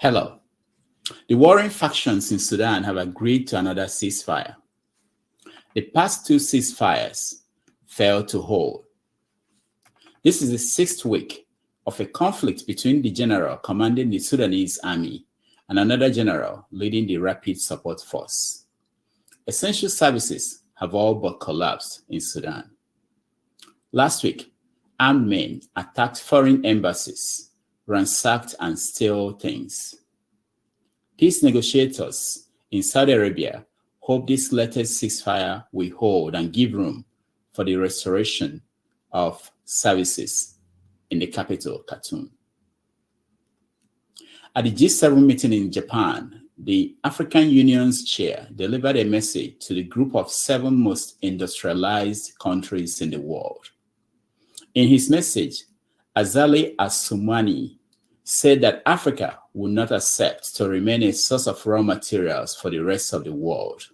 Hello. The warring factions in Sudan have agreed to another ceasefire. The past two ceasefires failed to hold. This is the sixth week of a conflict between the general commanding the Sudanese army and another general leading the Rapid Support Force. Essential services have all but collapsed in Sudan. Last week, armed men attacked foreign embassies, ransacked and stole things. Peace negotiators in Saudi Arabia hope this latest ceasefire will hold and give room for the restoration of services in the capital, Khartoum. At the G7 meeting in Japan, the African Union's chair delivered a message to the group of 7 most industrialized countries in the world. In his message, Azali Assoumani said that Africa would not accept to remain a source of raw materials for the rest of the world.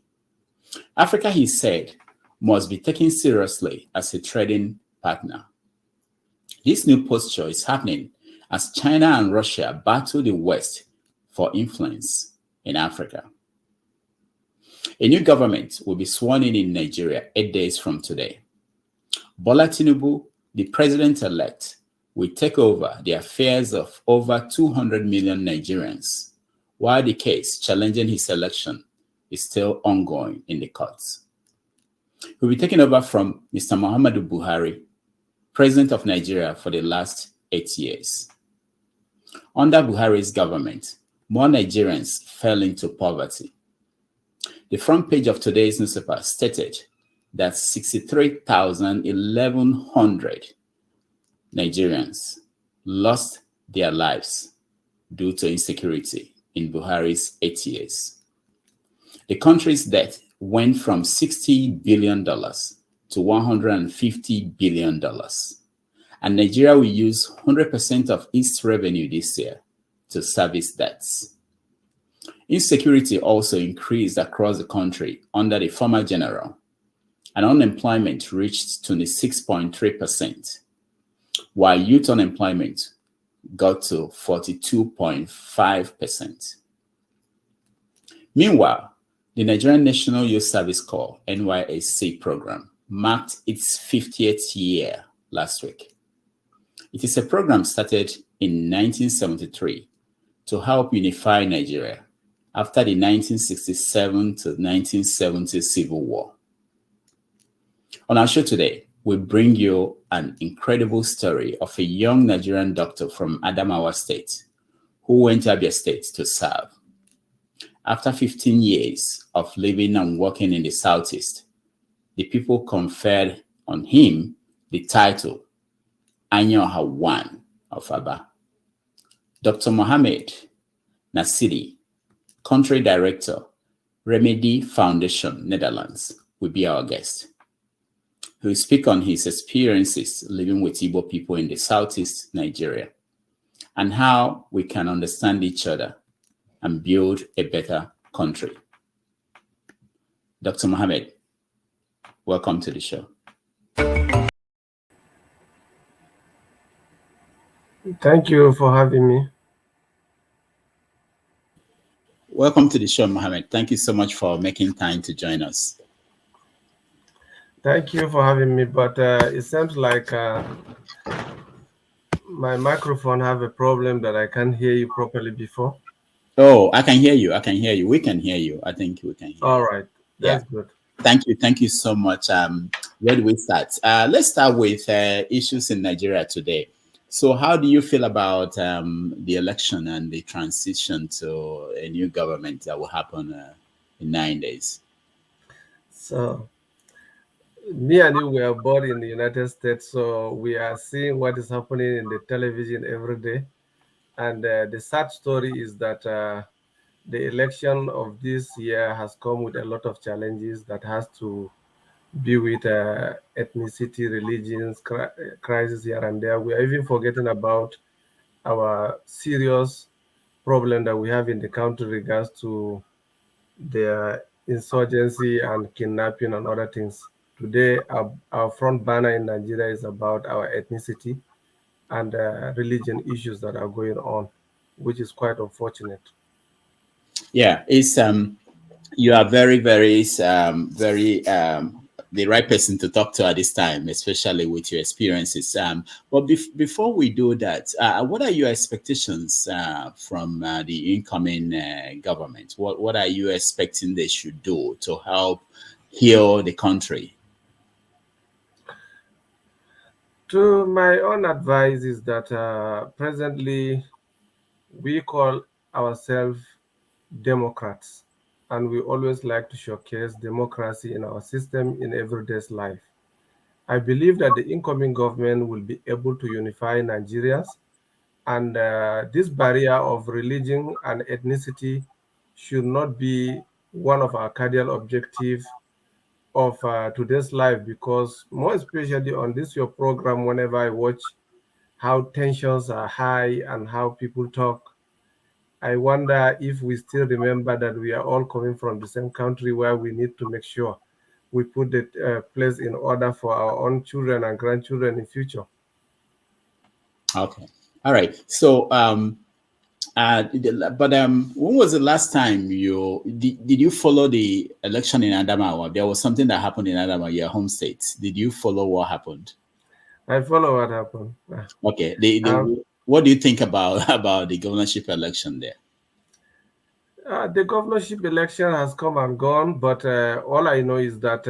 Africa, he said, must be taken seriously as a trading partner. This new posture is happening as China and Russia battle the West for influence in Africa. A new government will be sworn in Nigeria 8 days from today. Bola Tinubu, the president-elect, will take over the affairs of over 200 million Nigerians, while the case challenging his election is still ongoing in the courts. He will be taking over from Mr. Muhammadu Buhari, president of Nigeria for the last 8 years. Under Buhari's government, more Nigerians fell into poverty. The front page of today's newspaper stated that 63,100 Nigerians lost their lives due to insecurity in Buhari's 8 years. The country's debt went from $60 billion to $150 billion. And Nigeria will use 100% of its revenue this year to service debts. Insecurity also increased across the country under the former general, and unemployment reached 26.3%, while youth unemployment got to 42.5%. Meanwhile, the Nigerian National Youth Service Corps (NYSC) program marked its 50th year last week. It is a program started in 1973 to help unify Nigeria after the 1967 to 1970 Civil War. On our show today, we bring you an incredible story of a young Nigerian doctor from Adamawa State who went to Abia State to serve. After 15 years of living and working in the Southeast, the people conferred on him the title Anya Oha of Aba. Dr. Muhammad Nasidi, Country Director, Remedy Foundation, Netherlands, will be our guest. He will speak on his experiences living with Igbo people in the Southeast Nigeria and how we can understand each other and build a better country. Dr. Muhammad, welcome to the show. Thank you for having me. Welcome to the show, Mohammed. Thank you so much for making time to join us. Thank you for having me, but it seems like my microphone have a problem that I can't hear you properly before. Oh, I can hear you. I can hear you. We can hear you. I think we can hear you. All right. That's good. Thank you. Thank you so much. Where do we start? Let's start with issues in Nigeria today. So how do you feel about the election and the transition to a new government that will happen in 9 days? So me and you were born in the United States, so we are seeing what is happening in the television every day. And the sad story is that the election of this year has come with a lot of challenges that has to be with ethnicity, religions, crisis here and there. We are even forgetting about our serious problem that we have in the country regards to the insurgency and kidnapping and other things. Today, our front banner in Nigeria is about our ethnicity and religion issues that are going on. which is quite unfortunate. Yeah, it's you are very, very, very the right person to talk to at this time, especially with your experiences. But before we do that, what are your expectations from the incoming government? What are you expecting they should do to help heal the country? To my own advice is that presently we call ourselves Democrats, and we always like to showcase democracy in our system in everyday's life. I believe that the incoming government will be able to unify Nigerians, and this barrier of religion and ethnicity should not be one of our cardinal objectives of today's life, because more especially on this your program, whenever I watch how tensions are high and how people talk, I wonder if we still remember that we are all coming from the same country, where we need to make sure we put the place in order for our own children and grandchildren in future. Okay, all right. So, but when was the last time did you follow the election in Adamawa? There was something that happened in Adamawa, your home state. Did you follow what happened? I follow what happened. Okay. Um, What do you think about about the governorship election there? the governorship election has come and gone, but all I know is that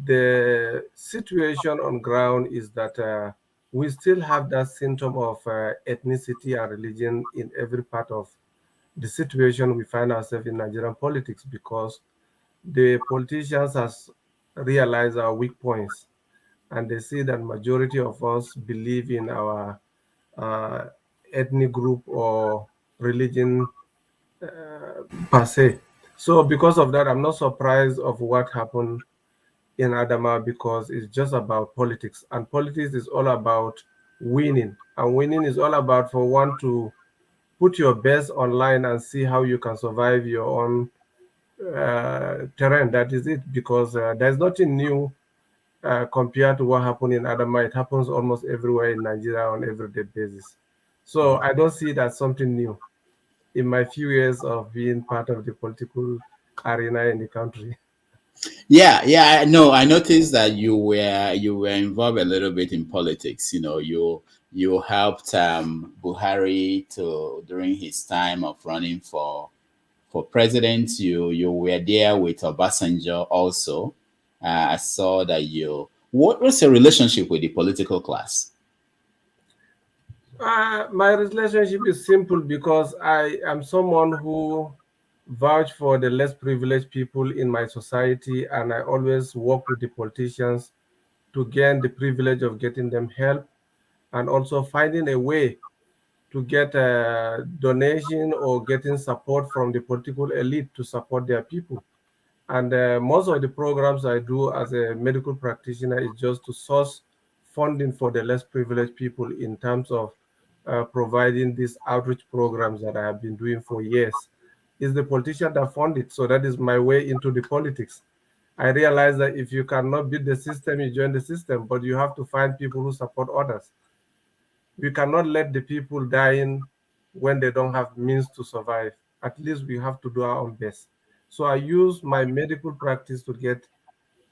the situation on ground is that we still have that symptom of ethnicity and religion in every part of the situation we find ourselves in Nigerian politics, because the politicians has realized our weak points, and they see that majority of us believe in our uh, ethnic group or religion per se. So because of that, I'm not surprised of what happened in Adama, because it's just about politics, and politics is all about winning, and winning is all about for one to put your best online and see how you can survive your own terrain. That is it, because there's nothing new compared to what happened in Adama. It happens almost everywhere in Nigeria on everyday basis. So I don't see that something new in my few years of being part of the political arena in the country. Yeah, yeah, I know. I noticed that you were involved a little bit in politics. You helped Buhari to during his time of running for president. You were there with Obasanjo also. I saw that you. What's your relationship with the political class? My relationship is simple, because I am someone who vouch for the less privileged people in my society, and I always work with the politicians to gain the privilege of getting them help, and also finding a way to get a donation or getting support from the political elite to support their people. And most of the programs I do as a medical practitioner is just to source funding for the less privileged people in terms of providing these outreach programs that I have been doing for years. It's the politician that fund it. So that is my way into the politics. I realize that if you cannot beat the system, you join the system, but you have to find people who support others. We cannot let the people dying when they don't have means to survive. At least we have to do our own best. So I use my medical practice to get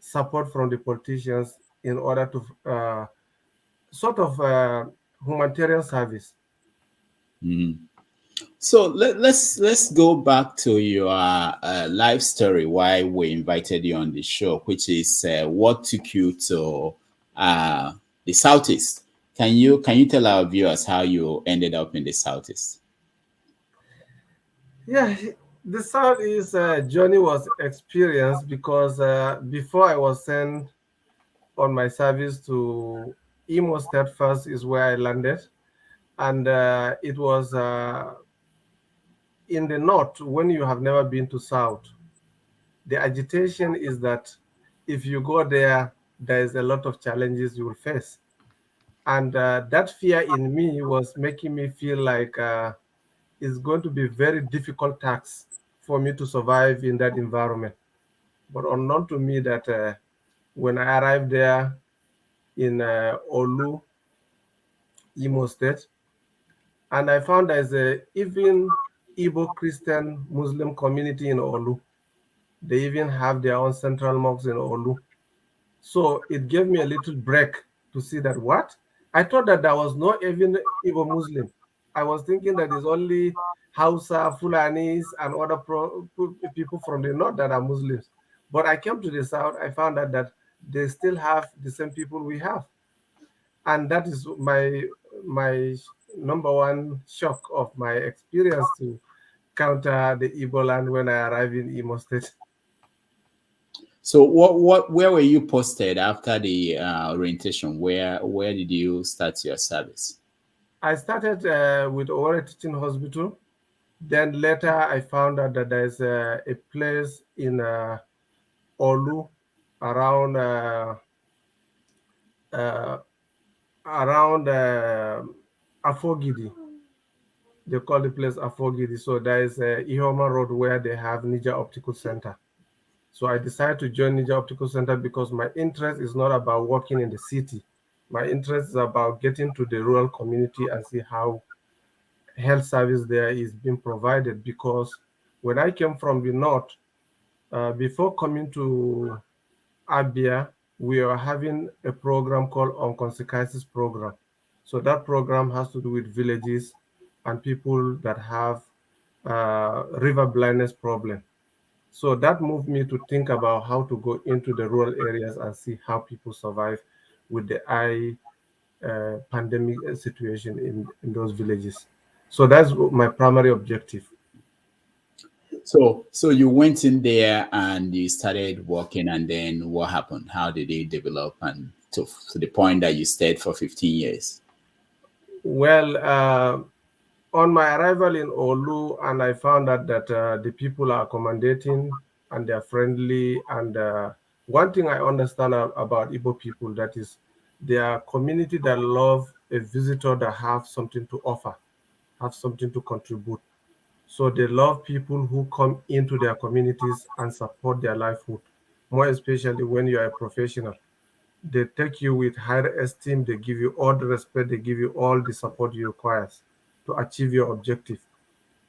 support from the politicians in order to sort of humanitarian service. Mhm. So let's go back to your life story. Why we invited you on the show, which is what took you to uh, the southeast. Can you tell our viewers how you ended up in the southeast? Yeah, the Southeast journey was experienced, because before I was sent on my service to Imo State first is where I landed, and it was in the north. When you have never been to South, the agitation is that if you go there, there is a lot of challenges you will face, and that fear in me was making me feel like it's going to be very difficult task for me to survive in that environment. But unknown to me that when I arrived there in Olu, Imo State, And I found there's a even Igbo Christian Muslim community in Olu. They even have their own central mosque in Olu. So it gave me a little break to see that what? I thought that there was no even Igbo Muslim. I was thinking that it's only Hausa, Fulanis, and other people from the north that are Muslims. But I came to the south, I found out that they still have the same people we have. And that is my number one shock of my experience to counter the Igbo land when I arrived in Imo State. So where were you posted after the orientation? Where did you start your service? I started with Owore Teaching Hospital. Then later I found out that there's a place in Olu around uh, around Afogidi. They call the place Afogidi. So there is a Ihoma Road where they have Niger Optical Center. So I decided to join Niger Optical Center because my interest is not about working in the city. My interest is about getting to the rural community and see how health service there is being provided. Because when I came from the north, before coming to Abia, we are having a program called Onconsicasis program. So that program has to do with villages and people that have river blindness problem. So that moved me to think about how to go into the rural areas and see how people survive with the eye pandemic situation in those villages. So that's my primary objective. So you went in there and you started working, and then what happened? How did it develop and to the point that you stayed for 15 years? Well, on my arrival in Olu, and I found out that the people are accommodating and they're friendly. And one thing I understand about Igbo people, that is, they are a community that love a visitor that have something to offer, have something to contribute. So they love people who come into their communities and support their livelihood, more especially when you are a professional. They take you with higher esteem, they give you all the respect, they give you all the support you require to achieve your objective.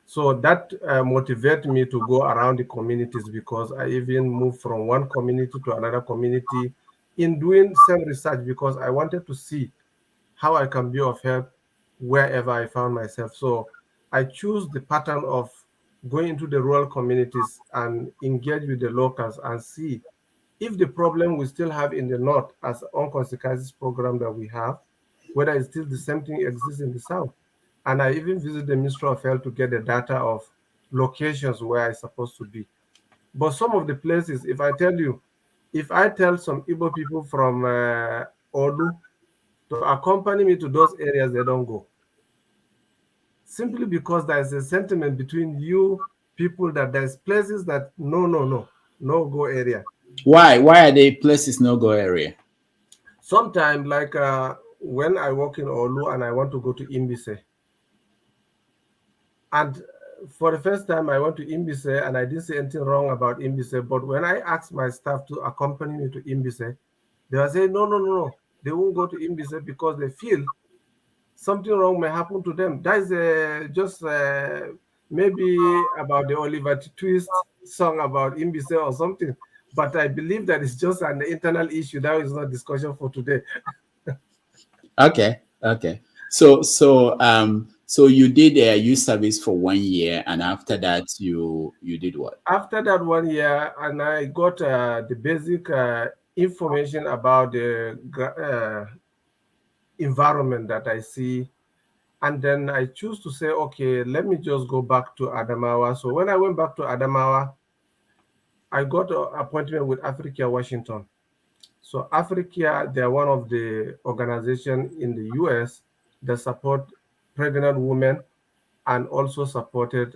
So that motivated me to go around the communities, because I even moved from one community to another community in doing some research, because I wanted to see how I can be of help wherever I found myself. So I choose the pattern of going into the rural communities and engage with the locals and see if the problem we still have in the north as unconsequences program that we have, whether it's still the same thing exists in the south. And I even visit the Ministry of Health to get the data of locations where I'm supposed to be. But some of the places, if I tell some Igbo people from Olu to accompany me to those areas, they don't go. Simply because there's a sentiment between you people that there's places that no go area. Why are they places no go area? Sometimes, like when I work in Olu and I want to go to Imbise, and for the first time I went to Imbise and I didn't say anything wrong about Imbise, but when I asked my staff to accompany me to Imbise, they were saying no, they won't go to Imbise because they feel something wrong may happen to them. That is just maybe about the Oliver Twist song about Imbise or something. But I believe that it's just an internal issue. That is not discussion for today. Okay. So you did a youth service for 1 year, and after that you did what? After that 1 year, and I got the basic information about the environment that I see. And then I choose to say, okay, let me just go back to Adamawa. So when I went back to Adamawa, I got an appointment with Africa Washington. So Africa, they are one of the organizations in the US that support pregnant women and also supported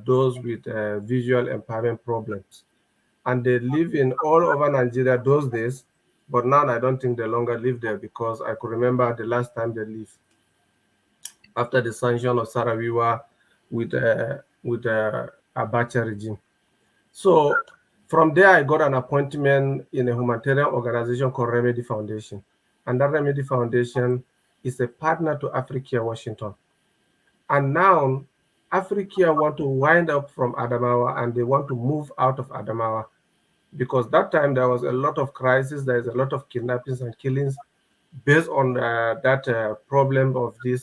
those with visual impairment problems. And they live in all over Nigeria those days, but now I don't think they longer live there, because I could remember the last time they lived after the sanction of Sarawiwa with Abacha regime. So from there, I got an appointment in a humanitarian organization called Remedy Foundation. And that Remedy Foundation is a partner to Africa Washington. And now Africa want to wind up from Adamawa and they want to move out of Adamawa because that time there was a lot of crisis, there's a lot of kidnappings and killings based on that problem of this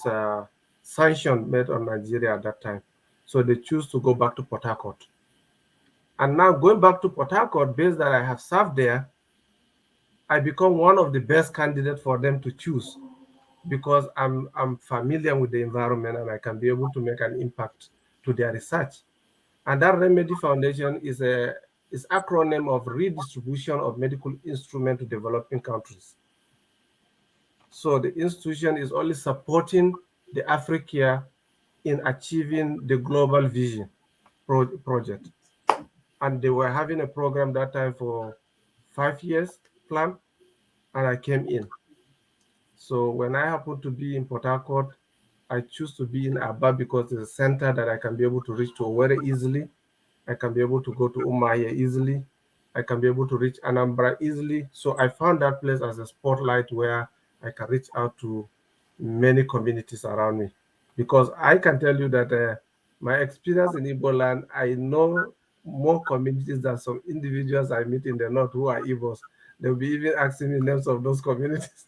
sanction made on Nigeria at that time. So they choose to go back to Port Harcourt. And now going back to Port Harcourt, based that I have served there, I become one of the best candidates for them to choose because I'm familiar with the environment and I can be able to make an impact to their research. And that Remedy Foundation is acronym of Redistribution of Medical Instrument to Developing Countries. So the institution is only supporting the Africa in achieving the global vision project. And they were having a program that time for 5 years plan, and I came in. So when I happened to be in Port Harcourt, I choose to be in Aba because it's a center that I can be able to reach to very easily. I can be able to go to Umaya easily. I can be able to reach Anambra easily. So I found that place as a spotlight where I can reach out to many communities around me. Because I can tell you that my experience in Igbo land, I know more communities than some individuals I meet in the north who are Igbos. They'll be even asking me names of those communities.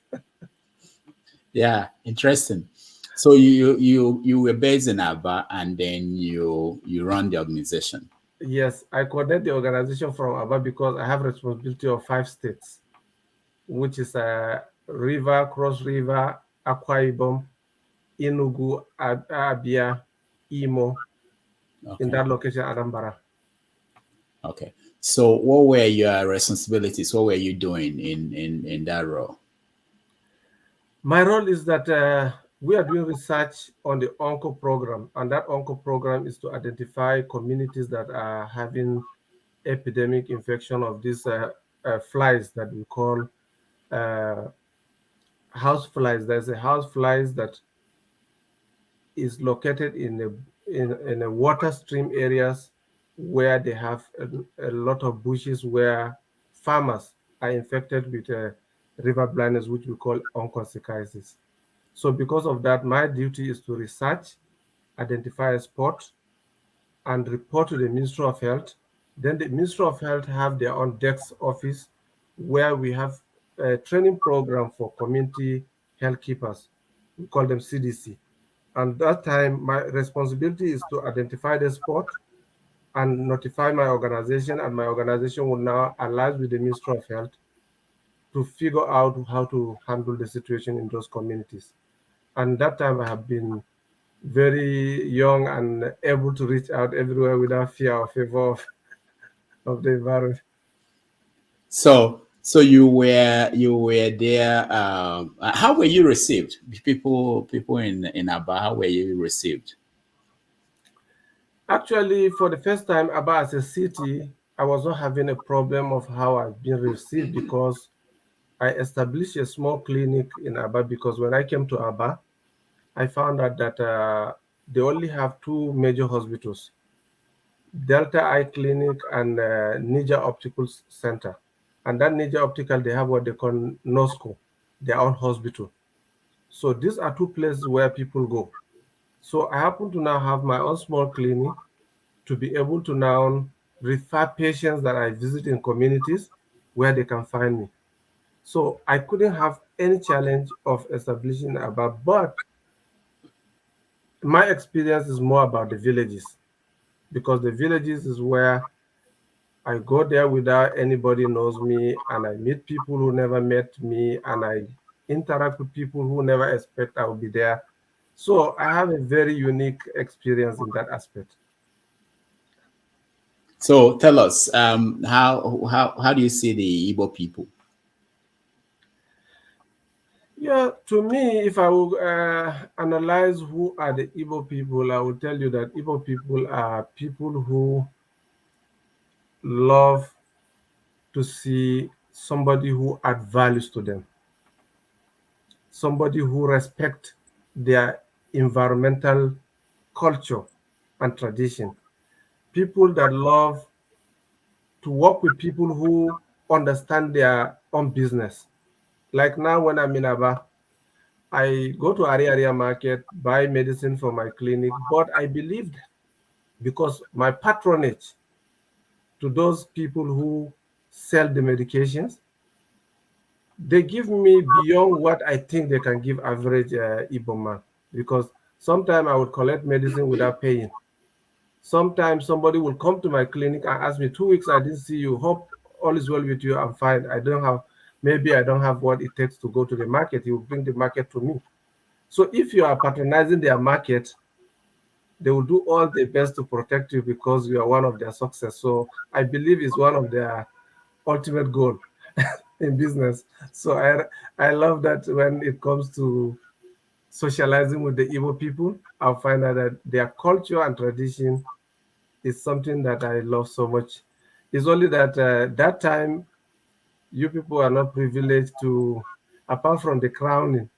Yeah, interesting. So you were based in Aba, and then you run the organization. Yes, I coordinate the organization from Aba because I have responsibility of 5 states, which is River, Cross River, Akwa Ibom, Enugu, Abia, Imo, in Okay. that location, Anambra. Okay. So what were your responsibilities? What were you doing in that role? My role is that we are doing research on the ONCO program, and that ONCO program is to identify communities that are having epidemic infection of these flies that we call uh, house flies. There's a house flies that is located in a water stream areas where they have a lot of bushes where farmers are infected with river blindness, which we call onchocerciasis. So because of that, my duty is to research, identify a spot, and report to the Ministry of Health. Then the Ministry of Health have their own DEX office where we have a training program for community health keepers. We call them CDC. And that time, my responsibility is to identify the spot and notify my organization, and my organization will now alliance with the Ministry of Health to figure out how to handle the situation in those communities. And that time, I have been very young and able to reach out everywhere without fear or favor of the environment. So you were there. How were you received? People in Aba, how were you received? Actually, for the first time, Aba as a city, I was not having a problem of how I've been received because I established a small clinic in Aba because when I came to Aba, I found out that they only have two major hospitals, Delta Eye Clinic and Niger Optical Center. And that Niger Optical, they have what they call NOSCO, their own hospital. So these are two places where people go. So I happen to now have my own small clinic to be able to now refer patients that I visit in communities where they can find me. So I couldn't have any challenge of establishing about, but my experience is more about the villages because the villages is where I go there without anybody knows me and I meet people who never met me and I interact with people who never expect I will be there. So I have a very unique experience in that aspect. So tell us, how do you see the Igbo people? Yeah, to me, if I will analyze who are the Igbo people, I will tell you that Igbo people are people who love to see somebody who add values to them, somebody who respect their environmental culture and tradition, people that love to work with people who understand their own business. Like now when I'm in Aba, I go to area market, buy medicine for my clinic, but I believed because my patronage to those people who sell the medications, they give me beyond what I think they can give average Igbo man. Because sometimes I would collect medicine without paying. Sometimes somebody will come to my clinic and ask me, 2 weeks I didn't see you. Hope all is well with you. I'm fine. Maybe I don't have what it takes to go to the market. He will bring the market to me. So if you are patronizing their market, they will do all their best to protect you because you are one of their success. So I believe it's one of their ultimate goal in business. So I love that when it comes to socializing with the Igbo people, I'll find out that their culture and tradition is something that I love so much. It's only that that time you people are not privileged to, apart from the crowning,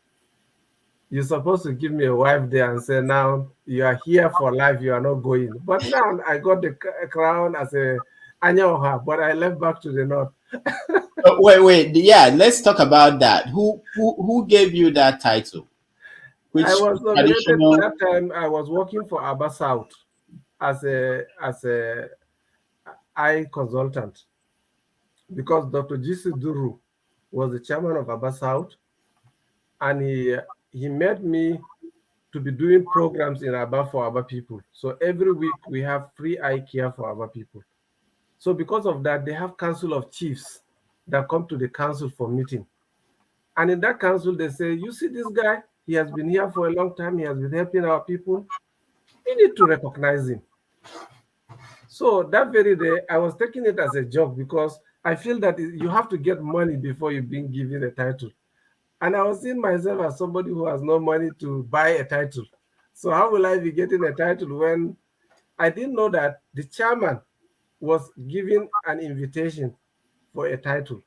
you're supposed to give me a wife there and say, now you are here for life, you are not going. But now I got the crown as a Anya Oha, but I left back to the north. Wait. Yeah, let's talk about that. Who gave you that title? I Which was nominated traditional? that time. I was working for Abia South as a eye consultant because Dr. Jisi Duru was the chairman of Abba South, and he made me to be doing programs in Abba for Abba people. So every week we have free eye care for Abba people. So because of that, they have council of chiefs that come to the council for meeting. And in that council, they say, you see this guy, he has been here for a long time, he has been helping our people. We need to recognize him. So that very day, I was taking it as a joke because I feel that you have to get money before you're being given a title. And I was seeing myself as somebody who has no money to buy a title. So how will I be getting a title when I didn't know that the chairman was giving an invitation for a title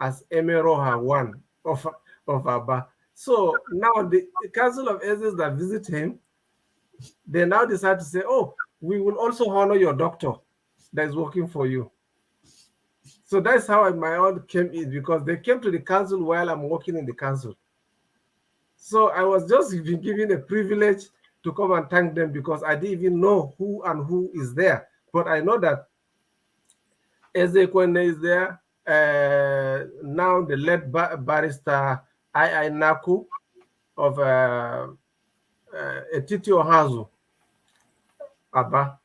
as Emeroha one of Abba. So now the Council of Elders that visit him, they now decide to say, oh, we will also honor your doctor that is working for you. So that's how my own came in, because they came to the council while I'm working in the council. So I was just being given a privilege to come and thank them because I didn't even know who and who is there. But I know that Ezekwene is there. Now the late barrister I Naku of Etiti Ohazu, Abba.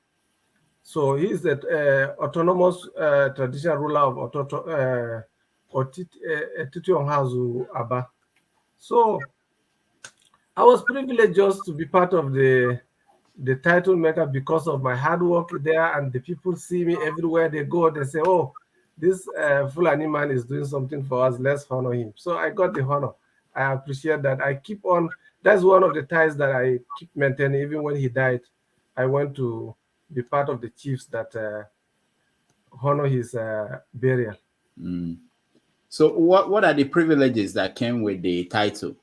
So he's the autonomous traditional ruler of Etiti Ohazu, Abba. So I was privileged just to be part of the title maker because of my hard work there, and the people see me everywhere they go. They say, "Oh, this Fulani man is doing something for us. Let's honor him." So I got the honor. I appreciate that. I keep on. That's one of the ties that I keep maintaining. Even when he died, I went to be part of the chiefs that honor his burial. Mm. So what are the privileges that came with the title?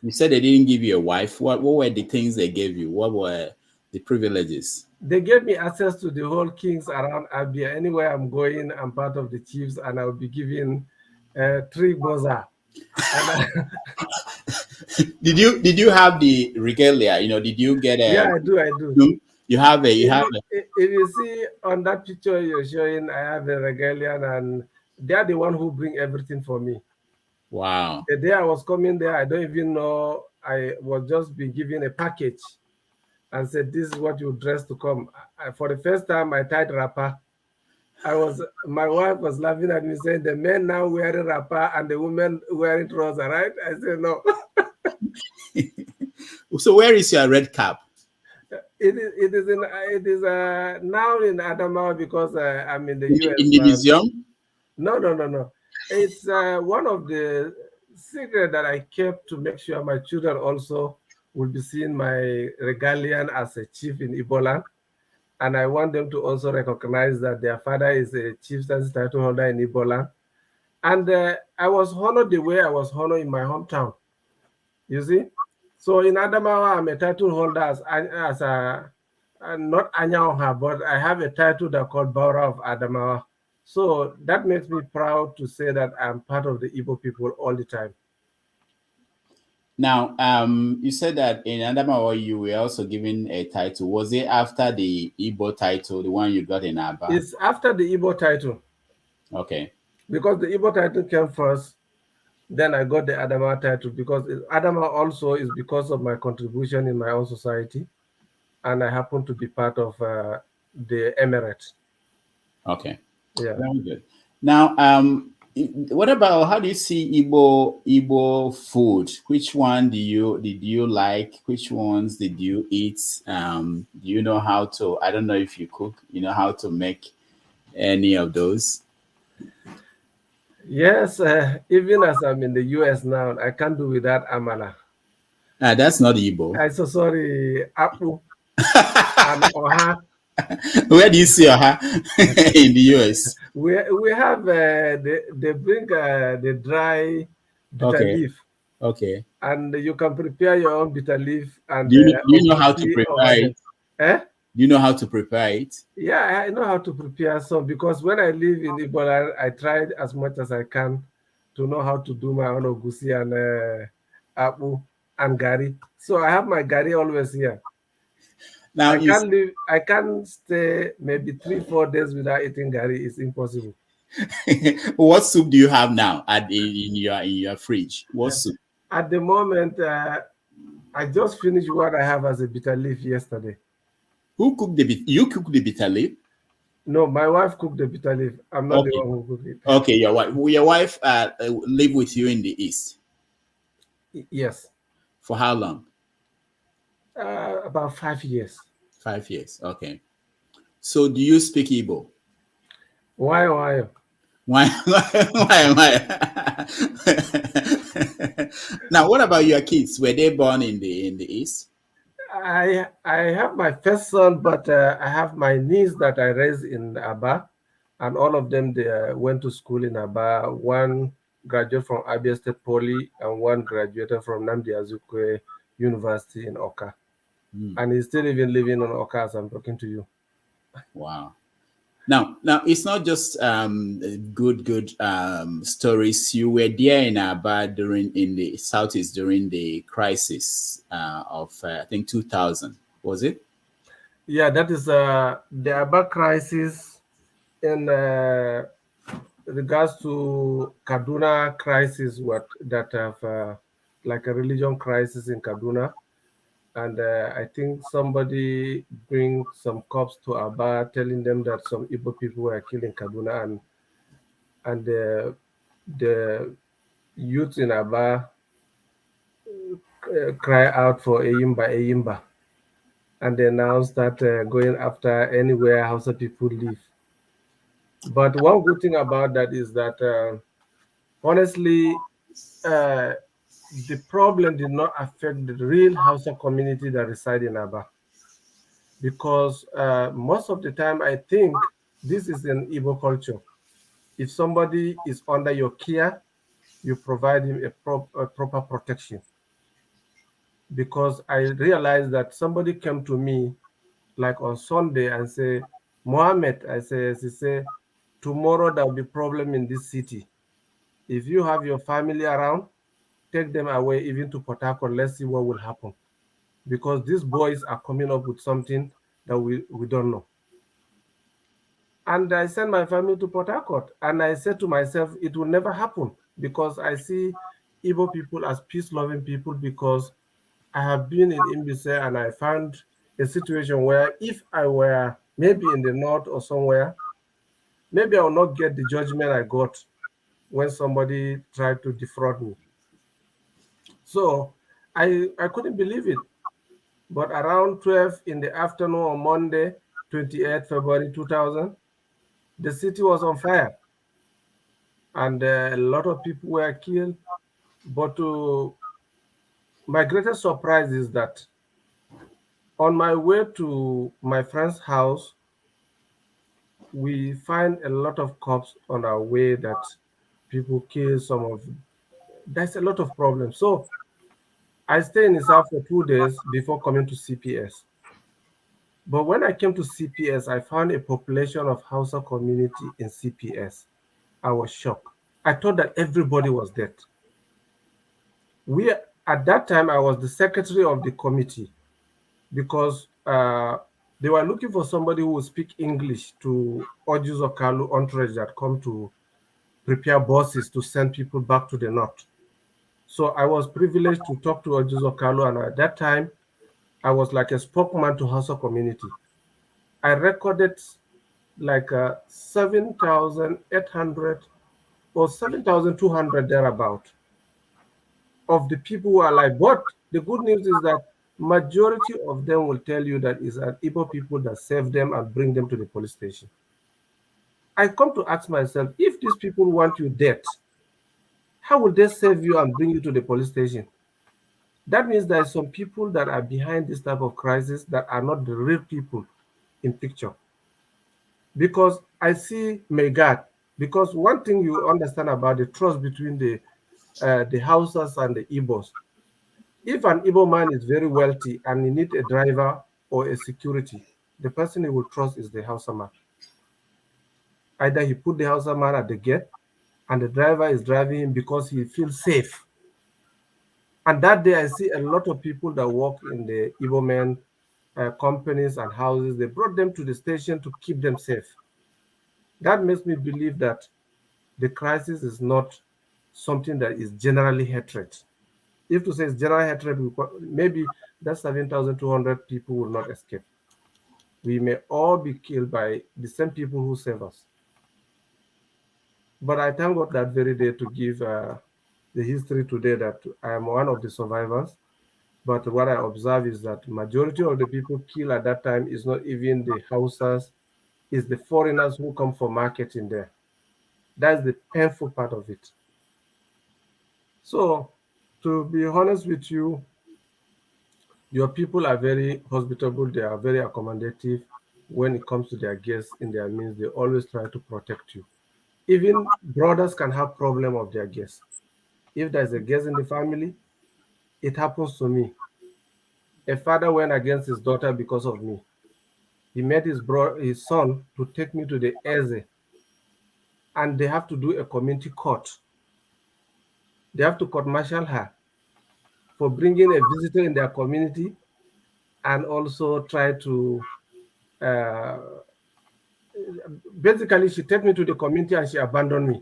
You said they didn't give you a wife. What were the things they gave you? What were the privileges? They gave me access to the whole kings around Abia. Anywhere I'm going, I'm part of the chiefs, and I'll be given 3 boza. Did you have the regalia? Did you get a? Yeah, I do. You have a. You You have know, a. if you see on that picture you're showing, I have a regalian, and they're the one who bring everything for me. Wow. The day I was coming there, I don't even know. I was just being given a package and said, "This is what you dress to come." For the first time, I tied wrapper. My wife was laughing at me saying, "The men now wearing wrapper and the women wearing trouser, right?" I said, "No." So where is your red cap? It is now in Adamawa because I'm in the In US, the but museum? no. It's one of the secret that I kept to make sure my children also will be seeing my regalian as a chief in Ibola. And I want them to also recognize that their father is a chieftain's title holder in Ibola. And I was honored the way I was honored in my hometown. You see? So in Adamawa, I'm a title holder as a not Anya Oha, but I have a title that called Baura of Adamawa. So that makes me proud to say that I'm part of the Igbo people all the time. Now, you said that in Adamawa you were also given a title. Was it after the Igbo title, the one you got in Aba? It's after the Igbo title. Okay. Because the Igbo title came first, then I got the Adamawa title, because Adamawa also is because of my contribution in my own society, and I happen to be part of the emirate. Okay. Yeah. Very good. Now, what about, how do you see Igbo food? Which one did you like? Which ones did you eat? Do you know how to? I don't know if you cook. You know how to make any of those? Yes, even as I'm in the US now, I can't do without amala. That's not Igbo. I'm so sorry, apu and oha. Where do you see Oha in the US? We have they bring the dry bitter Okay. leaf, Okay. and you can prepare your own bitter leaf and Do you know how to ogusi over prepare them. it? Eh? Do you know how to prepare it? Yeah, I know how to prepare some, because when I live in Ebola, I tried as much as I can to know how to do my own ogusi and apu and gari. So I have my gari always here. Now I you can't live. I can't stay maybe 3 4 days without eating gari. It's impossible. what soup do you have now in your fridge? What soup? At the moment, I just finished what I have as a bitter leaf yesterday. Who cooked the you cook the bitter leaf? No, my wife cooked the bitter leaf. I'm not the Okay. one who cooked it. Okay, your wife. Will your wife live with you in the east? Yes, For how long? about 5 years. 5 years. Okay. So do you speak Igbo? Why? Why? Why? Why? Now, what about your kids? Were they born in the east? I have my first son, but I have my niece that I raised in Aba, and all of them they went to school in Aba. One graduated from Abia State Poly, and one graduated from Namdi Azukwe University in Oka, and he's still even living in Oka as I'm talking to you. Wow. Now it's not just good stories. You were there in Aba during in the southeast during the crisis of I think 2000. Was it? Yeah, that is the Aba crisis in regards to Kaduna crisis, what that have like a religion crisis in Kaduna, and I think somebody bring some cops to Aba, telling them that some Igbo people were killed in Kaduna, and the youth in Aba cry out for Eyimba, Eyimba, and they now start going after anywhere Hausa people live. But one good thing about that is that honestly, uh, the problem did not affect the real Hausa community that reside in Aba, because most of the time I think this is an Igbo culture. If somebody is under your care, you provide him a proper protection. Because I realized that somebody came to me like on Sunday and say, Mohammed, I say, he say, tomorrow there will be problem in this city. If you have your family around, take them away even to Port Harcourt. Let's see what will happen. Because these boys are coming up with something that we don't know. And I sent my family to Port Harcourt. And I said to myself, it will never happen, because I see Igbo people as peace-loving people, because I have been in Imbise and I found a situation where if I were maybe in the north or somewhere, maybe I will not get the judgment I got when somebody tried to defraud me. So I couldn't believe it. But around 12 in the afternoon on Monday, 28th February 2000, the city was on fire, and a lot of people were killed. But my greatest surprise is that on my way to my friend's house, we find a lot of cops on our way that people kill some of. There's a lot of problems. So I stayed in his house for 2 days before coming to CPS. But when I came to CPS, I found a population of Hausa community in CPS. I was shocked. I thought that everybody was dead. We At that time, I was the secretary of the committee because they were looking for somebody who would speak English to Ojuzo Kalu entourage that come to prepare buses to send people back to the north. So I was privileged to talk to Ojuzo Kalu, and at that time, I was like a spokesman to Hausa community. I recorded like 7,800 or 7,200 thereabout of the people who are alive. But the good news is that majority of them will tell you that it's an Igbo people that save them and bring them to the police station. I come to ask myself, if these people want you dead, how will they save you and bring you to the police station? That means there are some people that are behind this type of crisis that are not the real people in picture. Because I see may God, because one thing you understand about the trust between the Hausas and the Igbos. If an Igbo man is very wealthy and he needs a driver or a security, the person he will trust is the Hausa man. Either he put the Hausa man at the gate and the driver is driving him because he feels safe. And that day I see a lot of people that work in the Igbo men companies and houses. They brought them to the station to keep them safe. That makes me believe that the crisis is not something that is generally hatred. If to say it's general hatred, maybe that 7,200 people will not escape. We may all be killed by the same people who save us. But I thank God that very day to give the history today that I am one of the survivors. But what I observe is that majority of the people killed at that time is not even the Hausas, it's the foreigners who come for marketing there. That's the painful part of it. So, to be honest with you, your people are very hospitable, they are very accommodative when it comes to their guests in their means. They always try to protect you. Even brothers can have problem of their guests. If there's a guest in the family, it happens to me. A father went against his daughter because of me. He made his son to take me to the Eze, and they have to do a community court. They have to court martial her for bringing a visitor in their community and also try to uh, basically she took me to the community and she abandoned me.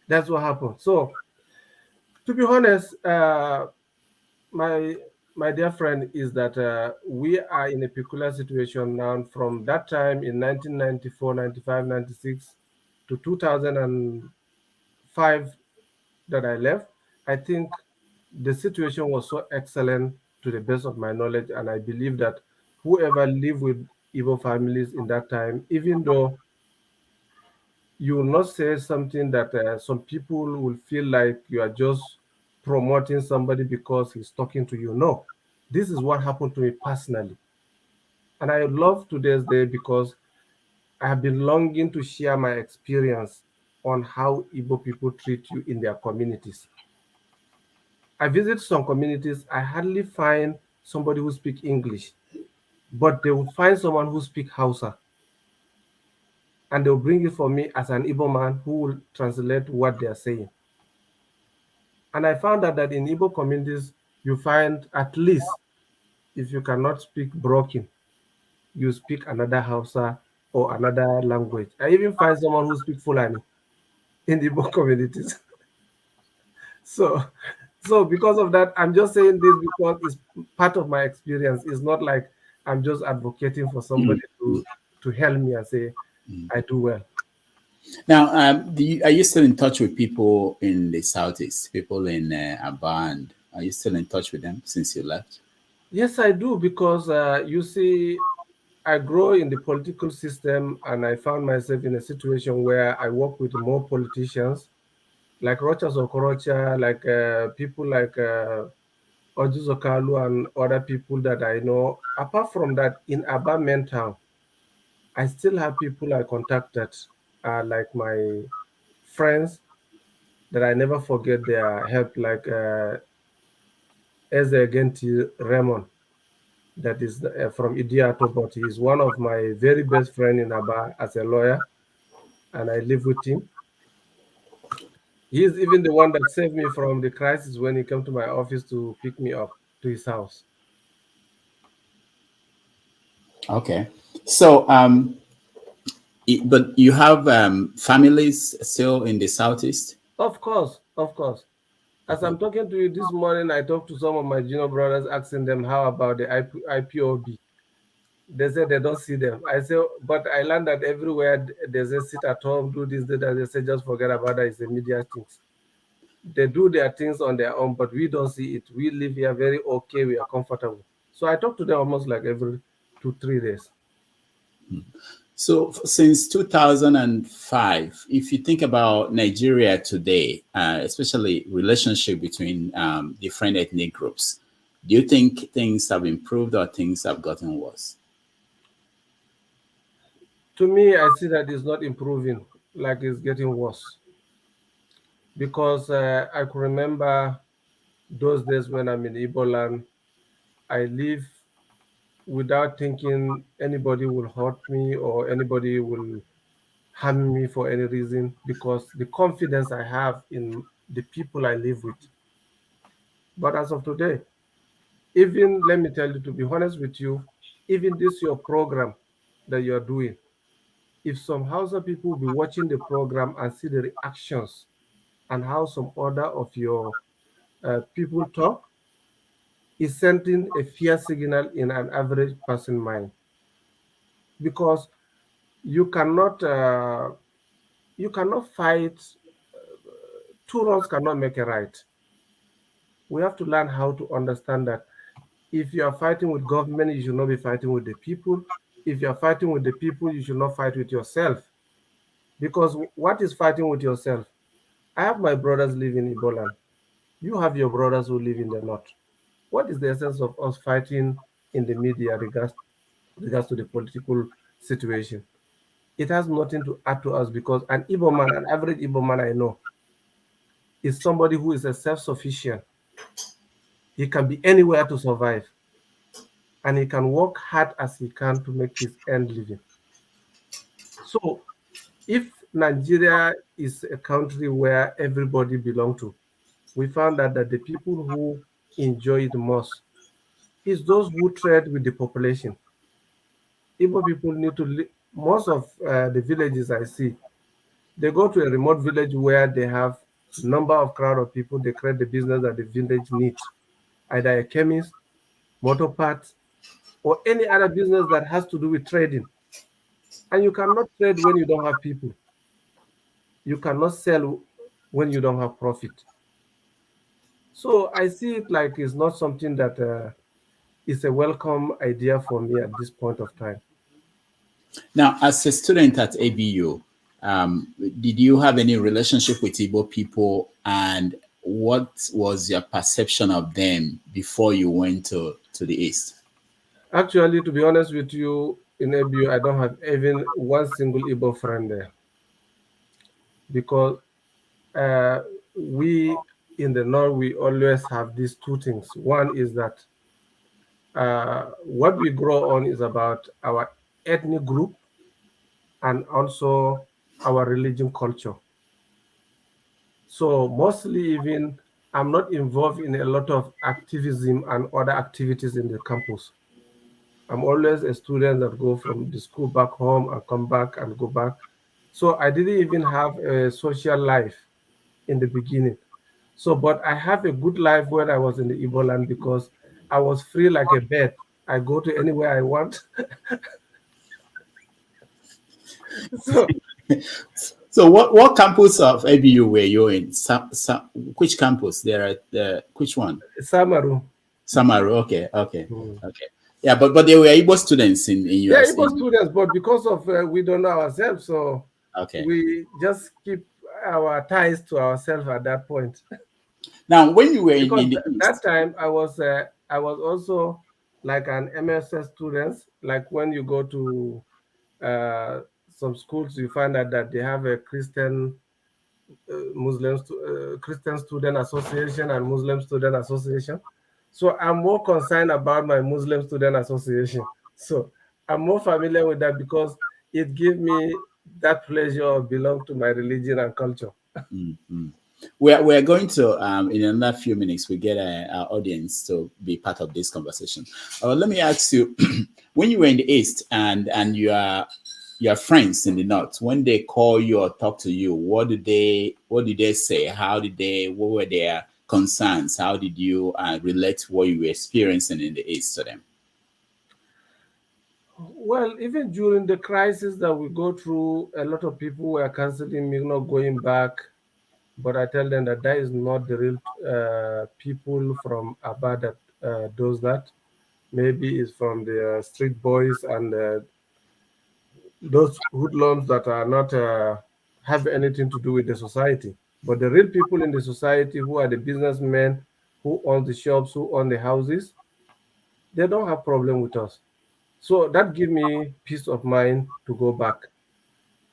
That's what happened. So to be honest, my my dear friend, is that we are in a peculiar situation now. From that time in 1994, 95, 96 to 2005 that I left, I think the situation was so excellent to the best of my knowledge, and I believe that whoever lived with Igbo families in that time, even though you will not say something that some people will feel like you are just promoting somebody because he's talking to you. No, this is what happened to me personally. And I love today's day because I have been longing to share my experience on how Igbo people treat you in their communities. I visit some communities, I hardly find somebody who speaks English, but they will find someone who speaks Hausa, and they'll bring it for me as an Igbo man who will translate what they are saying. And I found out that in Igbo communities, you find at least, if you cannot speak broken, you speak another Hausa or another language. I even find someone who speaks Fulani in the Igbo communities. So, so because of that, I'm just saying this because it's part of my experience. It's not like I'm just advocating for somebody to help me and say, I do well. Now, are you still in touch with people in the Southeast, people in Abba? Are you still in touch with them since you left? Yes, I do, because you see, I grow in the political system and I found myself in a situation where I work with more politicians like Rochas Okorocha, like people like Ojuzo Kalu and other people that I know. Apart from that, in Abba main town, I still have people I contacted, like my friends that I never forget their help, like Eze Genti Raymond, that is from Idiato, but he is one of my very best friend in Aba as a lawyer, and I live with him. He's even the one that saved me from the crisis when he came to my office to pick me up to his house. Okay. So, but you have families still in the southeast? Of course, of course. As Okay. I'm talking to you this morning, I talked to some of my junior brothers, asking them how about the IPOB. They said they don't see them. I say, but I learned that everywhere they say sit at home, do this, do that. They say just forget about that. It's the media things. They do their things on their own, but we don't see it. We live here very okay. We are comfortable. So I talk to them almost like every 2, 3 days. So since 2005, if you think about Nigeria today, especially relationship between different ethnic groups, do you think things have improved or things have gotten worse? To me, I see that it's not improving, like it's getting worse. Because I could remember those days when I'm in Igbo land, I live without thinking anybody will hurt me or anybody will harm me for any reason because the confidence I have in the people I live with. But as of today, even let me tell you, to be honest with you, even this your program that you're doing, if some Hausa people will be watching the program and see the reactions and how some other of your people talk, is sending a fear signal in an average person mind because you cannot uh, you cannot fight. Two wrongs cannot make a right. We have to learn how to understand that if you are fighting with government, you should not be fighting with the people. If you are fighting with the people, you should not fight with yourself. Because what is fighting with yourself? I have my brothers living in Iboland. You have your brothers who live in the north. What is the essence of us fighting in the media regards to the political situation? It has nothing to add to us because an Igbo man, an average Igbo man I know, is somebody who is a self-sufficient. He can be anywhere to survive, and he can work hard as he can to make his end living. So, if Nigeria is a country where everybody belongs to, we found out that the people who enjoy it most is those who trade with the population. Igbo people need to most of the villages I see, they go to a remote village where they have number of crowd of people. They create the business that the village needs, either a chemist, motor parts, or any other business that has to do with trading. And you cannot trade when you don't have people. You cannot sell when you don't have profit. So I see it like it's not something that is a welcome idea for me at this point of time. Now, as a student at ABU, did you have any relationship with Igbo people, and what was your perception of them before you went to the East? Actually, to be honest with you, in ABU, I don't have even one single Igbo friend there because uh, we in the north we always have these two things. One is that what we grow on is about our ethnic group and also our religion culture. So mostly even I'm not involved in a lot of activism and other activities in the campus. I'm always a student that go from the school back home and come back and go back. So I didn't even have a social life in the beginning. So, but I have a good life when I was in the Igbo land because I was free like a bird. I go to anywhere I want. So, So, what campus of ABU were you in? Which campus? There are which one? Samaru. Samaru. Okay, okay, Mm. okay. Yeah, but there were Igbo students in Yeah, US. Igbo students, but because of we don't know ourselves, so Okay. we just keep our ties to ourselves at that point. Now, when you were Because in the that East, time I was also like an MSS student. Like when you go to uh, some schools, you find out that they have a Christian student association and Muslim student association. So I'm more concerned about my Muslim student association. So I'm more familiar with that because it gives me that pleasure of belong to my religion and culture. mm, mm. We're going to in another few minutes we get our audience to be part of this conversation. Let me ask you, when you were in the East and your friends in the North, when they call you or talk to you, what did they say? What were their concerns? How did you relate what you were experiencing in the East to them? Well, even during the crisis that we go through, a lot of people were canceling me, not going back. But I tell them that that is not the real people from Aba that does that. Maybe it's from the street boys and those hoodlums that are not have anything to do with the society. But the real people in the society who are the businessmen, who own the shops, who own the houses, they don't have problem with us. So that give me peace of mind to go back.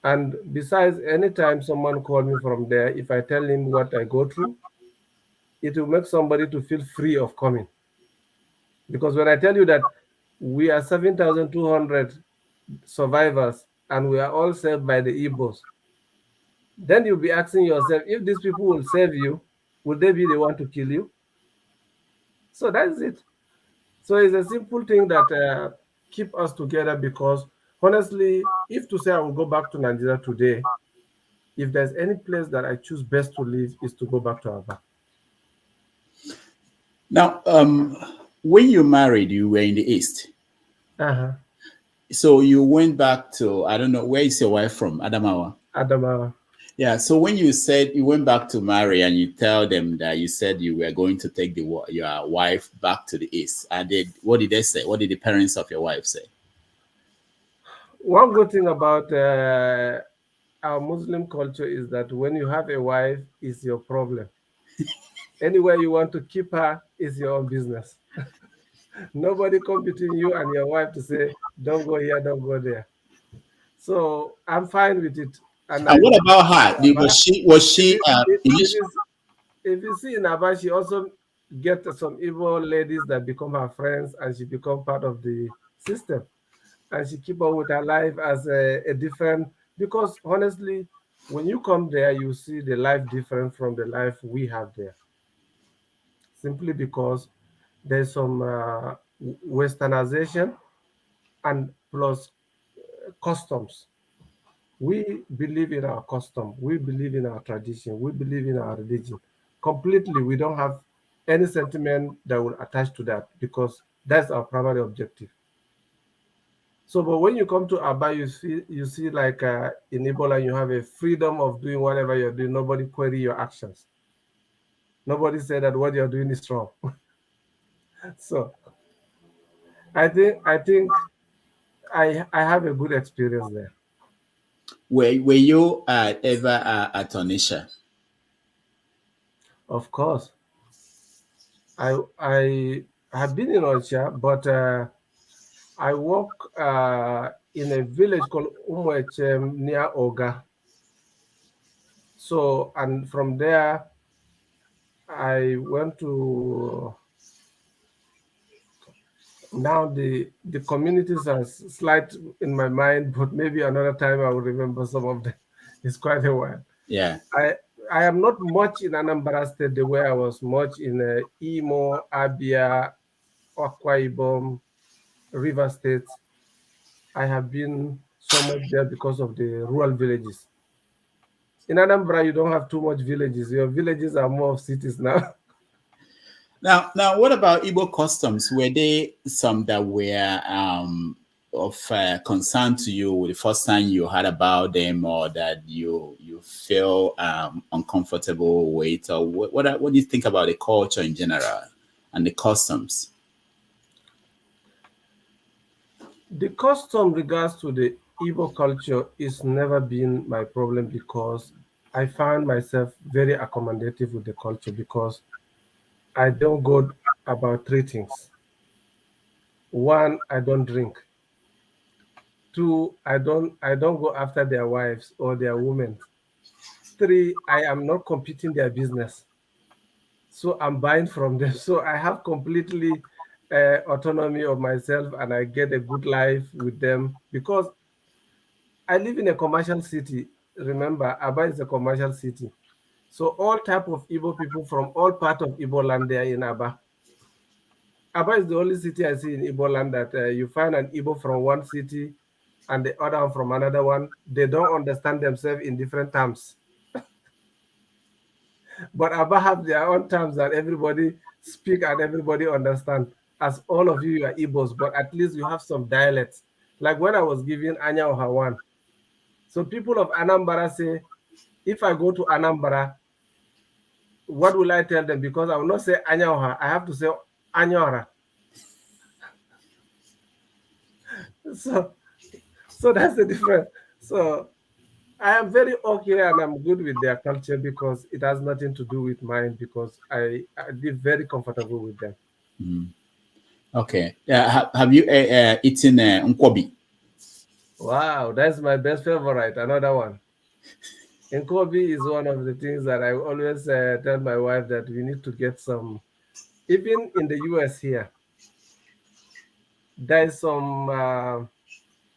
And besides, anytime someone call me from there, if I tell him what I go through, it will make somebody to feel free of coming. Because when I tell you that we are 7,200 survivors and we are all saved by the Igbos, then you'll be asking yourself, if these people will save you, will they be the one to kill you? So that's it. So it's a simple thing that keep us together because honestly, if to say I will go back to Nigeria today, if there's any place that I choose best to live is to go back to Aba. Now, when you married, you were in the East. Uh-huh. So you went back to, I don't know, where is your wife from? Adamawa. Adamawa. Yeah. So when you said you went back to marry and you tell them that you said you were going to take your wife back to the East, and what did they say? What did the parents of your wife say? One good thing about our Muslim culture is that when you have a wife, it's your problem. Anywhere you want to keep her is your own business. Nobody come between you and your wife to say, don't go here, don't go there. So I'm fine with it. And And I what live about in her? Aba. Was If she you, if you see in Aba, she also get some evil ladies that become her friends and she become part of the system. And she keep on with her life as a different, because honestly, when you come there, you see the life different from the life we have there. Simply because there's some westernization and plus customs. We believe in our custom, we believe in our tradition, we believe in our religion. Completely, we don't have any sentiment that will attach to that because that's our primary objective. So, but when you come to Aba, you see like in Ebola, you have a freedom of doing whatever you're doing. Nobody query your actions. Nobody say that what you're doing is wrong. So I think I have a good experience there. were you ever at Onisha? Of course, I have been in Onitsha, but I work in a village called Umwechem near Oga. So and from there I went to now the communities are slight in my mind, but maybe another time I will remember some of them. It's quite a while. Yeah. I I am not much in Anambra State the way I was much in Imo, Abia, Akwa Ibom, River State. I have been so much there because of the rural villages. In Anambra, you don't have too much villages. Your villages are more of cities now. Now, what about Igbo customs? Were they some that were of concern to you the first time you heard about them, or that you feel uncomfortable with, or what do you think about the culture in general and the customs? The custom regards to the Igbo culture is never been my problem because I found myself very accommodative with the culture because I don't go about three things. One, I don't drink. Two, I don't go after their wives or their women. Three, I am not competing their business. So I'm buying from them. So I have completely autonomy of myself and I get a good life with them because I live in a commercial city. Remember, Aba is a commercial city. So all type of Igbo people from all part of Igbo land, they are in Aba. Aba is the only city I see in Igbo land that you find an Igbo from one city and the other one from another one. They don't understand themselves in different terms. But Aba have their own terms that everybody speak and everybody understand. As all of you are Igbos, but at least you have some dialects. Like when I was giving Anya Oha one. So people of Anambra say, if I go to Anambra, what will I tell them? Because I will not say Anya Oha, I have to say Anyora. So, so that's the difference. So I am very okay and I'm good with their culture because it has nothing to do with mine because I live very comfortable with them. Mm. Okay. Have you eaten nkwobi? Wow, that's my best favorite. Another one. Nkobi is one of the things that I always tell my wife that we need to get some. Even in the US here, there is some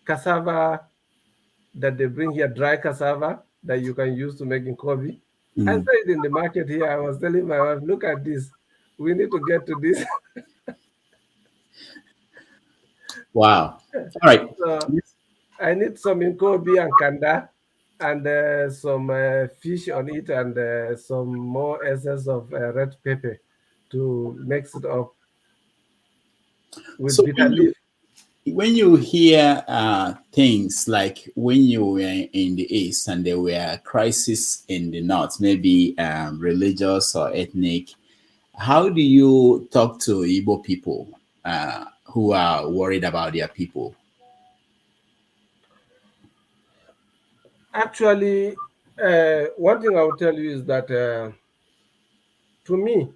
cassava that they bring here, dry cassava that you can use to make Nkobi. I saw Mm. it in the market here. I was telling my wife, look at this. We need to get to this. Wow. All right. So I need some Nkobi and kanda and some fish on it and some more essence of red pepper to mix it up with So bitter leaf. when you hear things like when you were in the east and there were crises in the north, maybe religious or ethnic, how do you talk to Igbo people who are worried about their people? Actually, one thing I will tell you is that to me,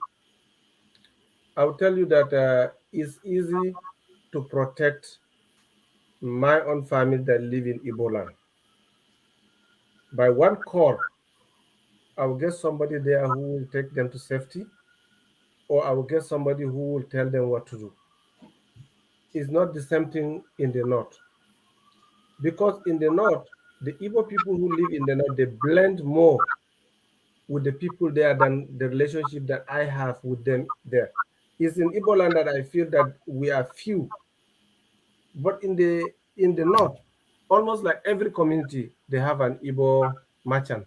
I will tell you that it's easy to protect my own family that live in Igbo land. By one call, I will get somebody there who will take them to safety, or I will get somebody who will tell them what to do. It's not the same thing in the north. Because in the north, the Igbo people who live in the north, they blend more with the people there than the relationship that I have with them there. It's in Igbo land that I feel that we are few, but in the north, almost like every community, they have an Igbo merchant.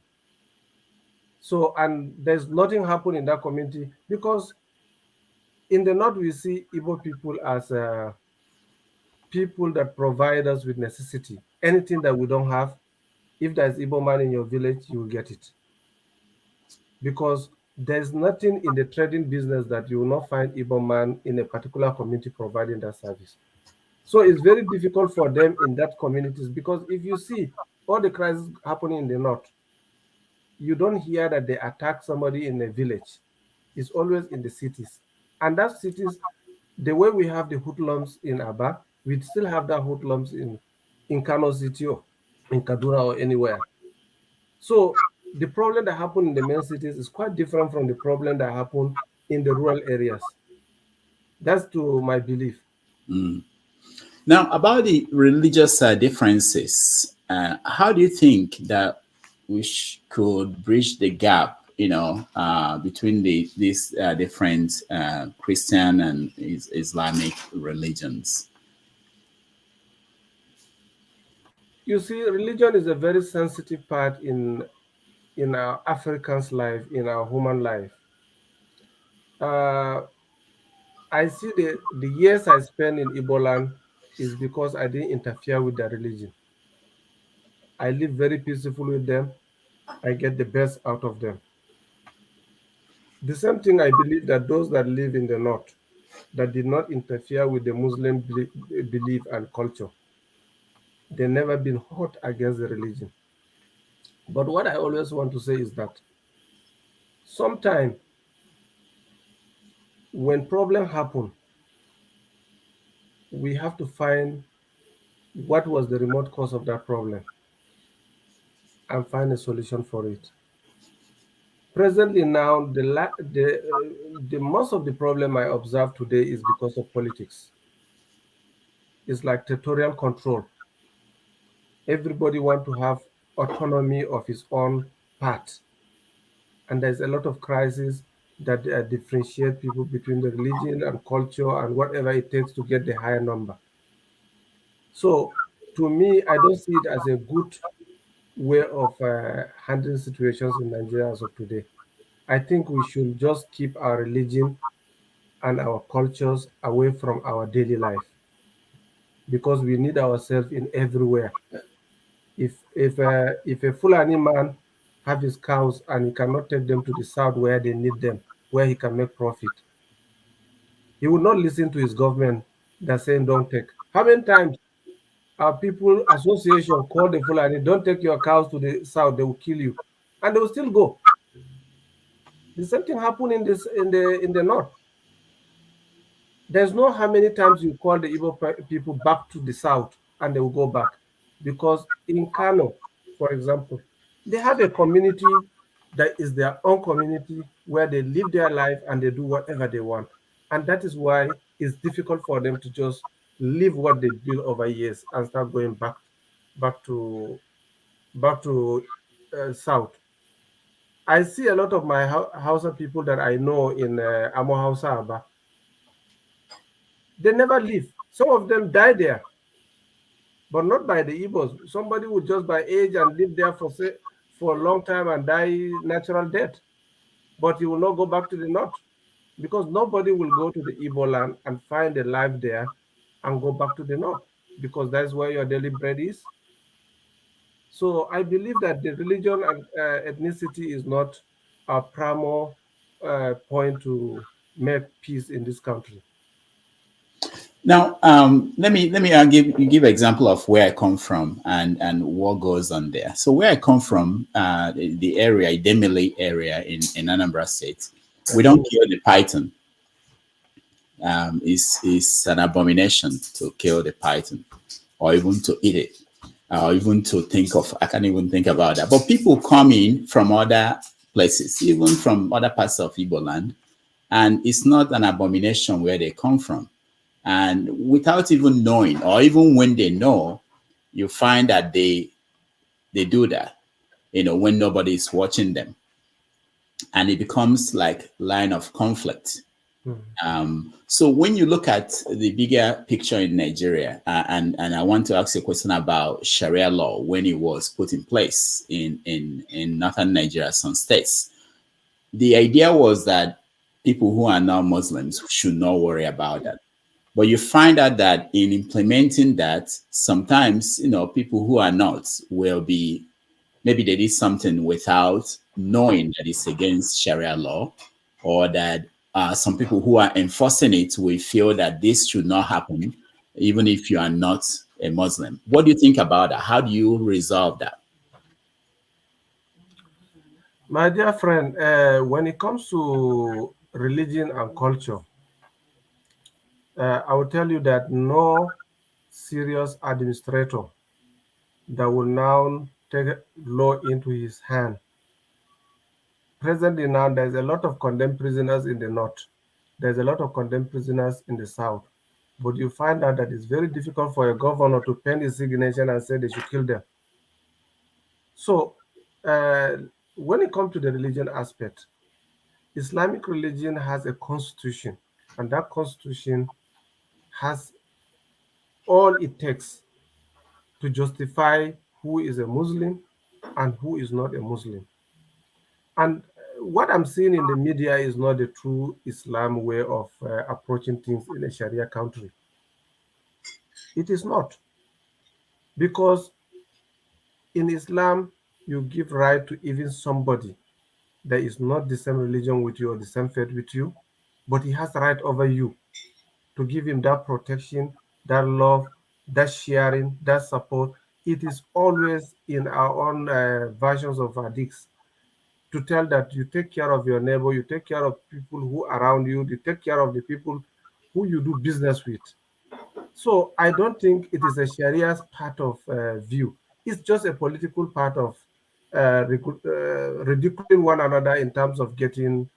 So and there's nothing happen in that community because in the north we see Igbo people as people that provide us with necessity. Anything that we don't have, if there's Igbo man in your village, you will get it. Because there's nothing in the trading business that you will not find Igbo man in a particular community providing that service. So it's very difficult for them in that communities because if you see all the crises happening in the north, you don't hear that they attack somebody in a village. It's always in the cities. And that cities, the way we have the hoodlums in Aba, we still have that hoodlums in Kano City or in Kaduna or anywhere. So the problem that happen in the main cities is quite different from the problem that happen in the rural areas. That's to my belief. Mm. Now, about the religious differences, how do you think that we could bridge the gap, between these different Christian and Islamic religions? You see, religion is a very sensitive part in our Africans' life, in our human life. Uh, I see the years I spent in Iboland is because I didn't interfere with their religion. I live very peaceful with them. I get the best out of them. The same thing I believe that those that live in the north that did not interfere with the Muslim belief and culture, they never been hot against the religion. But what I always want to say is that sometimes when problem happen, we have to find what was the remote cause of that problem and find a solution for it. Presently now, the most of the problem I observe today is because of politics. It's like territorial control. Everybody want to have autonomy of his own part. and there's a lot of crises that differentiate people between the religion and culture and whatever it takes to get the higher number. So, to me, I don't see it as a good way of handling situations in Nigeria as of today. I think we should just keep our religion and our cultures away from our daily life because we need ourselves in everywhere. If a Fulani man have his cows and he cannot take them to the south where they need them, where he can make profit, he will not listen to his government that's saying don't take. How many times our people association call the Fulani, don't take your cows to the south, they will kill you, and they will still go. The same thing happened in this in the north. There's no how many times you call the Igbo people back to the south and they will go back. Because in Kano, for example, they have a community that is their own community where they live their life and they do whatever they want. And that is why it's difficult for them to just leave what they built over years and start going back to back to south. I see a lot of my Hausa people that I know in Amo Hausa Aba. They never leave. Some of them die there, but not by the Igbos. Somebody would just by age and live there for a long time and die natural death. But he will not go back to the north because nobody will go to the Igbo land and find a life there and go back to the north because that's where your daily bread is. So I believe that the religion and ethnicity is not a primary point to make peace in this country. Now, let me give example of where I come from and what goes on there. So where I come from, the area, Idemili area in Anambra State, we don't kill the python. It's an abomination to kill the python, or even to eat it, or even to think of. I can't even think about that. But people come in from other places, even from other parts of Igbo land, and it's not an abomination where they come from. And without even knowing, or even when they know, you find that they do that, when nobody is watching them. And it becomes like line of conflict. So when you look at the bigger picture in Nigeria, and I want to ask you a question about Sharia law when it was put in place in northern Nigeria, some states. The idea was that people who are now Muslims should not worry about that. But you find out that in implementing that, sometimes, people who are not will be, maybe they did something without knowing that it's against Sharia law, or that some people who are enforcing it will feel that this should not happen, even if you are not a Muslim. What do you think about that? How do you resolve that? My dear friend, when it comes to religion and culture, I will tell you that no serious administrator that will now take law into his hand. Presently now, there's a lot of condemned prisoners in the north. There's a lot of condemned prisoners in the south. But you find out that it's very difficult for a governor to pen his signature and say they should kill them. So, when it comes to the religion aspect, Islamic religion has a constitution, and that constitution has all it takes to justify who is a Muslim and who is not a Muslim. And what I'm seeing in the media is not the true Islam way of approaching things in a Sharia country. It is not. Because in Islam, you give right to even somebody that is not the same religion with you or the same faith with you, but he has right over you to give him that protection, that love, that sharing, that support. It is always in our own versions of hadiths to tell that you take care of your neighbor, you take care of people who are around you, you take care of the people who you do business with. So I don't think it is a Sharia's part of view. It's just a political part of ridiculing one another in terms of getting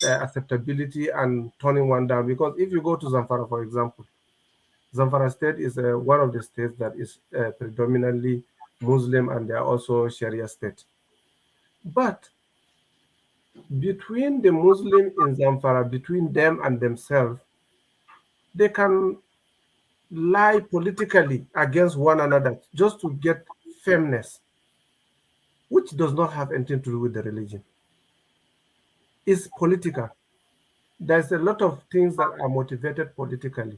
acceptability and turning one down. Because if you go to Zamfara, for example, Zamfara state is one of the states that is predominantly Muslim, and they are also Sharia state. But between the Muslim in Zamfara, between them and themselves, they can lie politically against one another just to get fairness, which does not have anything to do with the religion. It's political. There's a lot of things that are motivated politically.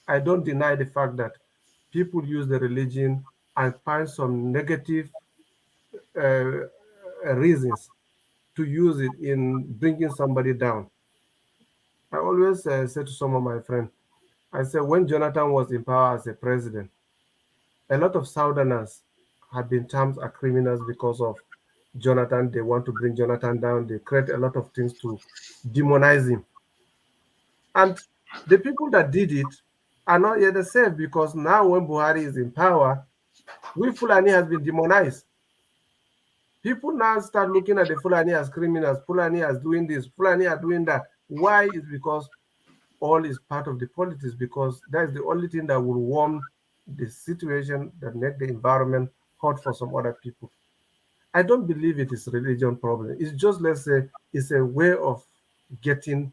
I don't deny the fact that people use the religion and find some negative uh, reasons to use it in bringing somebody down. I always say to some of my friends, I said, when Jonathan was in power as a president, a lot of Southerners have been termed as criminals because of Jonathan. They want to bring Jonathan down. They create a lot of things to demonize him. And the people that did it are not yet the same, because now when Buhari is in power, we Fulani has been demonized. People now start looking at the Fulani as criminals. Fulani as doing this. Fulani are doing that. Why? Is because all is part of the politics, because that is the only thing that will warm the situation, that make the environment hot for some other people. I don't believe it is a religion problem. It's just, let's say, it's a way of getting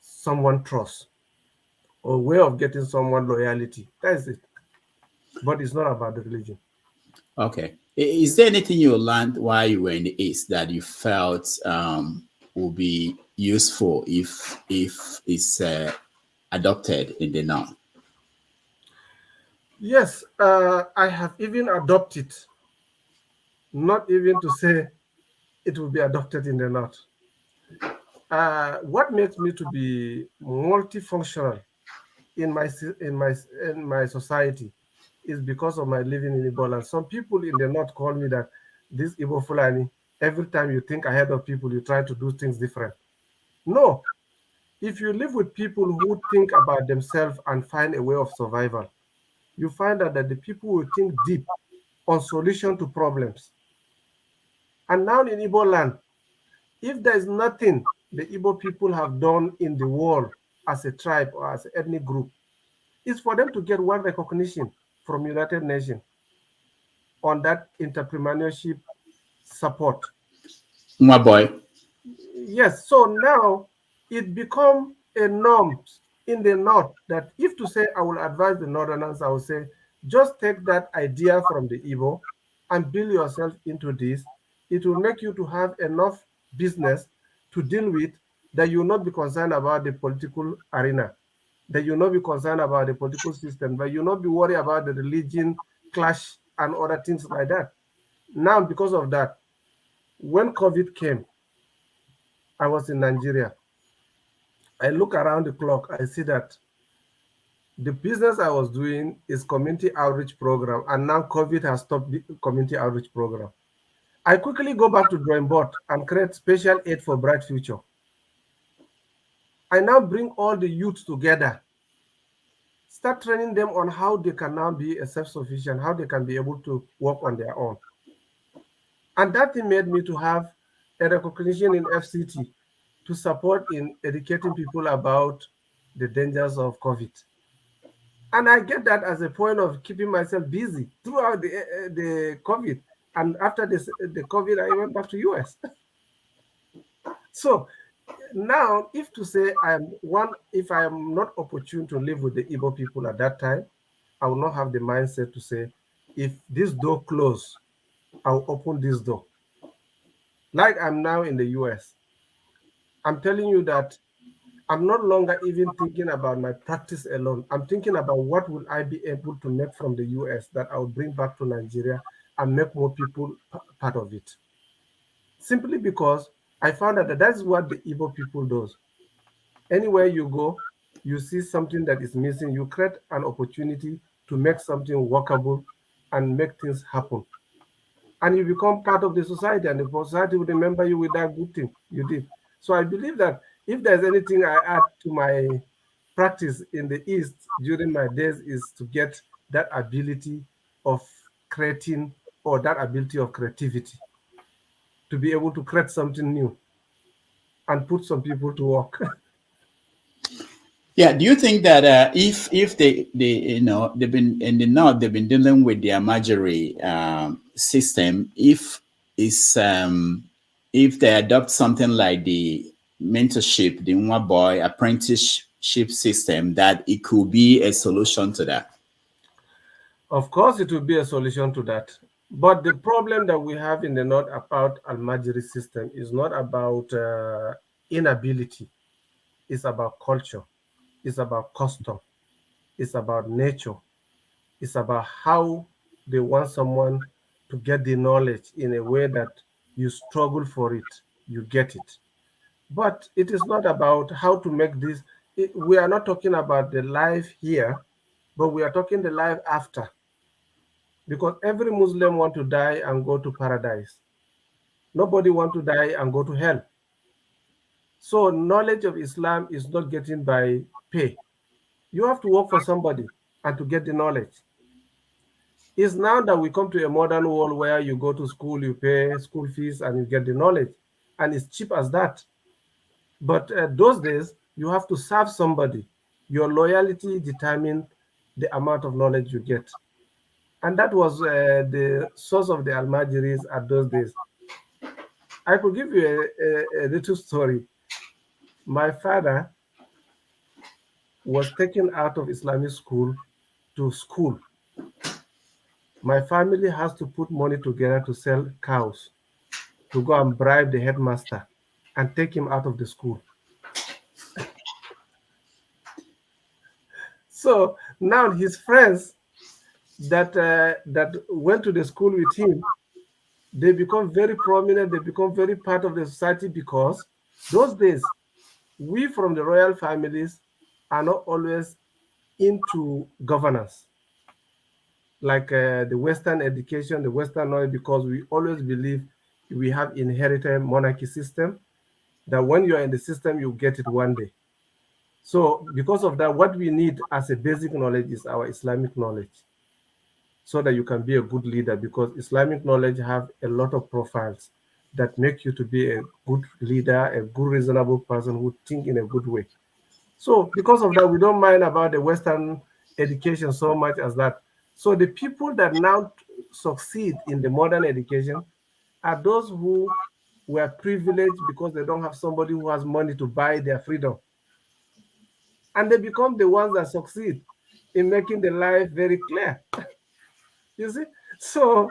someone trust, or way of getting someone loyalty. That's it. But it's not about the religion. Okay. Is there anything you learned while you were in the East that you felt would be useful if it's adopted in the North? Yes, I have even adopted, not even to say it will be adopted in the North. What makes me to be multifunctional in my society is because of my living in Igbo land. Some people in the North call me that this Igbo Fulani, every time you think ahead of people, you try to do things different. No, if you live with people who think about themselves and find a way of survival, you find out that the people will think deep on solution to problems. And now in Igbo land, if there is nothing the Igbo people have done in the world as a tribe or as an ethnic group, it's for them to get one recognition from United Nations on that entrepreneurship support. My boy. Yes, so now it become a norm in the North that if to say I will advise the Northerners, I will say, just take that idea from the Igbo and build yourself into this. It will make you to have enough business to deal with, that you will not be concerned about the political arena, that you will not be concerned about the political system, but you will not be worried about the religion clash and other things like that. Now, because of that, when COVID came, I was in Nigeria. I look around the clock, I see that the business I was doing is community outreach program, and now COVID has stopped the community outreach program. I quickly go back to drawing board and create special aid for bright future. I now bring all the youth together, start training them on how they can now be a self-sufficient, how they can be able to work on their own. And that thing made me to have a recognition in FCT to support in educating people about the dangers of COVID. And I get that as a point of keeping myself busy throughout the COVID. And after the COVID, I went back to US. So now, if to say if I am not opportune to live with the Igbo people at that time, I will not have the mindset to say, if this door closed, I'll open this door. Like I'm now in the US, I'm telling you that I'm no longer even thinking about my practice alone. I'm thinking about what will I be able to make from the US that I'll bring back to Nigeria and make more people part of it. Simply because I found out that that's what the Igbo people does. Anywhere you go, you see something that is missing, you create an opportunity to make something workable and make things happen. And you become part of the society, and the society will remember you with that good thing you did. So I believe that if there's anything I add to my practice in the East during my days, is to get that ability of creating, or that ability of creativity, to be able to create something new and put some people to work. Yeah. Do you think that if they they've been in the North, they've been dealing with their Majori system, if it's if they adopt something like the mentorship, the Nwa Boy apprenticeship system, that it could be a solution to that? Of course, it will be a solution to that. But the problem that we have in the North about Al-Majri system is not about inability. It's about culture. It's about custom. It's about nature. It's about how they want someone to get the knowledge in a way that you struggle for it, you get it. But it is not about how to make this. We are not talking about the life here, but we are talking the life after. Because every Muslim want to die and go to paradise. Nobody want to die and go to hell. So knowledge of Islam is not getting by pay. You have to work for somebody and to get the knowledge. It's now that we come to a modern world where you go to school, you pay school fees, and you get the knowledge, and it's cheap as that. But those days, you have to serve somebody. Your loyalty determined the amount of knowledge you get. And that was the source of the Almajiris at those days. I could give you a little story. My father was taken out of Islamic school to school. My family has to put money together to sell cows, to go and bribe the headmaster and take him out of the school. So now his friends that went to the school with him, they become very prominent, they become very part of the society, because those days, we from the royal families are not always into governance, like the Western education, the Western knowledge, because we always believe we have inherited monarchy system, that when you are in the system, you get it one day. So because of that, what we need as a basic knowledge is our Islamic knowledge, so that you can be a good leader, because Islamic knowledge have a lot of profiles that make you to be a good leader, a good reasonable person who think in a good way. So because of that, we don't mind about the Western education so much as that. So the people that now succeed in the modern education are those who were privileged because they don't have somebody who has money to buy their freedom. And they become the ones that succeed in making the life very clear. You see? So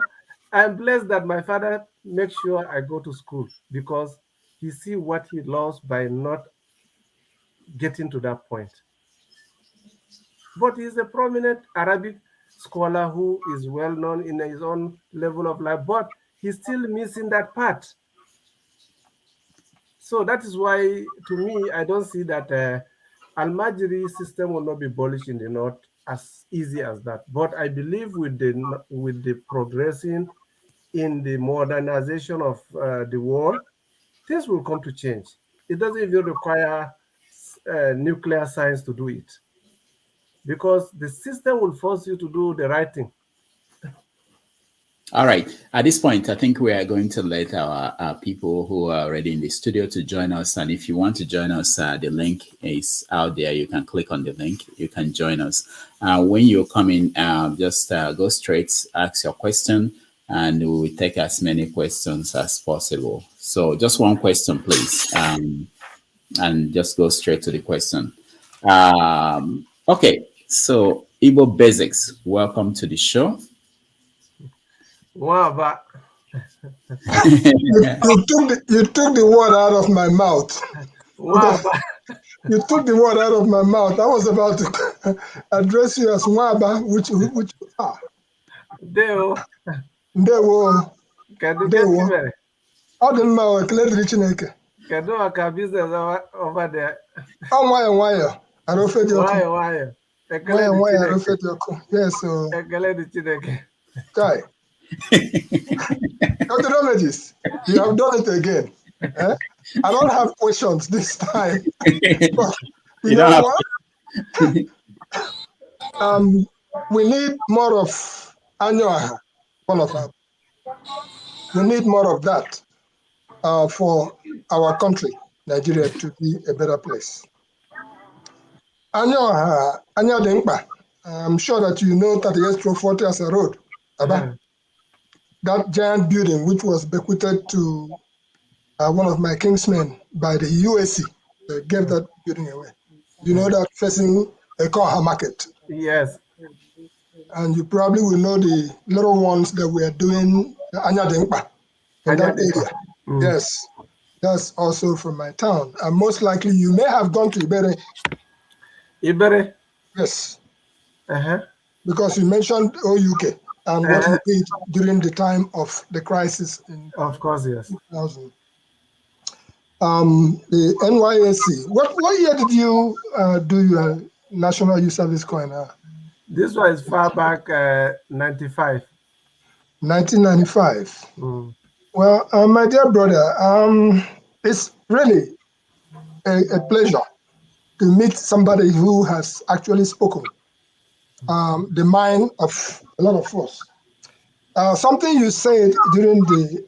I'm blessed that my father makes sure I go to school, because he see what he lost by not getting to that point. But he's a prominent Arabic scholar who is well known in his own level of life, but he's still missing that part. So that is why, to me, I don't see that Al-Majri system will not be abolished in the North as easy as that. But I believe with the progressing in the modernization of the world, things will come to change. It doesn't even require nuclear science to do it, because the system will force you to do the right thing. All right. At this point, I think we are going to let our people who are already in the studio to join us. And if you want to join us, the link is out there. You can click on the link. You can join us. When you come in, just go straight, ask your question, and we will take as many questions as possible. So just one question, please, and just go straight to the question. Okay. So Igbo Basics, welcome to the show. Wow, but you took the word out of my mouth. wow, You took the word out of my mouth. I was about to address you as Mwaba, which Deo. Ndewo. Kedu. Ọ dị mma o, ekele dịrị Chineke. Kedu maka business over there? Ọ nwayọ arụfe dị ọkụ. Nwayọ. Nwayọ arụfe dị ọkụ. Yes o. Ekele dị Chineke. Kai. Dr. Damages, you have done it again. Eh? I don't have questions this time. But you know what? We need more of Anya Oha, all of us. We need more of that for our country, Nigeria, to be a better place. Anya Oha, Anya Denkpa, I'm sure that you know 38-40 as a road. That giant building which was bequeathed to one of my kingsmen by the USC. They gave that building away. You know that facing Ekoha Market. Yes. And you probably will know the little ones that we are doing Anya Denkpa in that area. Yes, that's also from my town. And most likely you may have gone to Ibere. Ibere? Yes. Uh-huh. Because you mentioned OUK and what you did during the time of the crisis in of course, yes. 2000. The NYSC. What year did you do your National Youth Service Corps? This was far back, 95. 1995. Well, my dear brother, it's really a pleasure to meet somebody who has actually spoken the mind of a lot of us. Something you said during the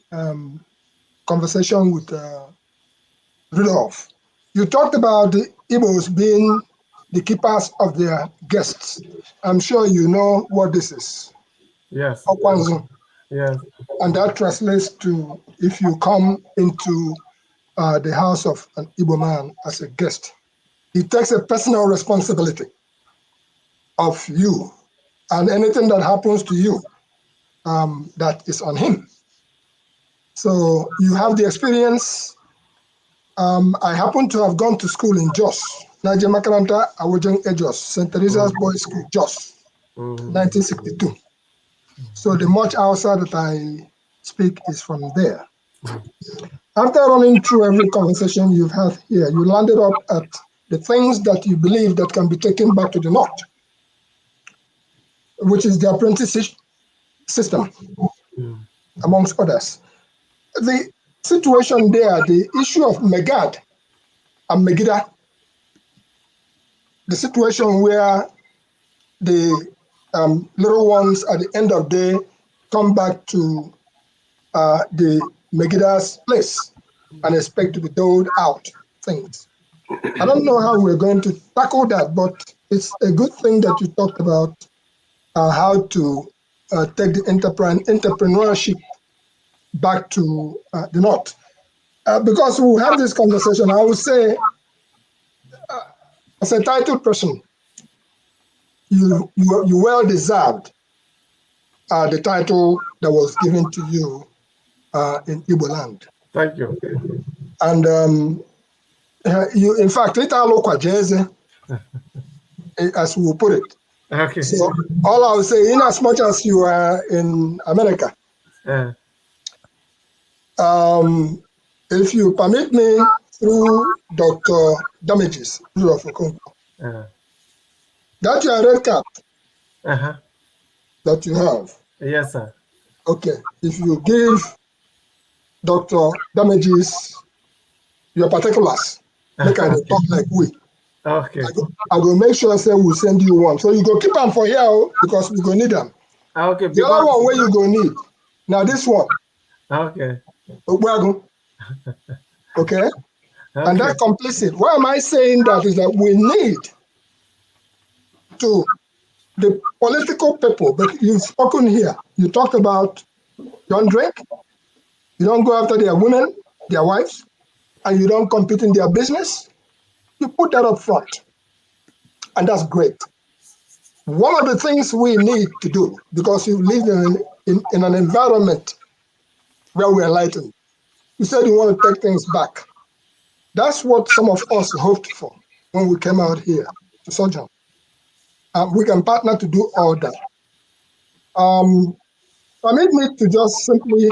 conversation with Rudolph, you talked about the Igbos being the keepers of their guests. I'm sure you know what this is. Yes. Okwanzo. Yes. And that translates to if you come into the house of an Igbo man as a guest, he takes a personal responsibility of you and anything that happens to you that is on him. So you have the experience. I happen to have gone to school in Jos, Niger Makaranta Awojeng Ejos, St. Teresa's Boys School, Jos, 1962. So the much outside that I speak is from there. After running through every conversation you've had here, you landed up at the things that you believe that can be taken back to the North, which is the apprenticeship system, amongst others. The situation there, the issue of Megad and Megiddo, the situation where the little ones at the end of the day come back to the Megiddo's place and expect to be doled out things. I don't know how we're going to tackle that, but it's a good thing that you talked about how to take the entrepreneurship back to the North. Because we have this conversation, I would say, as a titled person, you well deserved the title that was given to you in Igbo land. Thank you. And you, in fact, as we put it. Okay. So all I would say, in as much as you are in America, if you permit me through Dr. Damages, that your red cap that you have. Yes, sir. Okay, if you give Dr. Damages your particulars, make I talk like we. Okay. I will make sure I say we'll send you one. So you go keep them for here because we go need them. Okay. The other one where you go need. Now this one. Okay. Okay. And that completes it. Why am I saying that is that we need to the political people, but you've spoken here. You talked about you don't drink, you don't go after their women, their wives, and you don't compete in their business. You put that up front. And that's great. One of the things we need to do, because you live in an environment where we're enlightened, you said you want to take things back. That's what some of us hoped for when we came out here to Sojourn. We can partner to do all that. Permit me to just simply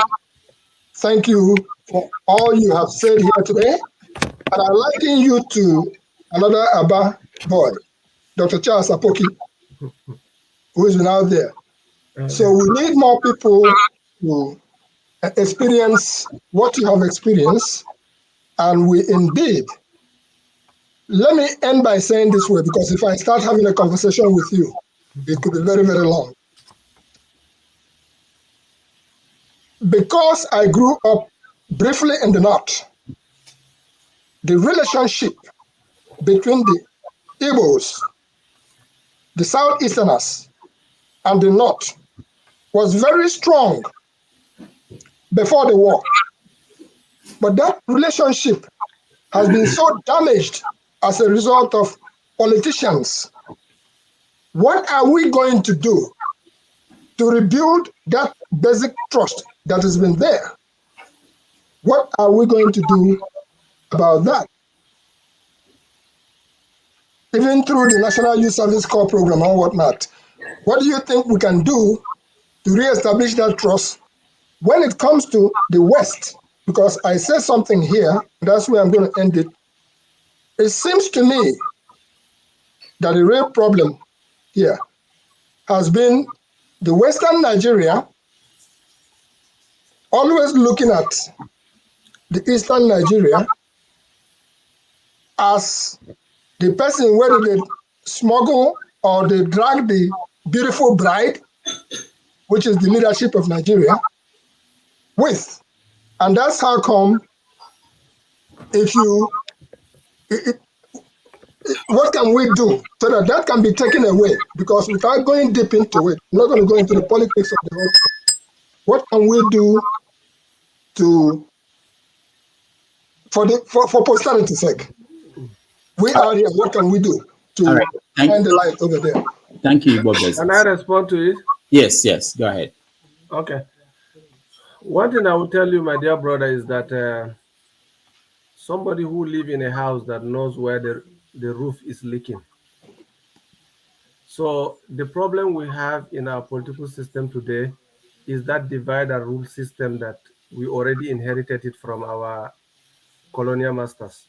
thank you for all you have said here today. And I liken you to another Abba boy, Dr. Charles Apoki, who is now there. So we need more people to experience what you have experienced. And we indeed, let me end by saying this way, because if I start having a conversation with you, it could be very, very long. Because I grew up briefly in the North, the relationship between the Igbos, the Southeasterners, and the North was very strong before the war. But that relationship has been so damaged as a result of politicians. What are we going to do to rebuild that basic trust that has been there? What are we going to do about that? Even through the National Youth Service Corps program or whatnot, what do you think we can do to reestablish that trust when it comes to the West? Because I said something here, that's where I'm going to end it. It seems to me that the real problem here has been the Western Nigeria always looking at the Eastern Nigeria as the person, whether they smuggle or they drag the beautiful bride, which is the leadership of Nigeria, with. And that's how come if you, what can we do so that that can be taken away? Because without going deep into it, I'm not going to go into the politics of the whole thing. What can we do to, for posterity's sake? We are here. What can we do to find the light over there? Thank you, Bob. Can I respond to it? Yes, yes. Go ahead. Okay. One thing I will tell you, my dear brother, is that somebody who lives in a house that knows where the roof is leaking. So the problem we have in our political system today is that divide and rule system that we already inherited it from our colonial masters.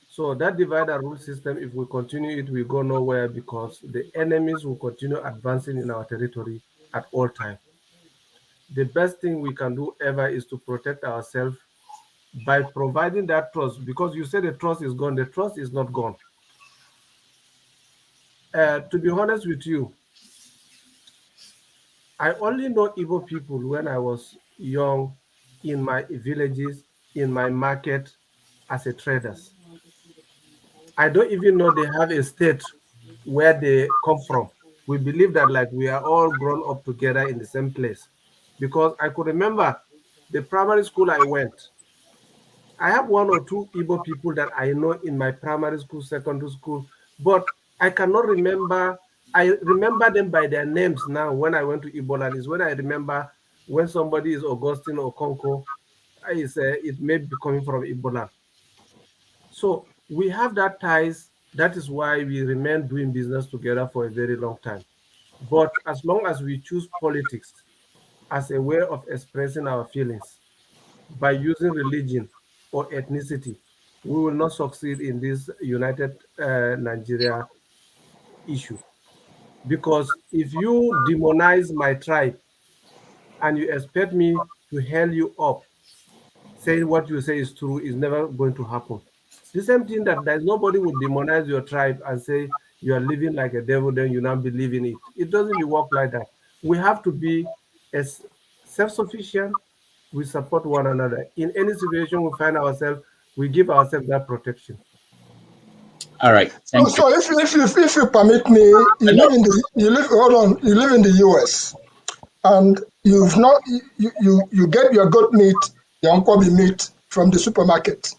So that divide and rule system, if we continue it, we go nowhere because the enemies will continue advancing in our territory at all times. The best thing we can do ever is to protect ourselves by providing that trust, because you say the trust is gone. The trust is not gone. To be honest with you, I only know Igbo people when I was young in my villages, in my market as a traders. I don't even know they have a state where they come from. We believe that like we are all grown up together in the same place. Because I could remember the primary school I went, I have one or two Igbo people that I know in my primary school, secondary school, but I cannot remember. I remember them by their names now when I went to Igbo land. Is when I remember when somebody is Augustine or Konko, it may be coming from Igbo land. So we have that ties. That is why we remain doing business together for a very long time. But as long as we choose politics as a way of expressing our feelings by using religion or ethnicity, we will not succeed in this united Nigeria issue. Because if you demonize my tribe and you expect me to held you up, saying what you say is true is never going to happen. The same thing that there's nobody would demonize your tribe and say you are living like a devil, then you now believe in it. It doesn't work like that. We have to be as self-sufficient. We support one another. In any situation we find ourselves, we give ourselves that protection. All right. Thank so you. If you permit me, you live in the US, and you get your goat meat, your unkobi meat from the supermarket.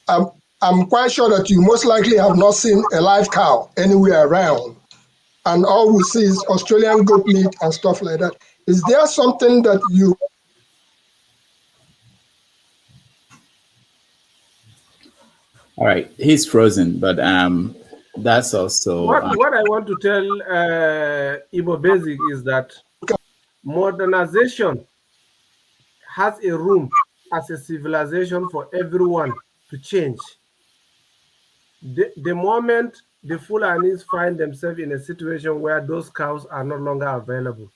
I'm quite sure that you most likely have not seen a live cow anywhere around, and all we see is Australian goat meat and stuff like that. Is there something that you? All right, he's frozen, but that's also what I want to tell Igbo Basic is that modernization has a room as a civilization for everyone to change. The moment the Fulanis find themselves in a situation where those cows are no longer available,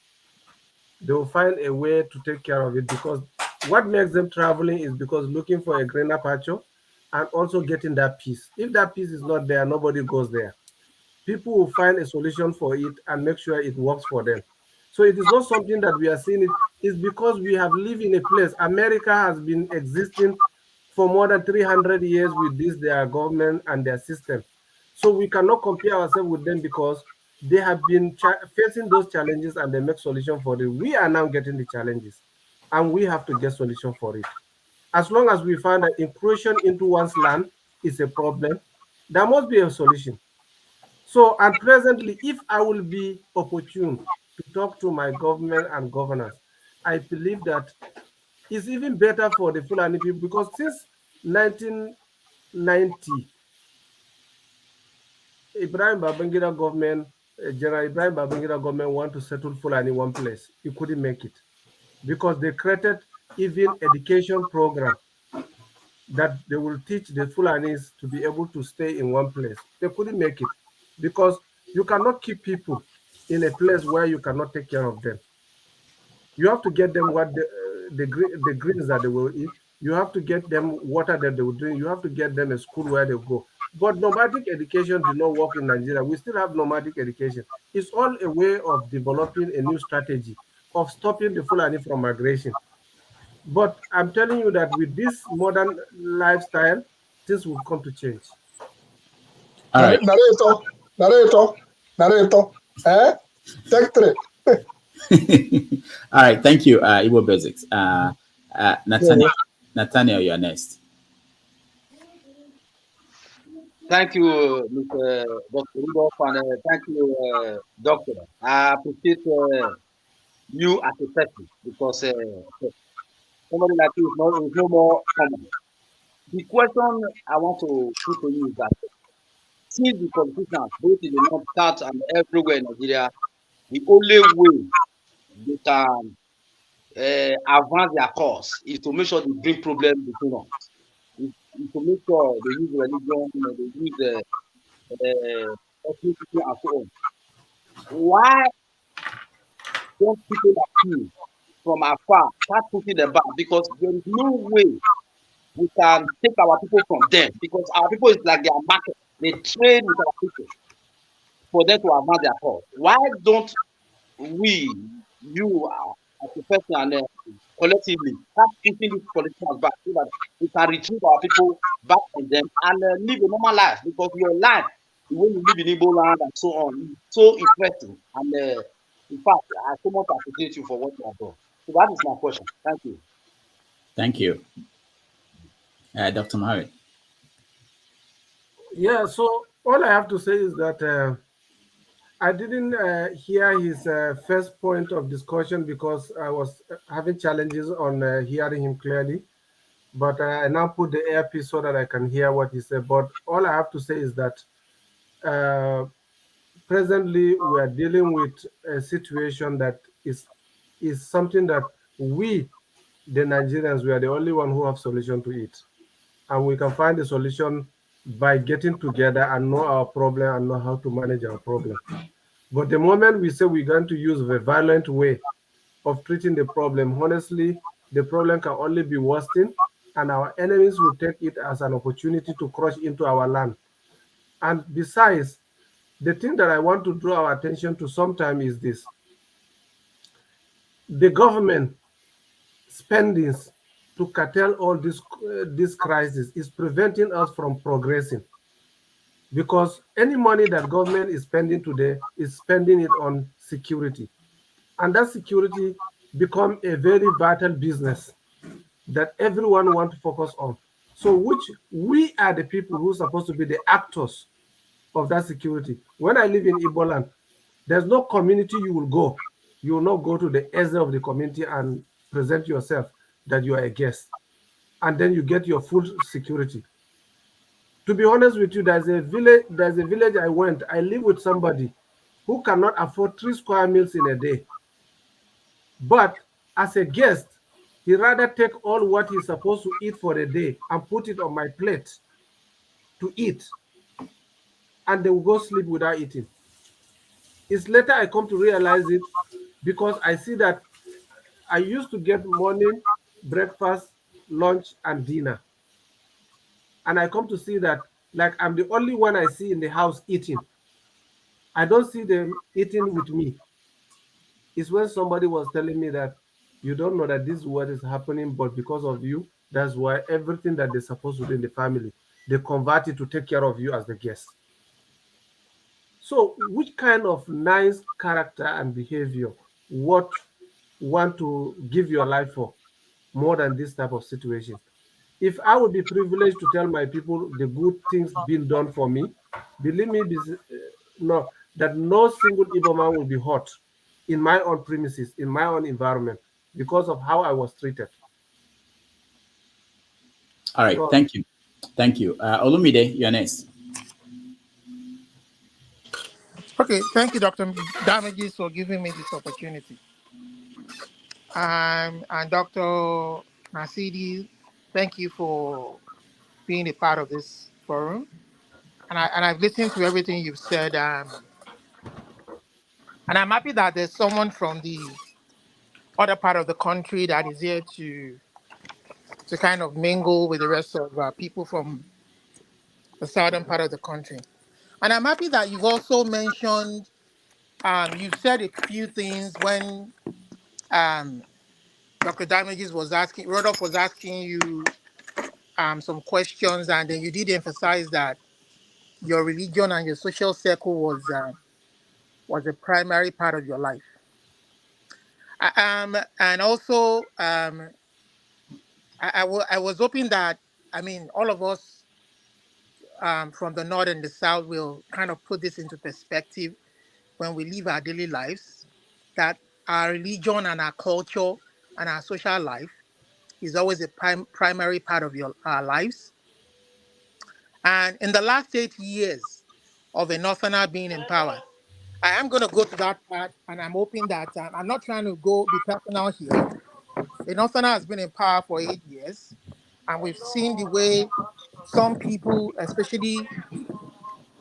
they will find a way to take care of it, because what makes them traveling is because looking for a greener pasture and also getting that peace. If that peace is not there, nobody goes there. People will find a solution for it and make sure it works for them. So it is not something that we are seeing. It's because we have lived in a place. America has been existing for more than 300 years with this, their government and their system. So we cannot compare ourselves with them because they have been facing those challenges and they make solution for it. We are now getting the challenges and we have to get solution for it. As long as we find that incursion into one's land is a problem, there must be a solution. So, and presently, if I will be opportune to talk to my government and governors, I believe that it's even better for the Fulani people, because since 1990, Ibrahim Babangida government, General Ibrahim Babangida government want to settle Fulani in one place. He couldn't make it because they created even education program that they will teach the Fulanis to be able to stay in one place. They couldn't make it because you cannot keep people in a place where you cannot take care of them. You have to get them what the greens that they will eat. You have to get them water that they will drink. You have to get them a school where they go. But nomadic education did not work in Nigeria. We still have nomadic education. It's all a way of developing a new strategy of stopping the Fulani from migration. But I'm telling you that with this modern lifestyle, things will come to change. All right. Narrator. Take three. All right. Thank you, Igbo Basics. Nathaniel, you're next. Thank you, Mr. Dr. Rudolph, and thank you, Doctor. I appreciate you as a person because somebody like you is no more common. The question I want to put to you is that since the politicians, both in the north, south, and everywhere in Nigeria, the only way they can advance their cause is to make sure they bring problems between us. Is to make sure they use religion, they use ethnicity and so on. Why don't people like you from afar start putting them back? Because there is no way we can take our people from them, because our people is like their market. They trade with our people for them to advance their cause. Why don't we, you as a person and collectively, start putting these politicians back so that we can retrieve our people back from them and live a normal life? Because your life, the way you live in Igbo land and so on, is so interesting. And in fact, I so much appreciate you for what you have done. So that is my question. Thank you. Thank you. Dr. Muhammad. Yeah, so all I have to say is that I didn't hear his first point of discussion because I was having challenges on hearing him clearly. But I now put the earpiece so that I can hear what he said. But all I have to say is that presently we are dealing with a situation that is something that we, the Nigerians, we are the only one who have solution to it. And we can find the solution by getting together and know our problem and know how to manage our problem. But the moment we say we're going to use a violent way of treating the problem, honestly, the problem can only be worsened, and our enemies will take it as an opportunity to crush into our land. And besides, the thing that I want to draw our attention to sometime is this. The government spendings to curtail all this crisis is preventing us from progressing. Because any money that government is spending today is spending it on security. And that security become a very vital business that everyone wants to focus on. So which we are the people who are supposed to be the actors of that security. When I live in Igbo land, there's no community you will go. You will not go to the edge of the community and present yourself that you are a guest. And then you get your full security. To be honest with you, there's a village I went. I live with somebody who cannot afford 3 square meals in a day. But as a guest, he rather take all what he's supposed to eat for a day and put it on my plate to eat. And they will go sleep without eating. It's later I come to realize it because I see that I used to get morning, breakfast, lunch, and dinner. And I come to see that like I'm the only one I see in the house eating. I don't see them eating with me. It's when somebody was telling me that you don't know that this is what is happening, but because of you, that's why everything that they're supposed to do in the family, they convert it to take care of you as the guest. So which kind of nice character and behavior what want to give your life for more than this type of situation? If I would be privileged to tell my people the good things being done for me, believe me, no, that no single Igbo man will be hurt in my own premises, in my own environment, because of how I was treated. All right, So, thank you. Thank you. Olumide, you're next. Okay, thank you, Dr. Damages, for giving me this opportunity. And Dr. Nasidi, thank you for being a part of this forum. And I've listened to everything you've said. And I'm happy that there's someone from the other part of the country that is here to kind of mingle with the rest of people from the southern part of the country. And I'm happy that you've also mentioned, you've said a few things when um, Dr. Damages was asking, Rodolph was asking you some questions, and then you did emphasize that your religion and your social circle was a primary part of your life. And also, I was hoping that, I mean, all of us from the north and the south will kind of put this into perspective when we live our daily lives, that our religion and our culture and our social life is always a primary part of our lives. And in the last 8 years of a Northerner being in power, I am going to go to that part, and I'm hoping that I'm not trying to be personal here. A Northerner has been in power for 8 years, and we've seen the way some people, especially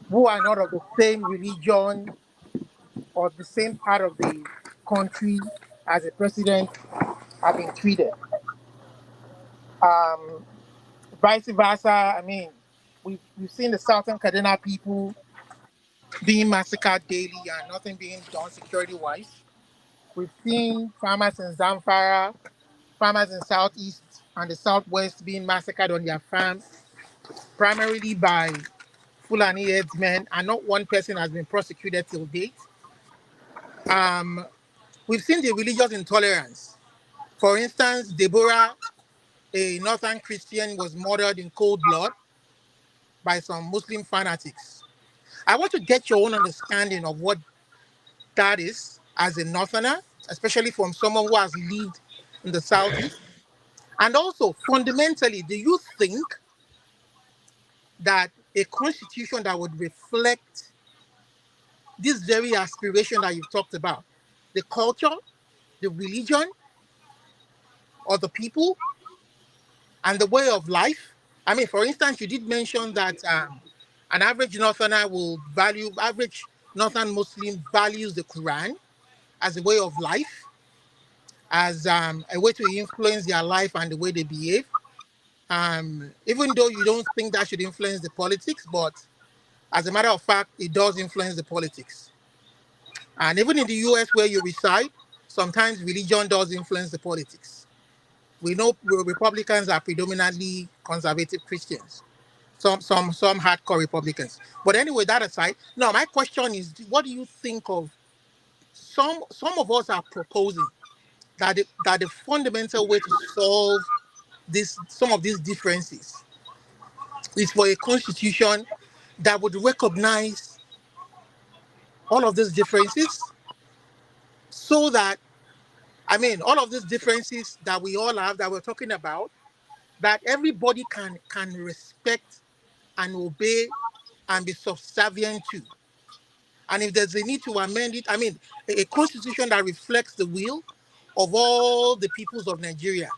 who are not of the same religion or the same part of the country as a president, have been treated. Um, Vice versa, I mean, we've seen the Southern Kaduna people being massacred daily and nothing being done security-wise. We've seen farmers in Zamfara, farmers in Southeast and the Southwest being massacred on their farms, primarily by Fulani headsmen, and not one person has been prosecuted till date. We've seen the religious intolerance. For instance, Deborah, a Northern Christian, was murdered in cold blood by some Muslim fanatics. I want to get your own understanding of what that is as a Northerner, especially from someone who has lived in the Southeast. And also, fundamentally, do you think that a constitution that would reflect this very aspiration that you've talked about, the culture, the religion, or the people, and the way of life? I mean, for instance, you did mention that an average Northerner average Northern Muslim values the Quran as a way of life, as a way to influence their life and the way they behave. Even though you don't think that should influence the politics, but as a matter of fact, it does influence the politics. And even in the US where you reside, sometimes religion does influence the politics. We know Republicans are predominantly conservative Christians, some hardcore Republicans. But anyway, that aside, now my question is, what do you think of some of us are proposing that the fundamental way to solve some of these differences is for a constitution that would recognize all of these differences, so that, I mean, all of these differences that we all have, that we're talking about, that everybody can respect and obey and be subservient to. And if there's a need to amend it, I mean, a constitution that reflects the will of all the peoples of Nigeria,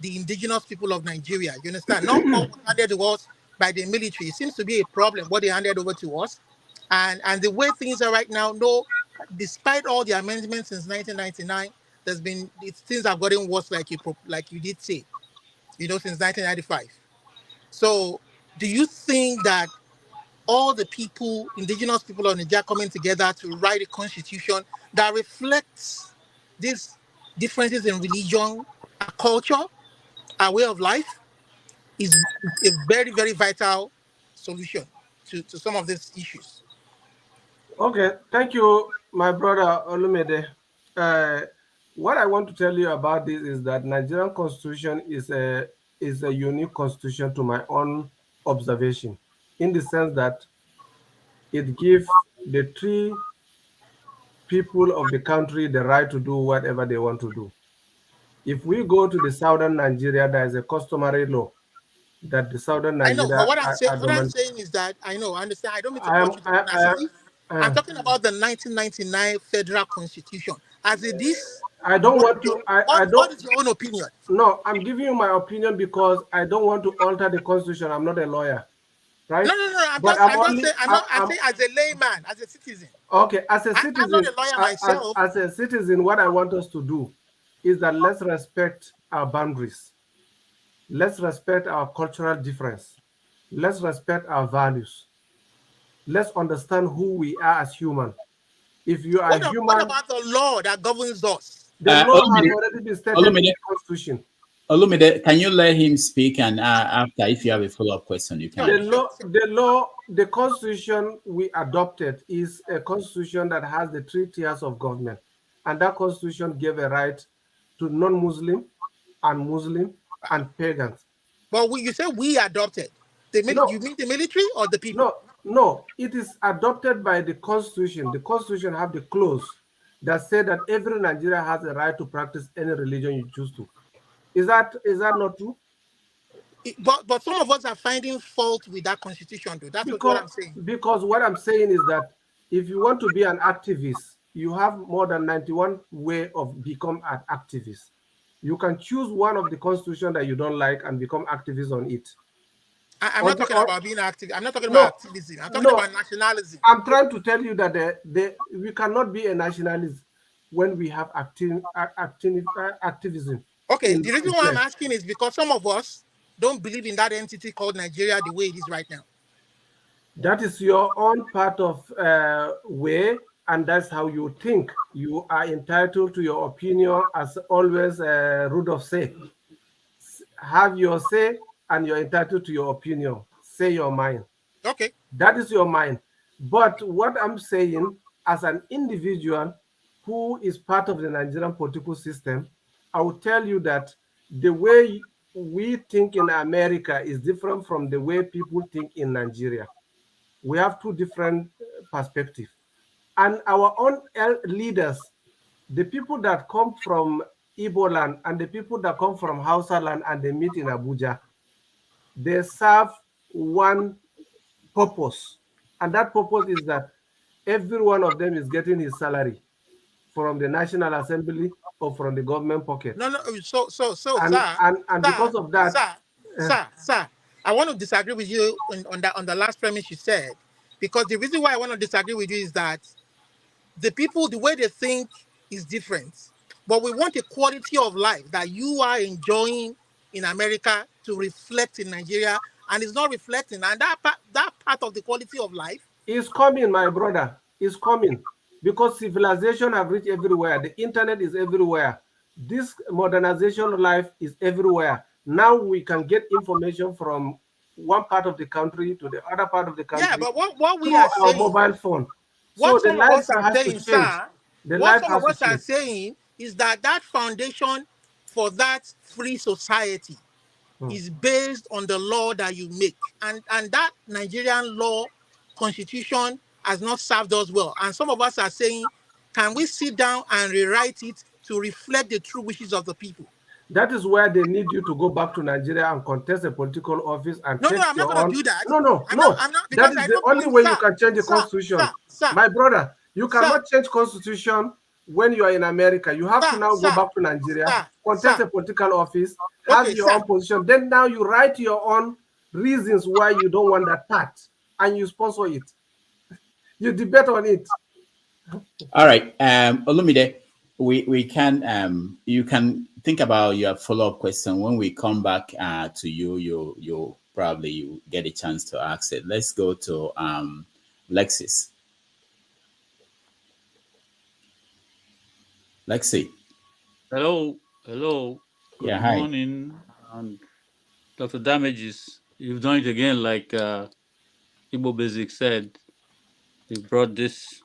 the indigenous people of Nigeria. You understand? Not what was handed to us by the military. It seems to be a problem what they handed over to us. And the way things are right now, no, despite all the amendments since 1999, things have gotten worse, like you did say, since 1995. So do you think that all the people, indigenous people of Nigeria, coming together to write a constitution that reflects these differences in religion, culture, our way of life, is a very, very vital solution to some of these issues? okay, thank you, my brother Olumide. What I want to tell you about this is that Nigerian Constitution is is a unique constitution to my own observation, in the sense that it gives the three people of the country the right to do whatever they want to do. If we go to the southern Nigeria, there is a customary law that the southern I know, but Nigeria what I'm saying is that I know, I understand. I don't mean to I am, cut you, Dr. Nasidi. I'm uh, talking about the 1999 Federal Constitution. As it is, I don't want to, what is your own opinion? no, I'm giving you my opinion because I don't want to alter the constitution. I'm not a lawyer, right? No. But I'm just saying. I'm saying as a layman, as a citizen. Okay, as a I'm not citizen, a lawyer myself. as a citizen, what I want us to do is that let's respect our boundaries. Let's respect our cultural difference. Let's respect our values. Let's understand who we are as human. If you are What human, about the law that governs us? the law has already been stated in the Constitution. Olumide, can you let him speak? And after, if you have a follow-up question, you can. The Constitution we adopted is a Constitution that has the 3 tiers of government. And that Constitution gave a right to non-Muslim and Muslim and pagans. But you say we adopted. You mean the military or the people? No, it is adopted by the Constitution. The Constitution have the clause that say that every Nigerian has a right to practice any religion you choose to. Is that not true? But some of us are finding fault with that Constitution, though. That's what I'm saying. Because what I'm saying is that if you want to be an activist, you have more than 91 way of become an activist. You can choose one of the Constitution that you don't like and become activist on it. I'm not talking about being active. I'm not talking about activism. I'm talking about nationalism. I'm trying to tell you that we cannot be a nationalist when we have activism. Okay, the reason why I'm asking is because some of us don't believe in that entity called Nigeria the way it is right now. That is your own part of way, and that's how you think. You are entitled to your opinion, as always Rudolph say. Have your say, and you're entitled to your opinion. Say your mind. Okay. That is your mind. But what I'm saying, as an individual who is part of the Nigerian political system, I will tell you that the way we think in America is different from the way people think in Nigeria. We have 2 different perspectives. And our own leaders, the people that come from Igbo land and the people that come from Hausa land and they meet in Abuja, they serve one purpose. And that purpose is that every one of them is getting his salary from the National Assembly or from the government pocket. No. So, and because of that, sir, I want to disagree with you on the last premise you said, because the reason why I want to disagree with you is that the people, the way they think is different, but we want a quality of life that you are enjoying in America to reflect in Nigeria, and it's not reflecting. And that part of the quality of life is coming, my brother. Is coming. Because civilization have reached everywhere. The internet is everywhere. This modernization life is everywhere. Now we can get information from one part of the country to the other part of the country. Yeah, but what we are saying, our mobile phone. What some of us are saying, sir, what some of us are saying is that foundation for that free society is based on the law that you make. And that Nigerian law constitution has not served us well. And some of us are saying, can we sit down and rewrite it to reflect the true wishes of the people? That is where they need you to go back to Nigeria and contest a political office and No, I'm not going to do that. No. That is the only way you can change the constitution. Sir, my brother, you cannot change constitution when you are in America. You have to now go back to Nigeria, contest a political office, have your own position. Then now you write your own reasons why you don't want that part, and you sponsor it. You debate on it. All right, Olumide, we can you can think about your follow-up question. When we come back to you'll probably get a chance to ask it. Let's go to Lexis. Lexi. Hello. Good morning. And Dr. Damages, you've done it again, like Igbo Basic said. You brought this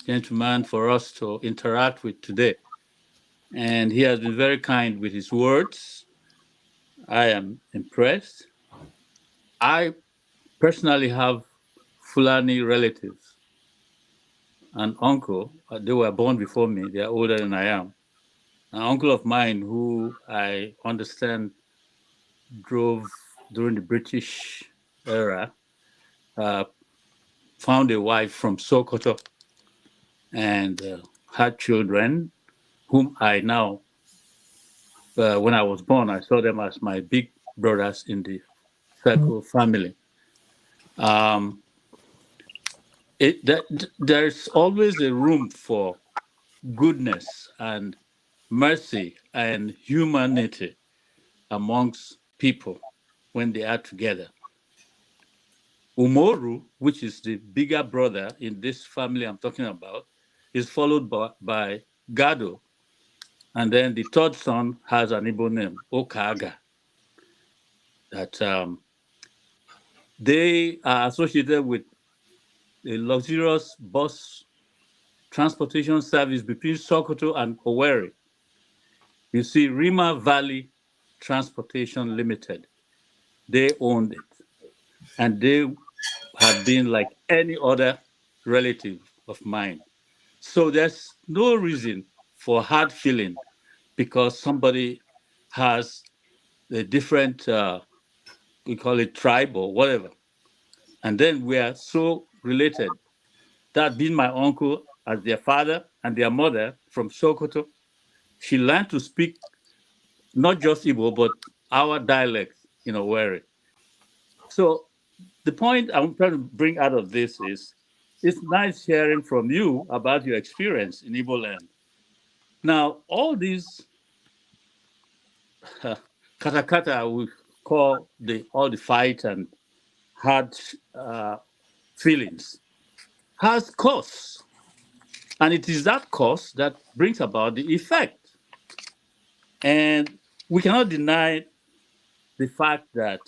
gentleman for us to interact with today. And he has been very kind with his words. I am impressed. I personally have Fulani relatives. An uncle, they were born before me, they're older than I am. An uncle of mine who I understand drove during the British era, uh, found a wife from Sokoto and had children, whom I now, when I was born, I saw them as my big brothers in the circle family. Um, there's always a room for goodness and mercy and humanity amongst people when they are together. Umoru, which is the bigger brother in this family I'm talking about, is followed by Gado. And then the third son has an Igbo name, Okaga, that they are associated with a luxurious bus transportation service between Sokoto and Owerri. You see, Rima Valley Transportation Limited, they owned it. And they have been like any other relative of mine. So there's no reason for hard feeling because somebody has a different, we call it tribe or whatever. And then we are so related. That being my uncle as their father and their mother from Sokoto, she learned to speak not just Igbo, but our dialect in Owerri. So the point I'm trying to bring out of this is it's nice hearing from you about your experience in Igbo land. Now, all these katakata we call all the fight and hard feelings has cause. And it is that cause that brings about the effect. And we cannot deny the fact that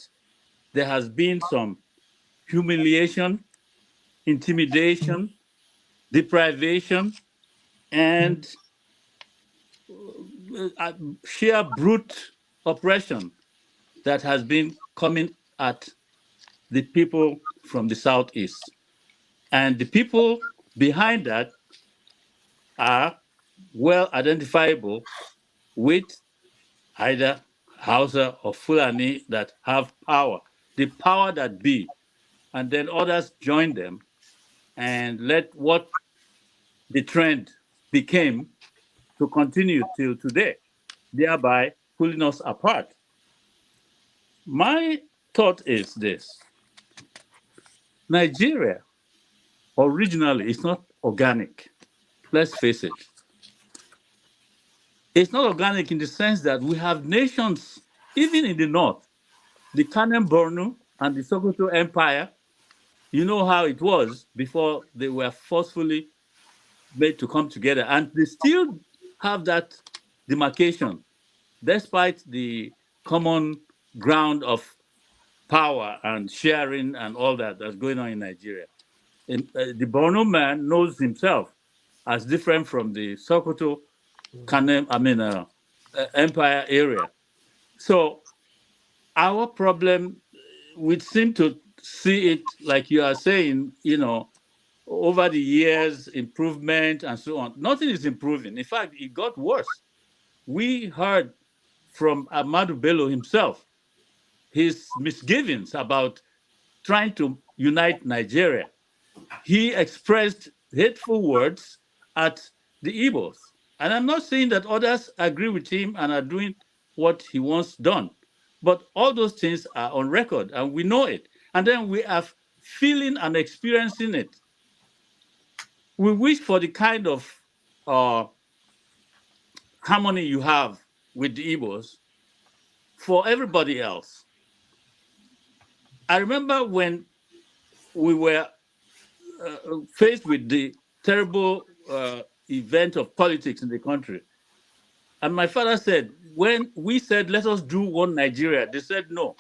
there has been some humiliation, intimidation, deprivation, and sheer brute oppression that has been coming at the people from the Southeast. And the people behind that are well identifiable with either Hausa or Fulani that have power, the power that be. And then others join them and let what the trend became to continue till today, thereby pulling us apart. My thought is this: Nigeria originally is not organic. Let's face it. It's not organic in the sense that we have nations, even in the north, the Kanem Borno and the Sokoto Empire. You know how it was before they were forcefully made to come together, and they still have that demarcation, despite the common ground of power and sharing and all that's going on in Nigeria. The Borno man knows himself as different from the Sokoto Empire area. So our problem, we seem to see it like you are saying, over the years, improvement and so on. Nothing is improving. In fact, it got worse. We heard from Ahmadu Bello himself his misgivings about trying to unite Nigeria. He expressed hateful words at the Igbos. And I'm not saying that others agree with him and are doing what he wants done. But all those things are on record and we know it. And then we are feeling and experiencing it. We wish for the kind of harmony you have with the Igbos for everybody else. I remember when we were faced with the terrible event of politics in the country. And my father said, when we said, let us do one Nigeria, they said no.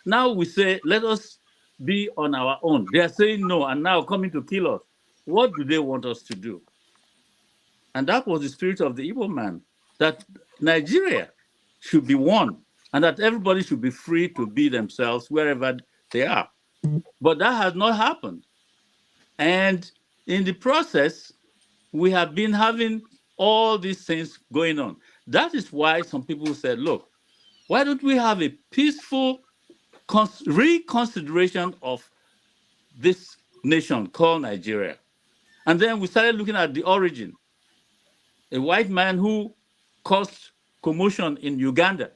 Now we say, let us be on our own. They are saying no and now coming to kill us. What do they want us to do? And that was the spirit of the Igbo man, that Nigeria should be one and that everybody should be free to be themselves wherever they are. But that has not happened. And in the process, we have been having all these things going on. That is why some people said, look, why don't we have a peaceful reconsideration of this nation called Nigeria? And then we started looking at the origin. A white man who caused commotion in Uganda.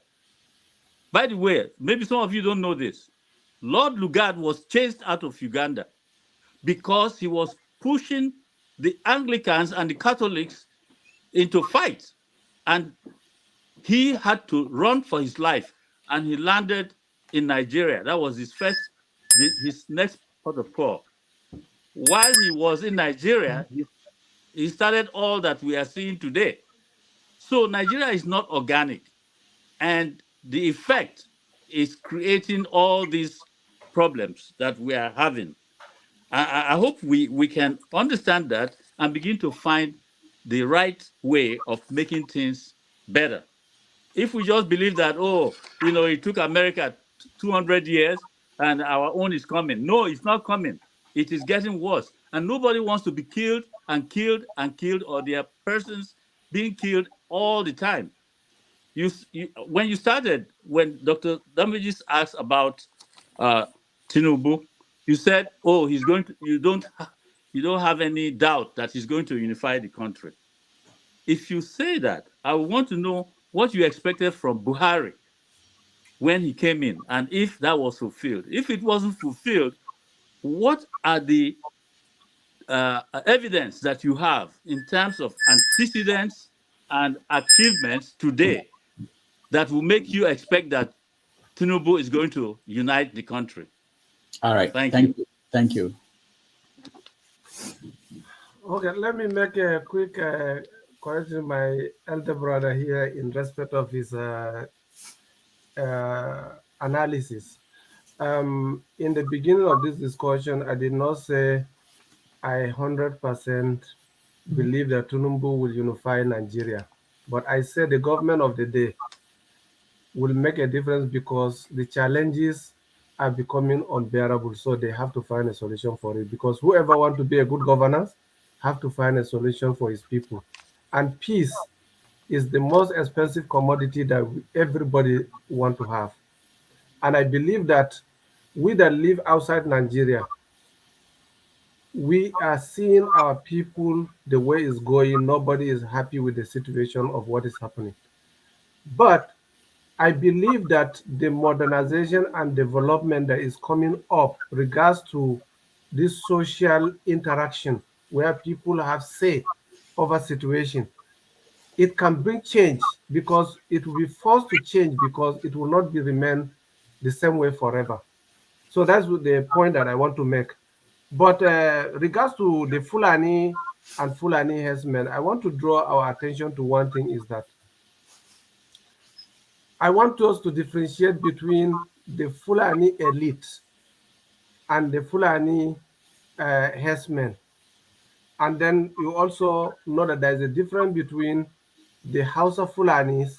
By the way, maybe some of you don't know this. Lord Lugard was chased out of Uganda because he was pushing the Anglicans and the Catholics into fight. And he had to run for his life, and he landed in Nigeria. That was his next port of call. While he was in Nigeria, he started all that we are seeing today. So Nigeria is not organic, and the effect is creating all these problems that we are having. I hope we can understand that and begin to find the right way of making things better. If we just believe that, oh, it took America 200 years and our own is coming. No, it's not coming. It is getting worse. And nobody wants to be killed and killed and killed, or there are persons being killed all the time. When you started, when Dr. Damages asked about Tinubu, you said, oh, you don't have any doubt that he's going to unify the country. If you say that, I want to know what you expected from Buhari when he came in, and if that was fulfilled. If it wasn't fulfilled, what are the evidence that you have in terms of antecedents and achievements today that will make you expect that Tinubu is going to unite the country? All right. Thank you. Thank you. Okay, let me make a quick correction my elder brother here in respect of his analysis. In the beginning of this discussion, I did not say I 100% believe that Tinubu will unify Nigeria, but I said the government of the day will make a difference because the challenges are becoming unbearable, so they have to find a solution for it, because whoever wants to be a good governor have to find a solution for his people. And peace is the most expensive commodity that everybody want to have. And I believe that we that live outside Nigeria, we are seeing our people the way it's going. Nobody is happy with the situation of what is happening. But I believe that the modernization and development that is coming up regards to this social interaction where people have say over situation, it can bring change, because it will be forced to change, because it will not be remain the same way forever. So that's the point that I want to make. But regards to the Fulani and Fulani herdsmen, I want to draw our attention to one thing, is that I want us to differentiate between the Fulani elite and the Fulani herdsmen. And then you also know that there's a difference between the Hausa Fulanis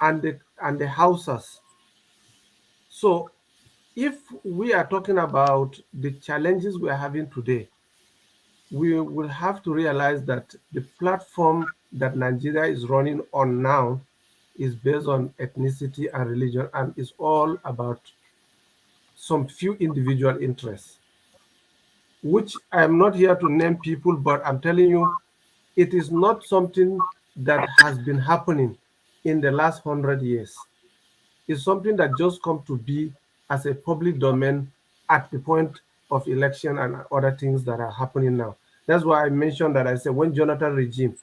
and the Hausas. So if we are talking about the challenges we are having today, we will have to realize that the platform that Nigeria is running on now is based on ethnicity and religion, and is all about some few individual interests, which I'm not here to name people, but I'm telling you, it is not something that has been happening in the last 100 years. It's something that just come to be as a public domain at the point of election and other things that are happening now. That's why I mentioned that I said when Jonathan regime,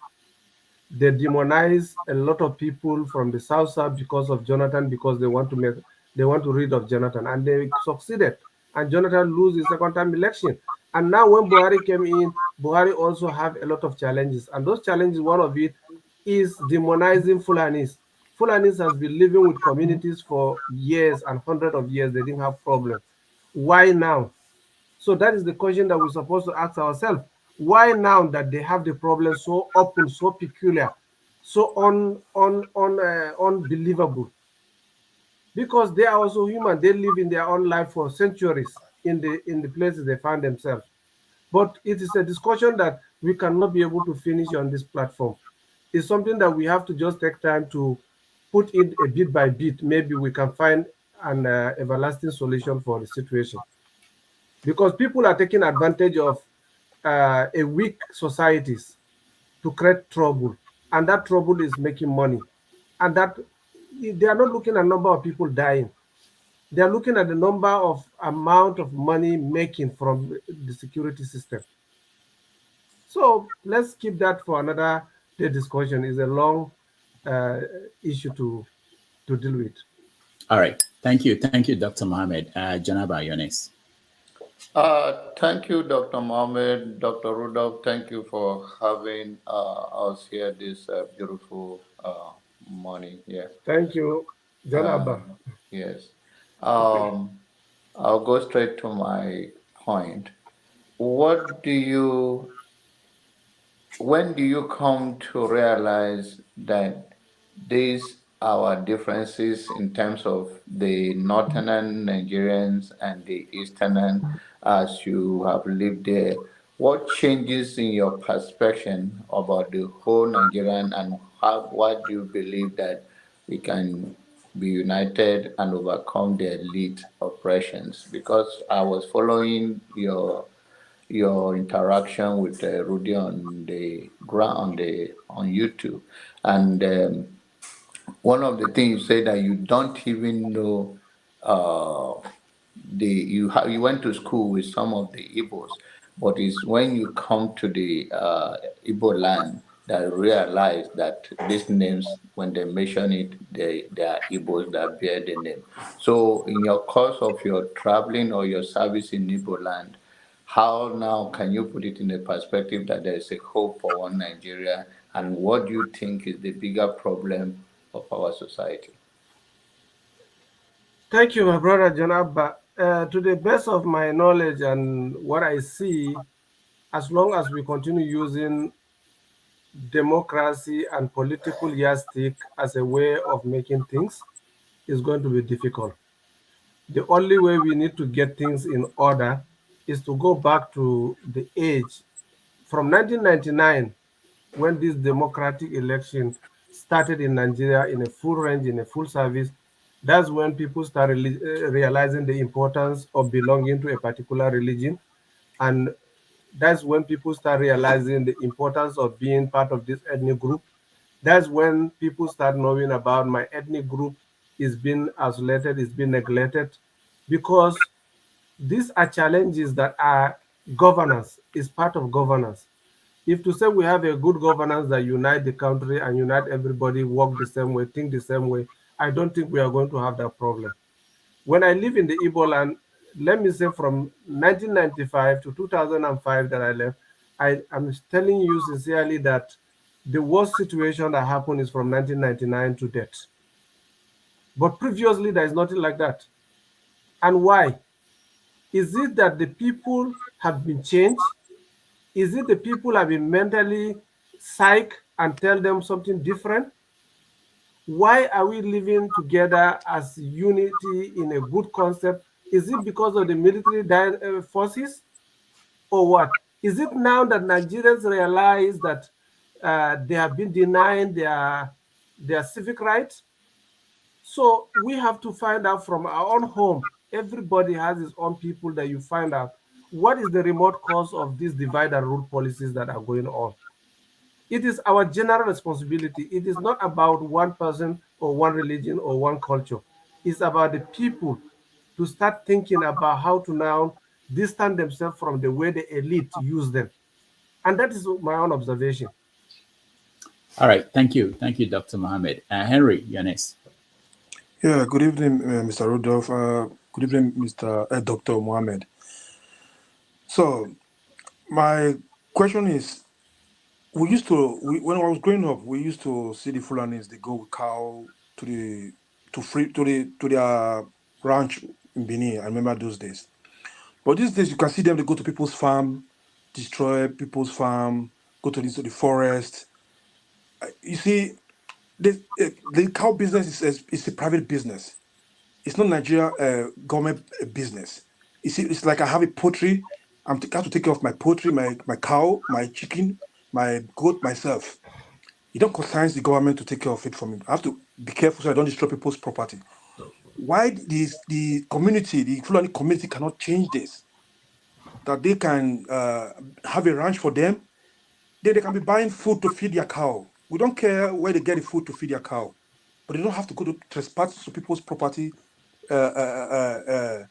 they demonize a lot of people from the South because of Jonathan, because they want to rid of Jonathan, and they succeeded. And Jonathan lose his second time election. And now when Buhari came in, Buhari also have a lot of challenges. And those challenges, one of it is demonizing Fulanis. Fulanis has been living with communities for years and hundreds of years. They didn't have problem. Why now? So that is the question that we're supposed to ask ourselves. Why now that they have the problem so open, so peculiar, so unbelievable? because they are also human. They live in their own life for centuries in the places they find themselves. But it is a discussion that we cannot be able to finish on this platform. It's something that we have to just take time to put it a bit by bit. Maybe we can find an everlasting solution for the situation. Because people are taking advantage of a weak societies to create trouble, and that trouble is making money. And that they are not looking at number of people dying. They are looking at the number of amount of money making from the security system. So let's keep that for another day discussion. It's a long uh, issue to deal with. All right. Thank you. Thank you, Dr. Mohammed. Janaba, you're next. Thank you, Dr. Mohammed, Dr. Rudolph. Thank you for having us here this beautiful morning. Yeah. Thank you, John Abba. Yes. Um, I'll go straight to my point. What do you when do you come to realize that these our differences in terms of the northern Nigerians and the eastern, as you have lived there, what changes in your perception about the whole Nigerian, and why do you believe that we can be united and overcome the elite oppressions? Because I was following your interaction with Rudy on the ground on YouTube, and one of the things you say that you don't even know you went to school with some of the Igbos, but it's when you come to the Igbo land that you realize that these names, when they mention it, they are Igbos that bear the name. So in your course of your traveling or your service in Igbo land, how now can you put it in a perspective that there is a hope for one Nigeria, and what do you think is the bigger problem of our society? Thank you, my brother John Abba. To the best of my knowledge and what I see, as long as we continue using democracy and political yardstick as a way of making things, it's going to be difficult. The only way we need to get things in order is to go back to the age from 1999, when this democratic election started in Nigeria in a full range, in a full service. That's when people started realizing the importance of belonging to a particular religion. And that's when people start realizing the importance of being part of this ethnic group. That's when people start knowing about my ethnic group is being isolated, is being neglected, because these are challenges that are governance, is part of governance. If to say we have a good governance that unite the country and unite everybody, work the same way, think the same way, I don't think we are going to have that problem. When I live in the Igbo land, let me say from 1995 to 2005 that I left, I am telling you sincerely that the worst situation that happened is from 1999 to date. But previously, there is nothing like that. And why? Is it that the people have been changed? Is it the people have been mentally psych and tell them something different? Why are we living together as unity in a good concept? Is it because of the military forces or what? Is it now that Nigerians realize that they have been denying their civic rights? So we have to find out from our own home. Everybody has his own people that you find out what is the remote cause of these divide and rule policies that are going on. It is our general responsibility. It is not about one person or one religion or one culture. It's about the people to start thinking about how to now distance themselves from the way the elite use them. And that is my own observation. All right. Thank you. Thank you, Dr. Mohammed. Henry, you're next. Yeah, good evening, Mr. Rudolph. Good evening, Mr. Dr. Mohammed. So, my question is, when I was growing up, we used to see the Fulanis, they go with cow to their ranch in Benin. I remember those days. But these days, you can see them, they go to people's farm, destroy people's farm, go to the forest. You see, the cow business is a private business. It's not Nigeria government business. You see, it's like I have a poultry. I have to take care of my poultry, my cow, my chicken, my goat, myself. It don't concern the government to take care of it for me. I have to be careful so I don't destroy people's property. Why the community, the Fulani community cannot change this? That they can have a ranch for them. They can be buying food to feed their cow. We don't care where they get the food to feed their cow, but they don't have to go to trespass to people's property. Their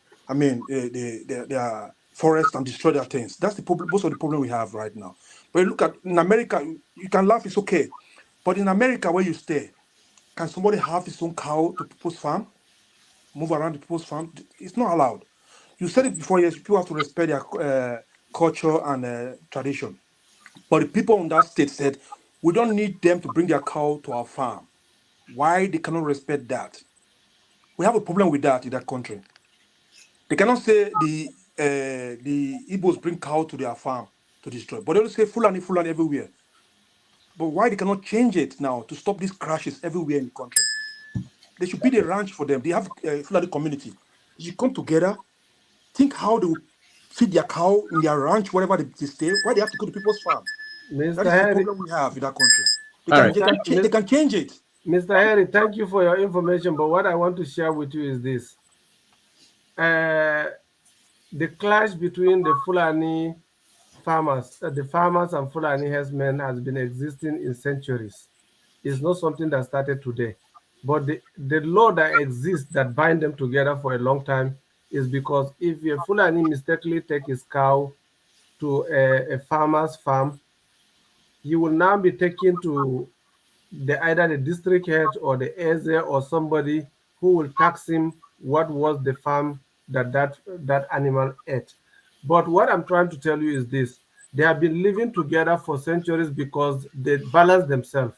forest and destroy their things. That's the problem. Most of the problem we have right now. But you look at in America, you can laugh, it's okay. But in America, where you stay, can somebody have his own cow to people's farm? Move around the people's farm? It's not allowed. You said it before, yes, people have to respect their culture and tradition. But the people in that state said, we don't need them to bring their cow to our farm. Why they cannot respect that? We have a problem with that in that country. They cannot say the Igbos bring cow to their farm to destroy, but they will say Fulani everywhere. But why they cannot change it now to stop these crashes everywhere in the country? There should be the ranch for them. They have a Fulani community. They should come together, think how they will feed their cow in their ranch, wherever they stay. Why they have to go to people's farm? Mr. That is Harry, the problem we have in that country. They can change it. Mr. Harry, thank you for your information, but what I want to share with you is this. The clash between the Fulani farmers, the farmers and Fulani herdsmen has been existing in centuries. It's not something that started today. But the law that exists that bind them together for a long time is because if a Fulani mistakenly take his cow to a farmer's farm, he will now be taken to either the district head or the Eze or somebody who will tax him what was the farm that animal ate. But what I'm trying to tell you is this. They have been living together for centuries because they balance themselves.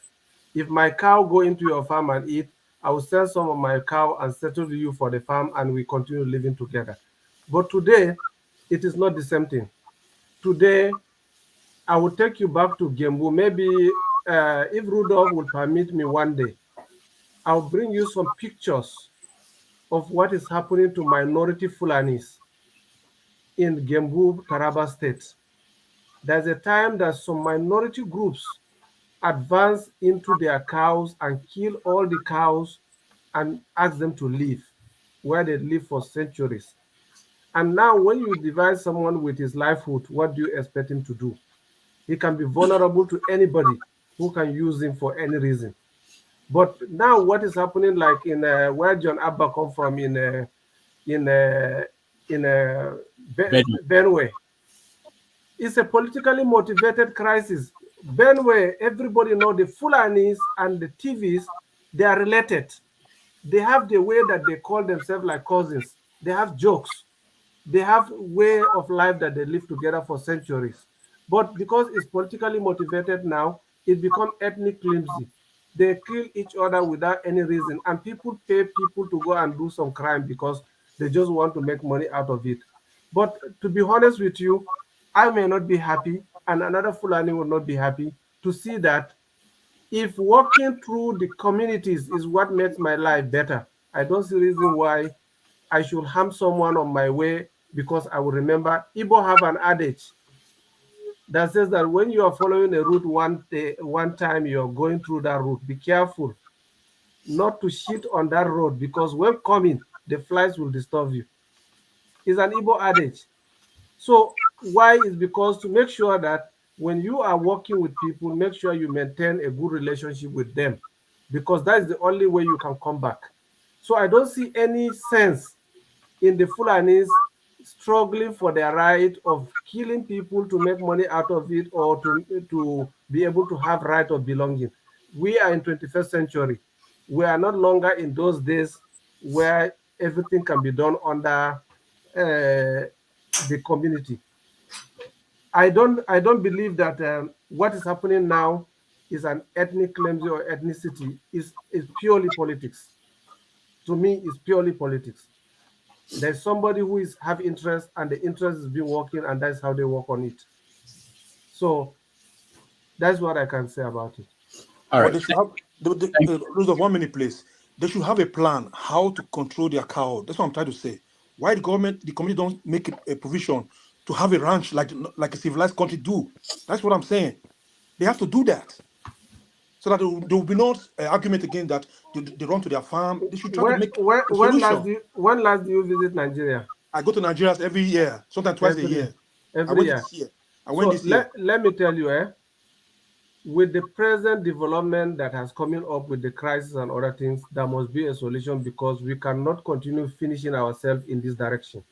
If my cow go into your farm and eat, I will sell some of my cow and settle you for the farm and we continue living together. But today, it is not the same thing. Today, I will take you back to Gembu. Maybe if Rudolph will permit me one day, I'll bring you some pictures of what is happening to minority Fulanis in Gembu, Taraba State. There's a time that some minority groups advance into their cows and kill all the cows and ask them to leave, where they live for centuries. And now when you divide someone with his livelihood, what do you expect him to do? He can be vulnerable to anybody who can use him for any reason. But now what is happening, like in where John Abba come from in Benue, it's a politically motivated crisis. Benue, everybody know the Fulanis and the TVs, they are related. They have the way that they call themselves like cousins. They have jokes. They have way of life that they live together for centuries. But because it's politically motivated now, it becomes ethnic cleansing. They kill each other without any reason, and people pay people to go and do some crime because they just want to make money out of it. But to be honest with you, I may not be happy, and another Fulani will not be happy to see that if walking through the communities is what makes my life better, I don't see reason why I should harm someone on my way because I will remember Igbo have an adage that says that when you are following a route one time you're going through that route, be careful not to shit on that road because when coming, the flies will disturb you. It's an Igbo adage. So why is because to make sure that when you are working with people, make sure you maintain a good relationship with them because that is the only way you can come back. So I don't see any sense in the Fulanis struggling for their right of killing people to make money out of it or to be able to have right of belonging. We are in 21st century. We are not longer in those days where everything can be done under the community. I don't believe that what is happening now is an ethnic cleansing or ethnicity. Is purely politics. To me, it's purely politics. There's somebody who have interest, and the interest is being working, and that's how they work on it. So that's what I can say about it. All right. But they should have, 1 minute, please. they should have a plan how to control their cow. That's what I'm trying to say. Why the community don't make a provision to have a ranch like a civilized country do? That's what I'm saying. They have to do that, so that there will be no argument again that they run to their farm. They should try to make a solution. When last do you visit Nigeria? I go to Nigeria every year, sometimes twice a year. Every year. This year. I went this year. Let me tell you, with the present development that has coming up with the crisis and other things, there must be a solution, because we cannot continue finishing ourselves in this direction.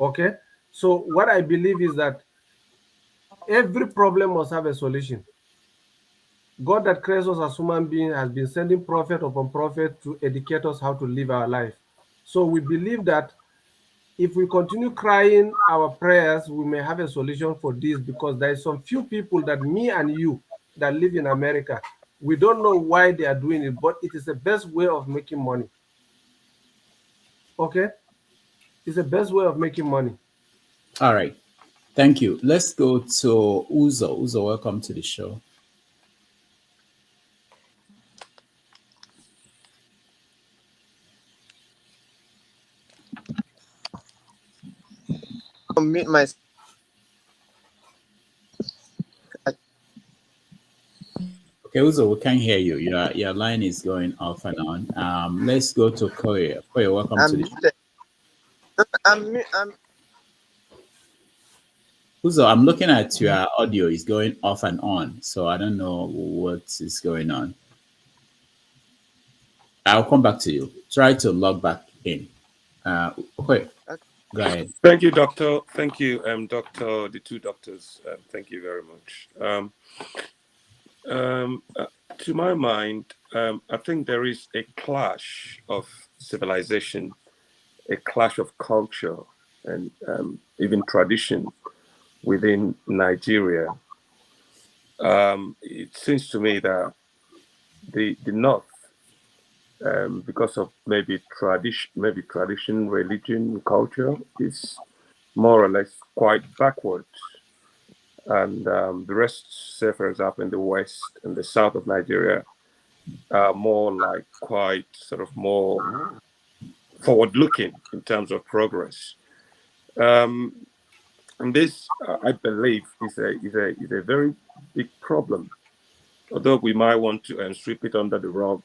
Okay? So what I believe is that every problem must have a solution. God that creates us as human beings has been sending prophet upon prophet to educate us how to live our life. So we believe that if we continue crying our prayers, we may have a solution for this, because there is some few people that me and you that live in America, we don't know why they are doing it, but it is the best way of making money. Okay? It's the best way of making money. All right. Thank you. Let's go to Uzo. Uzo, welcome to the show. Mute myself. Okay, Uzo, we can't hear you. Your line is going off and on. Let's go to Koya. Koya, welcome to the show. Uzo, I'm looking at your audio. It's going off and on, so I don't know what is going on. I'll come back to you. Try to log back in. Okay. Go ahead. Thank you, Doctor. Thank you, Doctor. The two doctors. Thank you very much. To my mind, I think there is a clash of civilization, a clash of culture, and even tradition within Nigeria. It seems to me that the North, because of maybe tradition, religion, culture, is more or less quite backwards. And the rest, say for example, in the West and the South of Nigeria, are more like quite sort of more forward-looking in terms of progress. And this, I believe, is a very big problem. Although we might want to sweep it under the rug,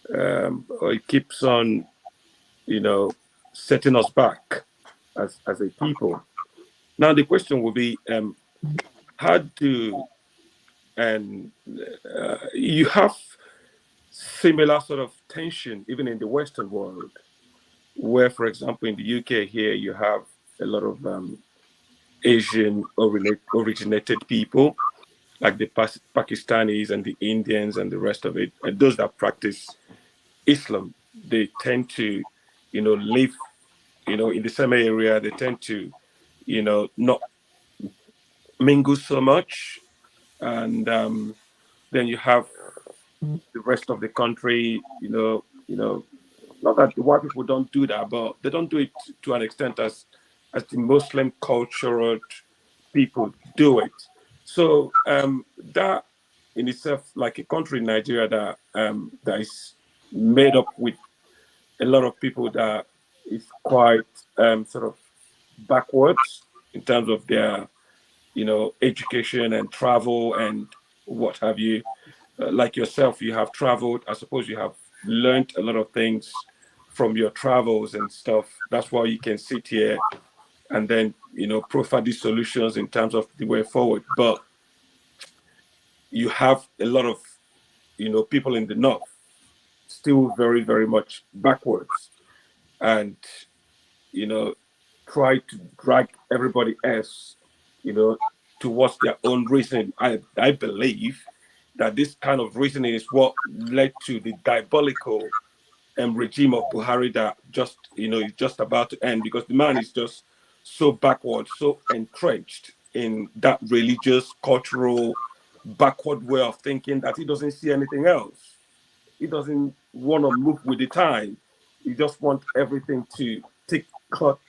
it keeps on, setting us back as a people. Now the question will be, how do, and you have similar sort of tension even in the Western world, where, for example, in the UK here, you have a lot of Asian originated people, like the Pakistanis and the Indians and the rest of it, and those that practice Islam. They tend to, live, in the same area. They tend to, not mingle so much, and then you have the rest of the country. Not that the white people don't do that, but they don't do it to an extent as the Muslim cultural people do it. So that in itself, like a country, Nigeria, that is made up with a lot of people that is quite sort of backwards in terms of their, education and travel and what have you. Like yourself, you have traveled. I suppose you have learned a lot of things from your travels and stuff. That's why you can sit here and then, profile these solutions in terms of the way forward. But you have a lot of, people in the North still very, very much backwards, and, try to drag everybody else, towards their own reasoning. I believe that this kind of reasoning is what led to the diabolical regime of Buhari that just, is just about to end, because the man is just so backward, so entrenched in that religious, cultural, backward way of thinking that he doesn't see anything else. He doesn't want to move with the time. He just wants everything to tick clock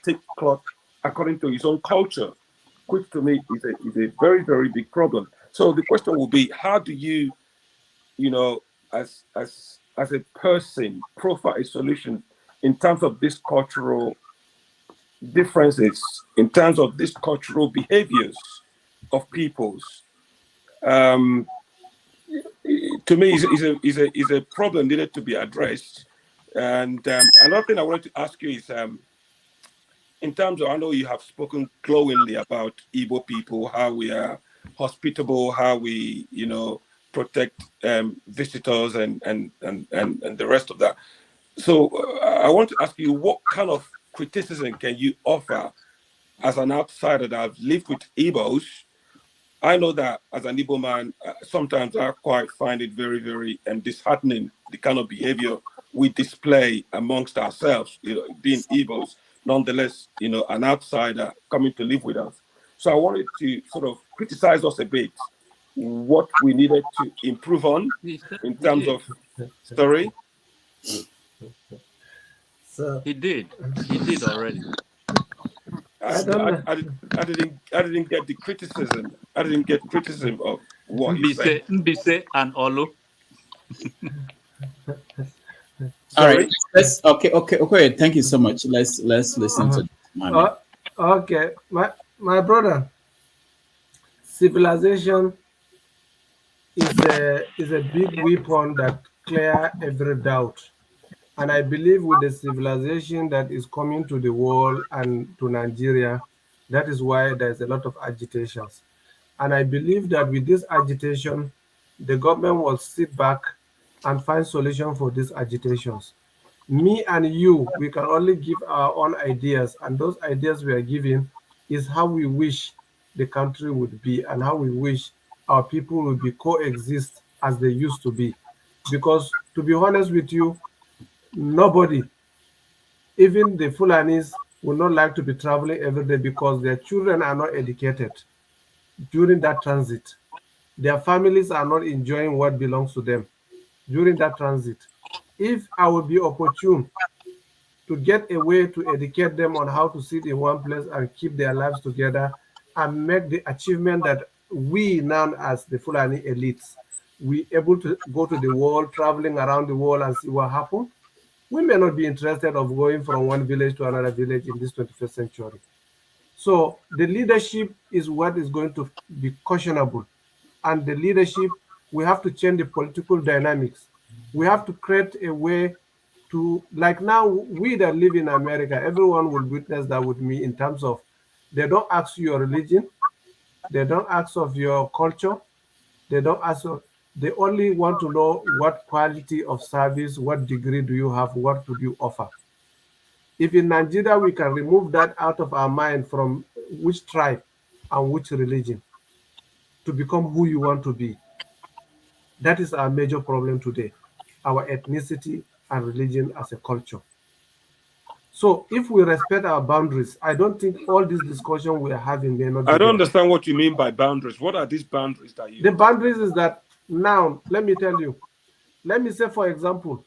according to his own culture, which to me is a very, very big problem. So the question will be, how do you, as as a person, profile a solution in terms of these cultural differences, in terms of these cultural behaviors of peoples? To me, is a problem needed to be addressed. And another thing I wanted to ask you is, in terms of, I know you have spoken glowingly about Igbo people, how we are hospitable, how we, protect visitors and the rest of that. So I want to ask you, what kind of criticism can you offer as an outsider that have lived with Igbos? I know that as an Igbo man, sometimes I quite find it very, very disheartening, the kind of behavior we display amongst ourselves, being Igbos, nonetheless, an outsider coming to live with us. So I wanted to sort of criticize us a bit, what we needed to improve on in terms of story. So He did. He did already. I don't know. I didn't get the criticism. I didn't get criticism of what he said. Mbise and Olu. All right. Sorry? Let's okay. Thank you so much. Let's listen to Mohammed. Okay, my brother, civilization is a big weapon that clear every doubt. And I believe with the civilization that is coming to the world and to Nigeria, that is why there's a lot of agitations. And I believe that with this agitation, the government will sit back and find solution for these agitations. Me and you, we can only give our own ideas, and those ideas we are giving is how we wish the country would be and how we wish our people would be coexist as they used to be. Because to be honest with you, nobody, even the Fulanis, would not like to be traveling every day because their children are not educated during that transit. Their families are not enjoying what belongs to them during that transit. If I would be opportune to get a way to educate them on how to sit in one place and keep their lives together and make the achievement that we now as the Fulani elites, we able to go to the world, traveling around the world and see what happened, we may not be interested of going from one village to another village in this 21st century. So the leadership is what is going to be questionable. And the leadership, we have to change the political dynamics. We have to create a way to, like now, we that live in America, everyone will witness that with me in terms of they don't ask your religion, they don't ask of your culture, they don't ask, they only want to know what quality of service, what degree do you have, what could you offer. If in Nigeria we can remove that out of our mind from which tribe and which religion to become who you want to be, that is our major problem today, our ethnicity and religion as a culture. So if we respect our boundaries, I don't think all this discussion we are having may not be I don't there. understand what you mean by boundaries. What are these boundaries that you? The boundaries is that now, let me tell you, let me say, for example,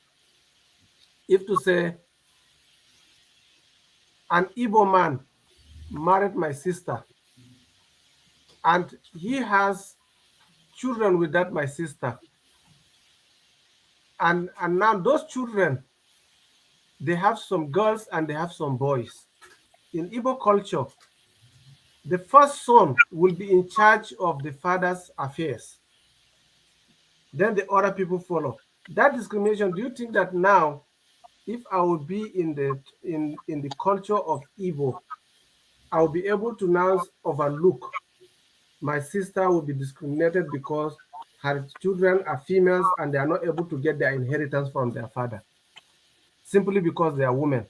if to say an Igbo man married my sister and he has children with that my sister, and now those children, they have some girls and they have some boys. In Igbo culture, the first son will be in charge of the father's affairs. Then the other people follow. That discrimination, do you think that now, if I would be in the culture of Igbo, I'll be able to now overlook my sister will be discriminated because her children are females and they are not able to get their inheritance from their father simply because they are women?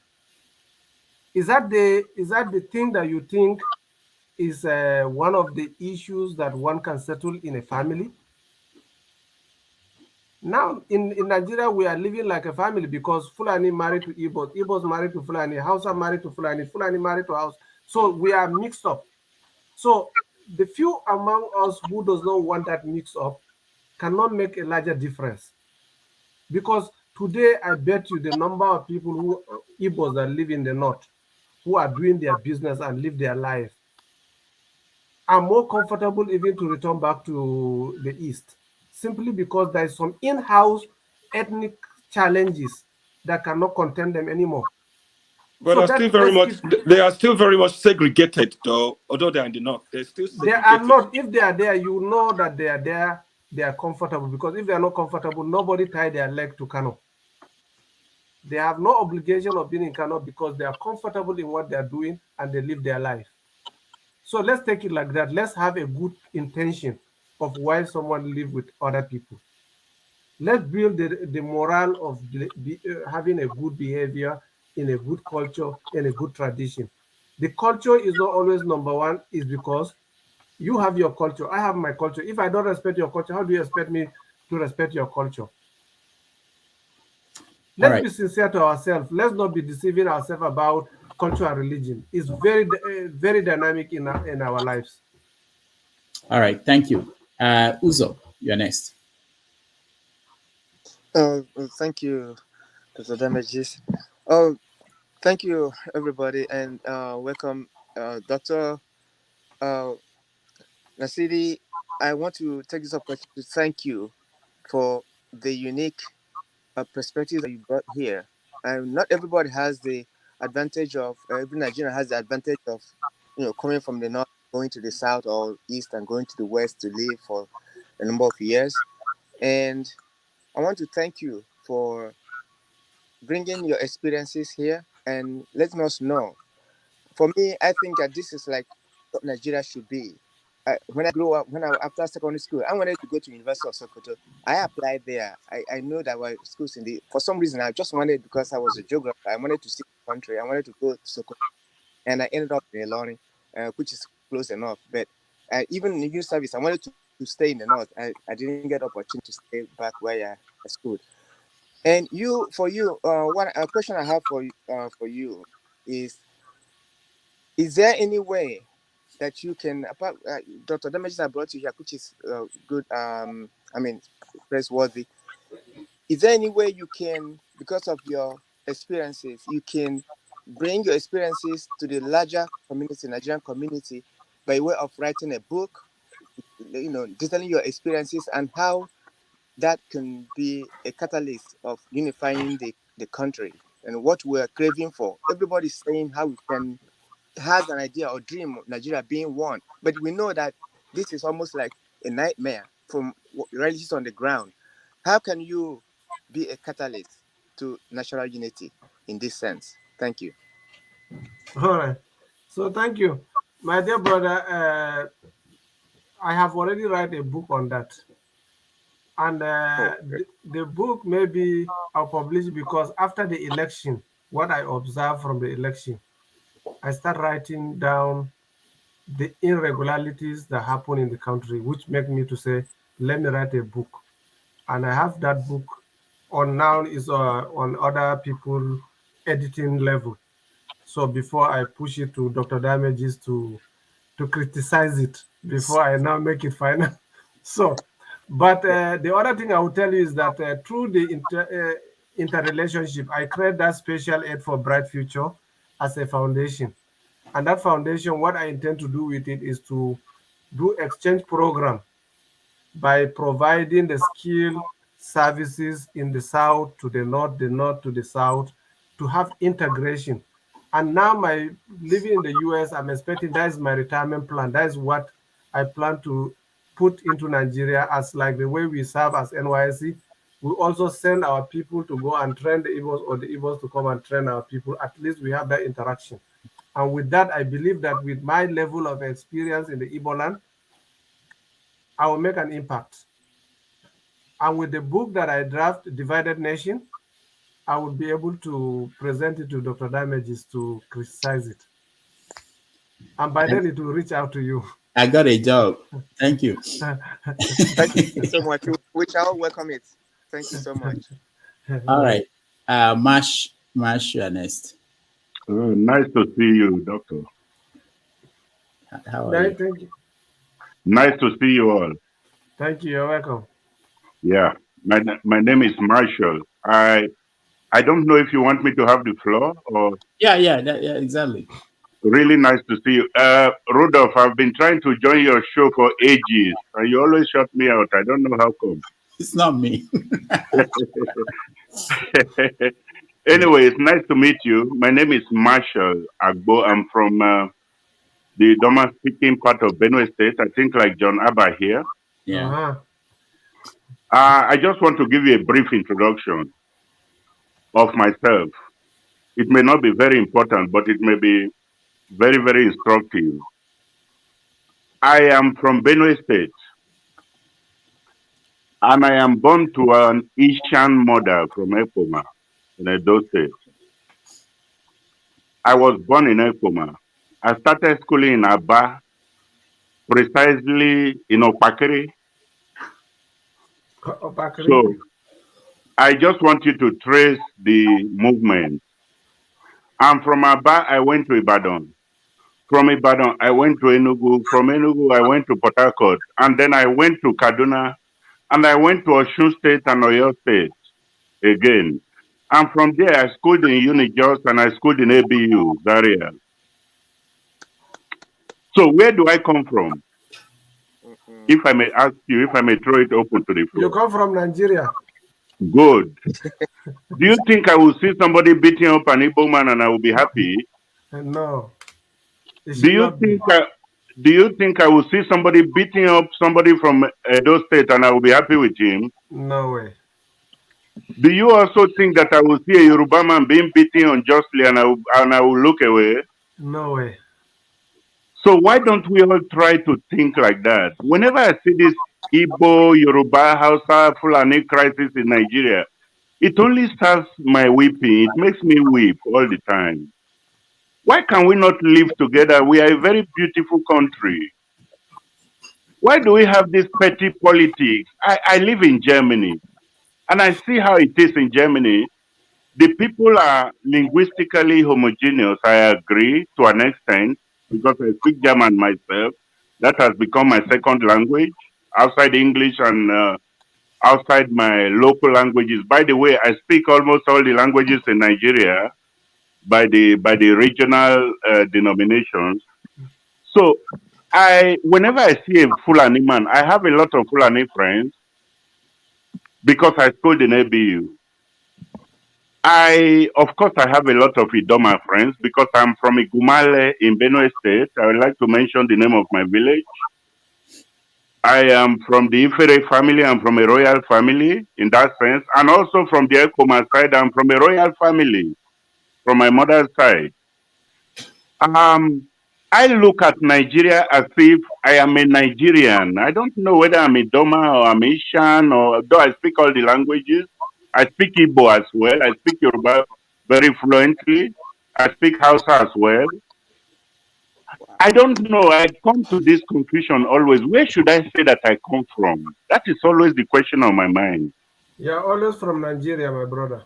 Is that the thing that you think is one of the issues that one can settle in a family? Now in Nigeria we are living like a family because Fulani married to Igbos, Igbos married to Fulani, Hausa married to Fulani, Fulani married to House. So we are mixed up. So the few among us who does not want that mix up cannot make a larger difference. Because today, I bet you the number of people who Igbos that live in the north, who are doing their business and live their life, are more comfortable even to return back to the east, simply because there is some in-house ethnic challenges that cannot contain them anymore. But So are still very much, they are still very much segregated, though. Although they are in the north, they're still segregated. They are not. If they are there, you know that they are there. They are comfortable, because if they are not comfortable, nobody tie their leg to Kano. They have no obligation of being in Kano because they are comfortable in what they are doing and they live their life. So let's take it like that. Let's have a good intention of why someone live with other people. Let's build the morale of having a good behavior in a good culture and a good tradition. The culture is not always number one, is because you have your culture, I have my culture. If I don't respect your culture, how do you expect me to respect your culture? Let's be sincere to ourselves. Let's not be deceiving ourselves about culture and religion. It's very dynamic in our lives. All right, thank you. Uzo, you're next. Thank you, Dr. Damages. Oh, thank you, everybody, and welcome, Dr. Nasidi. I want to take this opportunity to thank you for the unique perspective that you brought here. And not everybody has the advantage of, every Nigerian has the advantage of, coming from the north, going to the south or east, and going to the west to live for a number of years. And I want to thank you for bringing your experiences here and letting us know. For me, I think that this is like what Nigeria should be. When I grew up, after secondary school, I wanted to go to University of Sokoto. I applied there. I know that were schools for some reason, I just wanted, because I was a geographer, I wanted to see the country. I wanted to go to Sokoto. And I ended up in Ilorin, which is close enough. But even in the youth service, I wanted to stay in the north. I didn't get opportunity to stay back where I schooled. And one question I have for you is there any way that you can, apart, Dr. Damages, I brought you here, which is good, praiseworthy. Is there any way you can, because of your experiences, you can bring your experiences to the larger community, Nigerian community, by way of writing a book, detailing your experiences and how that can be a catalyst of unifying the country and what we're craving for? Everybody's saying how we can has an idea or dream of Nigeria being one, but we know that this is almost like a nightmare from realities on the ground. How can you be a catalyst to national unity in this sense? Thank you. All right. So thank you. My dear brother, I have already written a book on that. And the book maybe I'll publish because after the election, what I observed from the election, I start writing down the irregularities that happen in the country, which make me to say, let me write a book. And I have that book on now is on other people editing level. So before I push it to Dr. Damages to criticize it before I now make it final. So, but the other thing I will tell you is that through the interrelationship, I create that special aid for bright future as a foundation. And that foundation, what I intend to do with it is to do exchange program by providing the skill services in the south to the north to the south, to have integration. And now my living in the US, I'm expecting that is my retirement plan. That is what I plan to put into Nigeria, as like the way we serve as NYSC. We also send our people to go and train the Igbos, or the Igbos to come and train our people. At least we have that interaction. And with that, I believe that with my level of experience in the Igbo land, I will make an impact. And with the book that I draft, Divided Nation, I will be able to present it to Dr. Damages to criticize it. And by then it will reach out to you. I got a job. Thank you. Thank you so much. We shall welcome it. Thank you so much. All right. Marsh, you are next. Nice to see you, Doctor. How are you? Thank you. Nice to see you all. Thank you. You're welcome. Yeah, my name is Marshall. I don't know if you want me to have the floor or. Yeah, exactly. Really nice to see you. Rudolph, I've been trying to join your show for ages, and you always shut me out. I don't know how come. It's not me. Anyway, it's nice to meet you. My name is Marshall Agbo. I'm from the Doma speaking part of Benue State. I think like John Abba here. Yeah. Uh-huh. I just want to give you a brief introduction of myself. It may not be very important, but it may be very, very instructive. I am from Benue State, and I am born to an Asian mother from Ekoma in Edo State. I was born in Ekoma. I started schooling in Aba, precisely in Opakere. So I just want you to trace the movement. And from Aba, I went to Ibadan. From Ibadan, I went to Enugu. From Enugu, I went to Port Harcourt. And then I went to Kaduna. And I went to Osun State and Oyo State again. And from there, I schooled in Unijust and I schooled in ABU, Zaria. So where do I come from? If I may ask you, if I may throw it open to the floor. You come from Nigeria. Good. Do you think I will see somebody beating up an Igbo man and I will be happy? No. Do you think I will see somebody beating up somebody from Edo State and I will be happy with him? No way. Do you also think that I will see a Yoruba man being beaten unjustly and I will look away? No way. So why don't we all try to think like that? Whenever I see this Igbo, Yoruba, Hausa, Fulani crisis in Nigeria, it only starts my weeping. It makes me weep all the time. Why can we not live together? We are a very beautiful country. Why do we have this petty politics? I live in Germany, and I see how it is in Germany. The people are linguistically homogeneous, I agree, to an extent, because I speak German myself. That has become my second language, outside English and outside my local languages. By the way, I speak almost all the languages in Nigeria by the regional denominations. So whenever I see a Fulani man, I have a lot of Fulani friends because I schooled in ABU. Of course, I have a lot of Idoma friends because I'm from Igumale in Benue State. I would like to mention the name of my village. I am from the Ifere family. I'm from a royal family in that sense. And also from the Ekoma side, I'm from a royal family from my mother's side. I look at Nigeria as if I am a Nigerian. I don't know whether I'm a Doma or I'm Asian, or though I speak all the languages. I speak Igbo as well. I speak Yoruba very fluently. I speak Hausa as well. I don't know. I come to this confusion always. Where should I say that I come from? That is always the question on my mind. You're always from Nigeria, my brother.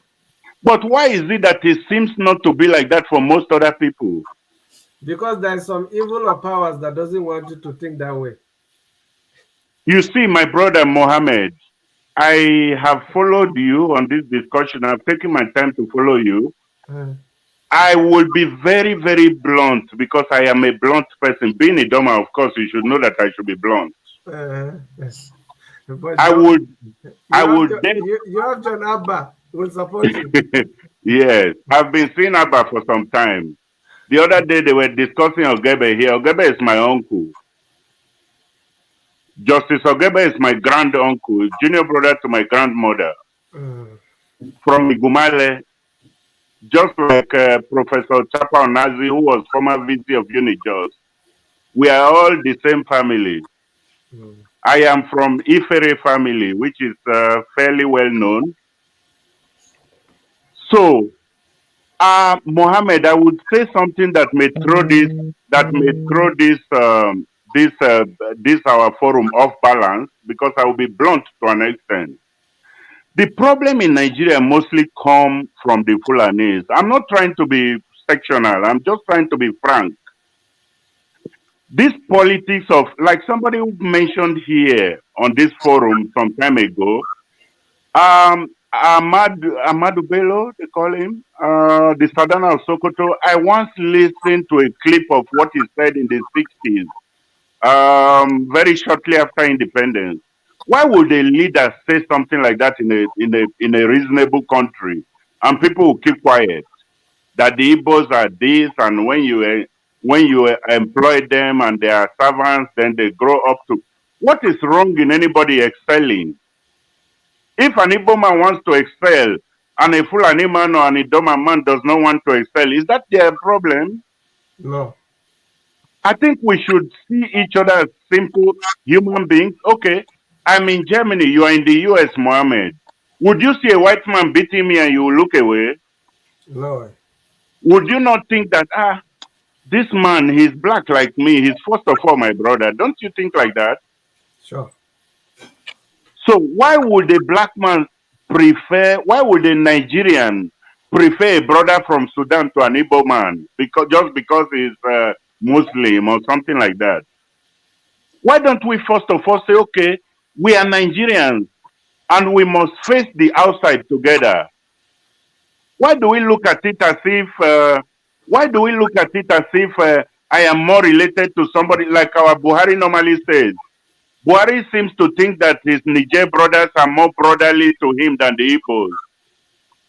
But why is it that it seems not to be like that for most other people? Because there's some evil or powers that doesn't want you to think that way. You see, my brother Mohammed, I have followed you on this discussion. I've taken my time to follow you. I will be very, very blunt because I am a blunt person. Being a Doma, of course, you should know that I should be blunt. I would. You have John Abba who will support you. Yes, I've been seeing Abba for some time. The other day they were discussing Ogebe here. Ogebe is my uncle. Justice Ogebe is my grand uncle, junior brother to my grandmother from Igumale. Just like Professor Chapa Onazi, who was former VC of Unijust. We are all the same family. I am from Ifere family, which is fairly well known. So, Mohammed, I would say something that may throw this our forum off balance, because I will be blunt to an extent. The problem in Nigeria mostly come from the Fulanis. I'm not trying to be sectional. I'm just trying to be frank. This politics of, like somebody who mentioned here on this forum some time ago, Ahmadu Bello, they call him, the Southern of Sokoto. I once listened to a clip of what he said in the 60s, very shortly after independence. Why would a leader say something like that in a reasonable country, and people will keep quiet? That the Igbos are this, and when you employ them and they are servants, then they grow up to. What is wrong in anybody excelling? If an Igbo man wants to excel and a Fulani man or an Idoma man does not want to excel, is that their problem? No. I think we should see each other as simple human beings. Okay, I'm in Germany, you are in the US, Mohammed. Would you see a white man beating me and you will look away? No. Would you not think that, this man, he's black like me, he's first of all my brother? Don't you think like that? Sure. So why would a black man why would a Nigerian prefer a brother from Sudan to an Igbo man? Just because he's Muslim or something like that? Why don't we first of all say, okay, we are Nigerians and we must face the outside together? Why do we look at it as if I am more related to somebody like our Buhari normally says? Buhari seems to think that his Niger brothers are more brotherly to him than the Igbos.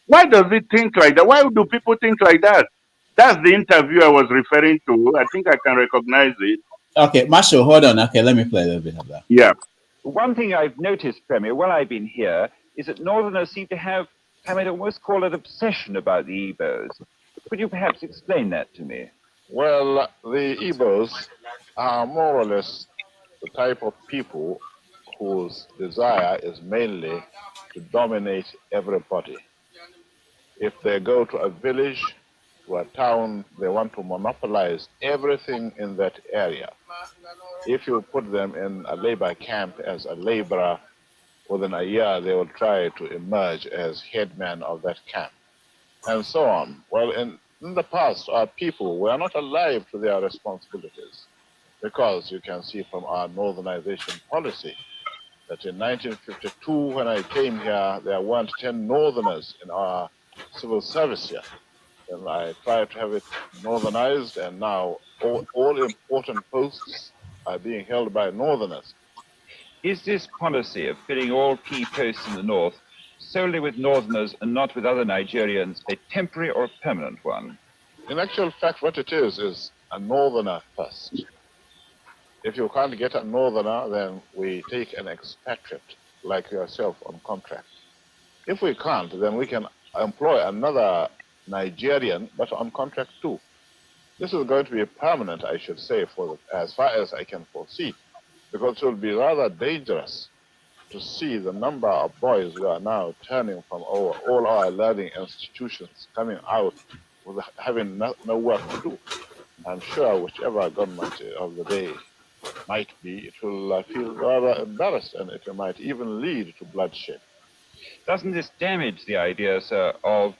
Why does he think like that? Why do people think like that? That's the interview I was referring to. I think I can recognize it. Okay, Marshall, hold on. Okay, let me play a little bit of that. Yeah. One thing I've noticed, Premier, while I've been here, is that Northerners seem to have, I might almost call it obsession about the Igbos. Could you perhaps explain that to me? Well, the Igbos are more or less the type of people whose desire is mainly to dominate everybody. If they go to a village, to a town, they want to monopolize everything in that area. If you put them in a labor camp as a laborer, within a year they will try to emerge as headman of that camp, and so on. Well, in the past, our people were not alive to their responsibilities, because you can see from our northernization policy that in 1952, when I came here, there weren't 10 northerners in our civil service here. And I tried to have it northernized, and now all important posts are being held by northerners. Is this policy of filling all key posts in the north solely with northerners and not with other Nigerians a temporary or permanent one? In actual fact, what it is a northerner first. If you can't get a northerner, then we take an expatriate like yourself on contract. If we can't, then we can employ another Nigerian, but on contract too. This is going to be permanent, I should say, as far as I can foresee, because it will be rather dangerous to see the number of boys who are now turning from all our learning institutions, coming out with having no work to do. I'm sure whichever government of the day might be, it will feel rather embarrassed, and it might even lead to bloodshed. Doesn't this damage the idea, sir, of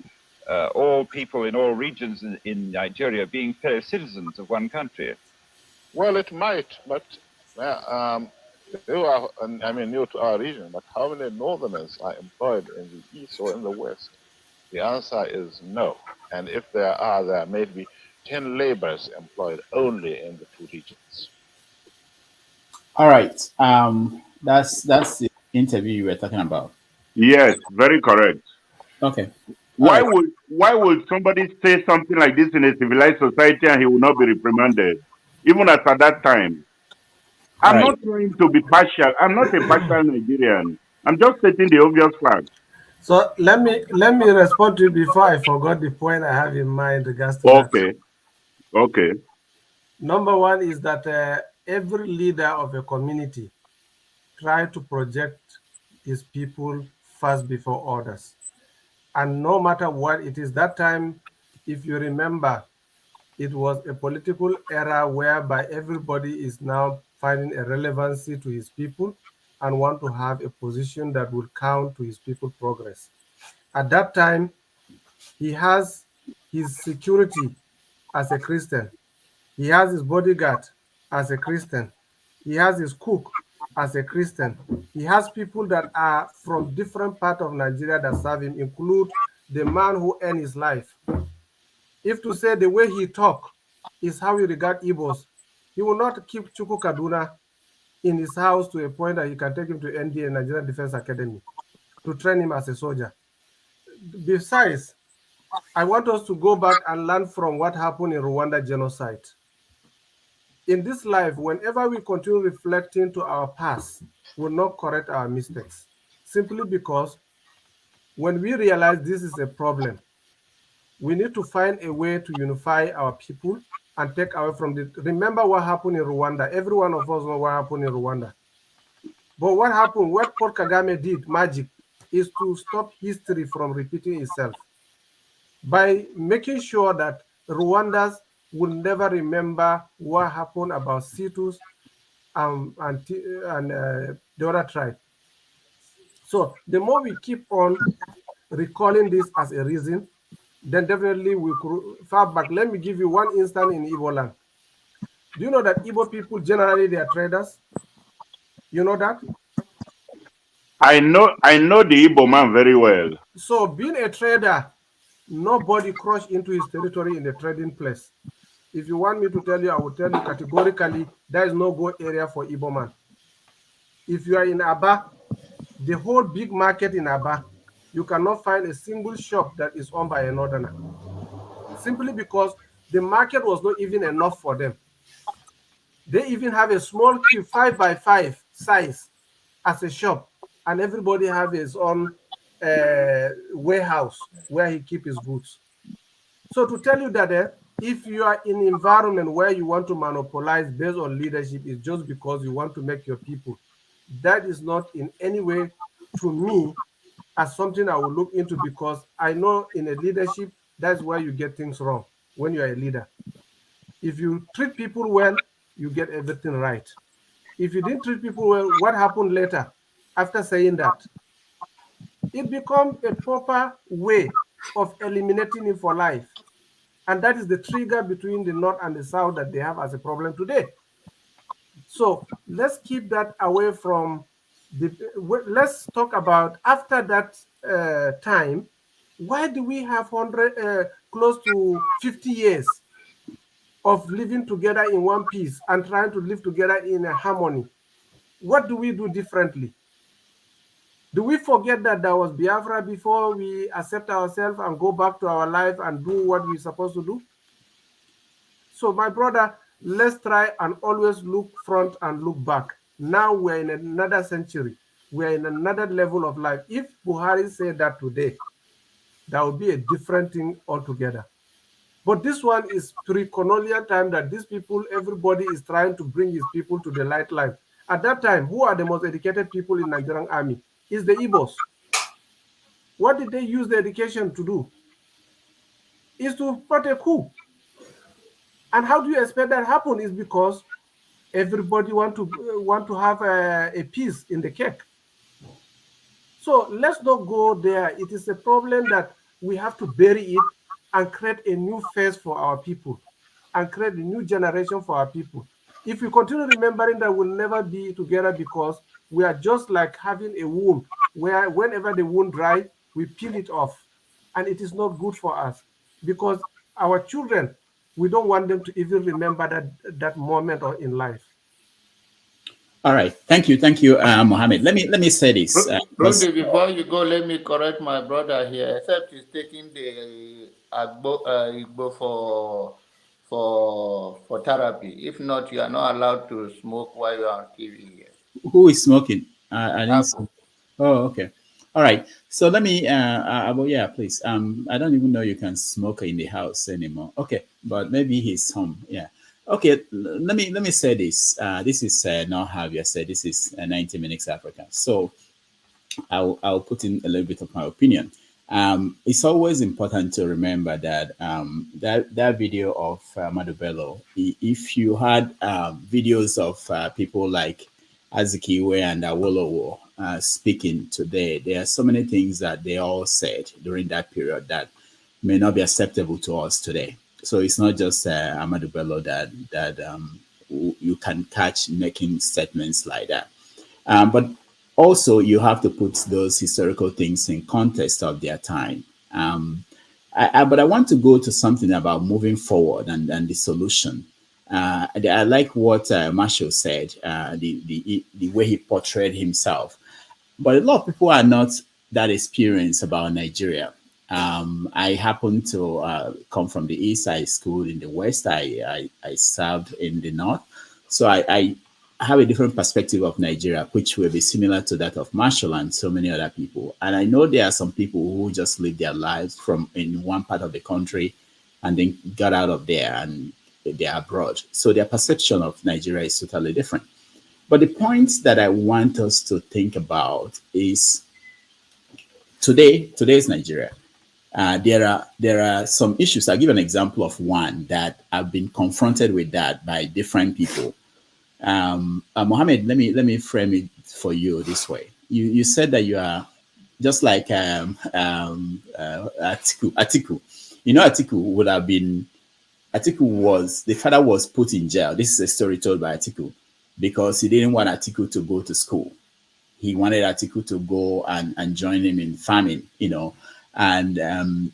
all people in all regions in Nigeria being fellow citizens of one country? Well, it might, but you are, new to our region, but how many northerners are employed in the east or in the west? The answer is no. And if there may be 10 laborers employed only in the two regions. All right. That's the interview you were talking about. Yes, very correct. Okay. Why would somebody say something like this in a civilized society and he will not be reprimanded, even at that time? I'm not trying to be partial. I'm not a partial Nigerian. I'm just stating the obvious fact. So let me respond to you before I forgot the point I have in mind regards to that. Okay. Number one is that every leader of a community try to project his people first before others. And no matter what it is, that time, if you remember, it was a political era whereby everybody is now finding a relevancy to his people and want to have a position that will count to his people's progress. At that time, he has his security as a Christian. He has his bodyguard as a Christian. He has his cook as a Christian. He has people that are from different parts of Nigeria that serve him, include the man who earned his life. If to say the way he talk is how he regard Igbos, he will not keep Chuku Kaduna in his house to a point that he can take him to NDA, Nigerian Defense Academy, to train him as a soldier. Besides, I want us to go back and learn from what happened in Rwanda genocide. In this life, whenever we continue reflecting to our past, we'll not correct our mistakes. Simply because when we realize this is a problem, we need to find a way to unify our people and take away from the. Remember what happened in Rwanda. Every one of us know what happened in Rwanda. But what happened, what Paul Kagame did, magic, is to stop history from repeating itself by making sure that Rwandans will never remember what happened about Situs and the other tribe. So the more we keep on recalling this as a reason, then definitely we could far back. Let me give you one instance in Igbo land. Do you know that Igbo people generally they are traders? You know that? I know the Igbo man very well. So being a trader, nobody crushed into his territory in the trading place. If you want me to tell you, I will tell you categorically, there is no go area for Igbo man. If you are in Aba, the whole big market in Aba, you cannot find a single shop that is owned by a northerner. Simply because the market was not even enough for them. They even have a small cube, 5 by 5 size as a shop, and everybody have his own warehouse where he keep his goods. So to tell you that if you are in an environment where you want to monopolize based on leadership, it's just because you want to make your people. That is not in any way, to me, as something I will look into, because I know in a leadership, that's where you get things wrong when you are a leader. If you treat people well, you get everything right. If you didn't treat people well, what happened later after saying that? It becomes a proper way of eliminating him for life. And that is the trigger between the North and the South that they have as a problem today. So let's keep that away from the. Let's talk about after that time. Why do we have close to 50 years of living together in one piece and trying to live together in a harmony? What do we do differently? Do we forget that there was Biafra before we accept ourselves and go back to our life and do what we're supposed to do? So my brother, let's try and always look front and look back. Now we're in another century. We're in another level of life. If Buhari said that today, that would be a different thing altogether. But this one is pre-colonial time that these people, everybody is trying to bring his people to the light line. At that time, who are the most educated people in Nigerian army? It's the Igbos. What did they use the education to do? Is to plot a coup. And how do you expect that happen? Is because everybody want to have a piece in the cake. So let's not go there. It is a problem that we have to bury it and create a new phase for our people and create a new generation for our people. If we continue remembering that we'll never be together because we are just like having a wound where whenever the wound dries, we peel it off. And it is not good for us because our children, we don't want them to even remember that moment in life. All right, thank you, Mohammed. Let me say this. Rudy, before you go, let me correct my brother here. Except he's taking the Igbo for therapy. If not, you are not allowed to smoke while you are on TV here. Who is smoking? I didn't see. Oh, okay. All right. So let me. Yeah, please. I don't even know you can smoke in the house anymore. Okay, but maybe he's home. Yeah. Okay. Let me say this. This is not Javier said. This is 90 Minutes Africa. So I'll put in a little bit of my opinion. It's always important to remember that that video of Madubelo, if you had videos of people like Azikiwe and Awolowo speaking today, there are so many things that they all said during that period that may not be acceptable to us today. So it's not just Amadou Bello that you can catch making statements like that. But also, you have to put those historical things in context of their time. But I want to go to something about moving forward and the solution. I like what Marshall said, the way he portrayed himself. But a lot of people are not that experienced about Nigeria. I happen to come from the East. I schooled in the West. I served in the North. So I have a different perspective of Nigeria, which will be similar to that of Marshall and so many other people. And I know there are some people who just live their lives from in one part of the country and then got out of there and they're abroad. So their perception of Nigeria is totally different. But the point that I want us to think about is today's Nigeria. There are some issues. I'll give an example of one that I've been confronted with that by different people. Mohammed, let me frame it for you this way. You said that you are just like Atiku. Atiku, Atiku would have been. Atiku was the father was put in jail. This is a story told by Atiku because he didn't want Atiku to go to school. He wanted Atiku to go and join him in farming, and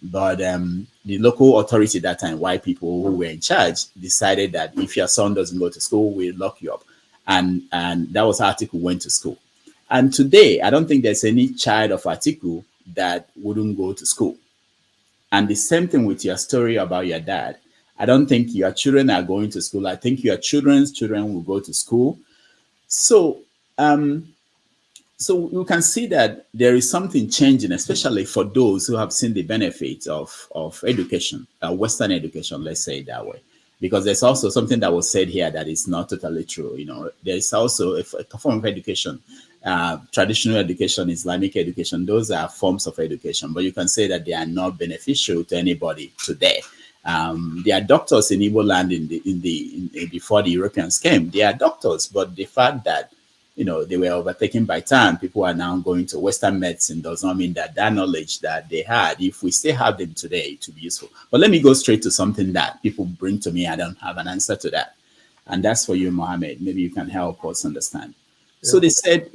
but the local authority at that time, white people who were in charge, decided that if your son doesn't go to school, we'll lock you up, and that was how Atiku went to school. And today, I don't think there's any child of Atiku that wouldn't go to school. And the same thing with your story about your dad. I don't think your children are going to school. I think your children's children will go to school. So, so you can see that there is something changing, especially for those who have seen the benefits of education, Western education, let's say it that way. Because there's also something that was said here that is not totally true. There's also a form of education, traditional education, Islamic education. Those are forms of education, but you can say that they are not beneficial to anybody today. There are doctors in Igbo land before the Europeans came. They are doctors, but the fact that they were overtaken by time, people are now going to Western medicine does not mean that knowledge that they had, if we still have them today, to be useful. But let me go straight to something that people bring to me. I don't have an answer to that. And that's for you, Mohammed. Maybe you can help us understand. Yeah. So they said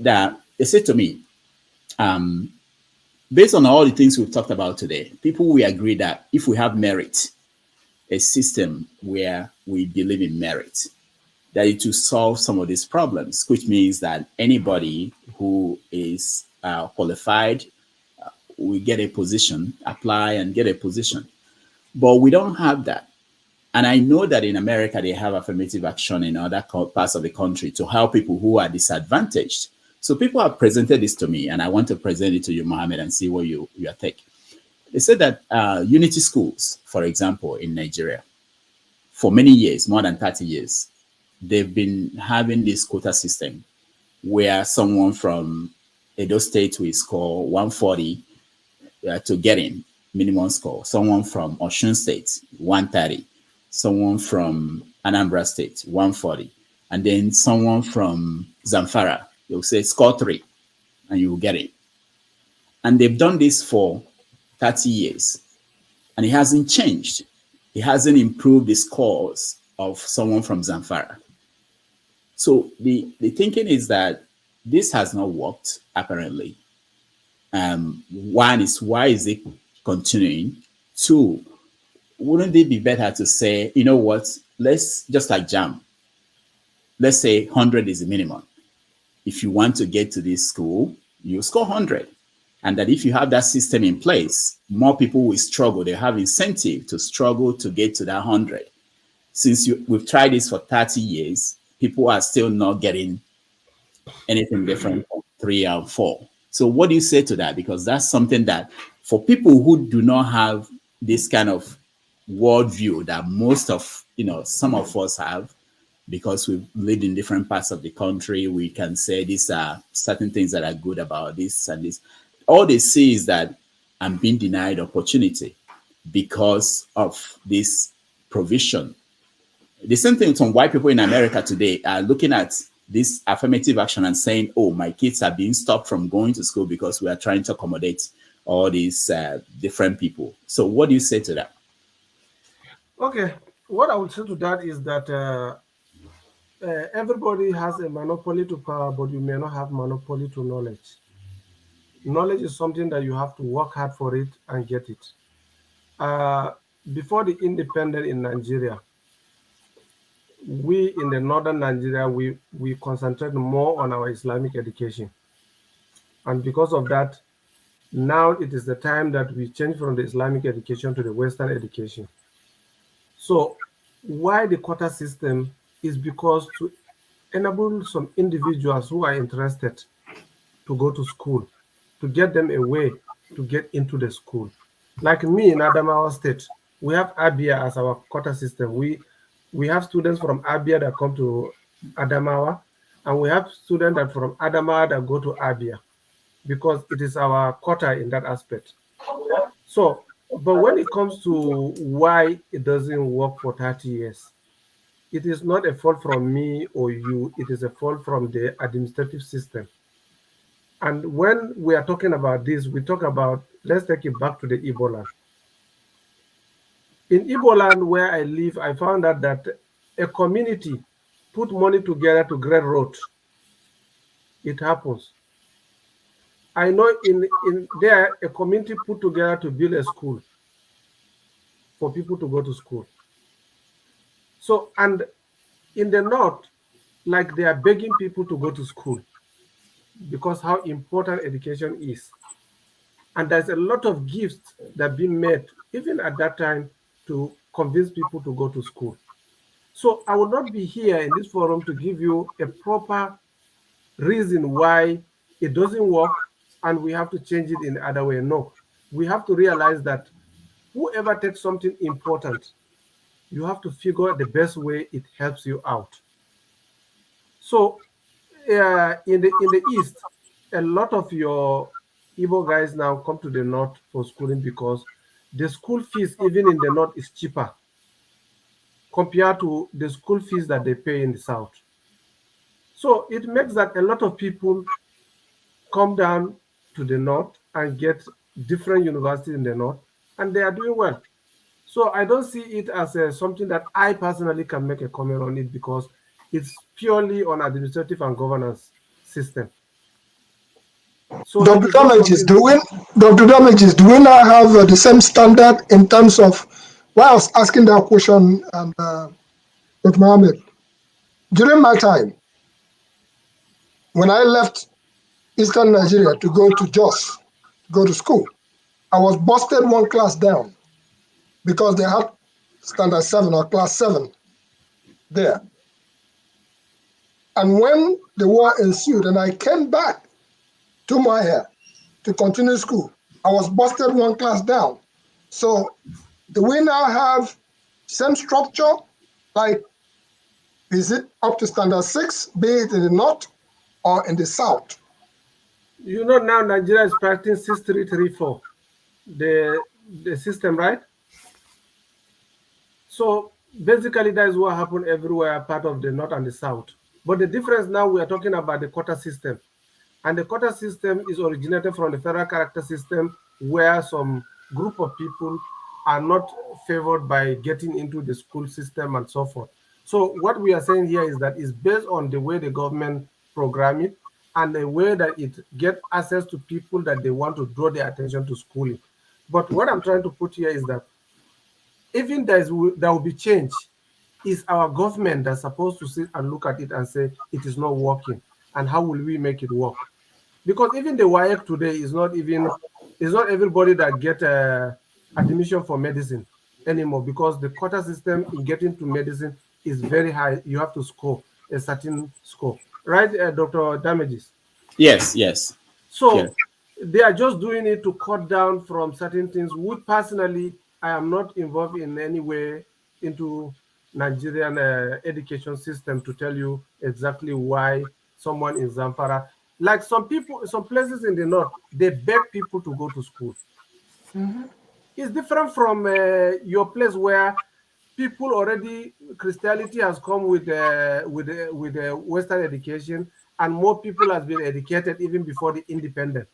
to me, based on all the things we've talked about today, people will agree that if we have merit, a system where we believe in merit, that it will solve some of these problems, which means that anybody who is qualified will get a position, apply and get a position. But we don't have that. And I know that in America, they have affirmative action in other parts of the country to help people who are disadvantaged. So people have presented this to me, and I want to present it to you, Mohammed, and see what you think. They said that unity schools, for example, in Nigeria, for many years, more than 30 years, they've been having this quota system where someone from Edo State will score 140 to get in, minimum score. Someone from Osun State, 130. Someone from Anambra State, 140. And then someone from Zamfara, they'll say score 3 and you will get it. And they've done this for 30 years. And it hasn't changed. It hasn't improved the scores of someone from Zamfara. So the thinking is that this has not worked, apparently. One is, why is it continuing? Two, wouldn't it be better to say, you know what, let's just like JAM. Let's say 100 is the minimum. If you want to get to this school, you score 100. And that if you have that system in place, more people will struggle. They have incentive to struggle to get to that 100. Since we've tried this for 30 years, people are still not getting anything different from 3 and 4. So what do you say to that? Because that's something that for people who do not have this kind of worldview that most of, some of us have, because we've lived in different parts of the country, we can say these are certain things that are good about this and this. All they see is that I'm being denied opportunity because of this provision. The same thing with some white people in America today are looking at this affirmative action and saying, oh, my kids are being stopped from going to school because we are trying to accommodate all these different people. So what do you say to that? Okay, what I would say to that is that everybody has a monopoly to power, but you may not have monopoly to knowledge. Knowledge is something that you have to work hard for it and get it. Before the independence in Nigeria, we in the northern Nigeria, we concentrate more on our Islamic education. And because of that, now it is the time that we change from the Islamic education to the Western education. So why the quota system is because to enable some individuals who are interested to go to school, to get them a way to get into the school. Like me in Adamawa State, we have Abia as our quota system. We have students from Abia that come to Adamawa, and we have students that from Adamawa that go to Abia, because it is our quota in that aspect. So, but when it comes to why it doesn't work for 30 years, it is not a fault from me or you, it is a fault from the administrative system. And when we are talking about this, we talk about, let's take it back to the Igbo land. In Igbo land where I live, I found out that a community put money together to grade road. It happens. I know in there, a community put together to build a school for people to go to school. So, and in the north, like they are begging people to go to school because how important education is. And there's a lot of gifts that have been made, even at that time, to convince people to go to school. So I will not be here in this forum to give you a proper reason why it doesn't work and we have to change it in the other way. No, we have to realize that whoever takes something important, you have to figure the best way it helps you out. So in the East, a lot of your Igbo guys now come to the North for schooling because the school fees, even in the North, is cheaper compared to the school fees that they pay in the South. So it makes that a lot of people come down to the North and get different universities in the North, and they are doing well. So I don't see it as something that I personally can make a comment on it because it's purely on administrative and governance system. So Dr. Damages, do we now have the same standard in terms of why I was asking that question, and Dr. Muhammad, during my time, when I left Eastern Nigeria to go to Jos, go to school, I was busted one class down because they had standard 7 or class 7 there. And when the war ensued and I came back to Mahia to continue school, I was busted one class down. So do we now have same structure? Like, is it up to standard 6, be it in the North or in the South? You know now Nigeria is practicing 6334, the system, right? So basically that is what happened everywhere, part of the North and the South. But the difference now, we are talking about the quota system. And the quota system is originated from the federal character system, where some group of people are not favored by getting into the school system and so forth. So what we are saying here is that it's based on the way the government program it and the way that it get access to people that they want to draw their attention to schooling. But what I'm trying to put here is that even there will be change, is our government that's supposed to sit and look at it and say it is not working, and how will we make it work? Because even the WAEC today is not everybody that get admission for medicine anymore, because the quota system in getting to medicine is very high. You have to score a certain score, right, Dr. Damages? Yes, yes. So yes. they are just doing it to cut down from certain things. Which personally, I am not involved in any way into Nigerian education system to tell you exactly why someone in Zamfara, like some people, some places in the North, they beg people to go to school. It's different from your place where people already, Christianity has come with Western education, and more people has been educated even before the independence.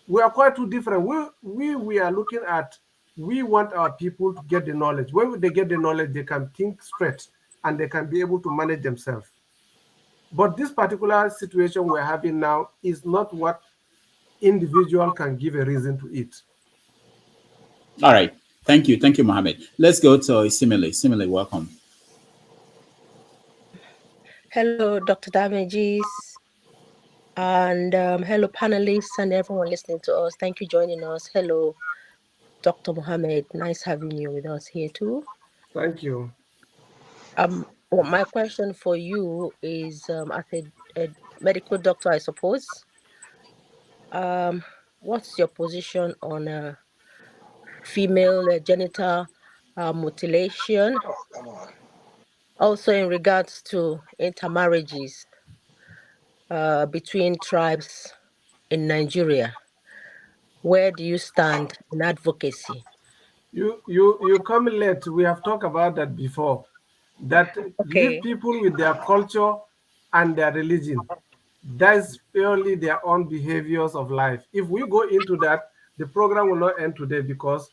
We are quite too different. We are looking at, we want our people to get the knowledge. When they get the knowledge, they can think straight and they can be able to manage themselves. But this particular situation we're having now is not what individual can give a reason to it. All right. Thank you. Thank you, Mohammed. Let's go to Simile. Simile, welcome. Hello, Dr. Damages, and hello, panelists, and everyone listening to us. Thank you for joining us. Hello, Dr. Muhammad. Nice having you with us here too. Thank you. Well, my question for you is, as a medical doctor, I suppose, what's your position on female genital mutilation? Oh, come on. Also, in regards to intermarriages between tribes in Nigeria, where do you stand in advocacy? You come late. We have talked about that before. That leave Okay. people with their culture and their religion. That's purely their own behaviors of life. If we go into that, the program will not end today because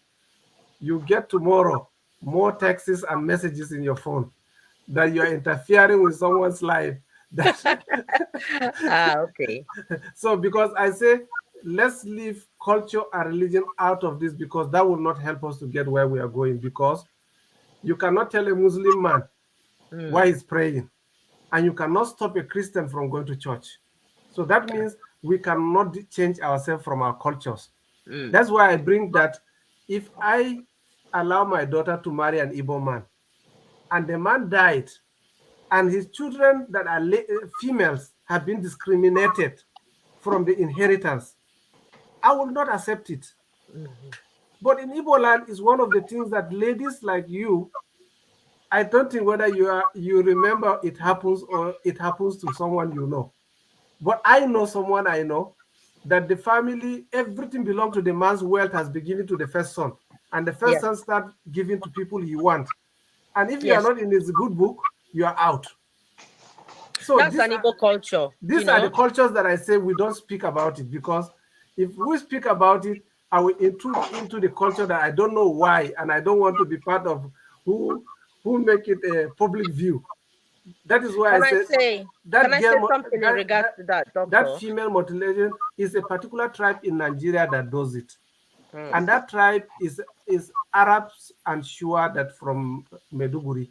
you get tomorrow more texts and messages in your phone that you are interfering with someone's life. Okay. So because I say let's leave culture and religion out of this because that will not help us to get where we are going, because you cannot tell a Muslim man why he's praying, and you cannot stop a Christian from going to church. So that means we cannot change ourselves from our cultures. That's why I bring that if I allow my daughter to marry an Igbo man and the man died and his children that are females have been discriminated from the inheritance, I will not accept it. But in Igbo land is one of the things that ladies like you, I don't think whether you remember it happens or it happens to someone you know. But I know someone I know that the family, everything belongs to the man's wealth has been given to the first son. And the first son start giving to people he wants. And if you are not in his good book, you are out. So that's an Igbo culture. These are the cultures that I say we don't speak about it, because if we speak about it, I will intrude into the culture that I don't know why, and I don't want to be part of who make it a public view. That is why Can I say something in regards to that, doctor? That female mutilation is a particular tribe in Nigeria that does it. And that tribe is Arabs and Shua that from Meduguri.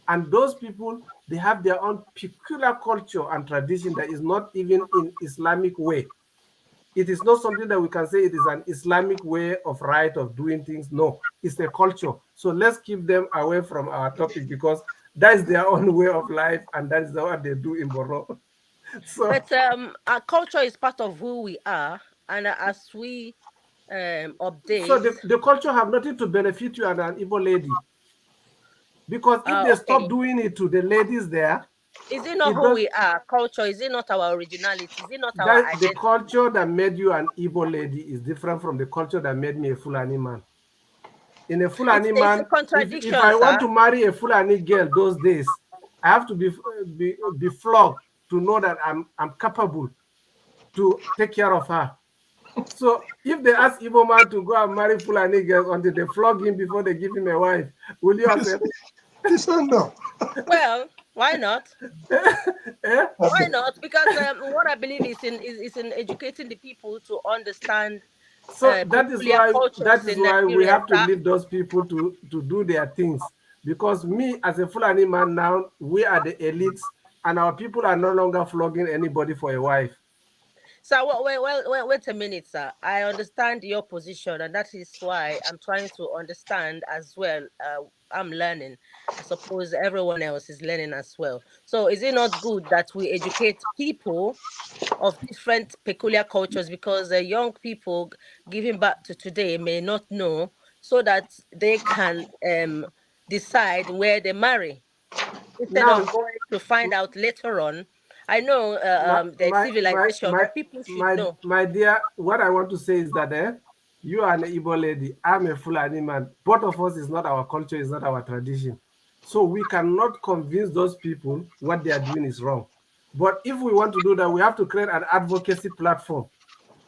And those people, they have their own peculiar culture and tradition that is not even in Islamic way. It is not something that we can say it is an Islamic way of right of doing things. No, it's a culture. So let's keep them away from our topic, because that is their own way of life, and that is what they do in Borno. But our culture is part of who we are, and as we update. So the culture have nothing to benefit you and an Igbo lady. Because if they stop doing it to the ladies there, is it not who we are? Culture, is it not our originality? Is it not our identity? The culture that made you an Igbo lady is different from the culture that made me a Fulani man. In a Fulani man, if I want to marry a Fulani girl those days, I have to be flogged to know that I'm capable to take care of her. So if they ask Igbo man to go and marry Fulani girls until they flog him before they give him a wife, will you accept? No. Well, why not? Why not? Because what I believe is in educating the people to understand. So that is why we have to leave those people to do their things. Because me as a Fulani man now, we are the elites, and our people are no longer flogging anybody for a wife. So wait a minute, sir. I understand your position, and that is why I'm trying to understand as well. I'm learning. I suppose everyone else is learning as well. So is it not good that we educate people of different peculiar cultures, because young people giving back to today may not know, so that they can decide where they marry instead of going to find out later on? I know the civilization, but people should know. My dear, what I want to say is that you are an Igbo lady, I'm a Fulani man. Both of us is not our culture, is not our tradition. So we cannot convince those people what they are doing is wrong. But if we want to do that, we have to create an advocacy platform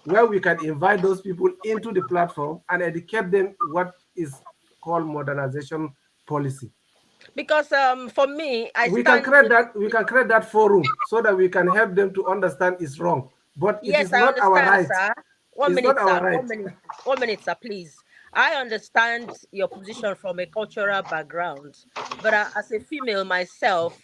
where we can invite those people into the platform and educate them what is called modernization policy. Because for me, we can create that forum so that we can help them to understand it's wrong. But it is not our right. Sir. One minute, sir, please. I understand your position from a cultural background, but as a female myself,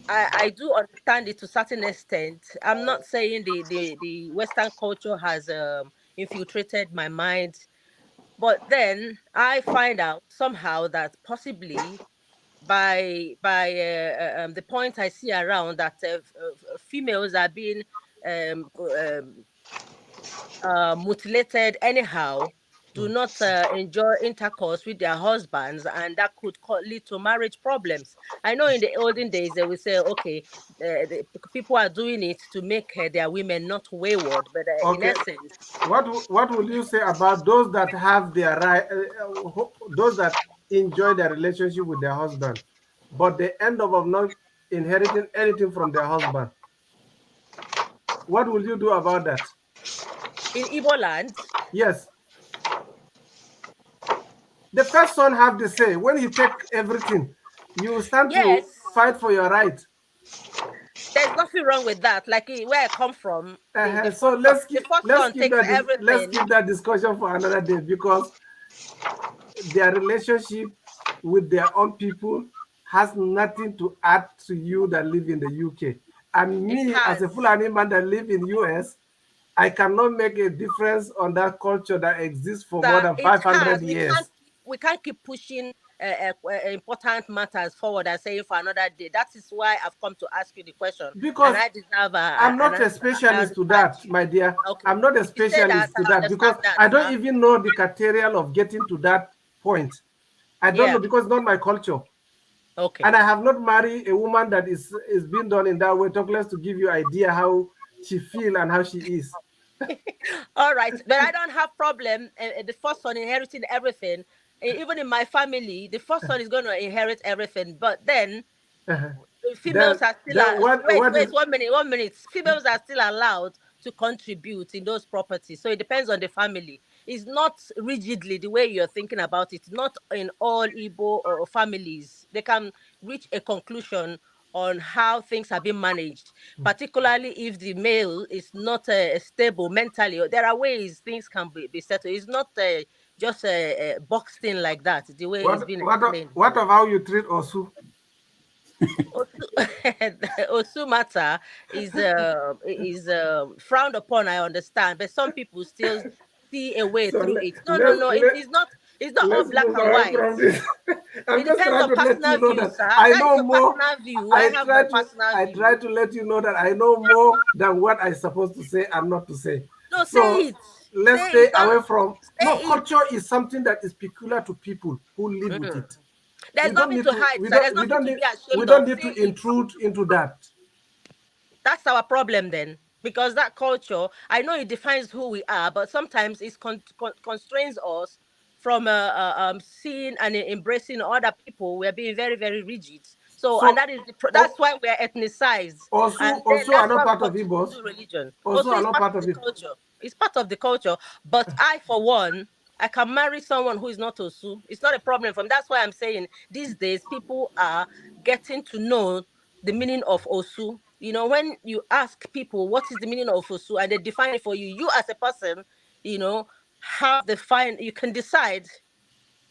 I do understand it to a certain extent. I'm not saying the Western culture has infiltrated my mind, but then I find out somehow that possibly by the point I see around that females are being um, um, mutilated anyhow, do not enjoy intercourse with their husbands, and that could lead to marriage problems. I know in the olden days they will say, okay, people are doing it to make their women not wayward, but in Okay. essence, What will you say about those that have their right, those that enjoy their relationship with their husband, but they end up of not inheriting anything from their husband? What will you do about that? in Igbo land, Yes, the first son have the say. When he take everything, you stand to yes, fight for your right. there's nothing wrong with that. Like where I come from, So the first son takes let's everything. keep that discussion for another day, because their relationship with their own people has nothing to add to you that live in the UK. And It me, as has. a Fulani man that live in US, I cannot make a difference on that culture that exists for more That than it 500 has. years. We can't keep pushing important matters forward and saying for another day. That is why I've come to ask you the question, and Because I deserve I'm an not a answer. I specialist to understand that, you. my dear. Okay, I'm not a if you say that, specialist to I that, because understand that, I don't sir. even know the criteria of getting to that point. I don't Yeah. know, because it's not my culture. Okay. And I have not married a woman that is being done in that way. Talk less to give you idea how she feel and how she is. All right, but I don't have problem. The first son inheriting everything. Even in my family, the first son is going to inherit everything. But then females are still then what wait is 1 minute. Females are still allowed to contribute in those properties. So it depends on the family. It's not rigidly the way you're thinking about it. Not in all Igbo or families. They can reach a conclusion on how things are being managed, particularly if the male is not stable mentally. There are ways things can be settled. It's not just boxed in like that, the way it's been explained. what of how you treat Osu? Osumata is frowned upon. I understand, but some people still see a way So through it. No, no, let's no. It's not all let's black move and away white. from this. I'm It just depends trying on to let you personal know view, that sir. I That is know your more. personal view. I have my personal I try view. to let you know that I know more than what I'm supposed to say and not to say. No, say So it. let's Say it. stay Don't away from, no, say it. culture is something that is peculiar to people who live with Mm. it. There's We don't nothing need to to hide, sir. There's nothing to be we ashamed don't of. need to Say it. intrude into that. That's our problem then, because that culture, I know it defines who we are, but sometimes it constrains us from seeing and embracing other people. We're being very, very rigid. So, and So that is that's why we're ethnicized, and then also are that's not why we part of continue to Igbos. do religion. Also Also, are it's not part part of of the it. culture. It's part of the culture. But I, for one, I can marry someone who is not Osu. It's not a problem for me. That's why I'm saying these days people are getting to know the meaning of Osu. You know, when you ask people what is the meaning of Osu and they define it for you, you as a person, you know, you can decide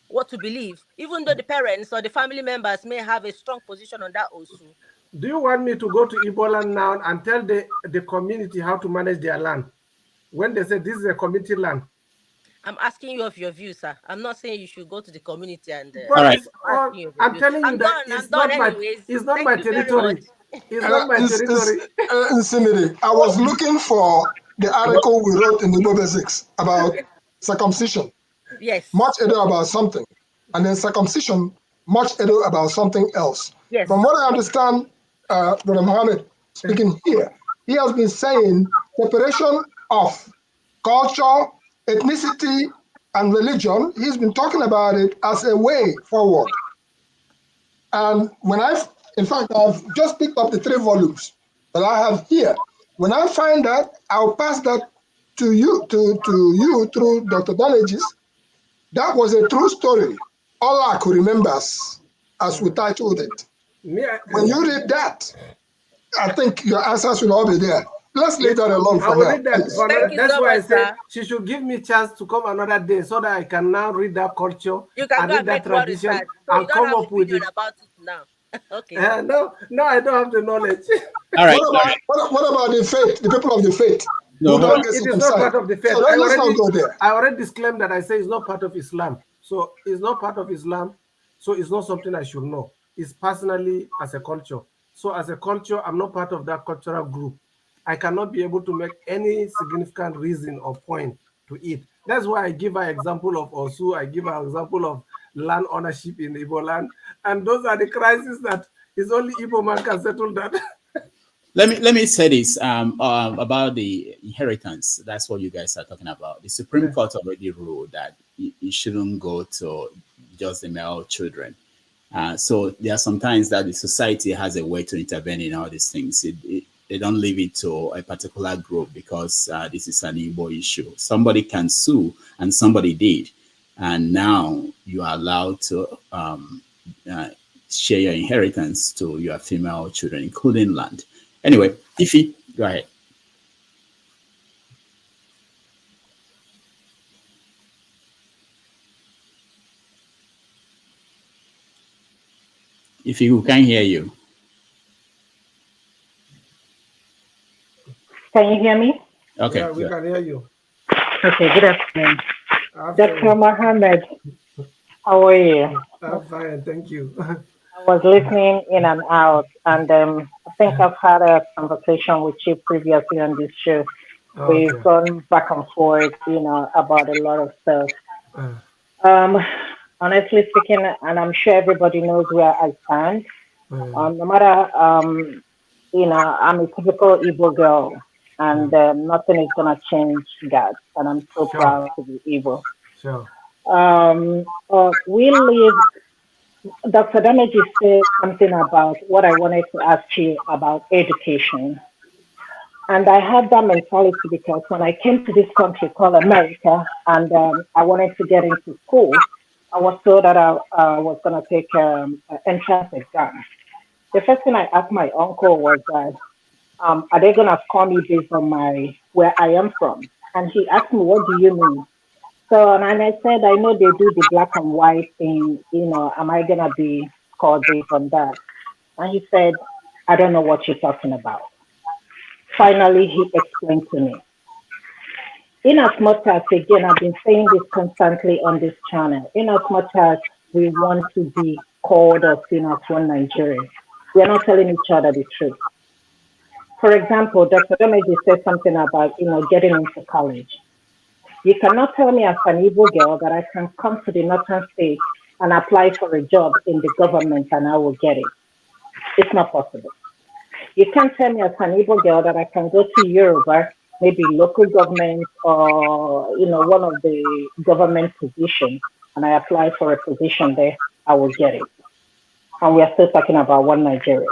what to believe, even though the parents or the family members may have a strong position on that Osu. Do you want me to go to Igbo land now and tell the community how to manage their land? When they say this is a community land. I'm asking you of your view, sir. I'm not saying you should go to the community and All But right. it's I'm all, asking you of your I'm view. telling you that I'm done anyways. it's not Thank my you very much. territory. It's not my territory. Insimiri, I was looking for the article we wrote in the Igbo Basics about circumcision. Yes. Much ado about something, and then circumcision, much ado about something else. Yes. From what I understand, Dr. Muhammad speaking here, he has been saying separation of culture, ethnicity, and religion. He's been talking about it as a way forward. And in fact, I've just picked up the 3 volumes that I have here. When I find that, I'll pass that to you, to you through Dr. Donagis. That was a true story. All I could remember as we titled it. When you read that, I think your answers will all be there. Let's leave that alone I for will now. read that for Thank you that's so why I much, say sir. she should give me chance to come another day so that I can now read that culture You can and go read and that make more tradition research. So you and don't come have up with opinion it. about it now. Okay. No, I don't have the knowledge. All right. What about the faith, the people of the faith No, who don't get It is not circumcised? part of the faith. So let's not go there. I already disclaimed that I say it's not part of Islam. So it's not part of Islam. So it's not something I should know. It's personally as a culture. So as a culture, I'm not part of that cultural group. I cannot be able to make any significant reason or point to it. That's why I give an example of Osu. I give an example of land ownership in Igbo land. And those are the crises that is only Igbo man can settle that. Let me say this about the inheritance. That's what you guys are talking about. The Supreme Court already ruled that it shouldn't go to just the male children. So there are sometimes that the society has a way to intervene in all these things. They don't leave it to a particular group because this is an Igbo issue. Somebody can sue, and somebody did. And now you are allowed to share your inheritance to your female children, including land. Anyway, Ify, go ahead. Ify, who can hear you? Can you hear me? Okay. Yeah, we can hear you. Okay, good afternoon. Dr. Muhammad, how are you? I'm fine, thank you. I was listening in and out, and I think I've had a conversation with you previously on this show. We've gone back and forth, about a lot of stuff. Honestly speaking, and I'm sure everybody knows where I stand. No matter, I'm a typical Igbo girl, and nothing is gonna change that. And I'm so proud to be Igbo. Sure. We live. Dr. Dameji said something about what I wanted to ask you about education. And I had that mentality because when I came to this country called America and I wanted to get into school, I was told that I was going to take an entrance exam. The first thing I asked my uncle was that, are they going to score me based on where I am from? And he asked me, what do you mean? So, and I said, I know they do the black and white thing, am I going to be scored based on that? And he said, I don't know what you're talking about. Finally, he explained to me. In as much as, again, I've been saying this constantly on this channel, in as much as we want to be called or seen as one Nigerian, we are not telling each other the truth. For example, Dr. Domeji said something about, getting into college. You cannot tell me as an Igbo girl that I can come to the northern state and apply for a job in the government and I will get it. It's not possible. You can't tell me as an Igbo girl that I can go to Yoruba, maybe local government or, one of the government positions, and I apply for a position there, I will get it. And we are still talking about one Nigeria.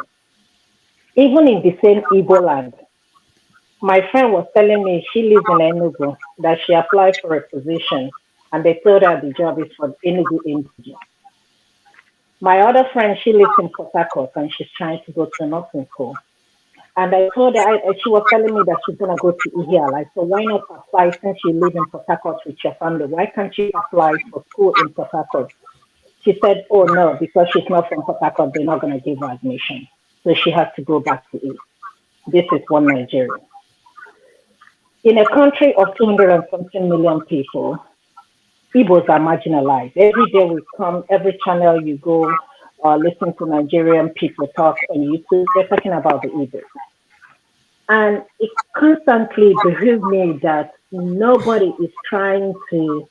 Even in the same Igbo land, my friend was telling me she lives in Enugu, that she applied for a position and they told her the job is for Enugu indigenous. My other friend, she lives in Port Harcourt and she's trying to go to nursing school. And I told her, she was telling me that she's going to go to Ihiala. I said, why not apply since you live in Port Harcourt with your family? Why can't you apply for school in Port Harcourt? She said, oh no, because she's not from Port Harcourt, they're not going to give her admission. So she has to go back to it. This is one Nigeria. In a country of 200 and something million people, Igbos are marginalized. Every day we come, every channel you go, listen to Nigerian people talk on YouTube, they're talking about the Igbos. And it constantly behooves me that nobody is trying to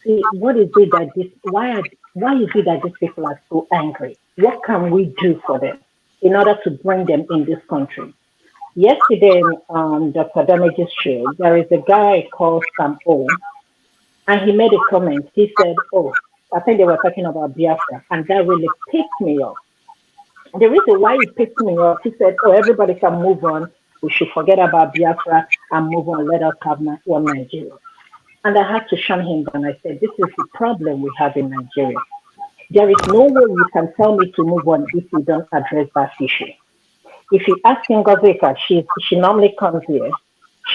see what is it that why is it that these people are so angry? What can we do for them in order to bring them in this country? Yesterday on Dr. Damage's show, there is a guy called Sam O, and he made a comment. He said, oh, I think they were talking about Biafra, and that really pissed me off. The reason why it pissed me off, he said, oh, everybody can move on. We should forget about Biafra and move on. Let us have one Nigeria. And I had to shun him down. I said, this is the problem we have in Nigeria. There is no way you can tell me to move on if you don't address that issue. If you ask Ngozika, she normally comes here,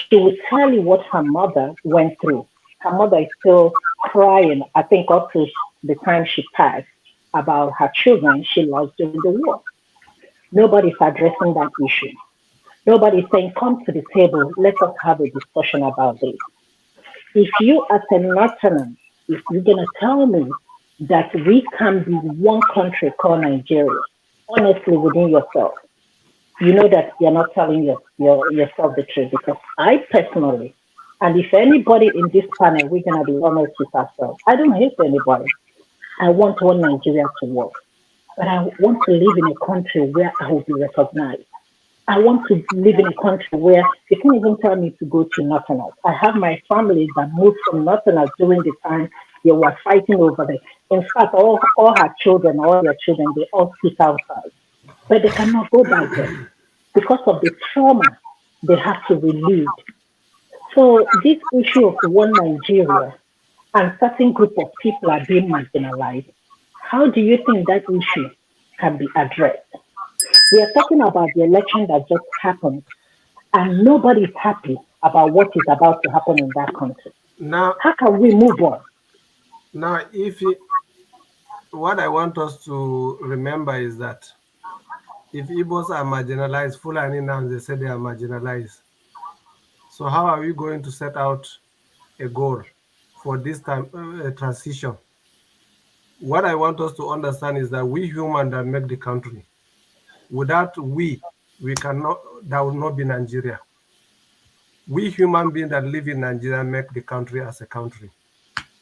she will tell you what her mother went through. Her mother is still crying, I think up to the time she passed, about her children she lost during the war. Nobody's addressing that issue. Nobody's saying, come to the table, let us have a discussion about this. If you as a Northerner, if you're gonna tell me that we can be one country called Nigeria, honestly within yourself, you know that you're not telling yourself the truth, because I personally, and if anybody in this panel, we're gonna be honest with ourselves. I don't hate anybody. I want one Nigeria to work, but I want to live in a country where I will be recognized. I want to live in a country where they can't even tell me to go to Northerners. I have my family that moved from Northerners during the time they were fighting over there. In fact, all her children, all their children, they all sit outside. But they cannot go back there because of the trauma they have to relive. So this issue of one Nigeria and certain group of people are being marginalized, how do you think that issue can be addressed? We are talking about the election that just happened, and nobody is happy about what is about to happen in that country. Now, how can we move on? Now, what I want us to remember is that if Igbos are marginalized, Fulani now they say they are marginalized. So how are we going to set out a goal for this time transition? What I want us to understand is that we humans that make the country. Without we cannot. There will not be Nigeria. We human beings that live in Nigeria make the country as a country.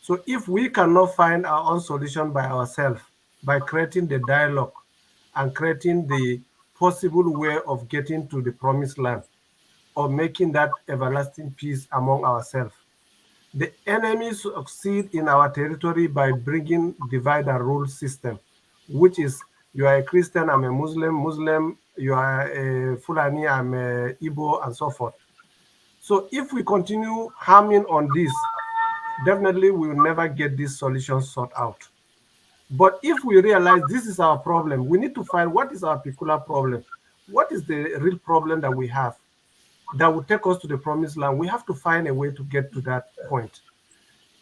So if we cannot find our own solution by ourselves, by creating the dialogue and creating the possible way of getting to the promised land or making that everlasting peace among ourselves, the enemy succeed in our territory by bringing divide and rule system, which is you are a Christian, I'm a Muslim, you are a Fulani, I'm a Igbo, and so forth. So if we continue harming on this, definitely we will never get this solution sorted out. But if we realize this is our problem, we need to find what is our peculiar problem. What is the real problem that we have that will take us to the promised land? We have to find a way to get to that point.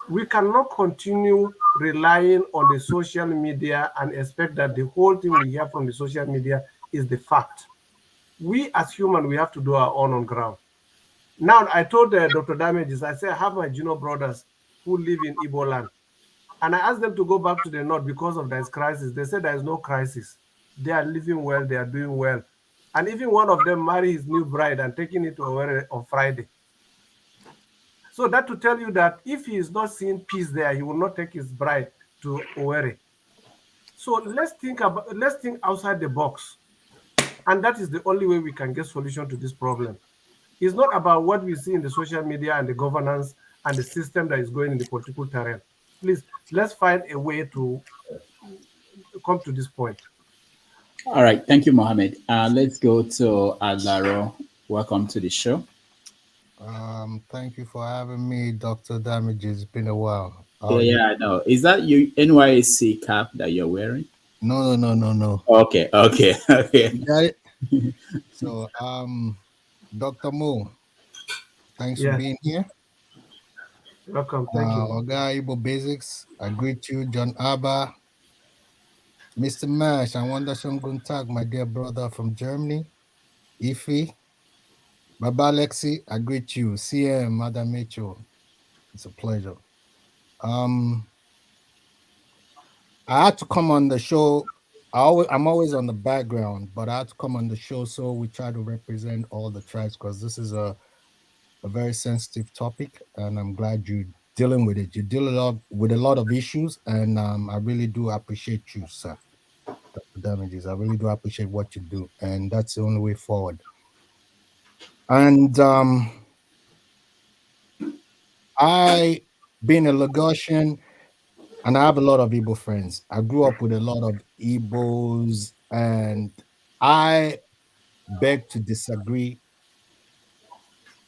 We cannot continue relying on the social media and expect that the whole thing we hear from the social media is the fact. We as humans, we have to do our own on ground. Now, I told Dr. Damages, I said, I have my junior brothers who live in Igbo land. And I asked them to go back to the north because of this crisis. They said there is no crisis. They are living well, they are doing well. And even one of them married his new bride and taking it to Owerri on Friday. So that to tell you that if he is not seeing peace there, he will not take his bride to Owerri. So let's think outside the box. And that is the only way we can get solution to this problem. It's not about what we see in the social media and the governance and the system that is going in the political terrain. Please, let's find a way to come to this point. All right. Thank you, Mohammed. Let's go to Adlaro. Welcome to the show. Thank you for having me, Dr. Damages. It's been a while. Yeah, I know. Is that your NYSC cap that you're wearing? No. Okay. You got it? So, Dr. Mo, thanks for being here. Welcome. Thank you. Oga Igbo Basics, I greet you. John Abba, Mr. Mash, I wonder Guten Tag, my dear brother from Germany. Ifi, Baba Lexi, I greet you. CM, Madam Mitchell, it's a pleasure. I had to come on the show. I'm always on the background, but I had to come on the show so we try to represent all the tribes, because this is a very sensitive topic, and I'm glad you're dealing with it. You deal with a lot of issues, and I really do appreciate you, sir. Dr. Damages, I really do appreciate what you do, and that's the only way forward. And I, being a Lagosian, and I have a lot of Igbo friends. I grew up with a lot of Igbos, and I beg to disagree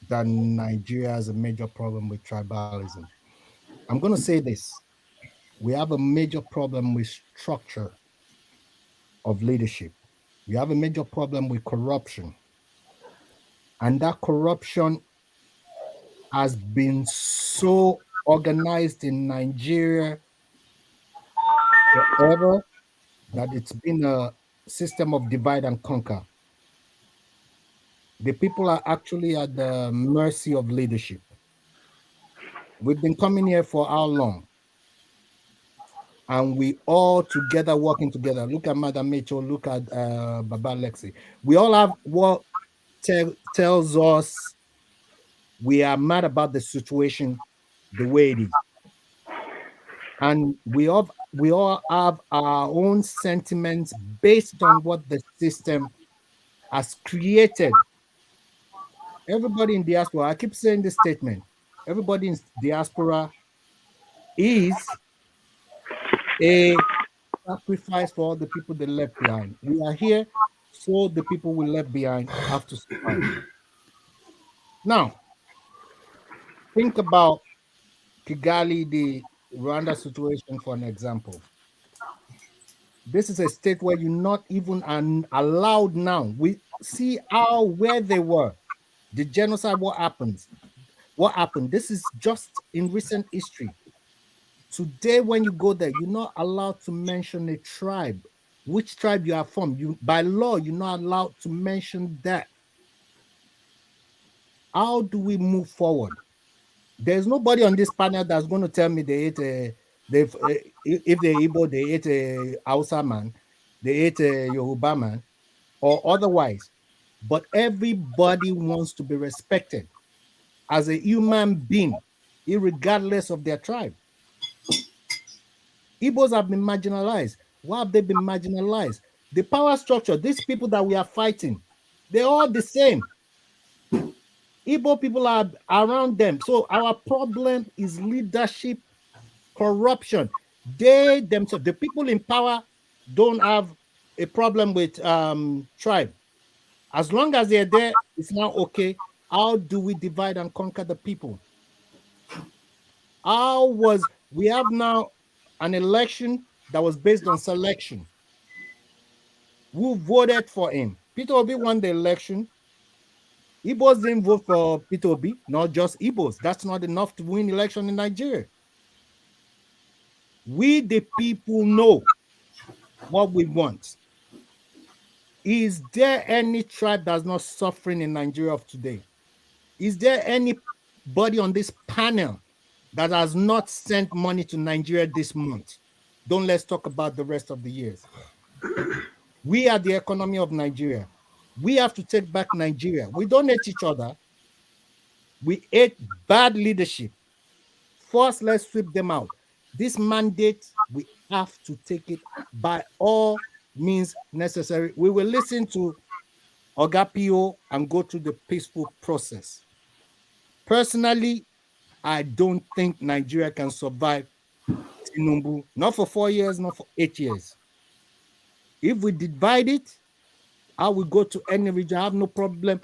that Nigeria has a major problem with tribalism. I'm going to say this. We have a major problem with structure of leadership. We have a major problem with corruption. And that corruption has been so organized in Nigeria forever that it's been a system of divide and conquer. The people are actually at the mercy of leadership. We've been coming here for how long? And we all together working together. Look at Madam Mitchell, look at Baba Lexi. We all have what tells us we are mad about the situation the way it is. And we all have our own sentiments based on what the system has created. Everybody in diaspora, I keep saying this statement, everybody in diaspora is a sacrifice for all the people they left behind. We are here so the people we left behind have to survive. Now, think about Kigali, the Rwanda situation, for an example. This is a state where you're not even allowed now. We see where they were. The genocide, what happens? What happened? This is just in recent history. Today, when you go there, you're not allowed to mention a tribe, which tribe you are from. By law, you're not allowed to mention that. How do we move forward? There's nobody on this panel that's going to tell me they ate if they're Igbo, they ate a Hausa man, they ate a Yoruba man, or otherwise. But everybody wants to be respected as a human being, irregardless of their tribe. Igbos have been marginalized. Why have they been marginalized? The power structure, these people that we are fighting, they're all the same. Igbo people are around them. So our problem is leadership, corruption. They themselves, the people in power, don't have a problem with tribe. As long as they're there, it's now okay. How do we divide and conquer the people? We have now an election that was based on selection. Who voted for him? Peter Obi won the election. Igbos didn't vote for Peter Obi, not just Igbos. That's not enough to win election in Nigeria. We, the people, know what we want. Is there any tribe that's not suffering in Nigeria of today? Is there anybody on this panel that has not sent money to Nigeria this month? Let's talk about the rest of the years. We are the economy of Nigeria. We have to take back Nigeria. We don't hate each other. We hate bad leadership. First, let's sweep them out. This mandate, we have to take it by all means necessary. We will listen to Ogapio and go through the peaceful process. Personally, I don't think Nigeria can survive Tinubu, not for 4 years, not for 8 years. If we divide it, I will go to any region. I have no problem.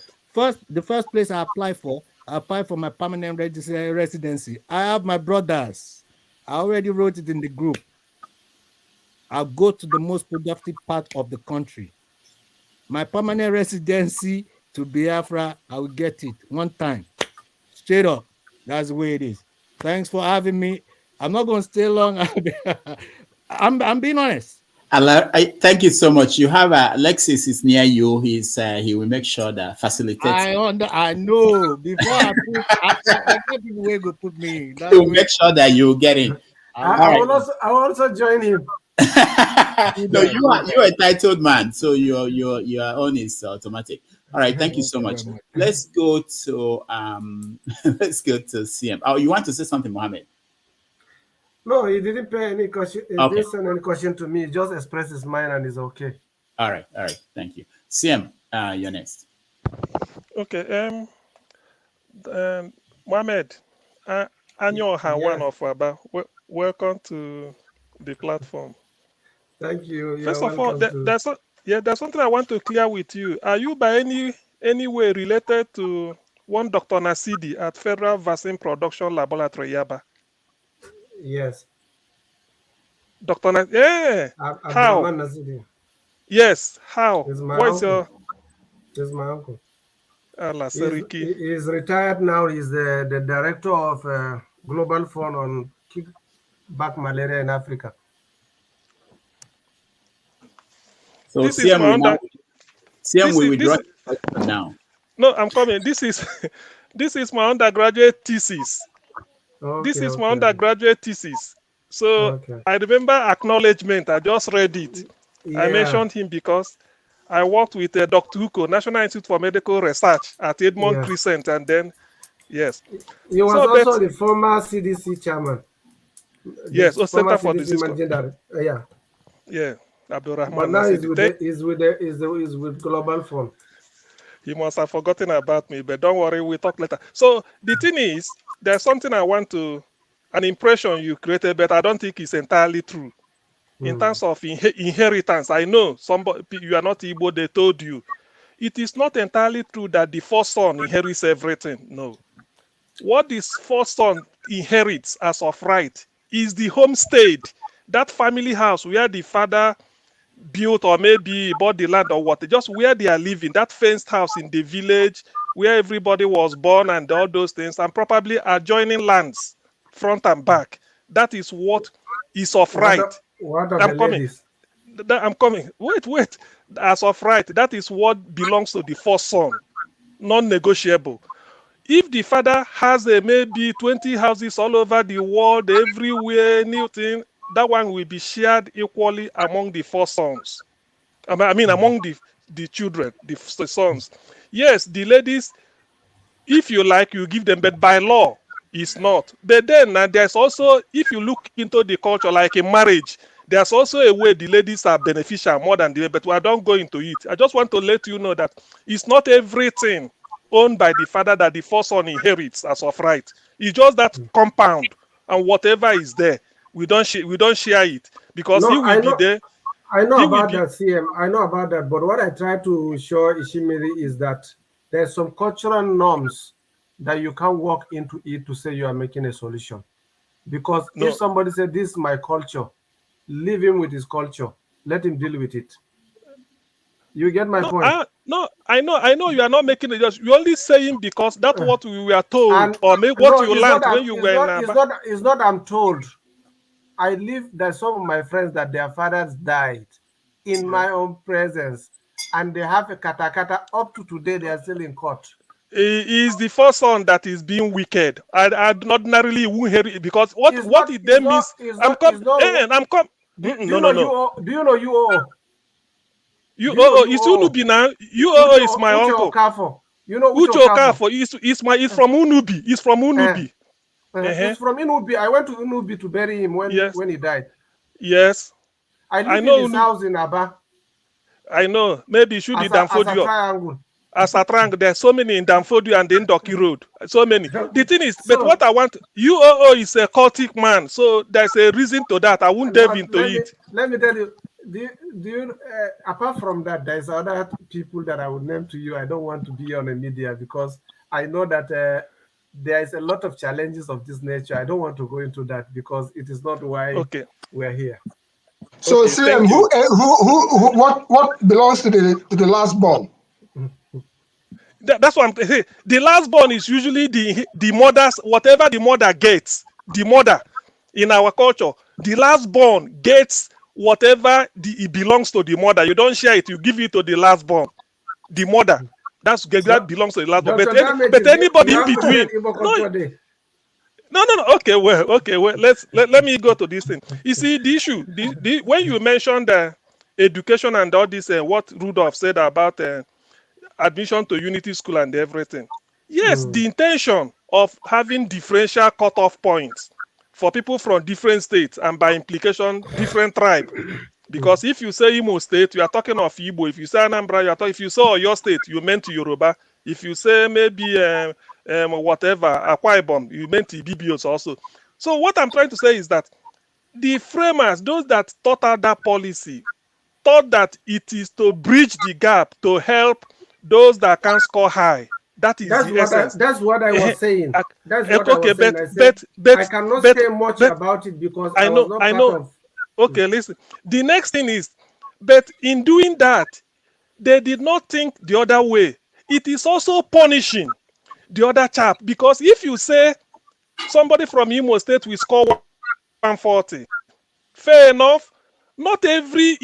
The first place I applied for my permanent residency. I have my brothers. I already wrote it in the group. I'll go to the most productive part of the country. My permanent residency to Biafra, I will get it one time. Straight up. That's the way it is. Thanks for having me. I'm not going to stay long. I'm being honest. Thank you so much. You have Alexis is near you. He will make sure that facilitates. I know. Before I get people where go put me. He will make sure that you get in. I will also join him. No, you're a titled man, so your own is automatic. All right, thank you so much. Let's go to CM. Oh, you want to say something, Mohammed? No, he didn't pay any question. He didn't send any question to me. He just expressed his mind and it's okay. All right. Thank you. CM, you're next. Okay. Mohammed, Anya Oha, one of Abba. Welcome to the platform. Thank you. First of all, there's something I want to clear with you. Are you by any way related to one Dr. Nasidi at Federal Vaccine Production Laboratory, Yaba? Yes. Dr. Nasidi. Yeah. How? Nasidi. Yes. How? He's my What's uncle. He's my uncle. He's retired now. He's the director of Global Fund on Kickback Malaria in Africa. So this is my under. CM, we withdraw This now. no, I'm coming. This is this is my undergraduate thesis. This Okay, is my okay, undergraduate thesis. So okay. I remember acknowledgement. I just read it. I Yeah, mentioned him because I worked with Dr. Huko, National Institute for Medical Research at Edmond yes. Crescent, and then yes. He was So, but also the former CDC chairman, the yes, oh, former Center for CDC Disease managing director. Yeah, yeah, but Abdurrahman now he's Nasidi. with he's with Global Fund. He must have forgotten about me, but don't worry, we'll talk later. So the thing is, there's something I want to, an impression you created, but I don't think it's entirely true. In Hmm. terms of inheritance, I know somebody you are not Igbo, they told you. It is not entirely true that the first son inherits everything. No. What this first son inherits as of right is the homestead, that family house where the father built or maybe bought the land or what, just where they are living, that fenced house in the village where everybody was born and all those things, and probably adjoining lands, front and back. That is what is of right. What of I'm the coming. ladies? I'm coming. Wait. As of right, that is what belongs to the first son, non-negotiable. If the father has maybe 20 houses all over the world, everywhere, new thing, that one will be shared equally among the four sons. I mean, among the children, the sons. Yes, the ladies, if you like, you give them, but by law, it's not. But then there's also, if you look into the culture, like in marriage, there's also a way the ladies are beneficial more than the men, but I don't go into it. I just want to let you know that it's not everything owned by the father that the first son inherits as of right. It's just that compound and whatever is there, we don't share it because he No, will be there. I know He will about be that, CM. I know about that. But what I try to show Ishimiri is that there's some cultural norms that you can't walk into it to say you are making a solution. Because if no. somebody said, this is my culture, leave him with his culture. Let him deal with it. You get my point? I know you are not making it. Just you only saying because that's what we were told, And or maybe what no, you it's not. learned when you were in Aba. It's not. I'm told. I live. There's some of my friends that their fathers died in my own presence, and they have a katakata up to today. They are still in court. He is the first son that is being wicked. I ordinarily won't hear it because It's what not. it It's then not. means It's I'm not. come It's not. and I'm come. Do No you know no you? no. Do you know you? You Do you know you? it's Unubi now. You is my Uche uncle. Okafo. You know Uche Uche Okafo. Okafor is from Unubi. He's from Unubi. It's from Inubi. I went to Inubi to bury him Yes. when he died. Yes. I I live in know his house in Aba I know. Maybe it should be as a Danfodio. triangle. As a triangle, there's so many in Danfodio and in Docky Road. So many. The thing is, but So what I want, UOO is a cultic man, so there's a reason to that. I won't delve into it. let me tell you. Do you apart from that, there's other people that I would name to you. I don't want to be on the media because I know that there is a lot of challenges of this nature. I don't want to go into that because it is not why Okay. we're here. So Okay, CM, thank you. what belongs to the last born? That's what I'm saying. The last born is usually the mother's, whatever the mother gets, the mother in our culture, the last born gets whatever it belongs to the mother. You don't share it, you give it to the last born. The mother. That belongs to the last born. Dr. Damage, But anybody you in have to between. attend Igbo No, Culture Day. no. Okay, well. Let me go to this thing. You see, the issue, when you mentioned education and all this, what Rudolph said about admission to Unity School and everything. Yes, the intention of having differential cutoff points for people from different states and by implication different tribe. Because if you say Imo State, you are talking of Igbo. If you say Anambra, you are talking. If you say Oyo State, you meant Yoruba. If you say maybe whatever Akwa Ibom, you meant Ibibios also. So what I'm trying to say is that the framers, those that thought out that policy, thought that it is to bridge the gap to help those that can score high. That is the essence. That's what I was saying. That's what I Okay, was saying. I said I cannot say much about it because I was not part of. Okay, listen. The next thing is, but in doing that, they did not think the other way. It is also punishing the other chap because if you say somebody from Imo State will score 140, fair enough. not every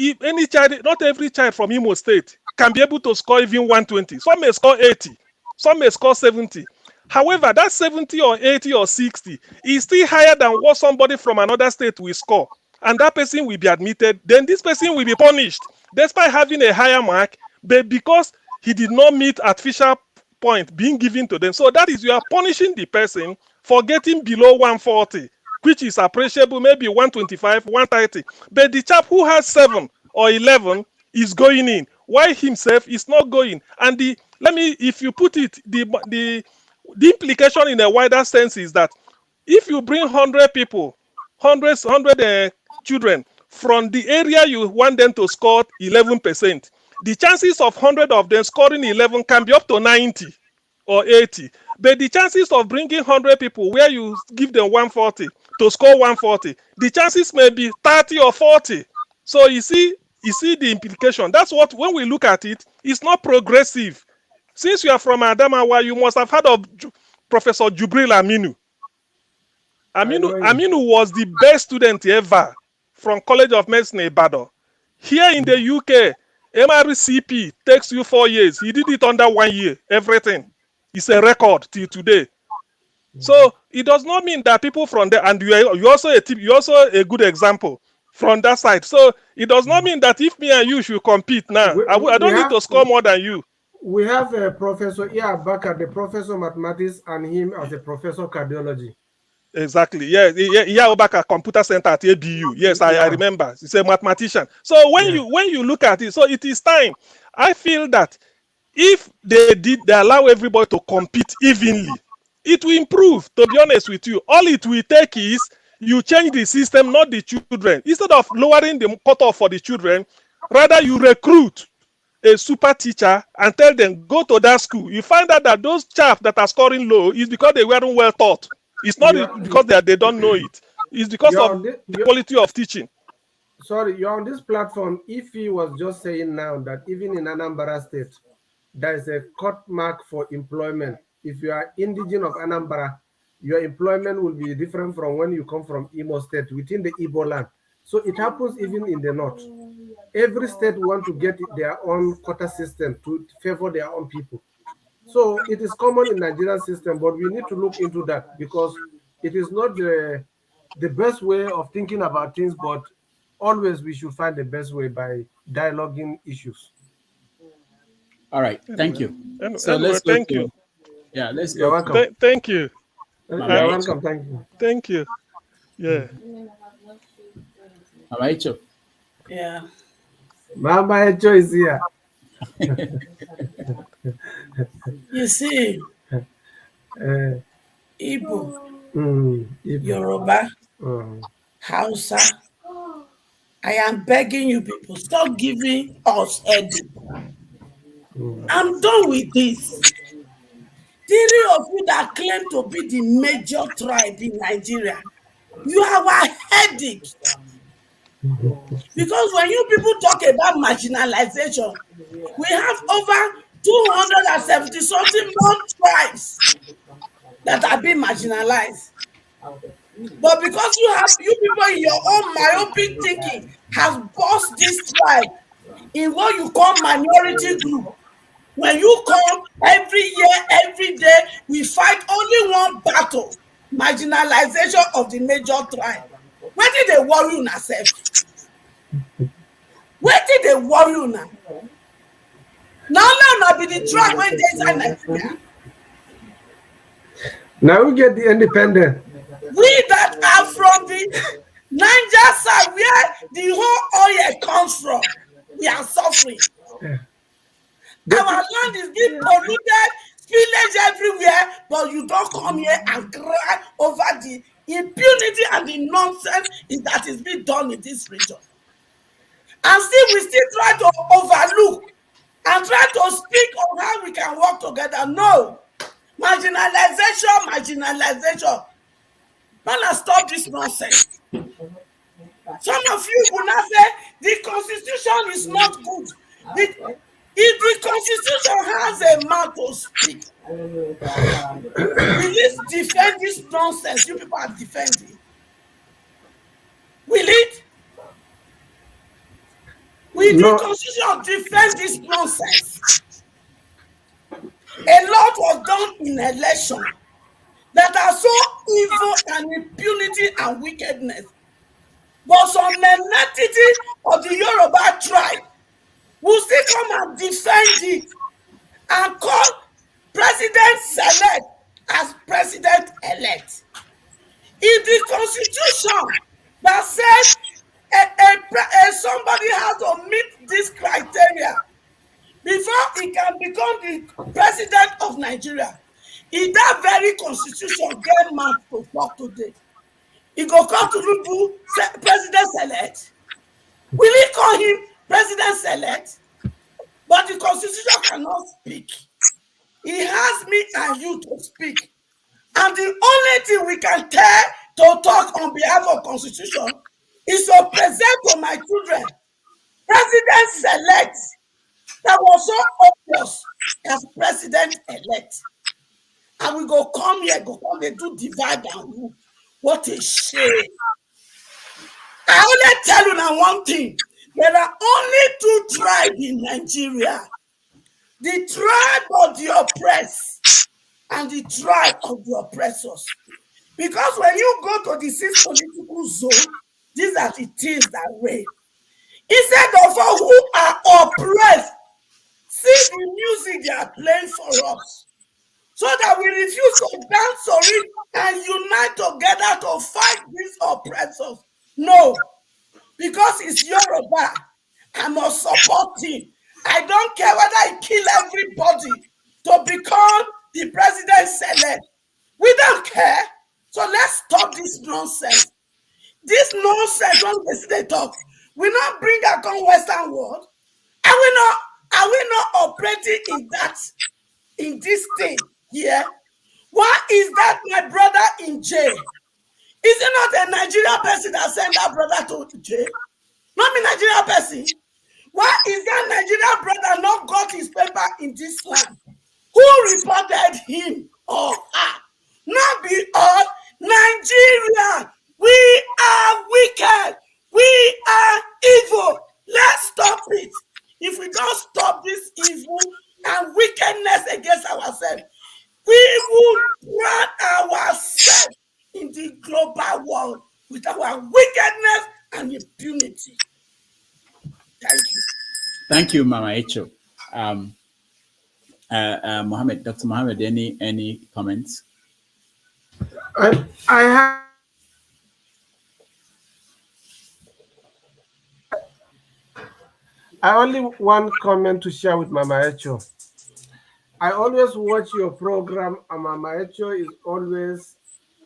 child from Imo State can be able to score even 120. Some may score 80, some may score 70. However, that 70 or 80 or 60 is still higher than what somebody from another state will score. And that person will be admitted. Then this person will be punished despite having a higher mark, but because he did not meet artificial point being given to them. So that is, you are punishing the person for getting below 140, which is appreciable, maybe 125, 130. But the chap who has 7 or 11 is going in. Why himself is not going? And if you put it, the implication in a wider sense is that if you bring 100 people, 100 children from the area you want them to score 11%, the chances of 100 of them scoring 11 can be up to 90 or 80. But the chances of bringing 100 people where you give them 140 to score 140, the chances may be 30 or 40. So you see the implication. That's what, when we look at it, it's not progressive. Since you are from Adamawa, you must have heard of Professor Jubril Aminu. Aminu was the best student ever from College of Medicine Ibadan. Here in the UK, MRCP takes you 4 years. He did it under 1 year, everything. It's a record till today. So it does not mean that people from there, and you're also a good example from that side. So it does not mean that if me and you should compete now, I don't need to score more than you. We have a Professor Bakar, the professor of mathematics, and him as a professor of cardiology. Exactly. Yeah, Obaka Computer Center at ABU. Yes, I remember. He's a mathematician. So when you look at it, so it is time. I feel that if they allow everybody to compete evenly, it will improve. To be honest with you, all it will take is you change the system, not the children. Instead of lowering the cutoff for the children, rather you recruit a super teacher and tell them go to that school. You find out that those chaps that are scoring low is because they weren't well taught. It's not because they don't know it. It's because of the quality of teaching. Sorry, you're on this platform. If he was just saying now that even in Anambra State, there is a cut mark for employment. If you are indigenous of Anambra, your employment will be different from when you come from Imo State within the Igbo land. So it happens even in the north. Every state want to get their own quota system to favor their own people. So it is common in Nigerian system, but we need to look into that because it is not the best way of thinking about things, but always we should find the best way by dialoguing issues. All right, thank you. So let's go. Thank you. Yeah, let's go. You're welcome. Thank you. You're welcome. Thank you. Thank you. Yeah. Mama Echo. Yeah. Mama Echo is here. You see, Igbo, Yoruba, Hausa, I am begging you people, stop giving us headache. I'm done with this. Three of you that claim to be the major tribe in Nigeria, you have a headache. Because when you people talk about marginalization, we have over 270 something more tribes that are being marginalized. But because you people in your own myopic thinking have bossed this tribe in what you call minority group. When you come every year, every day, we fight only one battle, marginalization of the major tribe. Where did they worry you now, self? Where did they worry you now? Now be the tribe when they inside Nigeria. Now we get the independent. We that are from the Niger side, where the whole oil comes from, we are suffering. Yeah. Our land is being polluted, spillage everywhere, but you don't come here and cry over the impunity and the nonsense that is being done in this region. And we still try to overlook and try to speak on how we can work together. No. Marginalization. Man, stop this nonsense. Some of you will not say the constitution is not good. If the constitution has a mouth to speak, will it defend this nonsense you people are defending? Will it? Will the constitution defend this nonsense? A lot was done in election that are so evil and impunity and wickedness. But some mentality of the Yoruba tribe will still come and defend it and call president-select as president-elect. If the constitution that says somebody has to meet this criteria before he can become the president of Nigeria, if that very constitution get mouth to talk today, he go come to Lubu president-select. Will he call him president-select? But the constitution cannot speak. He has me and you to speak. And the only thing we can tell to talk on behalf of constitution is to present to my children president-select that was so obvious as president-elect. And we go come here, go come, they do divide and rule. What a shame. I only tell you now one thing. There are only two tribes in Nigeria. The tribe of the oppressed and the tribe of the oppressors. Because when you go to the sixth political zone, these are the things that reign. Instead of who are oppressed, see the music they are playing for us. So that we refuse to dance for it and unite together to fight these oppressors. No. Because it's Yoruba, I must support him. I don't care whether I kill everybody to become the president-select. We don't care. So let's stop this nonsense. This nonsense, when they talk, we not bring our Western world. Are we not operating in this thing here? Why is that my brother in jail? Is it not a Nigerian person that sent that brother to jail? Not me Nigerian person. Why is that Nigerian brother not got his paper in this land? Who reported him or her? Not be us. Nigeria. We are wicked. We are evil. Let's stop it. If we don't stop this evil and wickedness against ourselves, we will drown ourselves in the global world with our wickedness and impunity. Thank you. Thank you, Mama Echo. Mohammed, Dr. Muhammad, any comments? I only one comment to share with Mama Echo. I always watch your program, and Mama Echo is always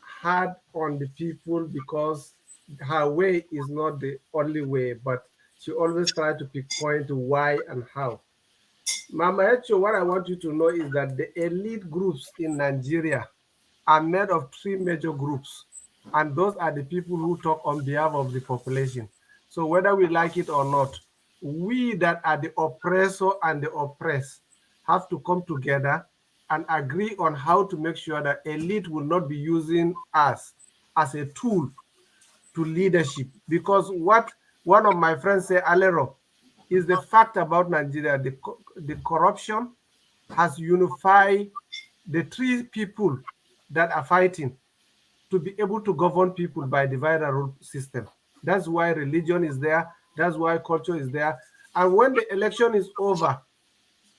hard on the people because her way is not the only way, but she always tries to pinpoint why and how. Mama Echo, what I want you to know is that the elite groups in Nigeria are made of three major groups, and those are the people who talk on behalf of the population. So whether we like it or not, we that are the oppressor and the oppressed have to come together and agree on how to make sure that elite will not be using us as a tool to leadership. Because what one of my friends say, Alero, is the fact about Nigeria, the corruption has unified the three people that are fighting to be able to govern people by divide and rule system. That's why religion is there. That's why culture is there. And when the election is over,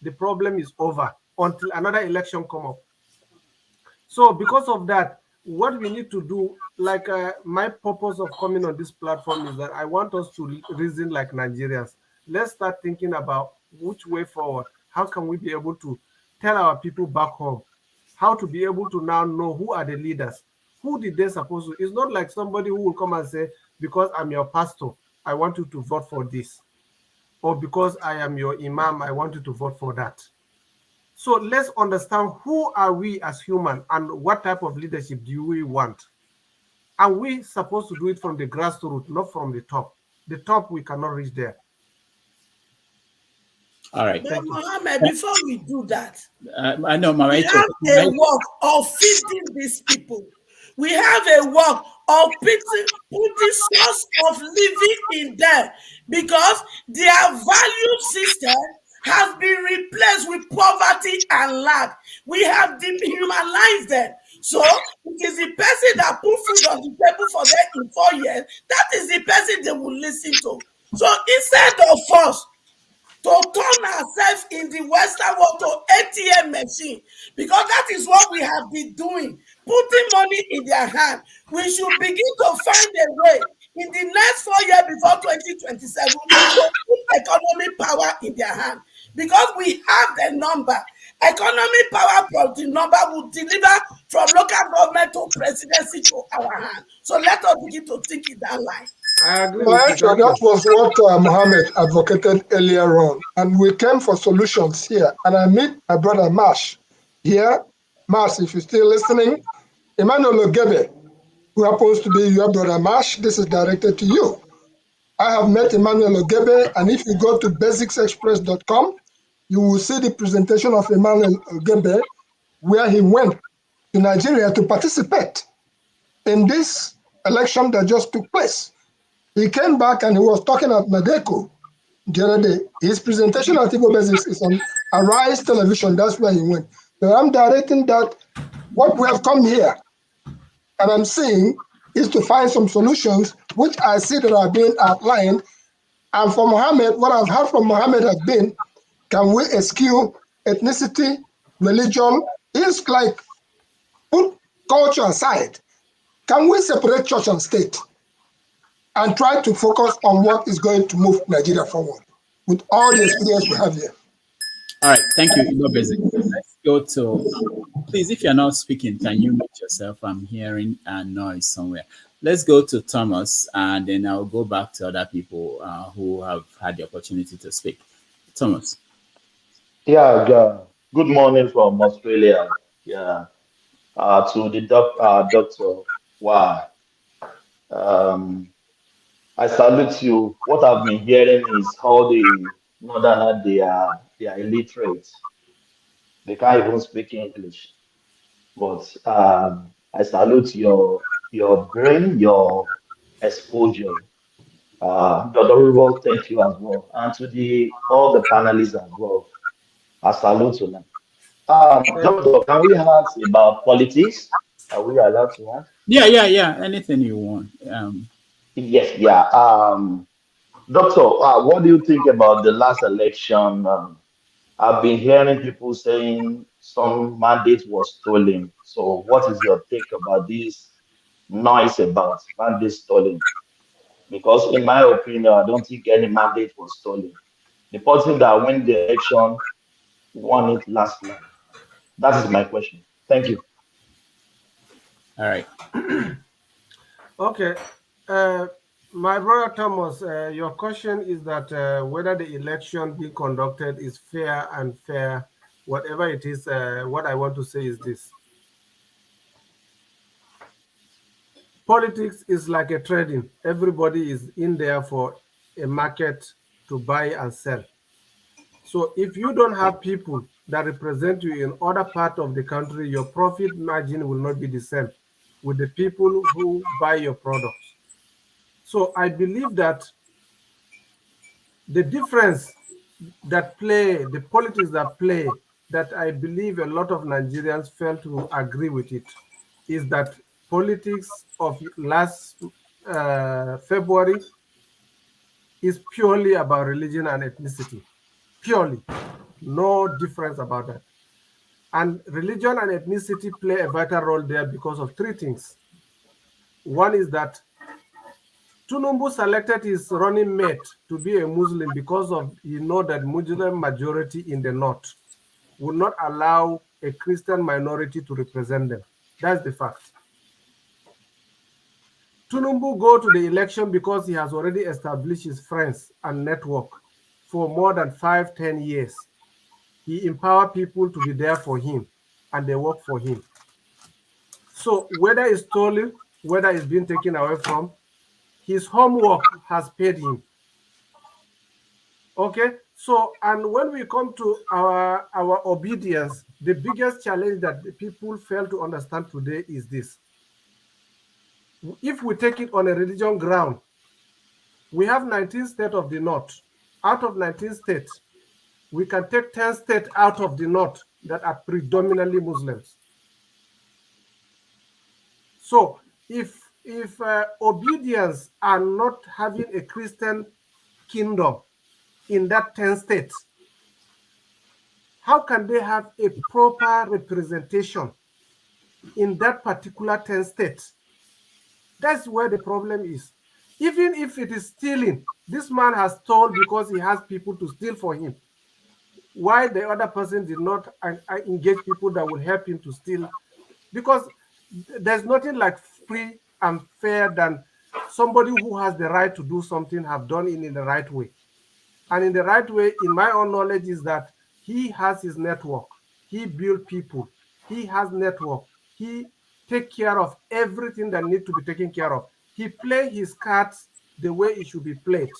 the problem is over until another election come up. So because of that, what we need to do, like my purpose of coming on this platform is that I want us to reason like Nigerians. Let's start thinking about which way forward. How can we be able to tell our people back home how to be able to now know who are the leaders? Who did they supposed to? It's not like somebody who will come and say, because I'm your pastor, I want you to vote for this. Or because I am your imam, I want you to vote for that. So let's understand who are we as human and what type of leadership do we want. And we're supposed to do it from the grassroots, not from the top. The top, we cannot reach there. All right. But Mohammed, before we do that, I know, Mama, we have a work of feeding these people. We have a work of putting source of living in them, because their value system has been replaced with poverty and lack. We have dehumanized them. So it is the person that put food on the table for them in 4 years, that is the person they will listen to. So instead of us to turn ourselves in the Western world to ATM machine, because that is what we have been doing, putting money in their hand. We should begin to find a way in the next 4 years before 2027 to put economic power in their hand, because we have the number. Economic power plus the number will deliver from local government to presidency to our hand. So let us begin to think in that line. I agree My with you. answer, Thank that you. was what Mohammed advocated earlier on. And we came for solutions here. And I meet my brother Mash here. Mash, if you're still listening, Emmanuel Ogebe, who happens to be your brother Mash, this is directed to you. I have met Emmanuel Ogebe, and if you go to basicsexpress.com, you will see the presentation of Emmanuel Ogebe, where he went to Nigeria to participate in this election that just took place. He came back and he was talking at Nadeko the other day. His presentation at Igbo Basics is on Arise Television. That's where he went. So I'm directing that what we have come here and I'm seeing is to find some solutions, which I see that are being outlined. And for Mohammed, what I've heard from Mohammed has been, can we eschew ethnicity, religion? It's like put culture aside. Can we separate church and state and try to focus on what is going to move Nigeria forward with all the experience we have here? All right, thank you, Igbo Basic. Let's go to, please, if you're not speaking, can you mute yourself? I'm hearing a noise somewhere. Let's go to Thomas, and then I'll go back to other people who have had the opportunity to speak. Thomas. Yeah, good morning from Australia. Yeah, to the doctor. Wow. Um, I salute you. What I've been hearing is how the Northerners they are illiterate. They can't even speak English. But I salute your brain, your exposure. Dr. Rubel, thank you as well, and to the all the panelists as well. I salute to them. Doctor, can we ask about politics? Are we allowed to ask? Yeah. Anything you want. Yes, yeah. Doctor, what do you think about the last election? I've been hearing people saying some mandate was stolen. So, what is your take about this noise about mandate stolen? Because, in my opinion, I don't think any mandate was stolen. The person that won the election won it last night. That is my question. Thank you. All right. Okay. My brother Thomas, your question is that whether the election being conducted is fair and fair, whatever it is, what I want to say is this. Politics is like a trading. Everybody is in there for a market to buy and sell. So if you don't have people that represent you in other part of the country, your profit margin will not be the same with the people who buy your products. So I believe that the difference that play, the politics that play, that I believe a lot of Nigerians fail to agree with it, is that politics of last February is purely about religion and ethnicity. Purely. No difference about that. And religion and ethnicity play a vital role there because of three things. One is that Tinubu selected his running mate to be a Muslim because of that Muslim majority in the north would not allow a Christian minority to represent them. That's the fact. Tinubu go to the election because he has already established his friends and network for more than 5-10 years. He empowered people to be there for him, and they work for him. So whether it's stolen, whether it's been taken away from, his homework has paid him. Okay, so and when we come to our obedience, the biggest challenge that the people fail to understand today is this. If we take it on a religion ground, we have 19 states of the north. Out of 19 states, we can take 10 states out of the north that are predominantly Muslims. So if obedience are not having a Christian kingdom in that 10 states, how can they have a proper representation in that particular 10 states? That's where the problem is. Even if it is stealing, this man has stolen because he has people to steal for him. Why the other person did not engage people that will help him to steal? Because there's nothing like free and fair than somebody who has the right to do something have done it in the right way. And in the right way, in my own knowledge, is that he has his network. He built people. He has network. He take care of everything that needs to be taken care of. He play his cards the way it should be played.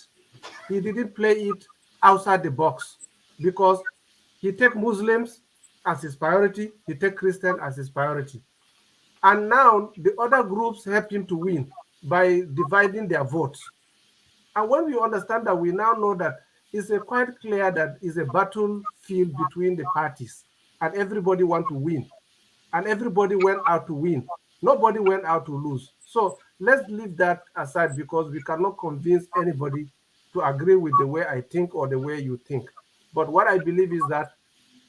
He didn't play it outside the box because he take Muslims as his priority. He take Christian as his priority. And now the other groups help him to win by dividing their votes. And when we understand that, we now know that it's quite clear that it's a battlefield between the parties and everybody want to win. And everybody went out to win. Nobody went out to lose. So let's leave that aside because we cannot convince anybody to agree with the way I think or the way you think. But what I believe is that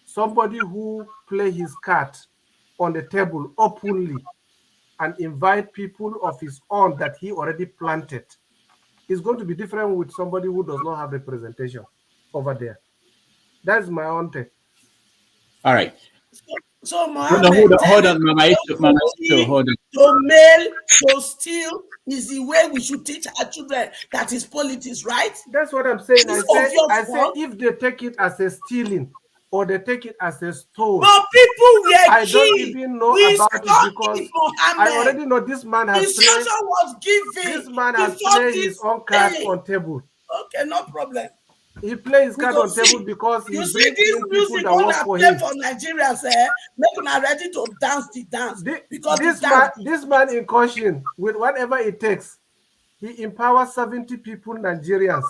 somebody who play his card on the table openly and invite people of his own that he already planted is going to be different with somebody who does not have representation over there. That's my own take. All right. So Mohammed, hold on, Mama Ito, hold on. To mail, to steal is the way we should teach our children. That is politics, right? That's what I'm saying. I say if they take it as a stealing or they take it as a stole. But people were I don't even know about it because I already know this man has played. Was given. This man has played his own card on table. Okay, no problem. He plays his card on table because he brings in people that work for him. For Nigerians, make them ready to dance the dance. Because this man in caution, with whatever it takes, he empowers 70 people, Nigerians,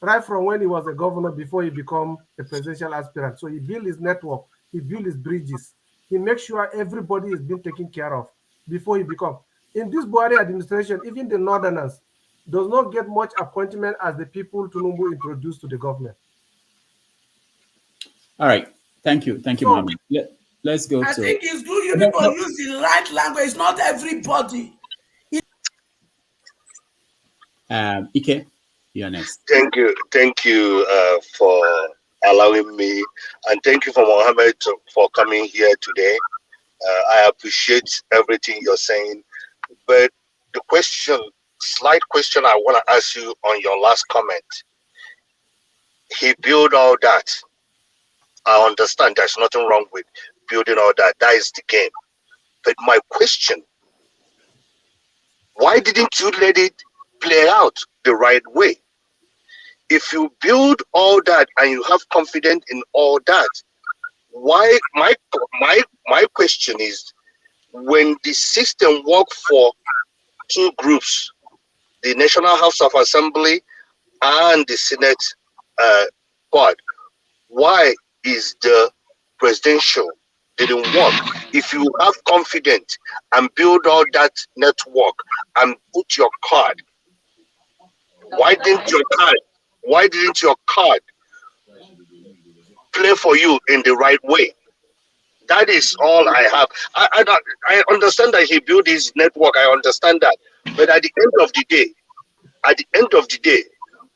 right from when he was a governor before he became a presidential aspirant. So he built his network, he built his bridges, he makes sure everybody is being taken care of before he becomes. In this Buhari administration, even the Northerners does not get much appointment as the people Tinubu introduced to the government. All right. Thank you. Thank you, Mohammed. Let's go I think it's good you people use the right language, not everybody. Ike, you're next. Thank you for allowing me, and thank you for Mohammed for coming here today. I appreciate everything you're saying, but the slight question I want to ask you on your last comment. He built all that. I understand there's nothing wrong with building all that. That is the game. But my question, why didn't you let it play out the right way? If you build all that and you have confidence in all that, why my question is, when the system worked for two groups, the National House of Assembly and the Senate part, why is the presidential didn't work? If you have confidence and build all that network and put your card, why didn't your card play for you in the right way? That is all I have. I understand that he built his network. I understand that. But at the end of the day,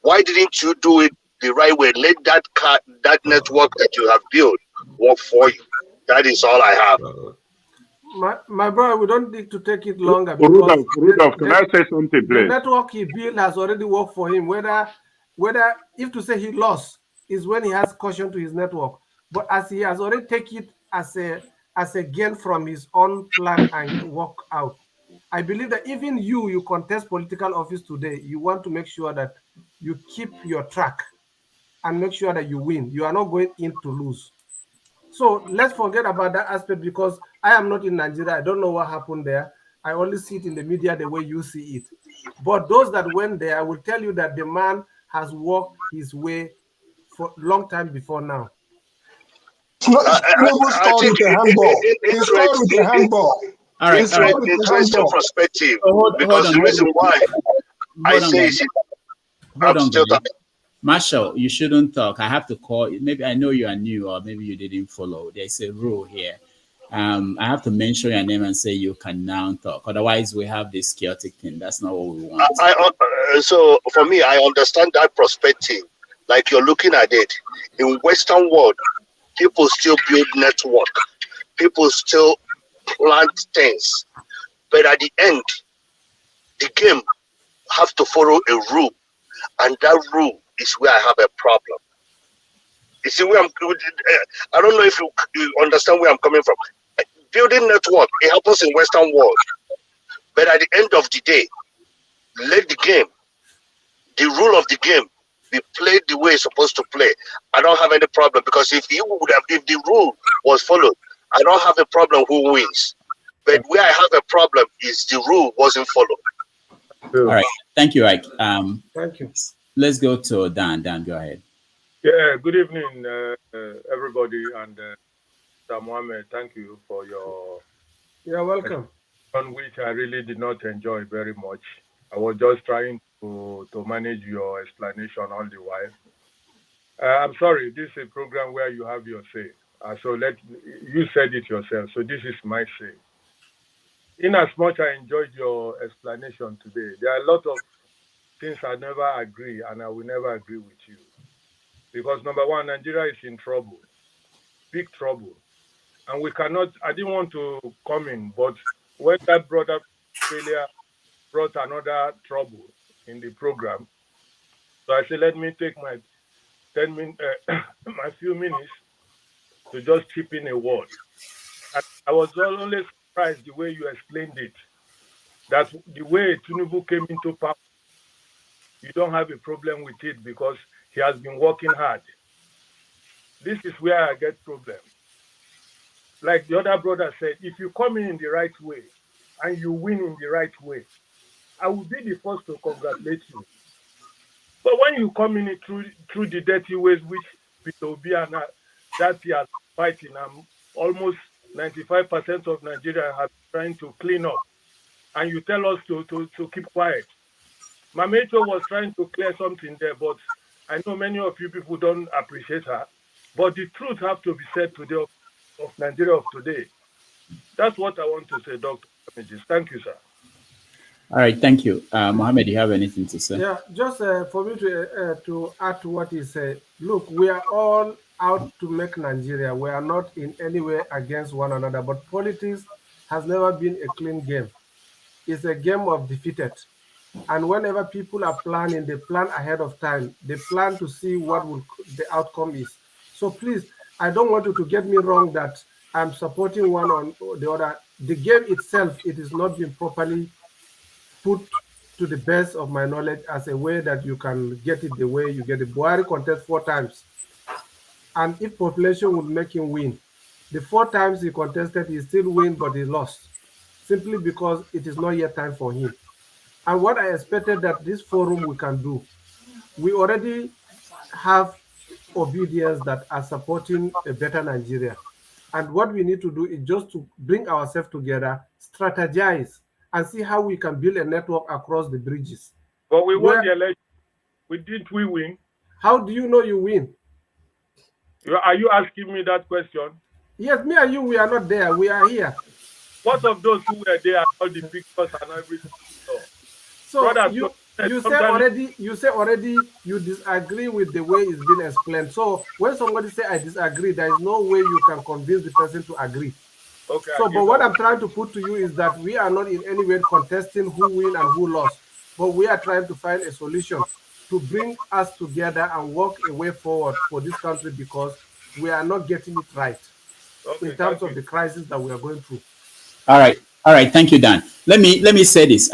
why didn't you do it the right way? Let that network that you have built work for you. That is all I have. My brother, we don't need to take it longer. Rudolph, can I say something, please? The network he built has already worked for him. Whether if to say he lost is when he has caution to his network. But as he has already taken it as a gain from his own plan and work out, I believe that even you contest political office today, you want to make sure that you keep your track and make sure that you win. You are not going in to lose. So let's forget about that aspect because I am not in Nigeria. I don't know what happened there. I only see it in the media the way you see it. But those that went there, I will tell you that the man has walked his way for a long time before now. Tinubu I scored think with a handball. He scored with a handball. All right. Interesting perspective. Hold Because the on, reason why I hold on, say guys. is Hold I'm on, still guys. talking. Marshall, you shouldn't talk. I have to call. Maybe I know you are new, or maybe you didn't follow. There's a rule here. I have to mention your name and say you can now talk. Otherwise, we have this chaotic thing. That's not what we want. So for me, I understand that perspective. Like you're looking at it in Western world, people still build network. People still plant things. But at the end, the game have to follow a rule, and that rule is where I have a problem. You see where I don't know if you understand where I'm coming from. Building network, it happens in Western world. But at the end of the day, let the game, the rule of the game, be played the way it's supposed to play. I don't have any problem because if the rule was followed, I don't have a problem who wins. But where I have a problem is the rule wasn't followed. All right. Thank you, Ike. Thank you. Let's go to Dan. Dan, go ahead. Yeah, good evening, everybody, and Dr. Muhammad, thank you for your... You're welcome. On which I really did not enjoy very much. I was just trying to manage your explanation all the while. I'm sorry, this is a program where you have your say. So you said it yourself, so this is my say. In as much I enjoyed your explanation today, there are a lot of things I never agree, and I will never agree with you. Because number one, Nigeria is in trouble, big trouble. And we cannot, I didn't want to come in, but when that brother failure brought another trouble in the program, so I said, let me take my 10 minutes, my few minutes to just chip in a word. And I was only surprised the way you explained it, that the way Tinubu came into power, you don't have a problem with it because he has been working hard. This is where I get problem. Like the other brother said, if you come in the right way and you win in the right way, I will be the first to congratulate you. But when you come in through the dirty ways which Peter Obi and that he has fighting, almost 95% of Nigeria have been trying to clean up, and you tell us to keep quiet. Mamecho was trying to clear something there, but I know many of you people don't appreciate her. But the truth have to be said today of Nigeria of today. That's what I want to say, Dr. Thank you, sir. All right, thank you. Mohammed, do you have anything to say? Yeah, just for me to add to what he said. Look, we are all out to make Nigeria. We are not in any way against one another, but politics has never been a clean game. It's a game of defeated. And whenever people are planning, they plan ahead of time. They plan to see what the outcome is. So please, I don't want you to get me wrong that I'm supporting one or the other. The game itself, it is not been properly put to the best of my knowledge as a way that you can get it the way you get it. Buhari contest 4 times. And if population would make him win, the 4 times he contested, he still win, but he lost. Simply because it is not yet time for him. And what I expected that this forum we can do, we already have obedience that are supporting a better Nigeria. And what we need to do is just to bring ourselves together, strategize, and see how we can build a network across the bridges. But we won the election. Didn't we win? How do you know you win? Are you asking me that question? Yes, me and you, we are not there. We are here. What of those who were there, all the pictures and everything? So brother, you say already you disagree with the way it's been explained. So when somebody say I disagree, there is no way you can convince the person to agree. Okay. So, but what I'm trying to put to you is that we are not in any way contesting who win and who lost, but we are trying to find a solution to bring us together and walk a way forward for this country because we are not getting it right in terms of the crisis that we are going through. All right. Thank you, Dan. Let me say this.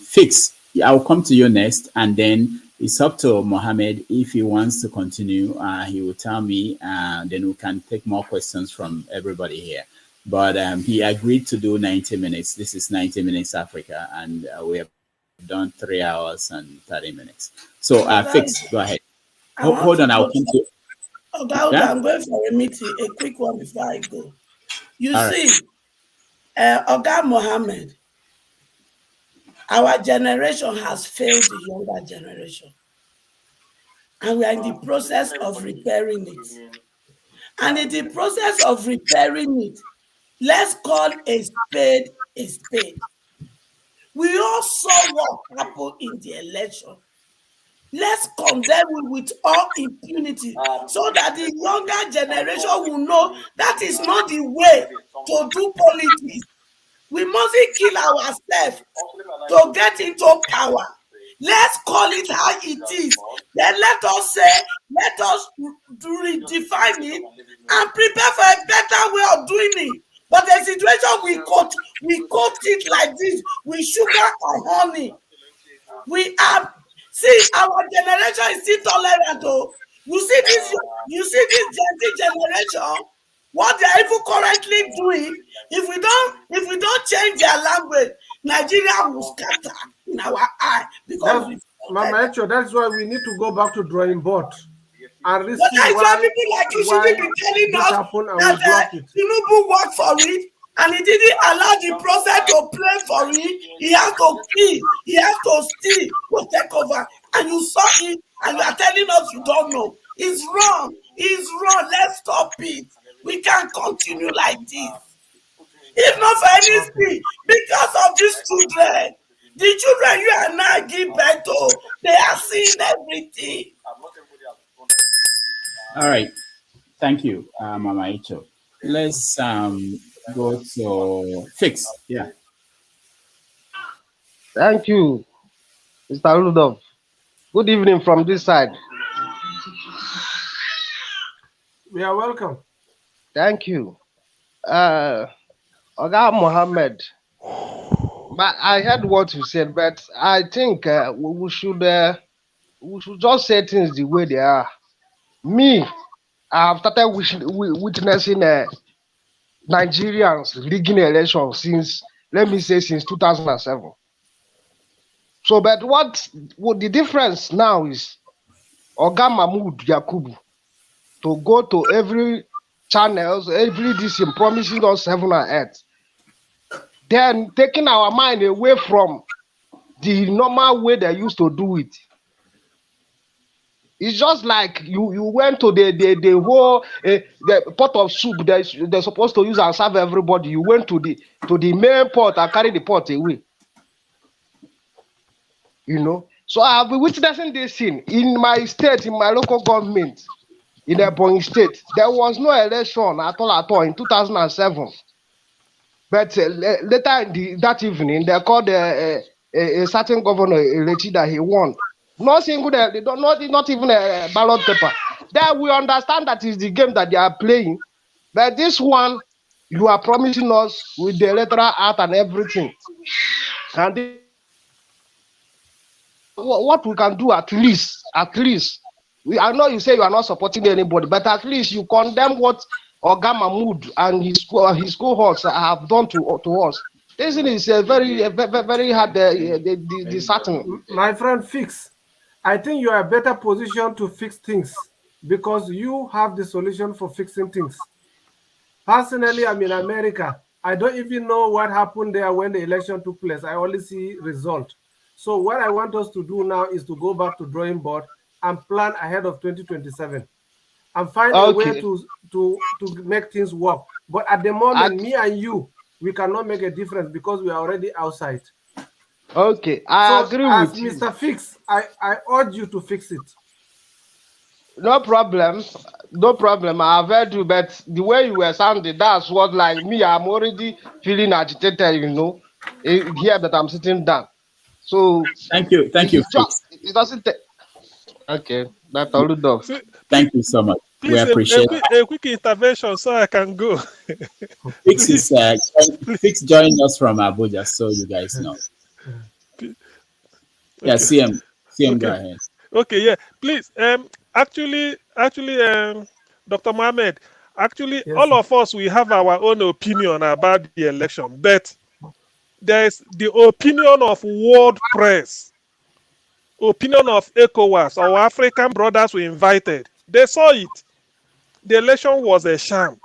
Fix. I'll come to you next, and then it's up to Mohammed if he wants to continue. He will tell me, then we can take more questions from everybody here. but he agreed to do 90 minutes. This is 90 minutes Africa, and we have done 3 hours and 30 minutes. So, Fix, go ahead. Hold on, I'll come to. Okay, Yeah? I'm going for a meeting, a quick one before I go. You All see, Oga Mohammed, our generation has failed the younger generation. And we are in the process of repairing it. And in the process of repairing it, let's call a spade a spade. We all saw what happened in the election. Let's condemn it with all impunity so that the younger generation will know that is not the way to do politics. We mustn't kill ourselves to get into power. Let's call it how it is. Then let us say, let us redefine it and prepare for a better way of doing it. But the situation we coat it like this with sugar and honey. We are our generation is still tolerant. Oh, you see this Gen Z generation. What they are even currently doing, if we don't change their language, Nigeria will scatter in our eye because Mama Echo, that's why we need to go back to drawing board and but see why people like you shouldn't be telling this us happened and that we block it. Tinubu worked for it and he didn't allow the process to play for it. He has to kill, he has to steal, to take over. And you saw it and you are telling us you don't know. It's wrong. It's wrong. Let's stop it. We can't continue like this. If not for anything, because of these children, the children you and I give birth to, they are seeing everything. All right. Thank you, Mama Icho. Let's go to Fix. Yeah. Thank you, Mr. Rudolph. Good evening from this side. We are welcome. Thank you. Oga Mohammed, but I heard what you said, but I think we should just say things the way they are. Me, I have started witnessing Nigerians rigging elections since 2007. So, but what the difference now is Oga Mahmoud Yakubu to go to every channels, every DC promising us heaven and earth, then taking our mind away from the normal way they used to do it. It's just like you went to the whole the pot of soup they're supposed to use and serve everybody. You went to the main pot and carry the pot away. You know, so I've been witnessing this thing in my state, in my local government, in Ebonyi State. There was no election at all in 2007. But later that evening, they called a certain governor Elechi that he won. Not single, they don't not even a ballot paper. Then we understand that is the game that they are playing. But this one, you are promising us with the electoral act and everything. And what we can do at least, I know you say you are not supporting anybody, but at least you condemn what Oga Mahmoud and his cohorts have done to us. This is a very hard disheartening. My friend Fix, I think you are a better position to fix things because you have the solution for fixing things. Personally, I'm in America. I don't even know what happened there when the election took place. I only see result. So what I want us to do now is to go back to drawing board and plan ahead of 2027 and find a way to make things work. But at the moment, me and you, we cannot make a difference because we are already outside. Okay, I agree with you. Mr. Fix, I urge you to fix it. No problem. I've heard you, but the way you were sounding, that's what, like me, I'm already feeling agitated, you know, here that I'm sitting down. So thank you. It doesn't take. Okay, that's all done. Thank you so much. Please, we appreciate a quick intervention so I can go. Fix joining us from Abuja, so you guys know. Yeah, CM, okay. Go ahead. Okay, yeah, please. Actually, Dr. Mohammed, Actually, Yes, all sir. of us, we have our own opinion about the election, but there's the opinion of world press, opinion of ECOWAS, our African brothers were invited. They saw it. The election was a sham.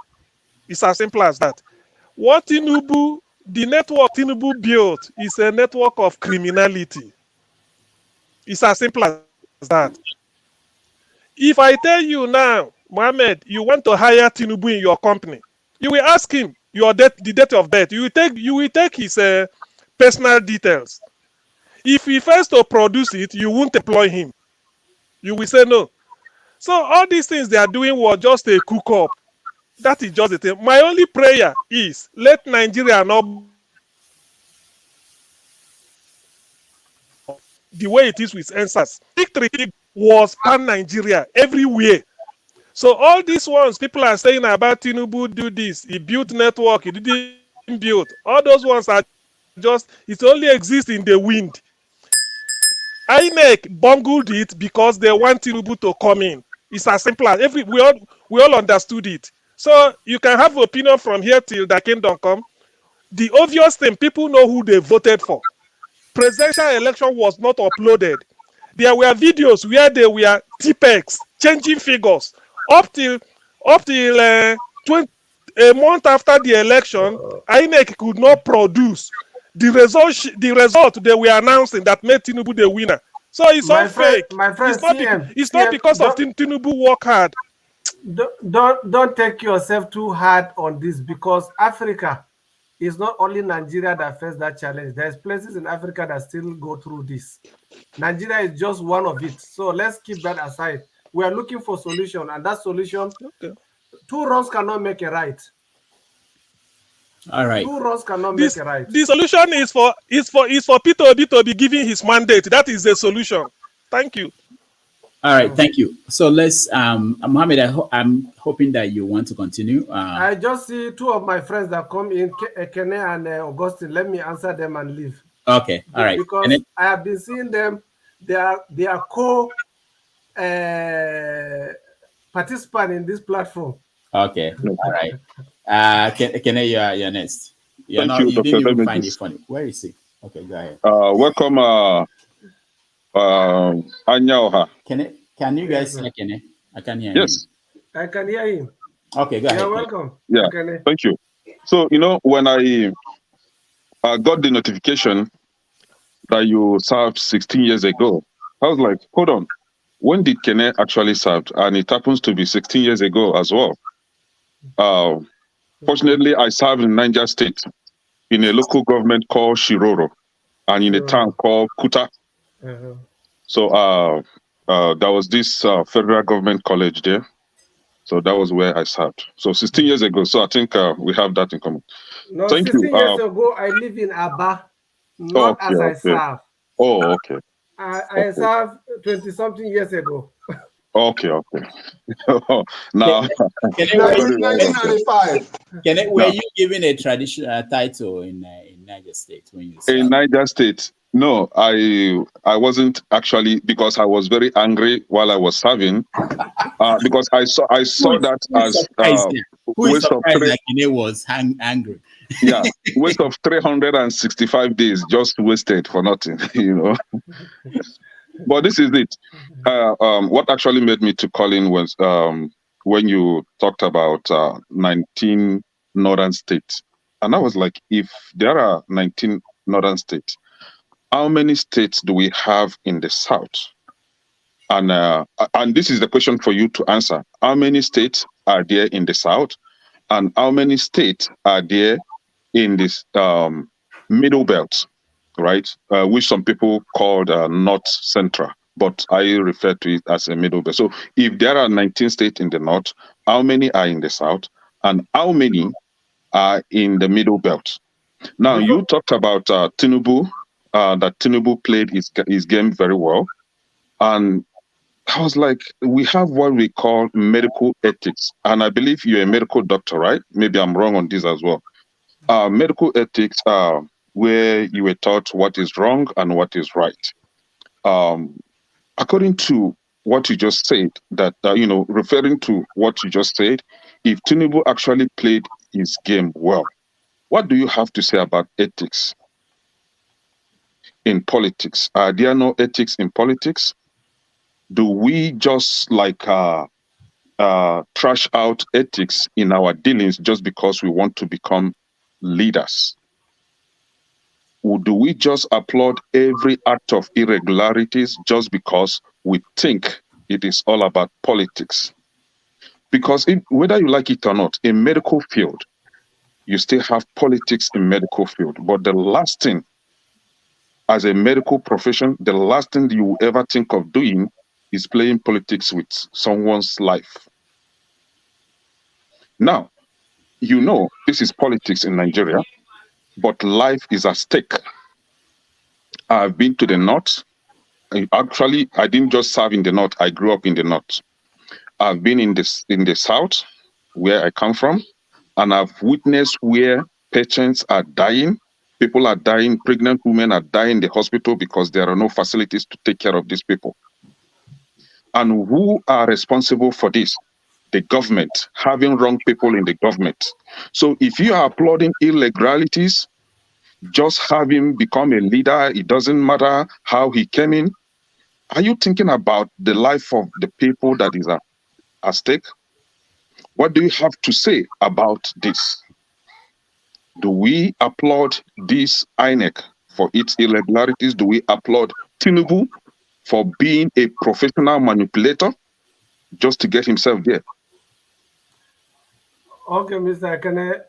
It's as simple as that. What Tinubu, the network Tinubu built is a network of criminality. It's as simple as that. If I tell you now, Mohammed, you want to hire Tinubu in your company, you will ask him the date of birth. You will take his personal details. If he fails to produce it, you won't employ him. You will say no. So all these things they are doing was just a cook up. That is just the thing. My only prayer is let Nigeria not the way it is with answers. Victory was pan Nigeria everywhere. So all these ones people are saying about Tinubu do this, he built network, he didn't build. All those ones are just it only exists in the wind. INEC bungled it because they want Tinubu to come in. It's as simple as we all understood it. So you can have opinion from here till the kingdom come. The obvious thing, people know who they voted for. Presidential election was not uploaded. There were videos where they were TPEX changing figures up till 20, a month after the election. INEC could not produce the result they were announcing that made Tinubu the winner. So it's all fake. My friend, It's not because of Tinubu work hard. Don't take yourself too hard on this, because Africa is not only Nigeria that faces that challenge. There's places in Africa that still go through this. Nigeria is just one of it. So let's keep that aside. We are looking for solution, and that solution, two wrongs cannot make a right. All right. Two wrongs cannot make a right. The solution is for Peter Obi to be giving his mandate. That is the solution. Thank you. All right, thank you. So let's, Mohammed, I'm hoping that you want to continue. I just see two of my friends that come in, Kene and Augustine. Let me answer them and leave. Okay, all right. Because I have been seeing them. They are participant in this platform. Okay, all right. Kene, you're next. You didn't even find it funny. Where is he? Okay, go ahead. Welcome, Anya Oha. Can you guys hear Kene? I can hear him. Yes. I can hear him. Okay, go ahead. You're welcome. Yeah, thank you. So, when I got the notification that you served 16 years ago, I was like, hold on. When did Kene actually serve? And it happens to be 16 years ago as well. Fortunately, I served in Niger State in a local government called Shiroro and in a town called Kuta. So there was this federal government college there. So that was where I served. So 16 years ago. So I think we have that in common. No, Thank 16 you. years ago, I live in Aba, not as I serve. Oh, okay. I served 20-something years ago. Okay. Now, were you given a traditional title in Niger State when you served? In Niger State? No, I wasn't actually, because I was very angry while I was serving. Because I saw that as waste of like Kene was angry. Yeah, waste of 365 days just wasted for nothing, But this is it. What actually made me to call in was when you talked about 19 northern states. And I was like, if there are 19 northern states, how many states do we have in the south? And this is the question for you to answer. How many states are there in the south? And how many states are there in this middle belt, right? Which some people call North Central, but I refer to it as a middle belt. So if there are 19 states in the north, how many are in the south? And how many are in the middle belt? Now, you talked about Tinubu, that Tinubu played his game very well. And I was like, we have what we call medical ethics. And I believe you're a medical doctor, right? Maybe I'm wrong on this as well. Medical ethics are where you were taught what is wrong and what is right. According to what you just said, that, referring to what you just said, if Tinubu actually played his game well, what do you have to say about ethics in politics? Are there no ethics in politics? Do we just like trash out ethics in our dealings just because we want to become leaders? Or do we just applaud every act of irregularities just because we think it is all about politics? Because whether you like it or not, in medical field, you still have politics in medical field. But the last thing, as a medical profession, the last thing you will ever think of doing is playing politics with someone's life. Now, you know this is politics in Nigeria, but life is at stake. I've been to the north. Actually, I didn't just serve in the north. I grew up in the north. I've been in the south, where I come from, and I've witnessed where patients are dying. People are dying. Pregnant women are dying in the hospital because there are no facilities to take care of these people. And who are responsible for this? The government, having wrong people in the government. So if you are applauding illegalities, just have him become a leader, it doesn't matter how he came in. Are you thinking about the life of the people that is at stake? What do you have to say about this? Do we applaud this INEC for its irregularities? Do we applaud Tinubu for being a professional manipulator just to get himself there? Okay, Mr. Akane.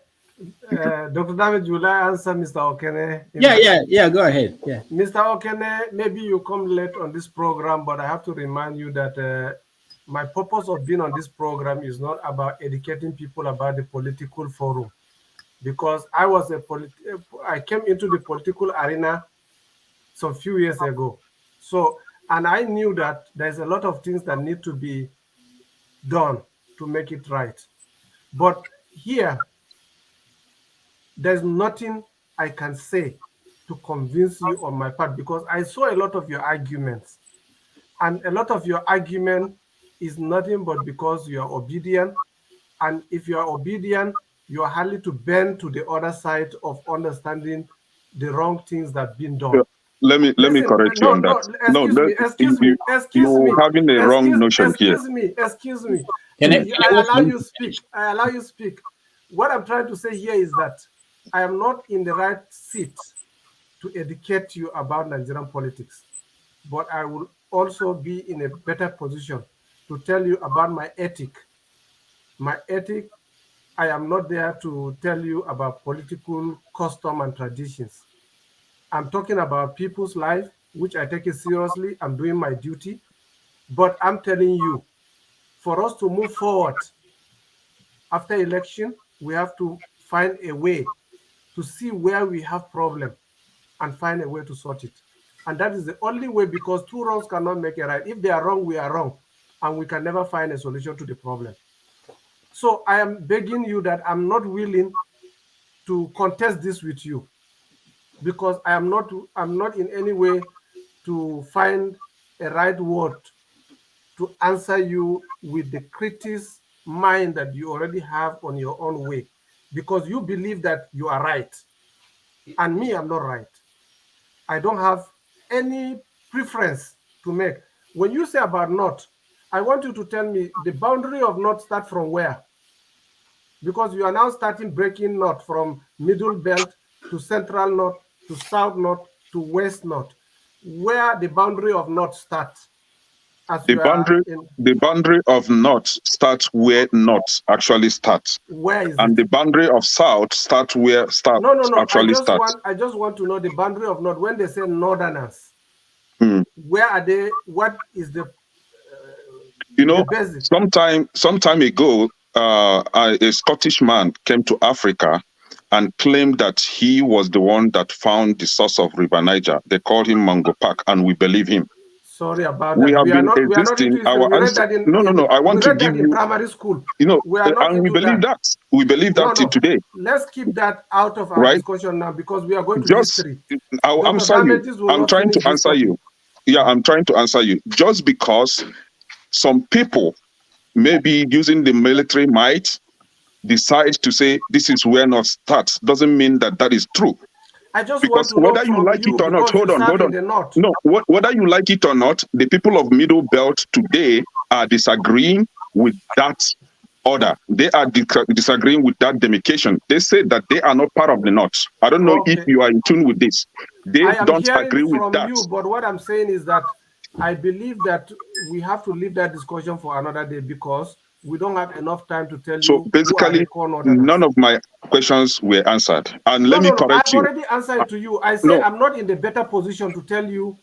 Dr. David, will I answer Mr. Okene? Yeah, go ahead. Yeah. Mr. Okene, maybe you come late on this program, but I have to remind you that my purpose of being on this program is not about educating people about the political forum, because I came into the political arena some few years ago. So, and I knew that there's a lot of things that need to be done to make it right. But here, there's nothing I can say to convince you on my part, because I saw a lot of your arguments. And a lot of your argument is nothing but because you are obedient. And if you are obedient, you are hardly to bend to the other side of understanding the wrong things that have been done. Let me correct you on that. Excuse me. You're having a wrong notion here. Excuse me. I allow you speak. What I'm trying to say here is that I am not in the right seat to educate you about Nigerian politics, but I will also be in a better position to tell you about my ethic. My ethic, I am not there to tell you about political custom and traditions. I'm talking about people's life, which I take it seriously. I'm doing my duty, but I'm telling you, for us to move forward after election, we have to find a way to see where we have problem and find a way to sort it. And that is the only way, because two wrongs cannot make a right. If they are wrong, we are wrong, and we can never find a solution to the problem. So I am begging you that I'm not willing to contest this with you, because I'm not in any way to find a right word to answer you with the critic mind that you already have on your own way, because you believe that you are right, and me, I'm not right. I don't have any preference to make. When you say about North, I want you to tell me the boundary of North start from where? Because you are now starting breaking North from middle belt to central North to south North to west North. Where the boundary of North starts? The boundary of North starts where North actually starts. Where is and it? the boundary of South starts where South actually starts. I just want to know the boundary of North. When they say Northerners, where are they? What is the basic? Sometime ago, a Scottish man came to Africa and claimed that he was the one that found the source of River Niger. They called him Mango Park, and we believe him. Sorry about we that. Have we been are not existing. We read that in, I want to give you primary school. We are not and we believe that. We believe that today. Let's keep that out of our discussion now, because we are going to history. I'm sorry. I'm trying to answer you. Yeah, I'm trying to answer you. Just because some people may be using the military might decide to say this is where North starts, doesn't mean that that is true. I just Because want to know whether you from like you it or not, because hold you on. serve in the North. No, whether you like it or not, the people of Middle Belt today are disagreeing with that order. They are disagreeing with that demarcation. They say that they are not part of the North. I don't know if Okay. you are in tune with this. They I am don't hearing agree with from that. you, but what I'm saying is that I believe that we have to leave that discussion for another day because we don't have enough time to tell So you basically, who are the core Northerners. none of my questions were answered. And No, let me no, no. correct I've you. already answered to you. I say No. I'm not in the better position to tell you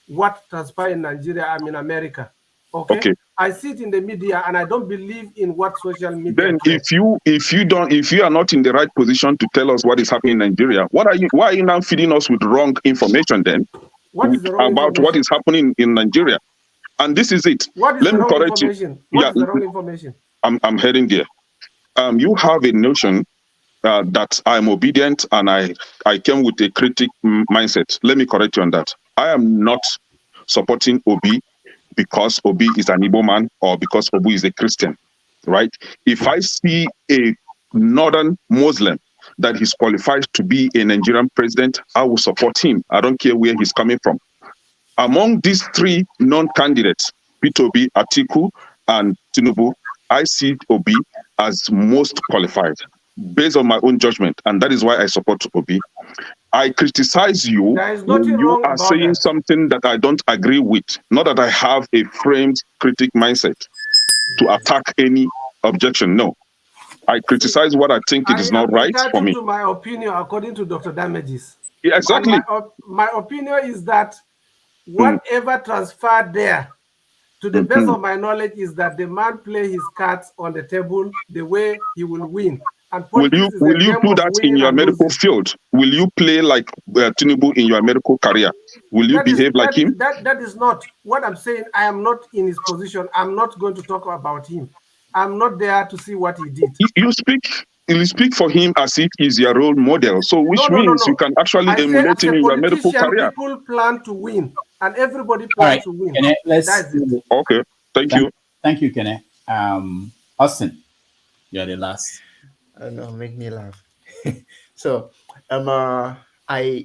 what transpired in Nigeria. I'm in America. Okay? I sit in the media and I don't believe in what social media Then claims. if you are not in the right position to tell us what is happening in Nigeria, why are you now feeding us with wrong information then? What is the wrong about information? what is happening in Nigeria? And this is it. What is Let the me wrong correct you. information? What is the wrong information? I'm heading there. You have a notion that I'm obedient and I came with a critic mindset. Let me correct you on that. I am not supporting Obi because Obi is an Igbo man or because Obi is a Christian, right? If I see a northern Muslim that he's qualified to be a Nigerian president, I will support him. I don't care where he's coming from. Among these three non-candidates, Peter Obi, Atiku, and Tinubu, I see Obi as most qualified based on my own judgment, and that is why I support Obi. I criticize you There is when nothing you wrong are about saying that. something that I don't agree with, not that I have a framed critic mindset to attack any objection. No. I criticize what I think it I is am not right for entitled me. to my opinion according to Dr. Damages. Yeah, exactly. And my opinion is that whatever transpired there, to the best of my knowledge, is that the man play his cards on the table the way he will win. And politics is a Will you game do of that in winning your and medical losing. field? Will you play like Tinubu in your medical career? Will you behave like him? That is not what I'm saying. I am not in his position. I'm not going to talk about him. I'm not there to see what he did. You speak for him as if he's your role model. So which means you can actually emulate him in your medical career. People plan to win, and everybody plans to win. Kene, That's it. Okay, thank you. Thank you, Kene. Austin, you're the last. No, make me laugh. So, somebody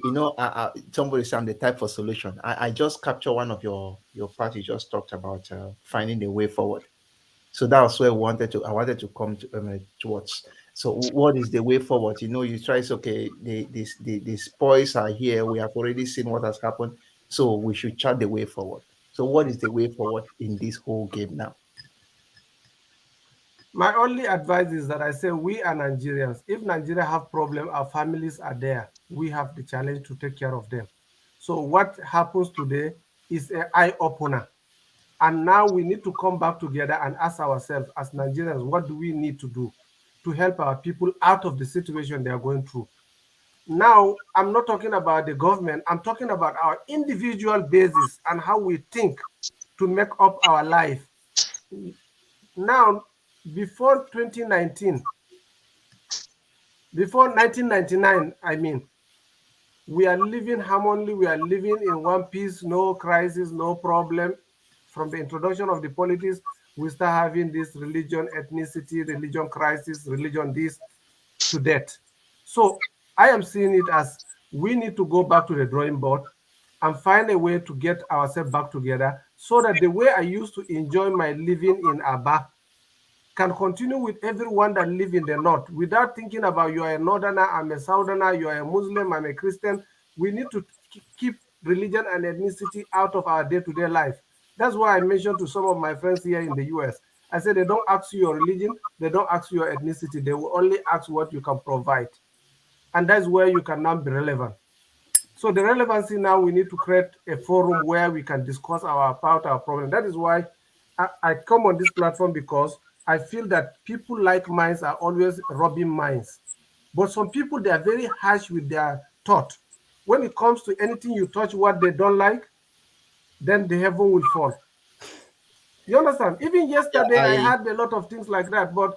said I'm the type for solution. I just capture one of your part. You just talked about finding the way forward. So that was where I wanted to come to, towards. So what is the way forward? You try to say, okay, the spoils are here. We have already seen what has happened. So we should chart the way forward. So what is the way forward in this whole game now? My only advice is that I say we are Nigerians. If Nigeria have problem, our families are there. We have the challenge to take care of them. So what happens today is an eye opener. And now we need to come back together and ask ourselves as Nigerians, what do we need to do to help our people out of the situation they are going through? Now, I'm not talking about the government. I'm talking about our individual basis and how we think to make up our life. Now, before 2019, before 1999, I mean, we are living harmoniously, we are living in one piece, no crisis, no problem. From the introduction of the politics, we start having this religion, ethnicity, religion crisis, religion this to death. So I am seeing it as we need to go back to the drawing board and find a way to get ourselves back together so that the way I used to enjoy my living in Aba can continue with everyone that live in the north without thinking about you are a northerner, I'm a southerner, you are a Muslim, I'm a Christian. We need to keep religion and ethnicity out of our day-to-day life. That's why I mentioned to some of my friends here in the US, I said they don't ask you your religion, they don't ask you your ethnicity, they will only ask what you can provide. And that's where you can now be relevant. So the relevancy now, we need to create a forum where we can discuss about our problem. That is why I come on this platform, because I feel that people like minds are always robbing minds. But some people, they are very harsh with their thought. When it comes to anything you touch what they don't like, then the heaven will fall. You understand? Even yesterday, I had a lot of things like that. But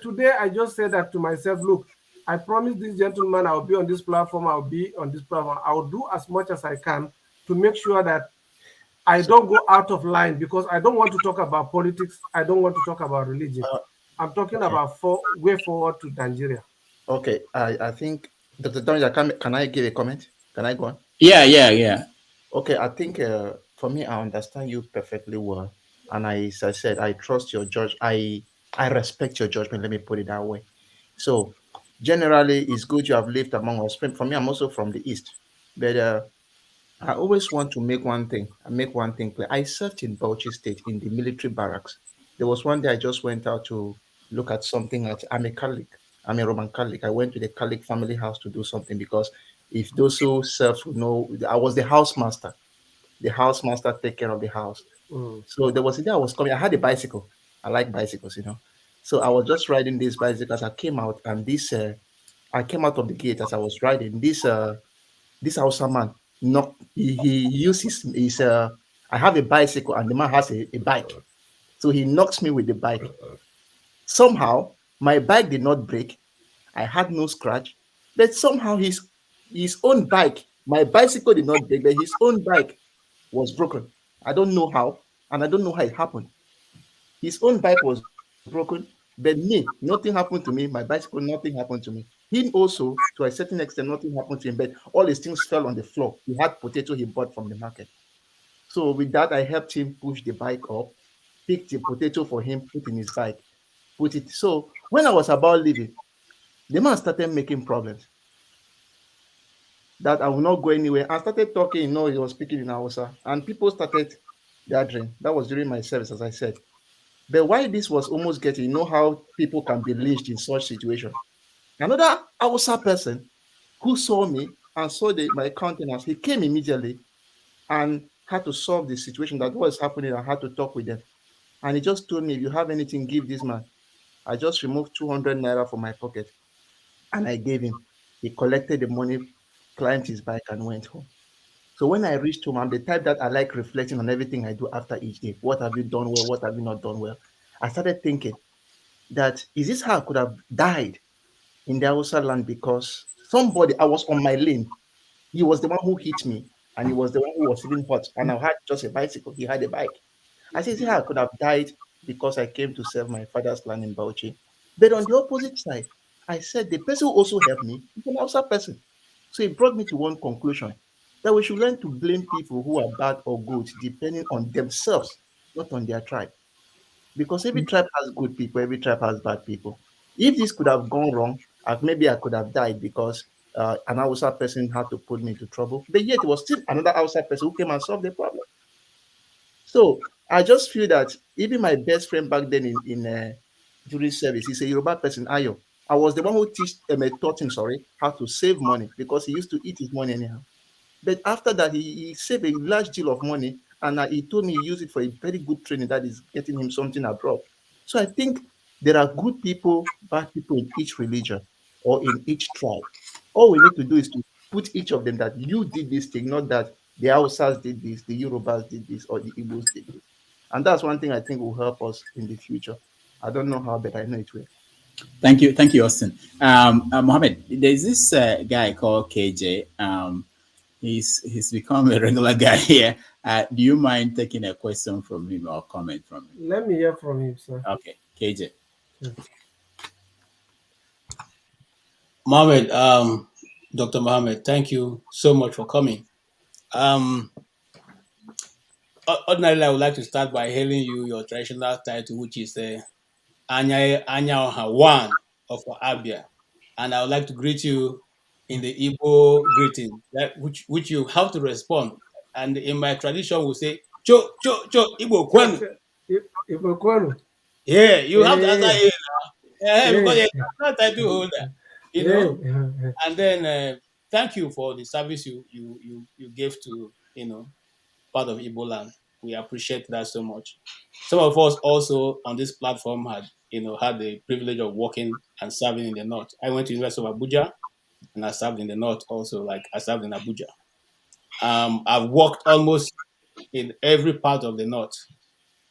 today, I just said that to myself, look, I promise this gentleman I'll be on this platform. I'll be on this platform. I'll do as much as I can to make sure that I don't go out of line, because I don't want to talk about politics. I don't want to talk about religion. I'm talking Okay. about way forward to Nigeria. Okay. I think Dr. Donja, can I give a comment? Can I go on? Yeah. Okay, I think for me, I understand you perfectly well, and as I said, I trust your judge. I respect your judgment. Let me put it that way. So, generally, it's good you have lived among us. For me, I'm also from the east, but I always want to make one thing. I make one thing clear. I served in Bauchi State in the military barracks. There was one day I just went out to look at something. I'm a Catholic. I'm a Roman Catholic. I went to the Catholic family house to do something because if those who served would know, I was the housemaster. The housemaster take care of the house. Mm. So there was a day I was coming. I had a bicycle. I like bicycles, So I was just riding this bicycle as I came out, and I came out of the gate as I was riding. This Hausa man knocked. He used his. I have a bicycle, and the man has a bike. So he knocks me with the bike. Somehow my bike did not break. I had no scratch, but somehow his own bike, my bicycle did not break, but his own bike was broken. I don't know how, and I don't know how it happened. His own bike was broken, but me, nothing happened to me. My bicycle, nothing happened to me. Him also, to a certain extent, nothing happened to him, but all his things fell on the floor. He had potato he bought from the market. So with that, I helped him push the bike up, picked the potato for him, put in his bike, put it. So when I was about leaving, the man started making problems that I will not go anywhere. I started talking, he was speaking in Hausa, and people started gathering. That was during my service, as I said. But why this was almost getting, how people can be lynched in such situation. Another Hausa person who saw me and saw my countenance, he came immediately and had to solve the situation that was happening. I had to talk with them. And he just told me, if you have anything, give this man. I just removed 200 naira from my pocket and I gave him. He collected the money, climbed his bike, and went home. So when I reached home, I'm the type that I like reflecting on everything I do after each day. What have you done well? What have you not done well? I started thinking that is this how I could have died in the Hausa land because I was on my lane. He was the one who hit me, and he was the one who was even hurt. And I had just a bicycle. He had a bike. I said, see how I could have died because I came to serve my father's land in Bauchi. But on the opposite side, I said the person who also helped me is an Hausa person. So it brought me to one conclusion that we should learn to blame people who are bad or good depending on themselves, not on their tribe. Because every tribe has good people, every tribe has bad people. If this could have gone wrong, maybe I could have died because an Hausa person had to put me into trouble. But yet it was still another Hausa person who came and solved the problem. So I just feel that even my best friend back then in during service, he's a Yoruba person, Ayo. I was the one who taught him, how to save money because he used to eat his money anyhow. But after that, he saved a large deal of money and he told me he used it for a very good training that is getting him something abroad. So I think there are good people, bad people in each religion or in each tribe. All we need to do is to put each of them that you did this thing, not that the Hausas did this, the Yorubas did this, or the Igbos did this. And that's one thing I think will help us in the future. I don't know how, but I know it will. Thank you, Austin. Mohammed, there's this guy called KJ. He's become a regular guy here. Do you mind taking a question from him or comment from him? Let me hear from him, sir. Okay, KJ. Mohammed, Dr. Mohammed, thank you so much for coming. Ordinarily, I would like to start by hailing you your traditional title, which is Anya Oha, one of Abia. And I would like to greet you in the Igbo greeting, which you have to respond. And in my tradition, we say, Cho, Cho, Cho, Igbo Kwenu. Igbo Kwenu. Yeah, you have to answer here now. Because Hey. you're not title holder, And then thank you for the service you gave to, part of Igbo land. We appreciate that so much. Some of us also on this platform had the privilege of working and serving in the north. I went to University of Abuja and I served in the north also, like I served in Abuja. I've worked almost in every part of the north.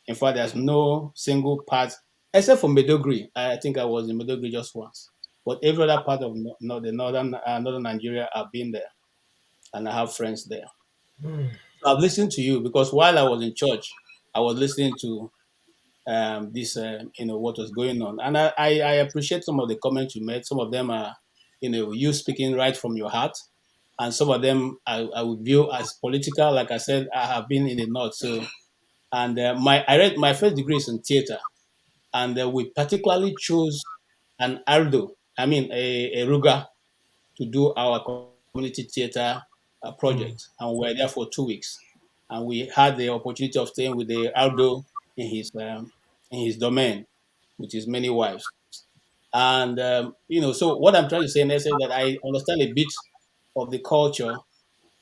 In fact, there's no single part, except for Medogri. I think I was in Medogri just once. But every other part of the northern Nigeria, I've been there, and I have friends there. I've listened to you because while I was in church, I was listening to this what was going on. And I appreciate some of the comments you made. Some of them are you speaking right from your heart, and some of them I would view as political. Like I said, I have been in the north, so and I read my first degree is in theater, and we particularly chose an Aldo, I mean a Ruga, to do our community theater project, and we were there for 2 weeks, and we had the opportunity of staying with the Aldo in his domain with his many wives. And so what I'm trying to say next is that I understand a bit of the culture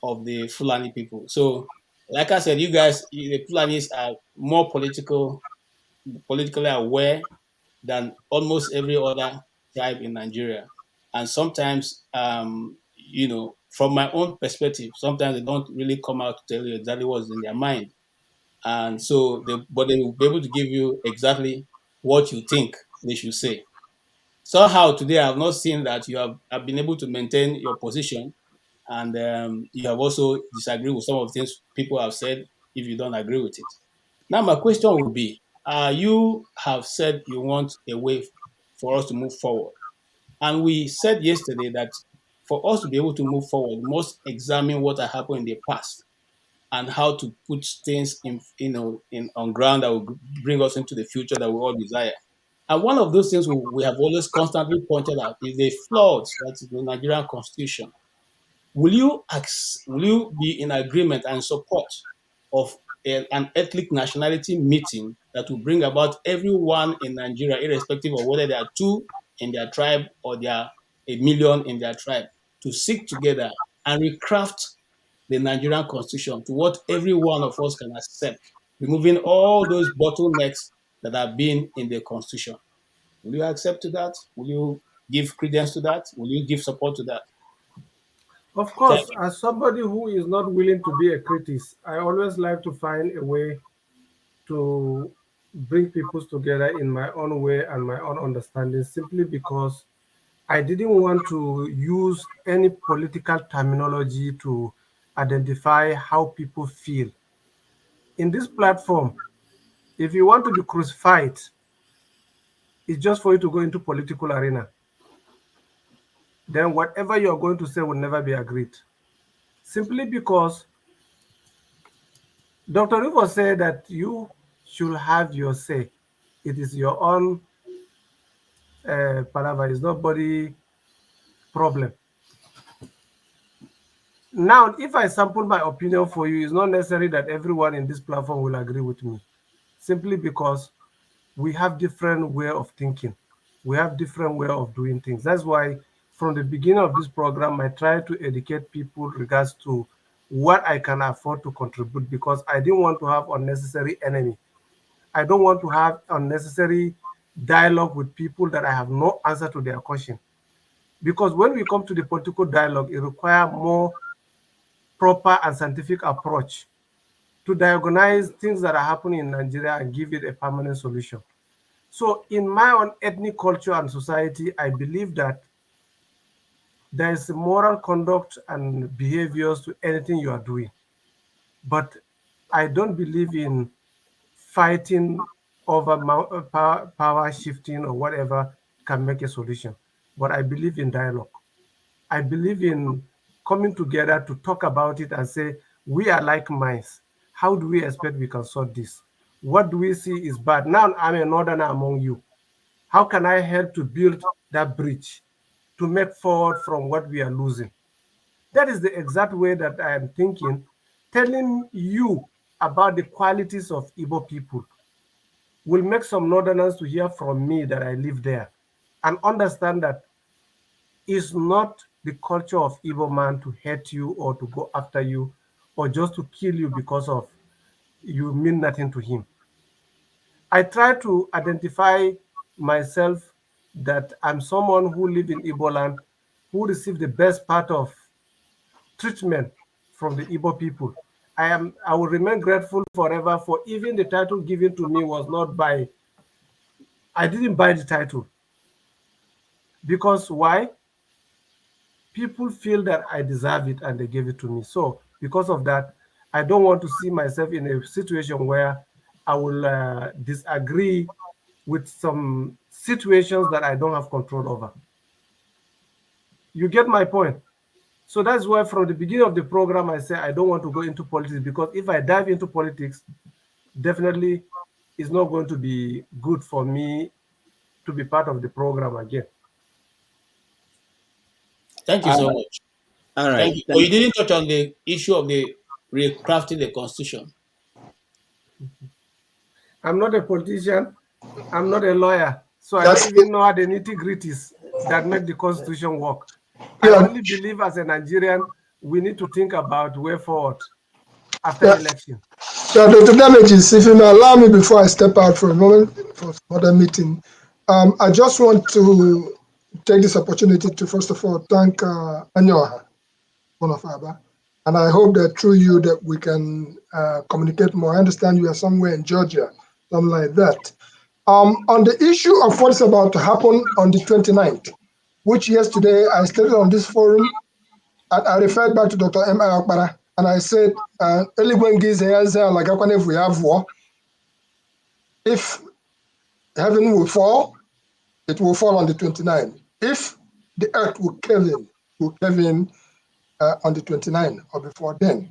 of the Fulani people. So, like I said, you guys, the Fulanis are more politically aware than almost every other tribe in Nigeria. And sometimes, from my own perspective, sometimes they don't really come out to tell you exactly what's in their mind. And so, but they will be able to give you exactly what you think they should say. Somehow today, I have not seen that you have been able to maintain your position, and you have also disagreed with some of the things people have said if you don't agree with it. Now, my question would be, you have said you want a way for us to move forward. And we said yesterday that for us to be able to move forward, we must examine what had happened in the past and how to put things on ground that will bring us into the future that we all desire. And one of those things we have always constantly pointed out is the flaws that is the Nigerian constitution. Will you be in agreement and support of an ethnic nationality meeting that will bring about everyone in Nigeria, irrespective of whether there are 2 in their tribe or there are 1 million in their tribe, to sit together and recraft the Nigerian constitution to what every one of us can accept, removing all those bottlenecks that have been in the constitution? Will you accept to that? Will you give credence to that? Will you give support to that? Of Thank course, as somebody who is not willing to be a critic, I always like to find a way to bring people together in my own way and my own understanding, simply because I didn't want to use any political terminology to identify how people feel. In this platform, if you want to be crucified, it's just for you to go into political arena. Then whatever you're going to say will never be agreed. Simply because Dr. Rivo said that you should have your say. It is your own palaver, it's nobody problem. Now, if I sample my opinion for you, it's not necessary that everyone in this platform will agree with me, simply because we have different way of thinking. We have different way of doing things. That's why from the beginning of this program, I try to educate people regards to what I can afford to contribute, because I didn't want to have unnecessary enemy. I don't want to have unnecessary dialogue with people that I have no answer to their question. Because when we come to the political dialogue, it requires more proper and scientific approach to diagnose things that are happening in Nigeria and give it a permanent solution. So in my own ethnic culture and society, I believe that there is moral conduct and behaviors to anything you are doing. But I don't believe in fighting over power shifting or whatever can make a solution. But I believe in dialogue. I believe in coming together to talk about it and say, we are like minds. How do we expect we can sort this? What do we see is bad? Now I'm a northerner among you. How can I help to build that bridge to make forward from what we are losing? That is the exact way that I am thinking, telling you about the qualities of Igbo people will make some northerners to hear from me that I live there and understand that it's not the culture of Igbo man to hate you or to go after you or just to kill you because of you mean nothing to him. I try to identify myself that I'm someone who live in Igbo land, who received the best part of treatment from the Igbo people. I will remain grateful forever for even the title given to me was not by, I didn't buy the title. Because why? People feel that I deserve it and they gave it to me. So because of that, I don't want to see myself in a situation where I will disagree with some situations that I don't have control over. You get my point? So that's why from the beginning of the program, I say I don't want to go into politics, because if I dive into politics, definitely it's not going to be good for me to be part of the program again. Thank you so much. All right. Thank you. But you didn't touch on the issue of the recrafting the constitution. I'm not a politician. I'm not a lawyer. So I don't even know how the nitty-gritties that make the constitution work. I only believe as a Nigerian, we need to think about way forward after the election. So, Dr. Damages, if you may allow me before I step out for a moment for some other meeting, I just want to take this opportunity to first of all thank Anya Oha, one of Abba, and I hope that through you that we can communicate more. I understand you are somewhere in Georgia, something like that. On the issue of what's about to happen on the 29th, which yesterday I stated on this forum, and I referred back to Dr. M. Akbara, and I said, if heaven will fall, it will fall on the 29th. If the earth will cave in on the 29th or before then.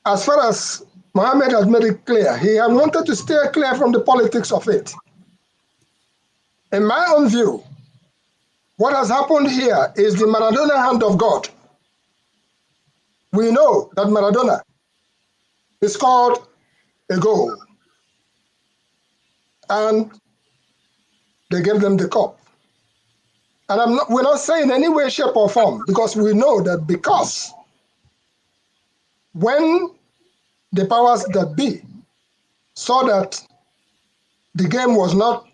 As far as Mohammed has made it clear, he had wanted to stay clear from the politics of it. In my own view, what has happened here is the Maradona hand of God. We know that Maradona scored a goal and they gave them the cup. And we're not saying any way, shape, or form, because we know that because when the powers that be saw that the game was not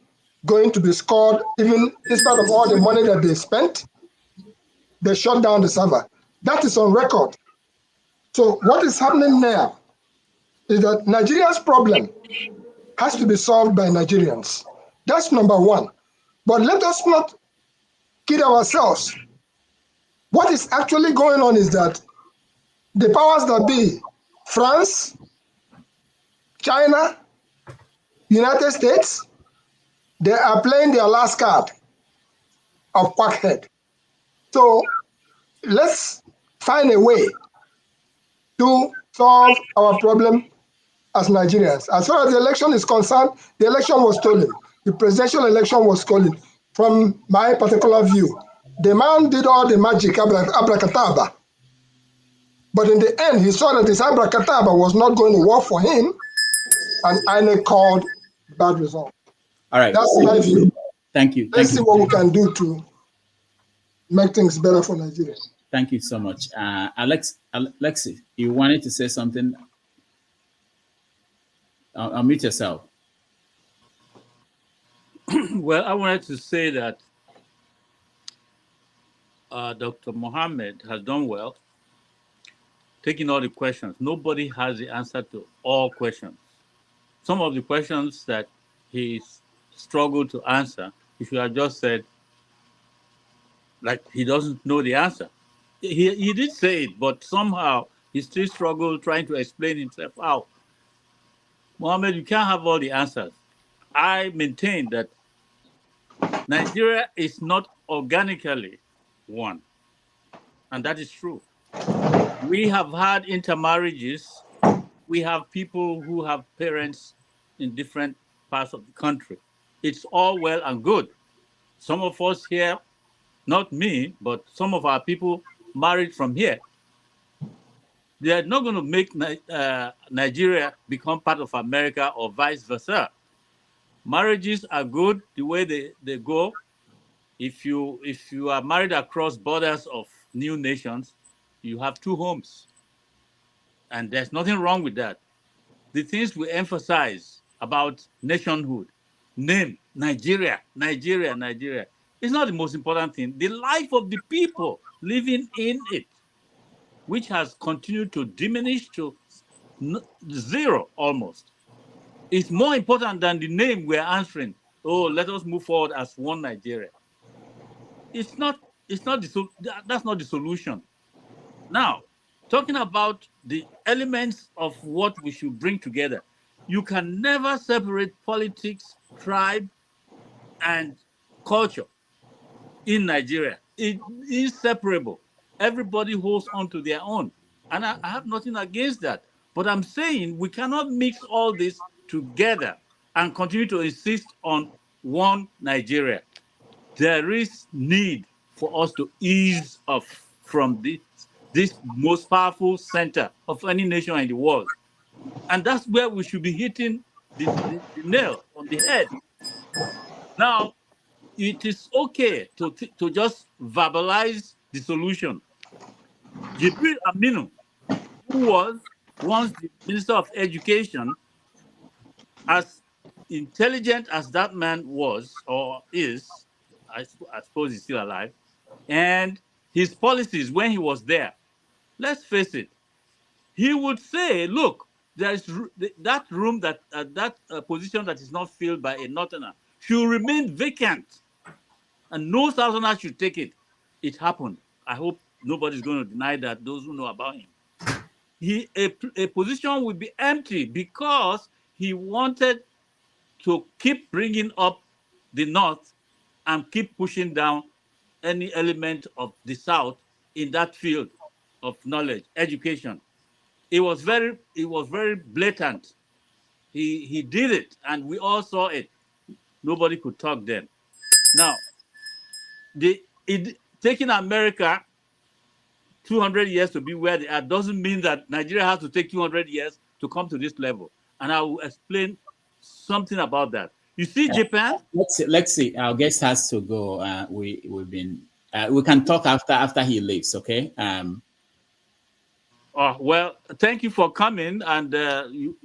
going to be scored, even in spite of all the money that they spent, they shut down the server. That is on record. So what is happening now is that Nigeria's problem has to be solved by Nigerians. That's number one. But let us not kid ourselves. What is actually going on is that the powers that be, France, China, United States, they are playing their last card of quackhead. So let's find a way to solve our problem as Nigerians. As far as the election is concerned, the election was stolen. The presidential election was stolen. From my particular view, the man did all the magic, abracadabra. But in the end, he saw that his abracadabra was not going to work for him, and INEC called bad result. All right. That's my view. Thank you. Let's see what we can do to make things better for Nigeria. Thank you so much. Alexi, you wanted to say something? Unmute yourself. Well, I wanted to say that Dr. Muhammad has done well, taking all the questions. Nobody has the answer to all questions. Some of the questions that he struggled to answer, he should have just said, like, he doesn't know the answer. He did say it, but somehow he still struggled trying to explain himself out. Mohammed, you can't have all the answers. I maintain that Nigeria is not organically one, and that is true. We have had intermarriages. We have people who have parents in different parts of the country. It's all well and good. Some of us here, not me, but some of our people married from here. They are not going to make Nigeria become part of America or vice versa. Marriages are good the way they go. If you are married across borders of new nations, you have two homes. And there's nothing wrong with that. The things we emphasize about nationhood, name, Nigeria, Nigeria, Nigeria, is not the most important thing. The life of the people living in it, which has continued to diminish to zero almost, is more important than the name we're answering. Oh, let us move forward as one Nigeria. That's not the solution. Now, talking about the elements of what we should bring together, You can never separate politics, tribe, and culture in Nigeria. It is separable. Everybody holds on to their own. And I have nothing against that. But I'm saying we cannot mix all this together and continue to insist on one Nigeria. There is need for us to ease off from this most powerful center of any nation in the world. And that's where we should be hitting the nail on the head. Now, it is okay to just verbalize the solution. Jibril Aminu, who was once the Minister of Education, as intelligent as that man was or is, I suppose he's still alive, and his policies when he was there, let's face it, he would say, look, there is that room, that position that is not filled by a northerner should remain vacant, and no southerner should take it. It happened. I hope nobody's going to deny that, those who know about him. A position would be empty because he wanted to keep bringing up the North and keep pushing down any element of the South in that field of knowledge, education. It was very blatant. He did it, and we all saw it. Nobody could talk then. Now, taking America 200 years to be where they are doesn't mean that Nigeria has to take 200 years to come to this level. And I will explain something about that. You see, Japan. Let's see. Our guest has to go. We've been. We can talk after he leaves. Okay. Well, thank you for coming, and you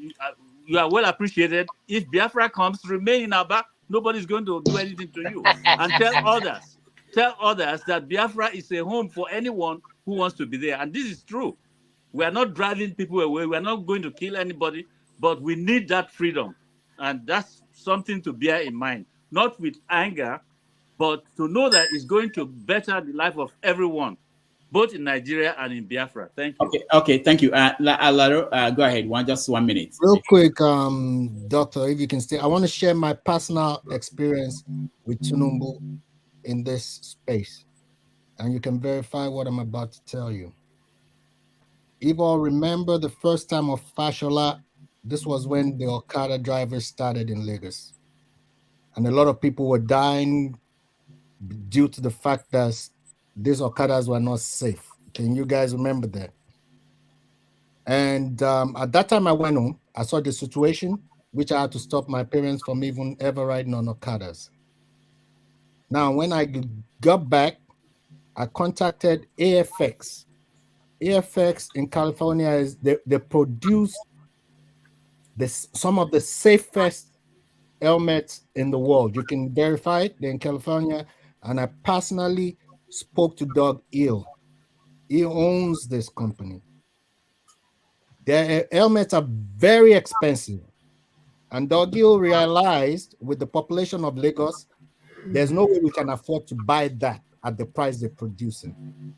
are well appreciated. If Biafra comes, remain in Aba. Nobody's going to do anything to you. And tell others that Biafra is a home for anyone who wants to be there. And this is true. We are not driving people away. We are not going to kill anybody, but we need that freedom. And that's something to bear in mind. Not with anger, but to know that it's going to better the life of everyone, both in Nigeria and in Biafra. Thank you. Okay, thank you. Alaro, go ahead. Just 1 minute. Real quick, Doctor, if you can stay, I want to share my personal experience with Tinubu in this space, and you can verify what I'm about to tell you. If all remember the first time of Fashola, this was when the Okada drivers started in Lagos, and a lot of people were dying due to the fact that these Okadas were not safe. Can you guys remember that? And at that time I went home, I saw the situation, which I had to stop my parents from even ever riding on Okadas. Now, when I got back, I contacted AFX. AFX in California is they produce some of the safest helmets in the world. You can verify it. They're in California, and I personally spoke to Doug Hill. He owns this company. Their helmets are very expensive, and Doug Hill realized with the population of Lagos, there's no way we can afford to buy that at the price they're producing.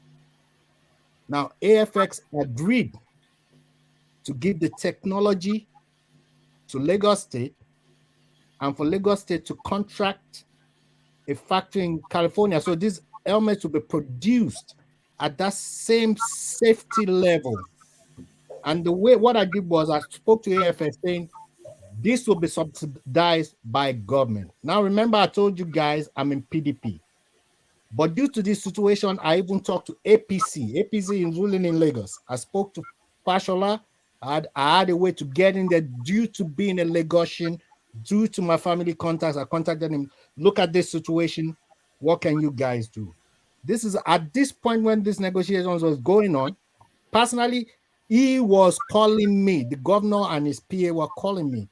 Now, AFX agreed to give the technology to Lagos State, and for Lagos State to contract a factory in California. So these helmets will be produced at that same safety level. And the way what I did was I spoke to AFX saying this will be subsidized by government. Now, remember, I told you guys I'm in PDP. But due to this situation, I even talked to APC. APC is ruling in Lagos. I spoke to Fashola. I had a way to get in there due to being a Lagosian, due to my family contacts. I contacted him. Look at this situation. What can you guys do? This is at this point when this negotiations was going on. Personally, he was calling me. The governor and his PA were calling me.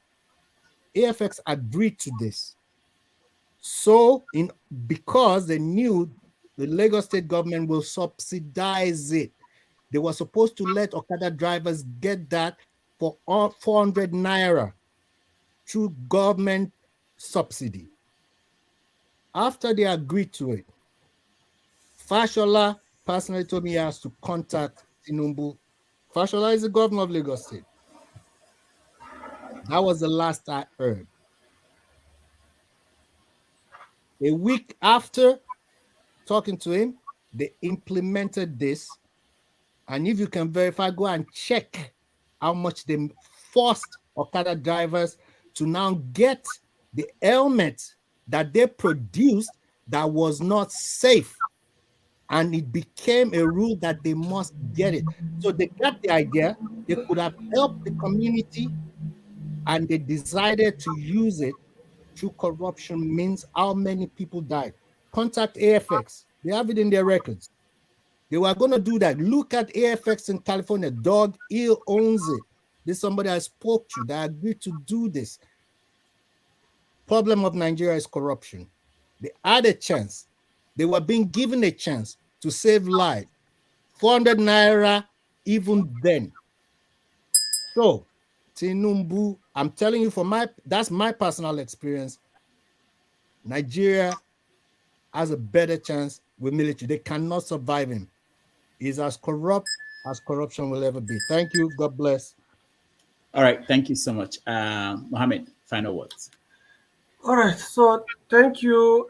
AFX agreed to this. So, because they knew the Lagos State government will subsidize it, they were supposed to let Okada drivers get that for 400 naira through government subsidy. After they agreed to it, Fashola personally told me he has to contact Tinubu. Fashola is the governor of Lagos State. That was the last I heard. A week after talking to him, they implemented this. And if you can verify, go and check how much they forced Okada drivers to now get the helmet that they produced that was not safe. And it became a rule that they must get it. So they got the idea, they could have helped the community, and they decided to use it through corruption means how many people died. Contact AFX. They have it in their records. They were going to do that. Look at AFX in California. Doug Hill owns it. This is somebody I spoke to that agreed to do this. Problem of Nigeria is corruption. They had a chance. They were being given a chance to save lives. 400 naira even then. So, Tinubu, I'm telling you that's my personal experience. Nigeria has a better chance with military. They cannot survive him. He's as corrupt as corruption will ever be. Thank you. God bless. All right. Thank you so much. Mohammed, final words. All right. So thank you,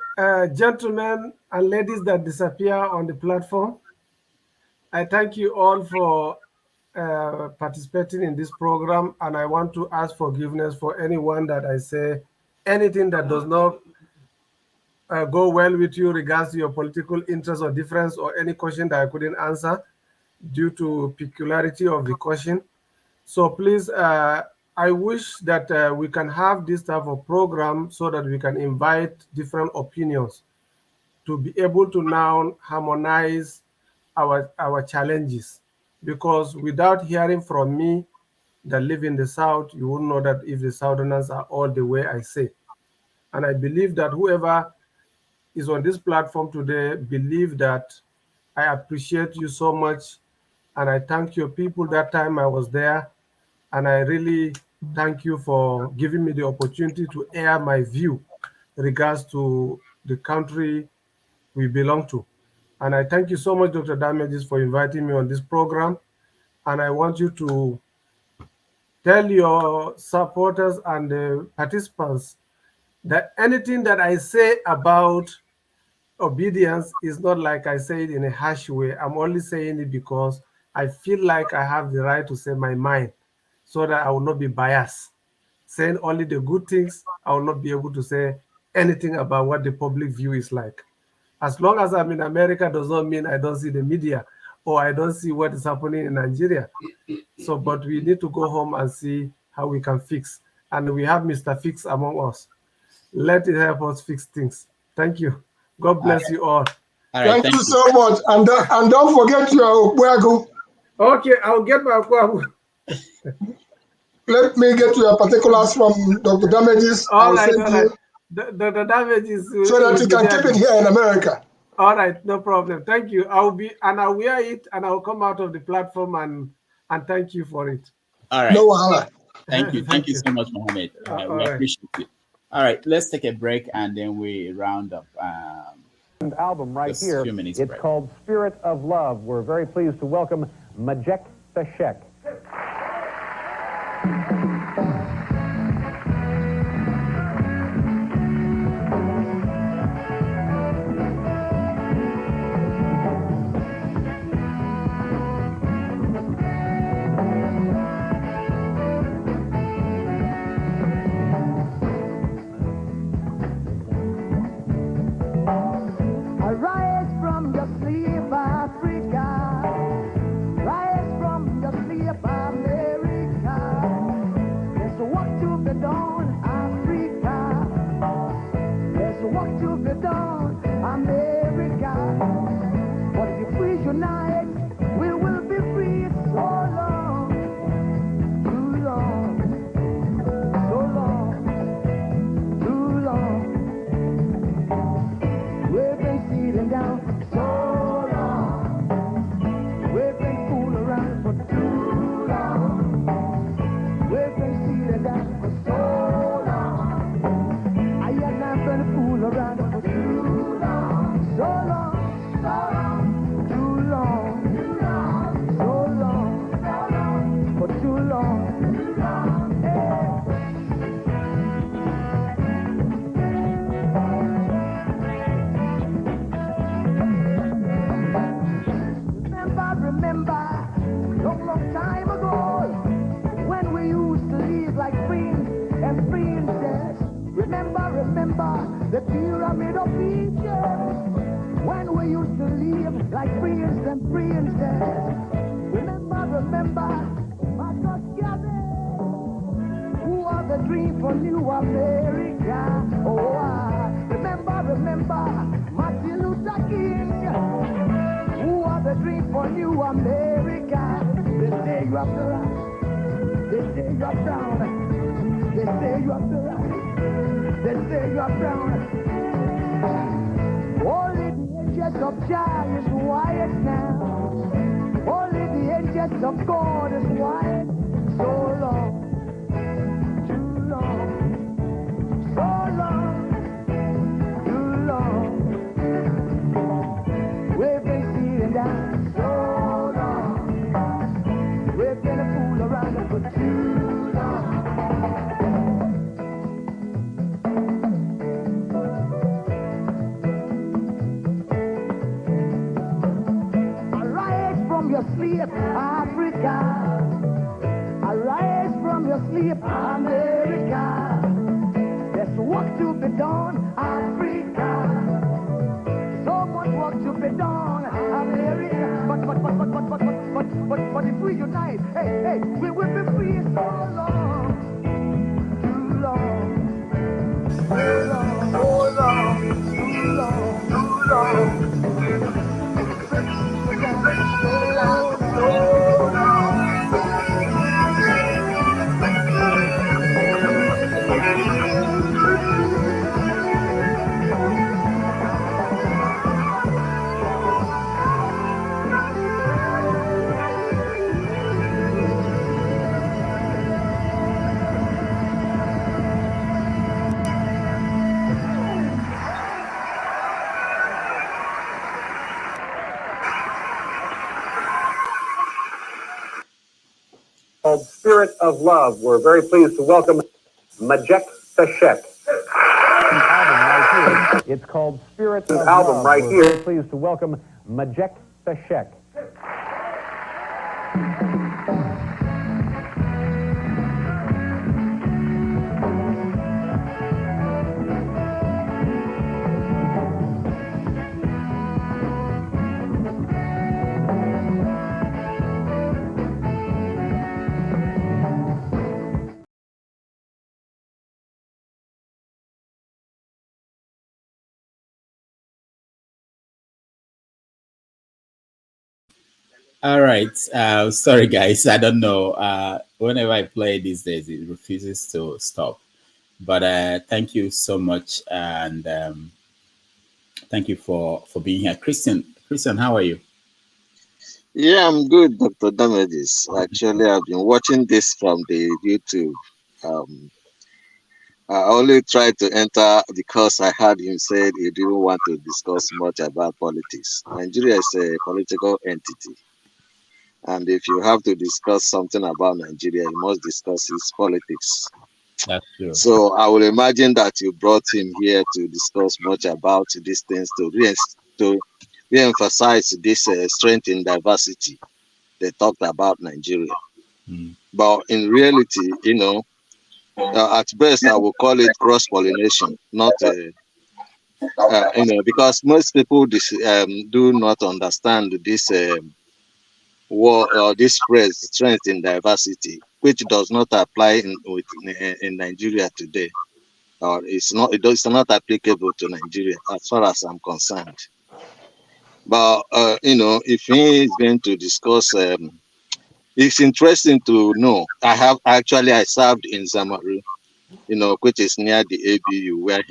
gentlemen and ladies that disappear on the platform. I thank you all for participating in this program, and I want to ask forgiveness for anyone that I say anything that does not go well with you regards to your political interest or difference or any question that I couldn't answer due to peculiarity of the question. So please, I wish that we can have this type of program so that we can invite different opinions to be able to now harmonize our challenges. Because without hearing from me that live in the South, you wouldn't know that if the Southerners are all the way I say. And I believe that whoever is on this platform today believe that I appreciate you so much, and I thank your people that time I was there, and I really thank you for giving me the opportunity to air my view regards to the country we belong to. And I thank you so much, Dr. Damages, for inviting me on this program. And I want you to tell your supporters and the participants that anything that I say about obedience is not like I say it in a harsh way. I'm only saying it because I feel like I have the right to say my mind so that I will not be biased. Saying only the good things, I will not be able to say anything about what the public view is like. As long as I'm in America does not mean I don't see the media or I don't see what is happening in Nigeria. So, but we need to go home and see how we can fix. And we have Mr. Fix among us. Let it help us fix things. Thank you. God bless you all. Thank you so much. And don't forget your Okwago. Okay, I'll get my Okwago. Let me get your particulars from Dr. Damages. All right. The Damages. So that you can keep it here in America. All right, no problem. Thank you. I'll wear it and I'll come out of the platform and thank you for it. All right. No wahala. Thank you. Thank you so much, Mohammed. We appreciate it. All right, let's take a break and then we round up. Album right here. It's called Spirit of Love. We're very pleased to welcome Majek Beshek. free instead. Remember, my God, who are the dream for New America? Oh, remember, Martin Luther King, who are the dream for New America? They say you have the right, they say you are brown, they say you have the right, they say you are brown. Only the angels of Jah is white now. Only the angels of God is white. So long, too long, so long, too long. We've been sitting down so long. We've been a fool around for too long. Arise from your sleep, Africa. Arise from your sleep, America. There's work to be done, Africa. So much work to be done, America. But if we unite, hey, we will be free so long, too long, so long, too long, too long. Called Spirit of Love. We're very pleased to welcome Majek Feshek. Album right here. It's called Spirit of album Love. right We're here. very pleased to welcome Majek Feshek. All right. Sorry, guys. I don't know. Whenever I play these days, it refuses to stop. But thank you so much, and thank you for being here, Christian. Christian, how are you? Yeah, I'm good, Dr. Damages. Actually, I've been watching this from the YouTube. Um, I only tried to enter because I heard him said he didn't want to discuss much about politics. Nigeria is a political entity. And if you have to discuss something about Nigeria, you must discuss its politics. That's true. So I will imagine that you brought him here to discuss much about these things to re-emphasize this strength in diversity. They talked about Nigeria. But in reality, at best, I will call it cross-pollination, not, because most people do not understand this this phrase, strength in diversity, which does not apply in Nigeria today. Or it's not applicable to Nigeria as far as I'm concerned. But, if he is going to discuss it's interesting to know. I served in Zamaru, which is near the ABU where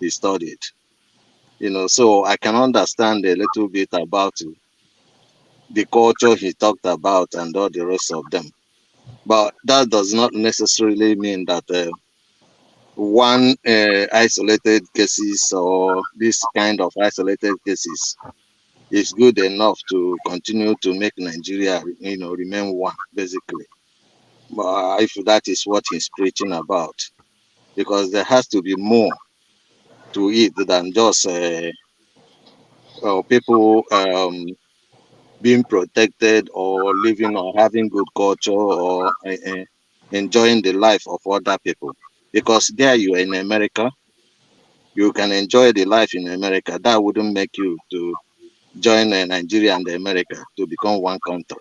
he studied. So I can understand a little bit about the culture he talked about and all the rest of them. But that does not necessarily mean that one isolated cases or this kind of isolated cases is good enough to continue to make Nigeria, remain one, basically. If that is what he's preaching about, because there has to be more to it than just people being protected or living or having good culture or enjoying the life of other people. Because there you are in America, you can enjoy the life in America. That wouldn't make you to join Nigeria and America to become one country.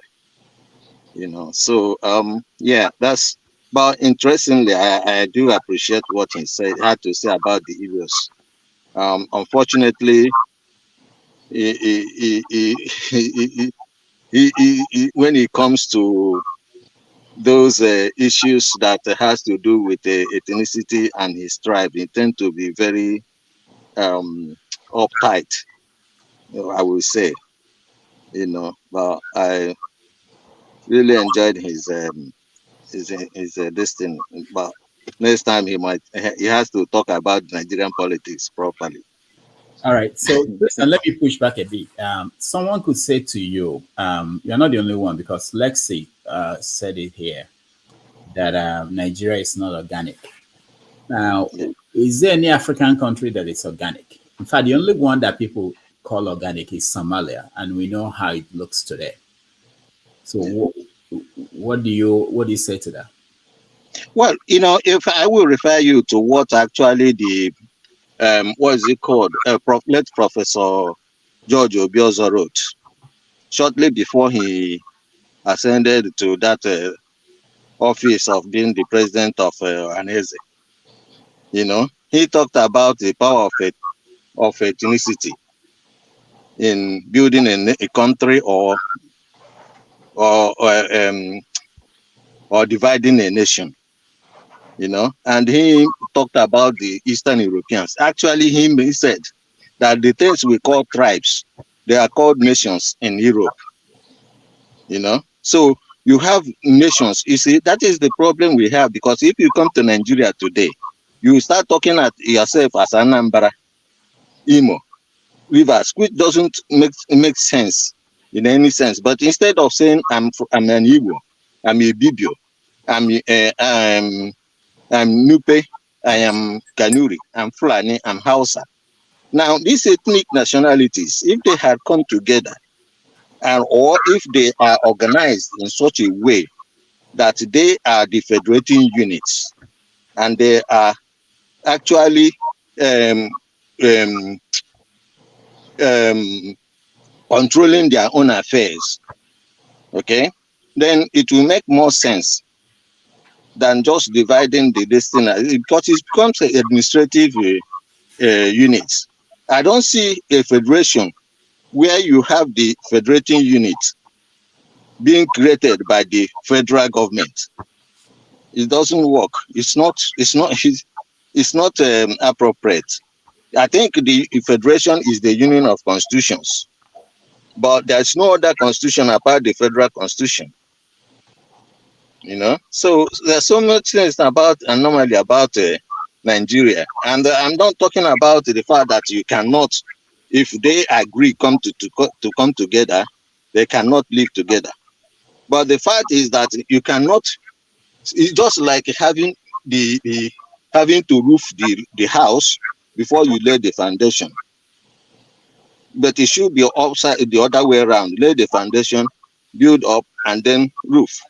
You know, so yeah, that's. But interestingly, I do appreciate what he had to say about the Igbos. Unfortunately, when it comes to those issues that has to do with ethnicity and his tribe, he tend to be very uptight, I will say. You know, but I really enjoyed his this thing. But next time he has to talk about Nigerian politics properly. All right. So listen, let me push back a bit. Someone could say to you, you're not the only one because Lexi said it here that Nigeria is not organic. Now, is there any African country that is organic? In fact, the only one that people call organic is Somalia, and we know how it looks today. So, what do you say to that? Well, you know, if I will refer you to what actually the what is it called? Late Professor George Obiozo wrote shortly before he ascended to that office of being the president of Anese. You know, he talked about the power of ethnicity in building a country or dividing a nation. You know, and he talked about the Eastern Europeans. Actually, he said that the things we call tribes, they are called nations in Europe. You know, so you have nations. You see, that is the problem we have, because if you come to Nigeria today, you start talking at yourself as Anambra, Imo, Rivers, which doesn't make sense in any sense. But instead of saying I'm an Igbo, I'm a Bibio, I'm Nupe, I am Kanuri, I'm Fulani, I'm Hausa. Now, these ethnic nationalities, if they had come together, or if they are organized in such a way that they are the federating units, and they are actually controlling their own affairs, okay, then it will make more sense than just dividing the destiny, because it becomes an administrative units. I don't see a federation where you have the federating unit being created by the federal government. It doesn't work. It's not appropriate. I think the federation is the union of constitutions, but there's no other constitution apart the federal constitution. You know, so there's so much things about anomaly about Nigeria, and I'm not talking about the fact that you cannot, if they agree come to come together, they cannot live together. But the fact is that you cannot. It's just like having having to roof the house before you lay the foundation. But it should be upside the other way around: lay the foundation, build up, and then roof.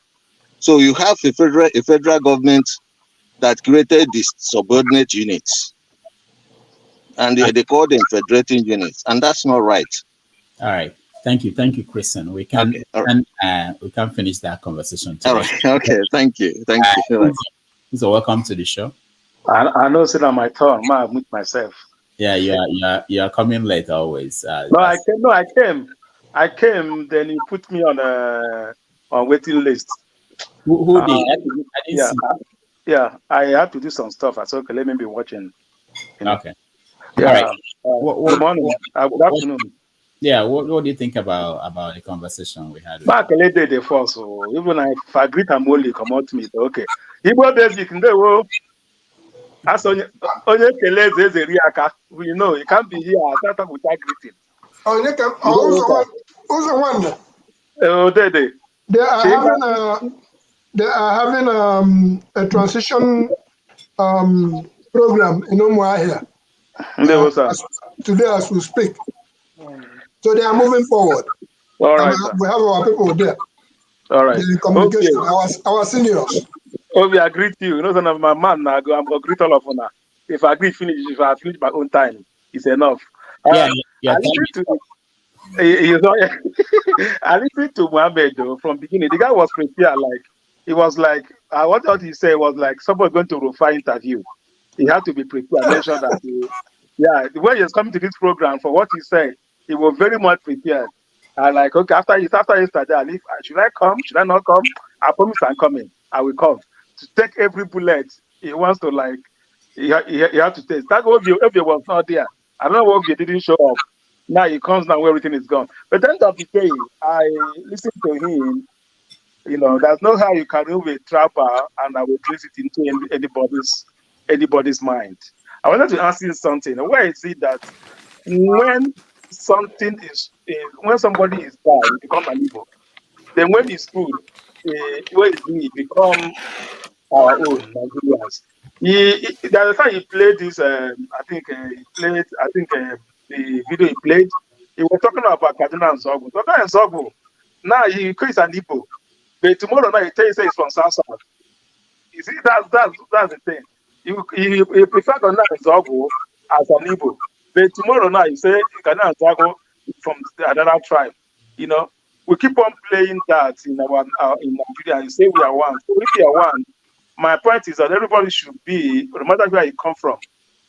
So you have a federal government that created these subordinate units, and they call them federating units, and that's not right. All right, thank you, Christian. We can we can finish that conversation today. All right. Okay, thank you. So welcome to the show. I know it's not my turn. I mute myself. Yeah, you are coming late always. I came. Then you put me on waiting list. Who did? Yeah, I had to do some stuff. I said, okay, let me be watching. You know? Okay. Yeah. All right. Good morning. Good afternoon. Yeah. What do you think about the conversation we had? Back a little day before, so even if I greet them only come out to me, okay. Igbo basic in the world. As onye keleze is a riaka. We know you can't be here. I start without greeting. They are having a transition program in Umuahia today as we speak. So they are moving forward. All right. We have our people there. All right. In communication, our seniors. Oh, I greet you. You know, son of my man, I'm going to greet all of you now. If I finish my own time, it's enough. Yeah, You know, I listened to Muhammad though, from beginning. The guy was prepared. Like he was like, what he said was like someone going to Rufa interview. He had to be prepared. Make sure that yeah, the way he was coming to this program for what he said, he was very much prepared. And like, okay, after yesterday, should I come? Should I not come? I promise I'm coming. I will come to take every bullet he wants to like. He had to take. That Ovie was not there. I don't know what Ovie didn't show up. Now he comes now where everything is gone. But at the end of the day, I listened to him. You know, there's no how you can remove a trapper and I will place it into anybody's mind. I wanted to ask you something. Where is it that when something when somebody is bad, it become an evil. Then when it's good, where is it become our own Nigerians? There's a time he played this. I think the video he played. He was talking about Kaduna and Zogo. Kaduna and Zogo. Now he creates an Igbo, but tomorrow night he tell you say it's from South South. You see, that's the thing. You prefer Kaduna and Zogo as an Igbo, but tomorrow night you say Kaduna and Zogo from another tribe. You know, we keep on playing that in in Nigeria. You say we are one. So if we are one, my point is that everybody should be, no matter where you come from,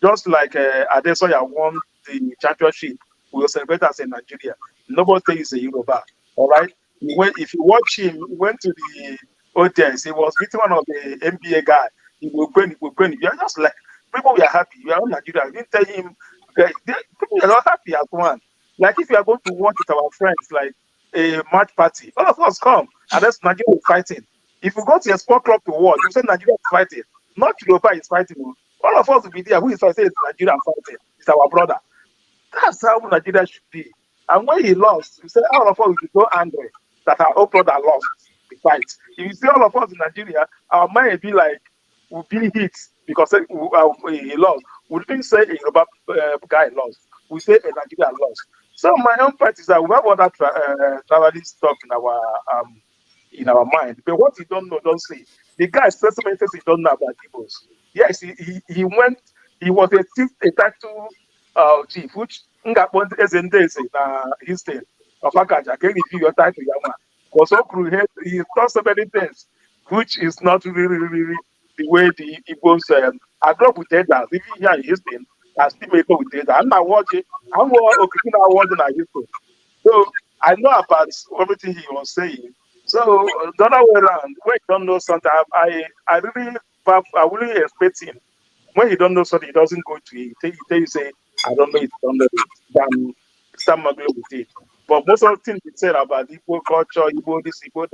just like Adesoya won the championship, we will celebrate as in Nigeria. Nobody thinks he's a Yoruba, all right? If you watch him, he went to the audience, he was meeting one of the NBA guy. He will win. We are just like, people, we are happy. We are in Nigeria. We didn't tell him, people are not happy as one. Like if you are going to watch with our friends, like a match party, all of us come, and that's Nigeria is fighting. If you go to a sport club to watch, you say Nigeria is fighting. Not Yoruba is fighting. All of us will be there. Who is fighting? Nigeria fighting. It's our brother. That's how Nigeria should be. And when he lost, you say all of us will be so angry that our own brother lost the fight. If you see all of us in Nigeria, our mind will be like, we'll be hit because he lost. We didn't say a Yoruba guy lost. We say a Nigeria lost. So my own point is that we have other traveling stuff in our mind. But what you don't know, don't say. The guy says so many things he don't know about Igbos. Yes, he was a title chief, which Ngapon Ezendese na his thing. Of Akaja, can review your title, Yama. Was so cruel, he thought so many things, which is not really the way the Igbos I grew up with Elders, even here in Houston, I still make up with Elders. I'm not watching, I'm Okinawa watching at Houston. So I know about everything he was saying. So the other way around, when you don't know something, I really expect him. When you don't know something, he doesn't go to it. He tell you say, I don't know it, don't know it. Then start muggling with it. But most of the things he said about Igbo culture, Igbo this, Igbo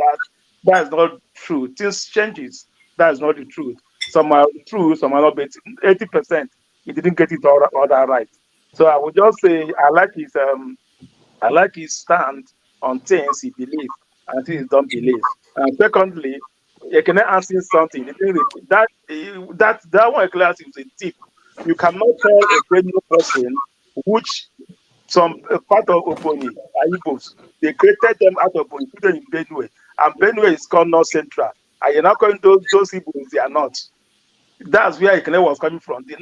that is not true. Things changes. That is not the truth. Some are true, some are not. But 80%, he didn't get it all that right. So I would just say I like his stand on things he believes and things he don't believe. And secondly, you can ask him something. That one class is a tip. You cannot tell a brand new person which some part of Oboni, Igbos, they created them out of Oboni, put them in Benue. And Benue is called North Central. And you're not calling those Igbos, they are not. That's where Ikene was coming from. The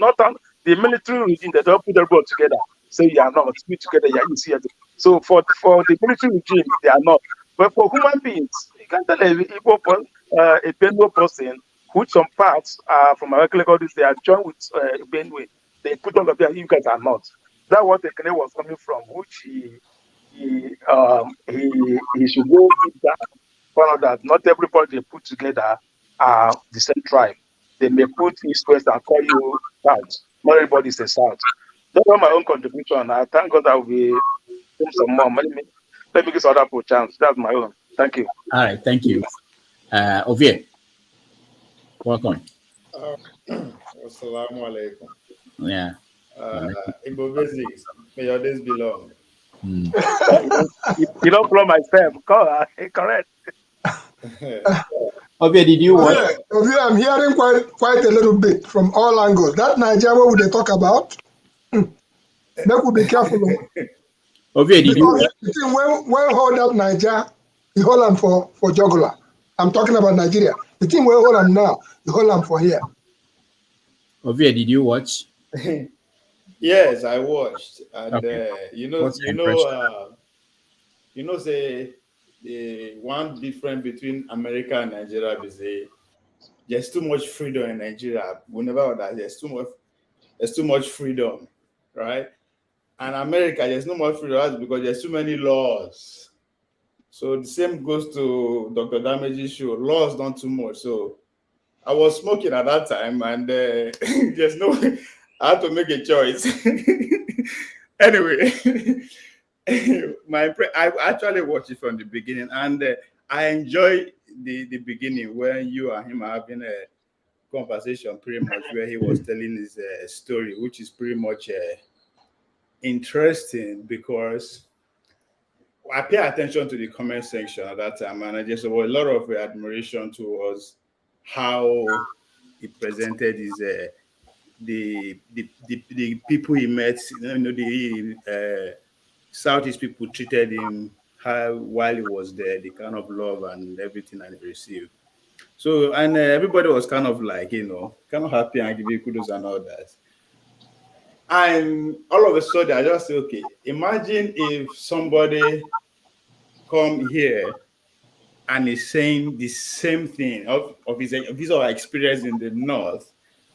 military regime, they don't put everybody together. Say you are not, put together, you see it. So for the military regime, they are not. But for human beings, you can't tell a Benue person, which some parts are from American countries, they are joined with Benue. They put on the there, you guys are not. That's what Ikene was coming from, which he should go deep down. Follow that not everybody they put together are the same tribe. They may put East West and call you South. Not everybody is a South. That's not my own contribution. I thank God I will be doing some more. Let me give other people a chance. That's my own. Thank you. All right, thank you. Ovie, welcome. Assalamu alaikum. Yeah. Igbo basics, may your days be long. You don't blow myself. Correct. Ovie, did you watch? Ovie, I'm hearing quite a little bit from all angles. That Nigeria, what would they talk about? They would be careful. Ovie, did you? When hold up Nigeria, you hold them for jugular. I'm talking about Nigeria. The thing we hold them now, you hold them for here. Ovie, did you watch? Yes, I watched, and okay. You know, say the one difference between America and Nigeria is there's too much freedom in Nigeria. We never that there's too much freedom, right? And America, there's no more freedom. That's because there's too many laws. So the same goes to Dr. Damage's show. Laws not too much. So I was smoking at that time, and there's no. I had to make a choice. Anyway, I actually watched it from the beginning, and I enjoy the beginning when you and him are having a conversation, pretty much where he was telling his story, which is pretty much interesting because I pay attention to the comment section at that time, and I just saw a lot of admiration towards how he presented his the people he met. You know, the Southeast people treated him how while he was there, the kind of love and everything that he received. So and everybody was kind of like kind of happy and giving kudos and all that. And all of a sudden, I just say, okay, imagine if somebody come here and is saying the same thing of his experience in the north,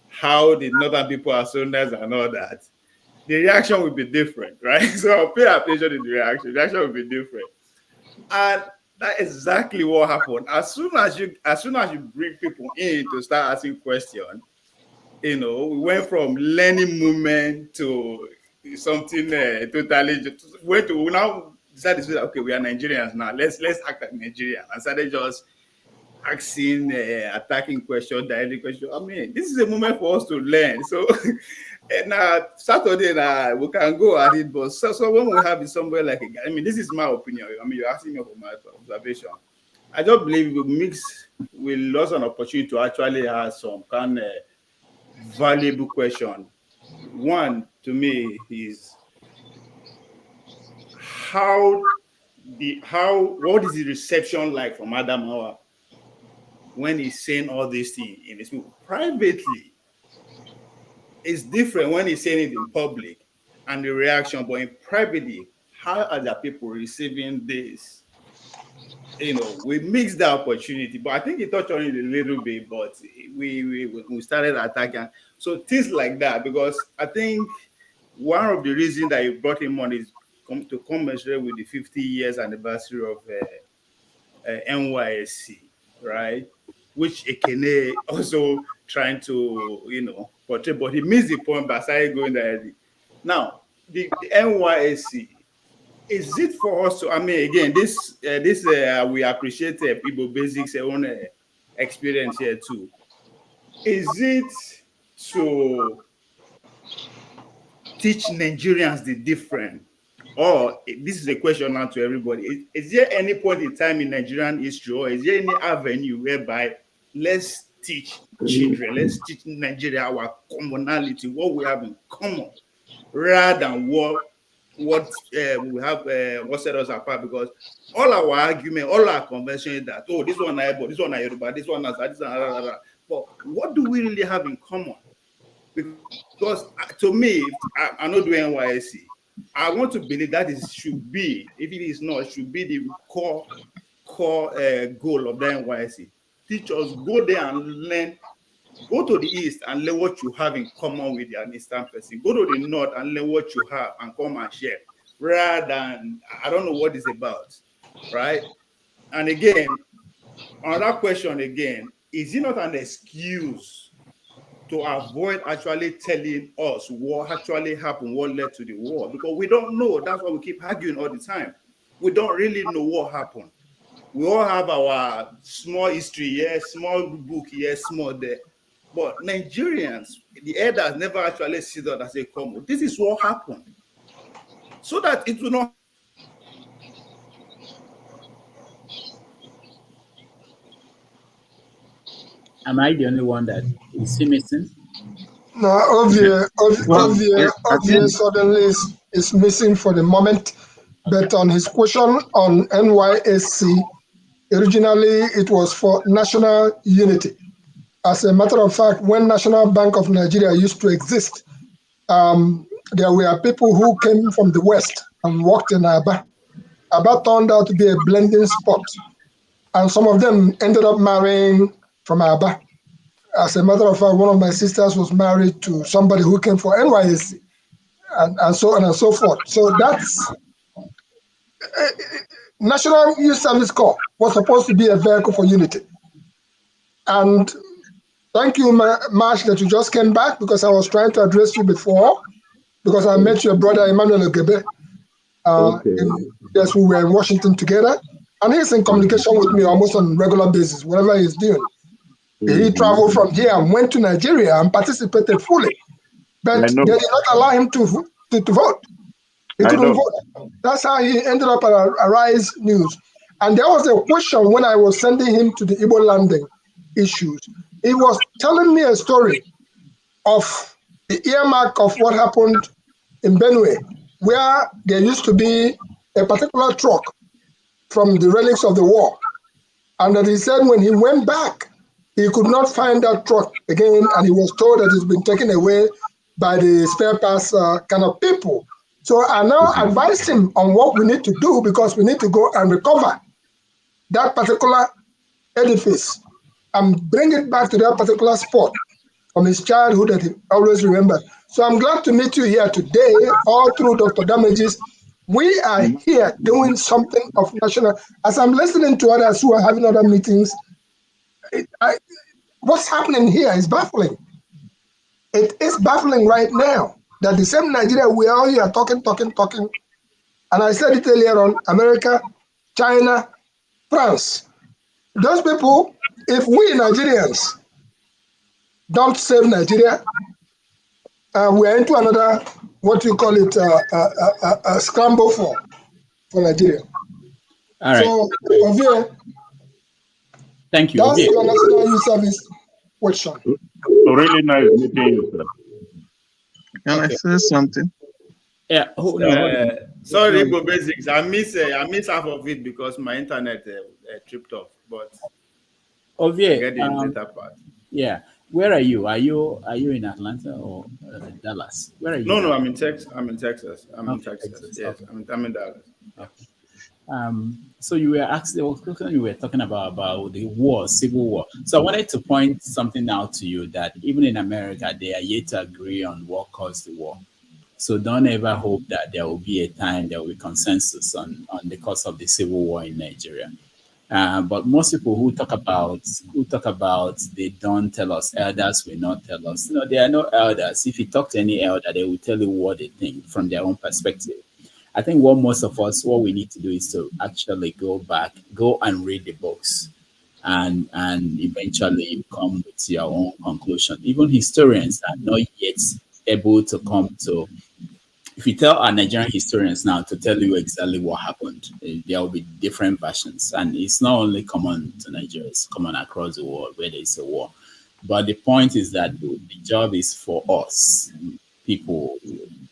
how the northern people are so nice and all that, the reaction will be different, right? So pay attention to the reaction. The reaction will be different. And that's exactly what happened. As soon as you bring people in to start asking questions, we went from learning movement to something totally. We now decided to say, okay, we are Nigerians now. Let's act like Nigerians. And started just asking, attacking questions, direct questions. I mean, this is a moment for us to learn. So, now Saturday, we can go at it. But so when we have it somewhere like I mean, this is my opinion. I mean, you're asking me for my observation. I just believe we lost an opportunity to actually have some kind of valuable question. One to me is what is the reception like from Adamawa when he's saying all these things in his movie? Privately, it's different when he's saying it in public and the reaction, but in privately, how are the people receiving this? We mixed the opportunity, but I think he touched on it a little bit, but we started attacking. So things like that, because I think one of the reasons that you brought him on is to commemorate with the 50 years anniversary of NYSC, right? Which Ekene also trying to, portray, but he missed the point by starting going there. Now, the NYSC, is it for us to, I mean, again, this we appreciate people basics own experience here too. Is it to teach Nigerians the different? Or this is a question now to everybody. Is there any point in time in Nigerian history, or is there any avenue whereby let's teach children, let's teach Nigeria our commonality, what we have in common, rather than what we have, what set us apart? Because all our argument, all our convention is that, oh, this one Igbo, this one Yoruba, this one this one. But what do we really have in common? Because to me, I'm not doing NYSC. I want to believe that should be, if it is not, it should be the core goal of the NYSC. Teachers go there and learn. Go to the east and learn what you have in common with an eastern person. Go to the north and learn what you have and come and share, rather than I don't know what it's about, right? And again, another question again, is it not an excuse to avoid actually telling us what actually happened, what led to the war? Because we don't know. That's why we keep arguing all the time. We don't really know what happened. We all have our small history here, small book here, small there. But Nigerians, the elders never actually see that as a common. This is what happened. So that it will not. Am I the only one that is missing? No, obvious suddenly is missing for the moment. But on his question on NYSC, originally it was for national unity. As a matter of fact, when National Bank of Nigeria used to exist, there were people who came from the West and worked in Aba. Aba turned out to be a blending spot. And some of them ended up marrying from Aba. As a matter of fact, one of my sisters was married to somebody who came for NYSC, and so on and so forth. So that's National Youth Service Corps was supposed to be a vehicle for unity. And thank you, Marsh, that you just came back, because I was trying to address you before, because I met your brother Emmanuel Ogebe. Yes, we were in Washington together, and he's in communication with me almost on a regular basis, whatever he's doing. He traveled from here and went to Nigeria and participated fully, but they did not allow him to vote. He couldn't vote. That's how he ended up at Arise News. And there was a question when I was sending him to the Igbo landing issues. He was telling me a story of the earmark of what happened in Benue, where there used to be a particular truck from the relics of the war. And that he said when he went back, he could not find that truck again, and he was told that it's been taken away by the spare parts kind of people. So I now advised him on what we need to do, because we need to go and recover that particular edifice and bring it back to that particular spot from his childhood that he always remembered. So I'm glad to meet you here today, all through Dr. Damages. We are here doing something of national. As I'm listening to others who are having other meetings, what's happening here is baffling. It is baffling right now that the same Nigeria, we are all here talking. And I said it earlier on, America, China, France. Those people, if we Nigerians don't save Nigeria, we're into another, what you call it, a scramble for Nigeria. All right. So, Ovie, thank you. That's your National Youth Service question. Really nice meeting you, sir. Can I say something? Yeah. Sorry, Igbo Basics. I miss half of it because my internet tripped off. But Ovie, get the later part. Yeah. Where are you? Are you in Atlanta or Dallas? Where are you? No, I'm in Texas. I'm in Texas. Yes, okay. I'm in Dallas. Okay. So you were talking about the war, civil war. So I wanted to point something out to you, that even in America, they are yet to agree on what caused the war. So don't ever hope that there will be a time there will be consensus on the cause of the civil war in Nigeria. But most people who talk about they don't tell us, elders will not tell us. No, there are no elders. If you talk to any elder, they will tell you what they think from their own perspective. I think what we need to do is to actually go and read the books and eventually come with your own conclusion. Even historians are not yet able to come to, if you tell our Nigerian historians now to tell you exactly what happened, there will be different versions. And it's not only common to Nigeria, it's common across the world where there is a war. But the point is that the job is for us, people,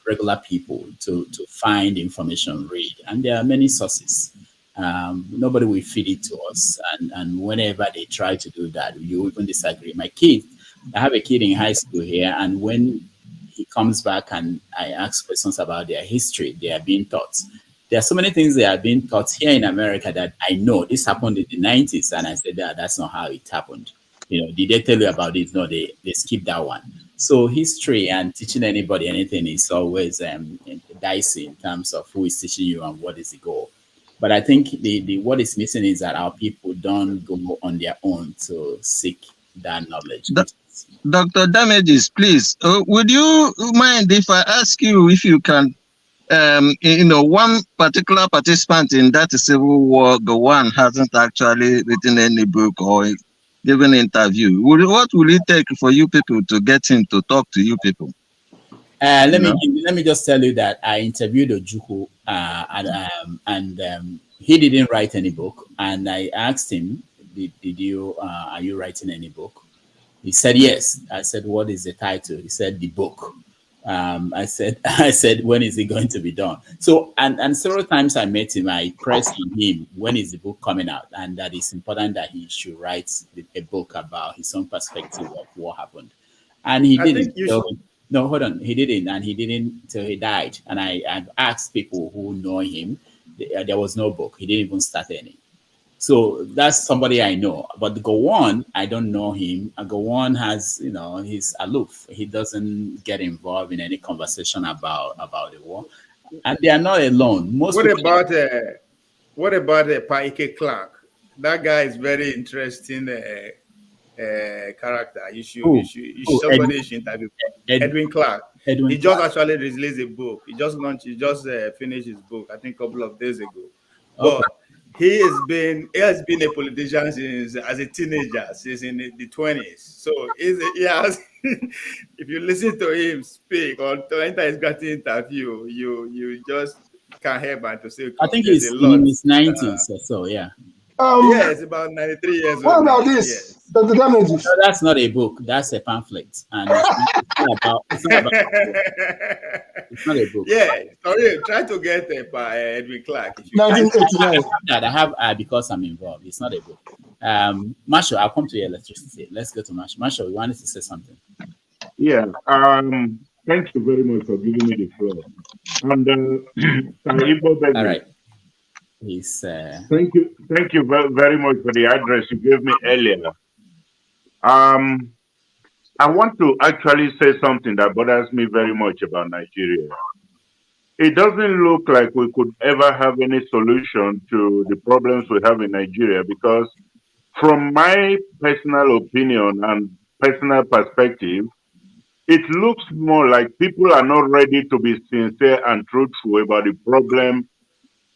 regular people, to find information, read. And there are many sources. Nobody will feed it to us. And whenever they try to do that, you even disagree. I have a kid in high school here, and when he comes back and I ask questions about their history, they are being taught. There are so many things they are being taught here in America that I know this happened in the 90s. And I said, that's not how it happened. Did they tell you about it? No, they skipped that one. So history and teaching anybody anything is always dicey in terms of who is teaching you and what is the goal. But I think the what is missing is that our people don't go on their own to seek that knowledge. Dr. Damages, please, would you mind if I ask you if you can, one particular participant in that civil war, the one hasn't actually written any book or given an interview. What will it take for you people to get him to talk to you people? Let me just tell you that I interviewed Ojukwu and he didn't write any book. And I asked him, are you writing any book? He said yes. I said, what is the title? He said, The Book. I said, when is it going to be done? So, and several times I met him, I pressed on him, when is the book coming out? And that it's important that he should write a book about his own perspective of what happened. And he didn't. No, hold on. He didn't. And he didn't till he died. And I've asked people who know him, there was no book. He didn't even start any. So that's somebody I know. But Gowon, I don't know him. Gowon has, he's aloof. He doesn't get involved in any conversation about the war. And they are not alone. What about Paike Clark? That guy is very interesting character. Somebody should interview Edwin Clark. He just actually released a book. He just finished his book, I think, a couple of days ago. But he has been a politician since as a teenager, since in the 20s. So he has. If you listen to him speak or to enter his gratis interview, you just can't help but to say. I think he's in his 90s or so. Yeah. Yes, about 93 years old. What about this? Yes. The damages. No, that's not a book. That's a pamphlet, and it's not a book. Yeah, sorry. Try to get Edwin Clark. 1989. I have because I'm involved. It's not a book. Marshall, I'll come to your electricity. Let's go to Marshall. Marshall, you wanted to say something? Yeah. Thank you very much for giving me the floor. And all right. Thank you very much for the address you gave me earlier. I want to actually say something that bothers me very much about Nigeria. It doesn't look like we could ever have any solution to the problems we have in Nigeria, because from my personal opinion and personal perspective, it looks more like people are not ready to be sincere and truthful about the problem,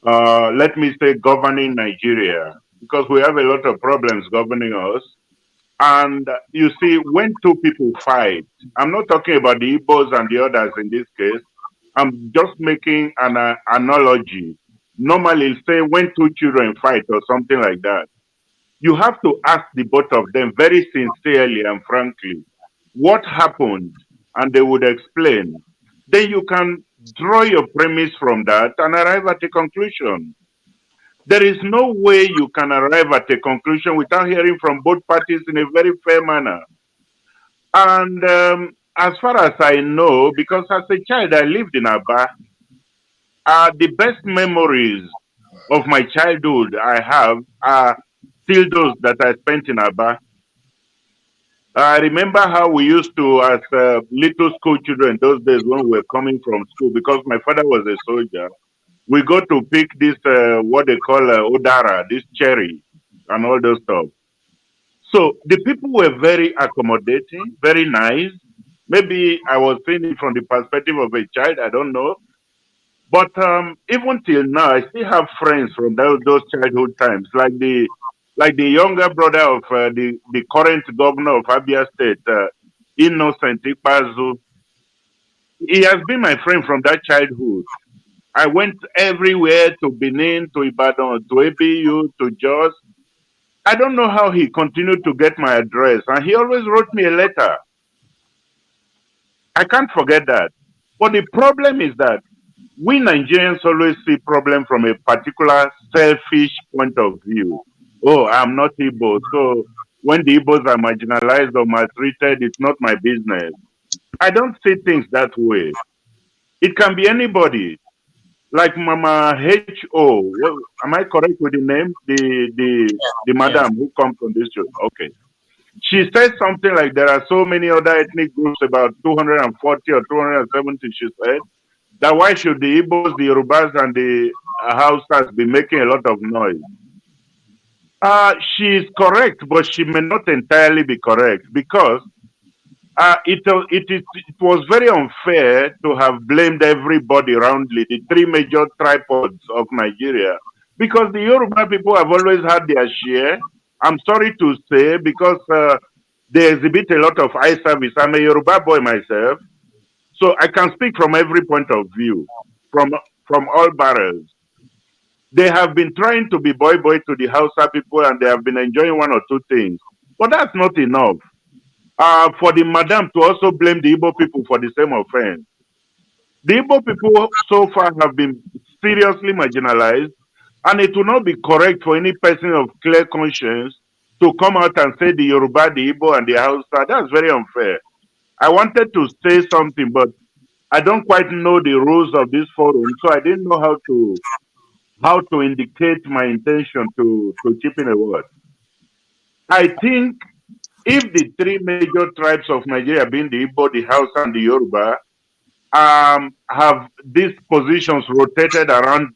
let me say, governing Nigeria, because we have a lot of problems governing us. And you see, when two people fight, I'm not talking about the Igbos and the others in this case. I'm just making an analogy. Normally, say when two children fight or something like that, you have to ask the both of them very sincerely and frankly what happened, and they would explain. Then you can draw your premise from that and arrive at a conclusion. There is no way you can arrive at a conclusion without hearing from both parties in a very fair manner. And as far as I know, because as a child I lived in Aba, the best memories of my childhood I have are still those that I spent in Aba. I remember how we used to, as little school children those days when we were coming from school, because my father was a soldier, we go to pick this, what they call Odara, this cherry, and all those stuff. So the people were very accommodating, very nice. Maybe I was seeing it from the perspective of a child, I don't know. But even till now, I still have friends from those childhood times, like the younger brother of the current governor of Abia State, Innocent Ikpazu. He has been my friend from that childhood. I went everywhere, to Benin, to Ibadan, to ABU, to Jos. I don't know how he continued to get my address, and he always wrote me a letter. I can't forget that. But the problem is that we Nigerians always see problem from a particular selfish point of view. Oh, I'm not Igbo, so when the Igbos are marginalized or maltreated, it's not my business. I don't see things that way. It can be anybody. Like Mama H.O. Well, am I correct with the name? The madam who comes from this show. Okay. She said something like there are so many other ethnic groups, about 240 or 270, she said, that why should the Igbos, the Yorubas, and the Hausas be making a lot of noise? She is correct, but she may not entirely be correct, because it was very unfair to have blamed everybody roundly, the three major tripods of Nigeria, because the Yoruba people have always had their share. I'm sorry to say, because they exhibit a lot of eye service. I'm a Yoruba boy myself, so I can speak from every point of view, from all barrels. They have been trying to be boy to the Hausa people, and they have been enjoying one or two things, but that's not enough. For the madam to also blame the Igbo people for the same offense. The Igbo people so far have been seriously marginalized, and it will not be correct for any person of clear conscience to come out and say the Yoruba, the Igbo, and the Hausa. That's very unfair. I wanted to say something, but I don't quite know the rules of this forum, so I didn't know how to how to indicate my intention to chip in a word. I think if the three major tribes of Nigeria, being the Igbo, the Hausa, and the Yoruba, have these positions rotated around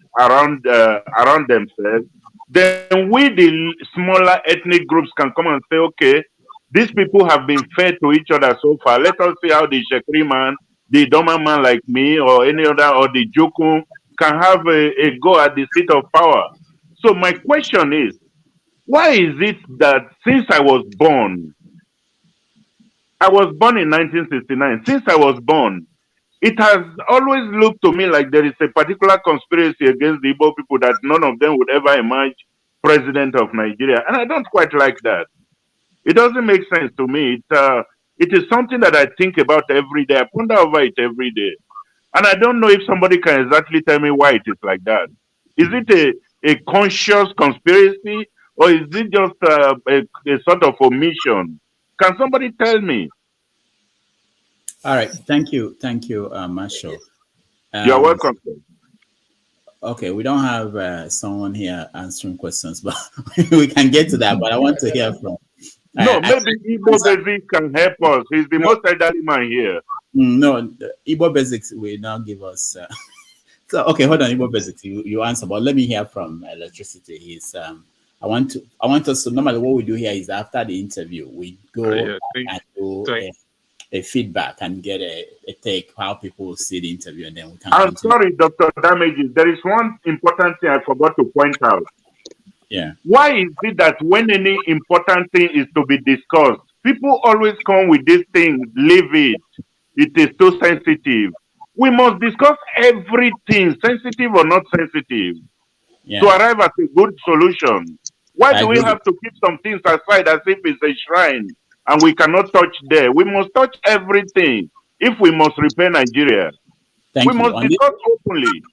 themselves, then we, the smaller ethnic groups, can come and say, okay, these people have been fair to each other so far. Let us see how the Shekri man, the Doma man like me, or any other, or the Jukun can have a go at the seat of power. So my question is, why is it that since I was born in 1969, since I was born, it has always looked to me like there is a particular conspiracy against the Igbo people that none of them would ever emerge president of Nigeria. And I don't quite like that. It doesn't make sense to me. It is something that I think about every day. I ponder over it every day. And I don't know if somebody can exactly tell me why it is like that. Is it a conscious conspiracy, or is it just a sort of omission? Can somebody tell me? All right. Thank you, Marshall. You're welcome. Okay, we don't have someone here answering questions, but we can get to that. But I want to hear from. No, maybe Igbo Basic can help us. He's the most elderly man here. No, Igbo Basics will now give us. So okay, hold on, Igbo Basics. You answer, but let me hear from Electricity. He's. I want us to. Normally, what we do here is after the interview, we go and do a feedback and get a take how people see the interview, and then we can. I'm sorry, Dr. Damages. There is one important thing I forgot to point out. Yeah. Why is it that when any important thing is to be discussed, people always come with this thing, leave it. It is too sensitive. We must discuss everything, sensitive or not sensitive, to arrive at a good solution. Why do we have to keep some things aside as if it's a shrine and we cannot touch there? We must touch everything if we must repair Nigeria. We must discuss openly.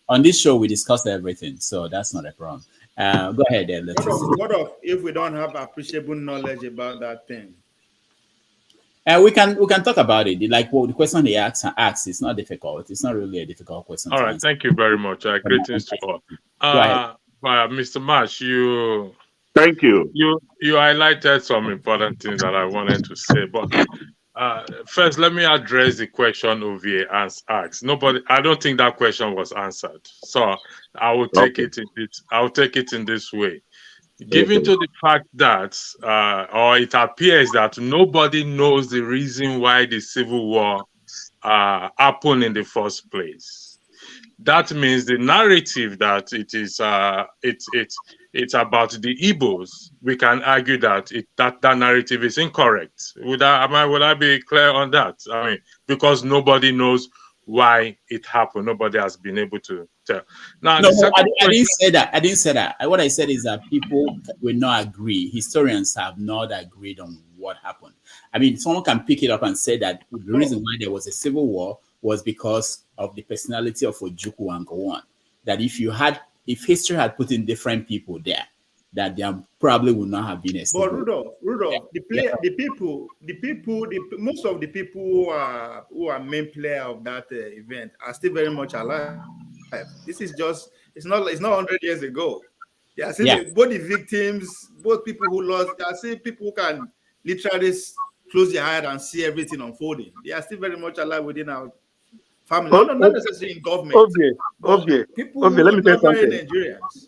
On this show, we discussed everything, so that's not a problem. Go ahead, Electricity. What if we don't have appreciable knowledge about that thing? We can talk about it. Like the question he asks is not difficult. It's not really a difficult question. All right, thank you very much. Greetings to all. Mr. Marsh, thank you. You highlighted some important things that I wanted to say, but first, let me address the question Ovie asked. I don't think that question was answered, so I will take it in this way. Given to the fact that, or it appears that nobody knows the reason why the Civil War happened in the first place. That means the narrative that it is it's about the Igbos. We can argue that that narrative is incorrect. Would I be clear on that? I mean, because nobody knows why it happened. Nobody has been able to tell. Now, I didn't say that. I didn't say that. What I said is that people will not agree. Historians have not agreed on what happened. I mean, someone can pick it up and say that the reason why there was a civil war was because of the personality of Ojukwu and Gowon. That if history had put in different people there, that there probably would not have been a civil war. But Rudolph, most of the people who are main player of that event are still very much alive. This is it's not 100 years ago. They are still both the victims, both people who lost. They are still people who can literally close their eyes and see everything unfolding. They are still very much alive within our family, not necessarily in government. People who let me tell you something. Nigerians.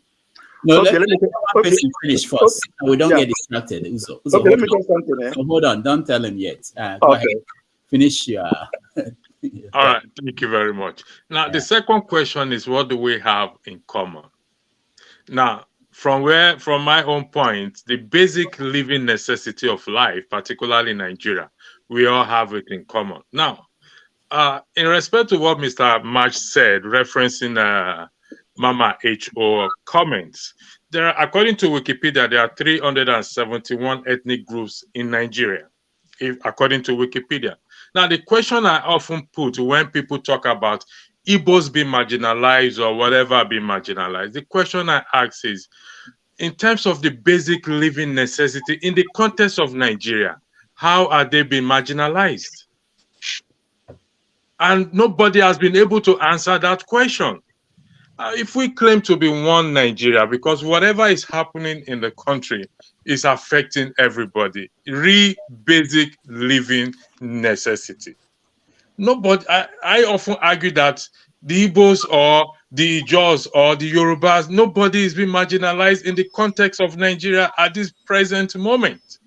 No, let me finish first. We don't get distracted. Uzo, let me tell something. So hold on, don't tell him yet. Go ahead. Finish your. All right, thank you very much. Now, the second question is, what do we have in common? Now, from my own point, the basic living necessity of life, particularly in Nigeria, we all have it in common. Now, in respect to what Mr. March said, referencing Mama H.O. comments, according to Wikipedia, there are 371 ethnic groups in Nigeria, according to Wikipedia. Now, the question I often put when people talk about Igbos being marginalized or whatever being marginalized, the question I ask is, in terms of the basic living necessity in the context of Nigeria, how are they being marginalized? And nobody has been able to answer that question. if we claim to be one Nigeria, because whatever is happening in the country is affecting everybody, basic living necessity. Nobody, I often argue that the Igbos or the Jaws or the Yorubas, nobody is being marginalized in the context of Nigeria at this present moment.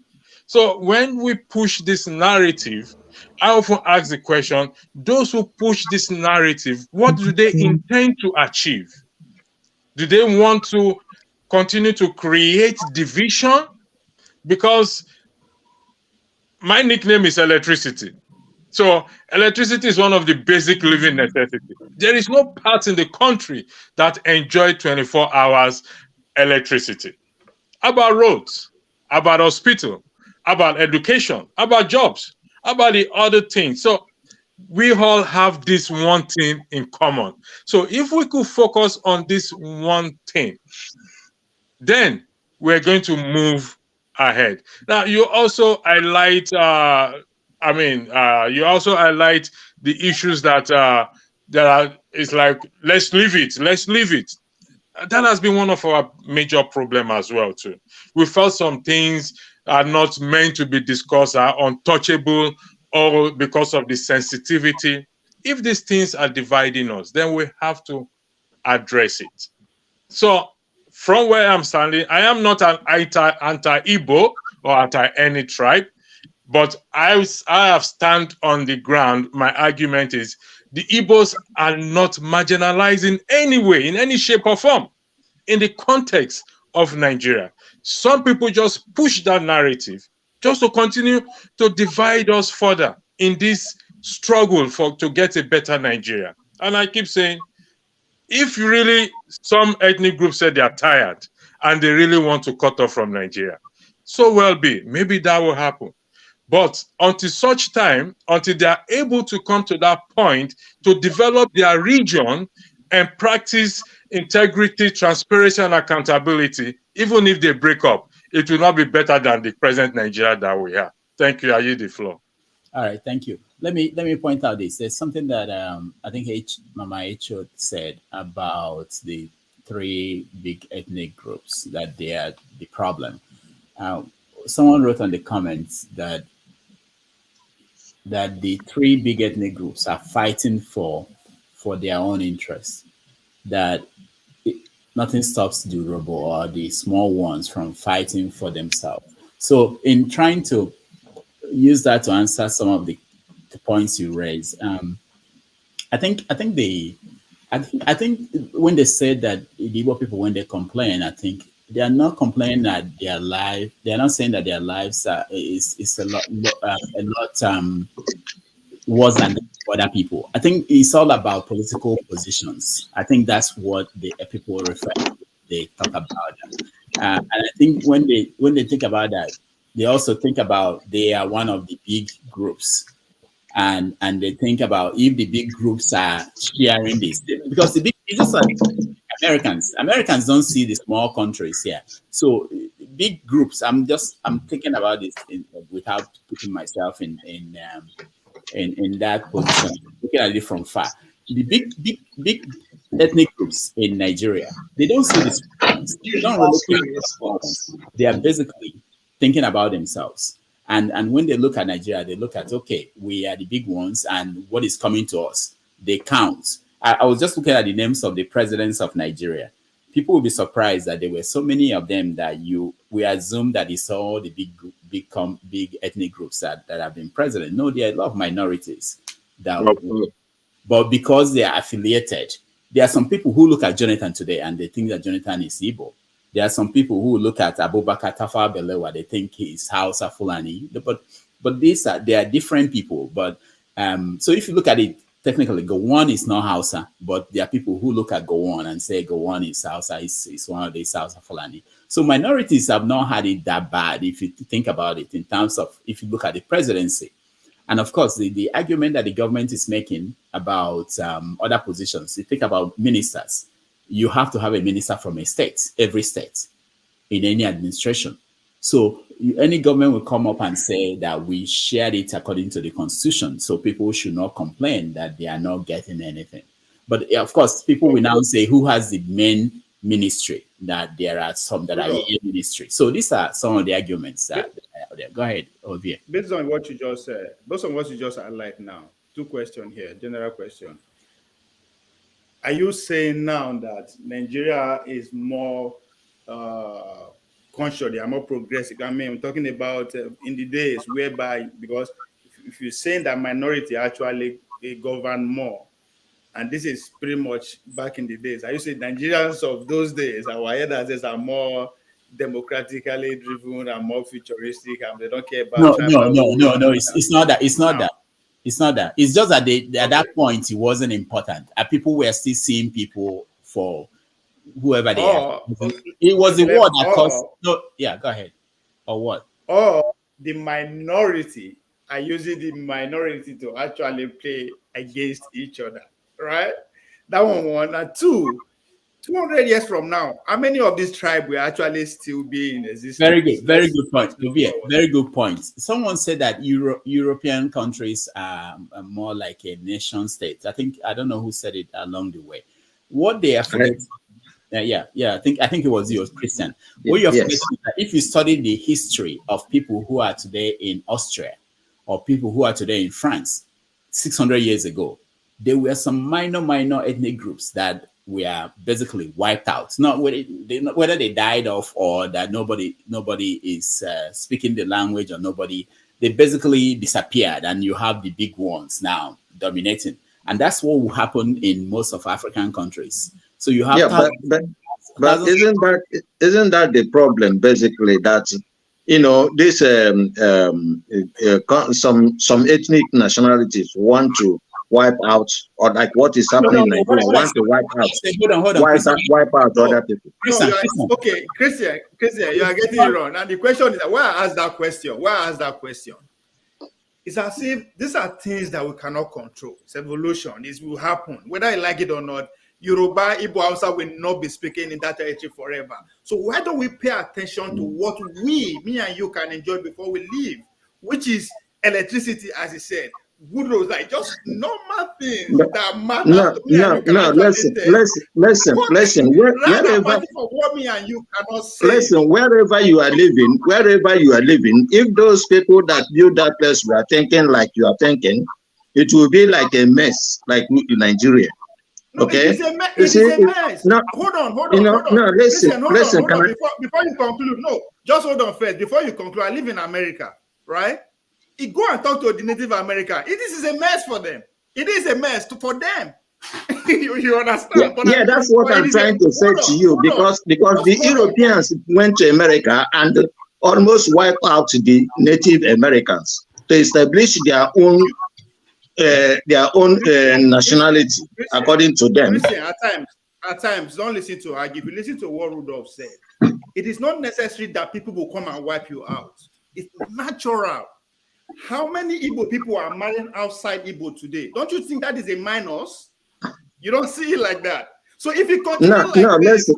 So when we push this narrative, I often ask the question, those who push this narrative, what do they intend to achieve? Do they want to continue to create division? Because my nickname is electricity. So electricity is one of the basic living necessities. There is no part in the country that enjoy 24 hours electricity. About roads, about hospital, about education, about jobs, about the other things. So we all have this one thing in common. So if we could focus on this one thing, then we're going to move ahead. Now, you also highlight, you also highlight the issues that it's like, let's leave it. That has been one of our major problems as well, too. We felt some things are not meant to be discussed, are untouchable, or because of the sensitivity. If these things are dividing us, then we have to address it. So from where I'm standing, I am not an anti-Igbo or anti-any tribe, but I have stand on the ground. My argument is the Igbos are not marginalized in any way, in any shape or form, in the context of Nigeria. Some people just push that narrative just to continue to divide us further in this struggle to get a better Nigeria. And I keep saying, if really some ethnic groups say they are tired and they really want to cut off from Nigeria, so well be. Maybe that will happen. But until such time, until they are able to come to that point to develop their region and practice integrity, transparency, and accountability, even if they break up, it will not be better than the present Nigeria that we have. Thank you. I yield the floor. All right, thank you. Let me point out this. There's something that I think Mama Echo said about the three big ethnic groups, that they are the problem. Someone wrote on the comments that the three big ethnic groups are fighting for their own interests. That nothing stops the Yoruba or the small ones from fighting for themselves. So in trying to use that to answer some of the points you raised, I think when they said that the Igbo people, when they complain, I think they are not complaining that their life. They are not saying that their lives is a lot worse than other people. I think it's all about political positions. I think that's what the people refer to. They talk about that. And I think when they think about that, they also think about they are one of the big groups. And they think about if the big groups are sharing this, because the big groups are Americans don't see the small countries here. So big groups. I'm thinking about this without putting myself in that position, looking at it from far. The big ethnic groups in Nigeria, they don't see this. They don't really think about this. They are basically thinking about themselves. And when they look at Nigeria, they look at, okay, we are the big ones, and what is coming to us, they count. I was just looking at the names of the presidents of Nigeria. People will be surprised that there were so many of them that we assume that it's all the big ethnic groups that have been president. No, there are a lot of minorities but because they are affiliated, there are some people who look at Jonathan today and they think that Jonathan is Igbo. There are some people who look at Abubakar Tafawa Balewa, they think he's Hausa Fulani. But they are different people. But so if you look at it technically, Gowon is not Hausa, but there are people who look at Gowon and say Gowon is Hausa, is one of these Hausa Fulani. So minorities have not had it that bad if you think about it in terms of, if you look at the presidency. And of course, the argument that the government is making about other positions, you think about ministers, you have to have a minister from a state, every state, in any administration. So any government will come up and say that we shared it according to the constitution. So people should not complain that they are not getting anything. But of course, people will now say who has the main ministry, that there are some that are in ministry. So these are some of the arguments that are there. Go ahead, Ovie. Based on what you just said, based on what you just highlight now, two questions here, general question. Are you saying now that Nigeria is more conscious, they are more progressive? I mean, I'm talking about in the days whereby, because if you're saying that minority actually govern more, and this is pretty much back in the days, I used to say Nigerians of those days, our elders are more democratically driven and more futuristic, and they don't care about no. It's not that. It's not that. It's not that. It's just that at that point it wasn't important. People were still seeing people for whoever they are. It was the word that caused. No, yeah, go ahead. Or what? Or the minority are using the minority to actually play against each other, right? That one. And two, 200 years from now, how many of these tribes will actually still be in existence? Very good point. Very good point. Someone said that European countries are more like a nation state. I don't know who said it along the way. What they are forgetting, I think it was you, Christian. What you're forgetting is that if you study the history of people who are today in Austria or people who are today in France, 600 years ago, there were some minor ethnic groups that were basically wiped out. Not whether they died off or that nobody is speaking the language or they basically disappeared, and you have the big ones now dominating. And that's what will happen in most of African countries. So you have but isn't that the problem basically, that this some ethnic nationalities want to wipe out, or like what is happening in Nigeria, want to wipe out, wipe out other people. Okay, Christian, you are getting it wrong. And the question is, why I asked that question? It's as if these are things that we cannot control. It's evolution. This will happen. Whether you like it or not, Yoruba, Igbo, Hausa will not be speaking in that territory forever. So why don't we pay attention to what me and you can enjoy before we leave, which is electricity, as he said. Good roads, like just normal things that matter. Listen. Wherever you are living, if those people that build that place were thinking like you are thinking, it will be like a mess, like in Nigeria. Okay, it is a mess. Hold on. Listen. Before you conclude, just hold on first. Before you conclude, I live in America, right? You go and talk to the Native American. This is a mess for them. It is a mess for them. you understand? Yeah, that's what I'm trying to say to you, because the Europeans went to America and almost wiped out the Native Americans to establish their own nationality, according to them. Listen, at times, don't listen to argue. If you listen to what Rudolph said, it is not necessary that people will come and wipe you out. It's natural. How many Igbo people are marrying outside Igbo today? Don't you think that is a minus? You don't see it like that. So if you continue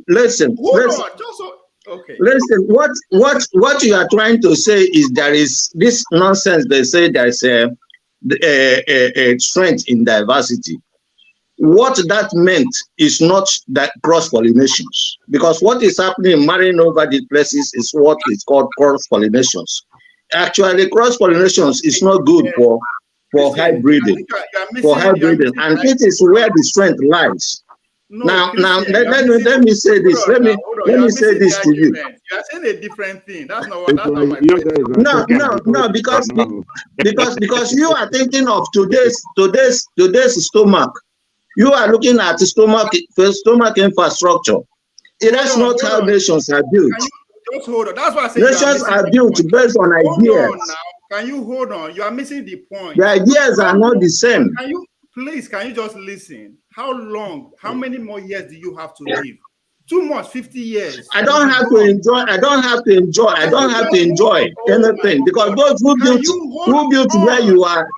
listen. Okay. Listen, what you are trying to say is there is this nonsense. They say there's a strength in diversity. What that meant is not that cross-pollinations, because what is happening marrying over the places is what is called cross-pollinations. Actually, cross-pollinations is not good for hybriding. And it is where the strength lies. Now, let me say this. Let me say this to you. You are saying a different thing. That's not my question. No, because you are thinking of today's stomach. You are looking at stomach infrastructure. That's not how nations are built. Just hold on. That's what I said. Nations are built based on ideas. Can you hold on? You are missing the point. The ideas are not the same. Can you just listen? How many more years do you have to live? 2 months, 50 years. I don't have to enjoy anything, because those who built where you are,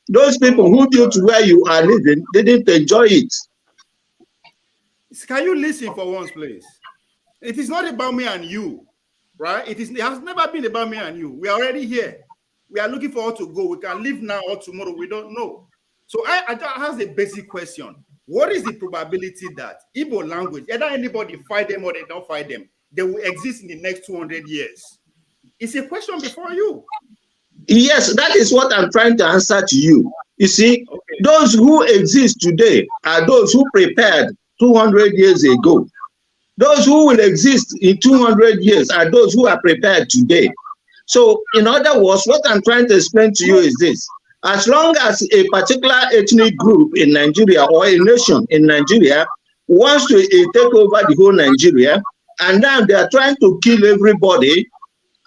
those people who built where you are living didn't enjoy it. Can you listen for once, please? It is not about me and you, right? It has never been about me and you. We are already here. We are looking forward to go. We can leave now or tomorrow. We don't know. So I just ask a basic question. what is the probability that Igbo language, either anybody fight them or they don't fight them, they will exist in the next 200 years? It's a question before you. Yes, that is what I'm trying to answer to you. You see, okay, those who exist today are those who prepared 200 years ago. Those who will exist in 200 years are those who are prepared today. So, in other words, what I'm trying to explain to you is this. As long as a particular ethnic group in Nigeria or a nation in Nigeria wants to take over the whole Nigeria, and now they are trying to kill everybody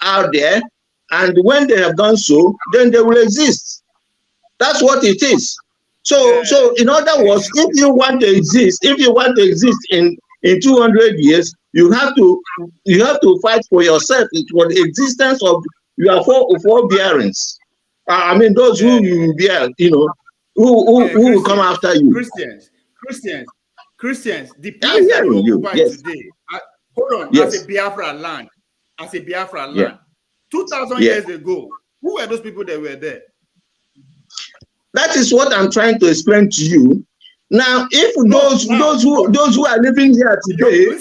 out there, and when they have done so, then they will exist. That's what it is. So in other words, if you want to exist, in 200 years, you have to fight for yourself, for the existence of your forebearings. I mean, those who you bear, you know, who will come after you. Christians. The place that you occupy today. Hold on. Yes. As a Biafra land. Yeah. 2,000 years ago, who were those people that were there? That is what I'm trying to explain to you. Now, if those who are living here today,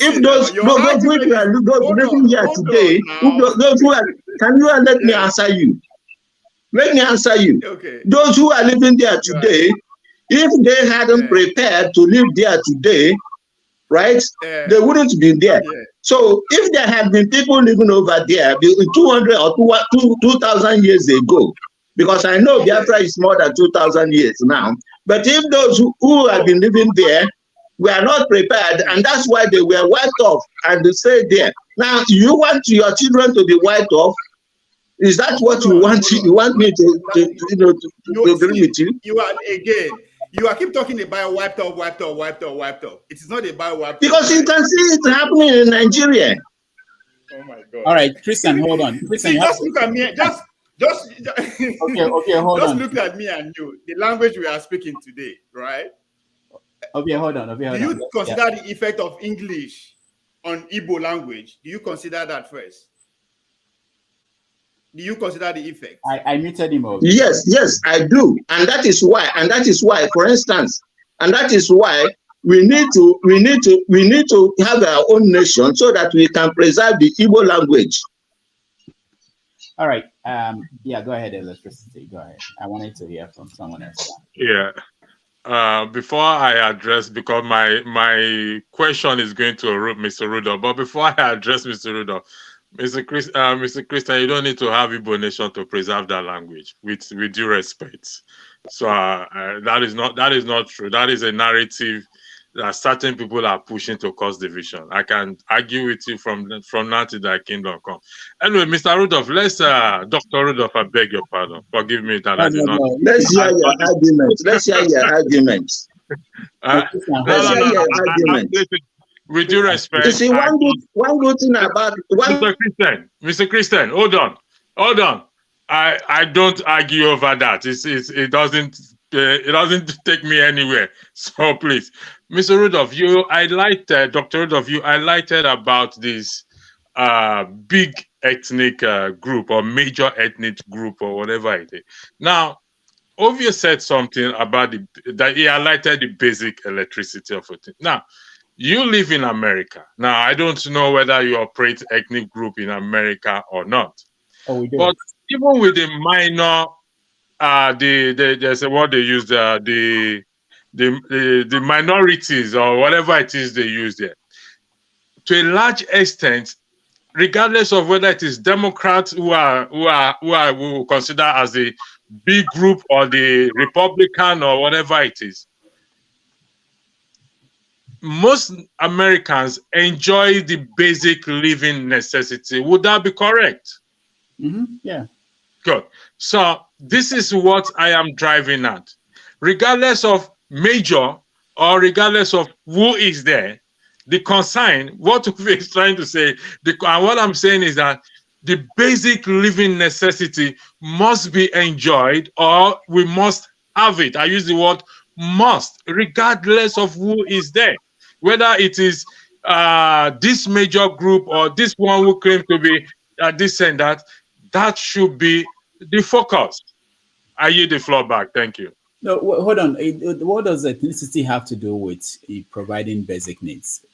can you let me answer you? Let me answer you. Okay. Those who are living there today, if they hadn't prepared to live there today, right, they wouldn't be there. So if there had been people living over there 200 or 2,000 years ago, because I know Biafra is more than 2,000 years now, but if those who have been living there were not prepared, and that's why they were wiped off and they stayed there. Now, you want your children to be wiped off? Is that what you want? You want me to agree with you? You are keep talking about wiped off. It is not about wiped off. Because you can see it happening in Nigeria. Oh my God. All right, Christian, hold on. Christian, just look at me. Just okay, hold on. Just look at me and you. The language we are speaking today, right? Okay, hold on. Do you consider the effect of English on Igbo language? Do you consider that first? Do you consider the effect? I muted him over. Yes, I do. And that is why, for instance, and that is why we need to have our own nation so that we can preserve the Igbo language. All right. Yeah, go ahead, Electricity. Go ahead. I wanted to hear from someone else. Yeah. Before I address, because my question is going to Mr. Rudolph, but before I address Mr. Rudolph, Mr. Christian, you don't need to have Igbo nation to preserve that language, with due respect. So that is not true. That is a narrative that certain people are pushing to cause division. I can argue with you from now to thy kingdom come. Anyway, Mr. Rudolph, Dr. Rudolph, I beg your pardon. Forgive me that I did not. Let's hear your arguments. Let's hear your arguments. With due respect, you see, one good thing about Mr. Christian, hold on. I don't argue over that. It doesn't take me anywhere. So please, Mr. Rudolph, Dr. Rudolph, you highlighted about this big ethnic group or major ethnic group or whatever it is. Now, Ovia said something about that he highlighted the basic electricity of it. Now, you live in America. Now, I don't know whether you operate ethnic group in America or not. Oh, we do. But even with the minor, there's what they use, the minorities or whatever it is they use there, to a large extent, regardless of whether it is Democrats who we consider as the big group or the Republican or whatever it is, most Americans enjoy the basic living necessity. Would that be correct? Mm-hmm. Yeah. Good. So this is what I am driving at. Regardless of major or regardless of who is there, the concern, what we're trying to say, and what I'm saying is that the basic living necessity must be enjoyed, or we must have it. I use the word must, regardless of who is there. Whether it is this major group or this one who claims to be this and that should be the focus. I yield the floor back. Thank you. No, hold on. What does ethnicity have to do with providing basic needs?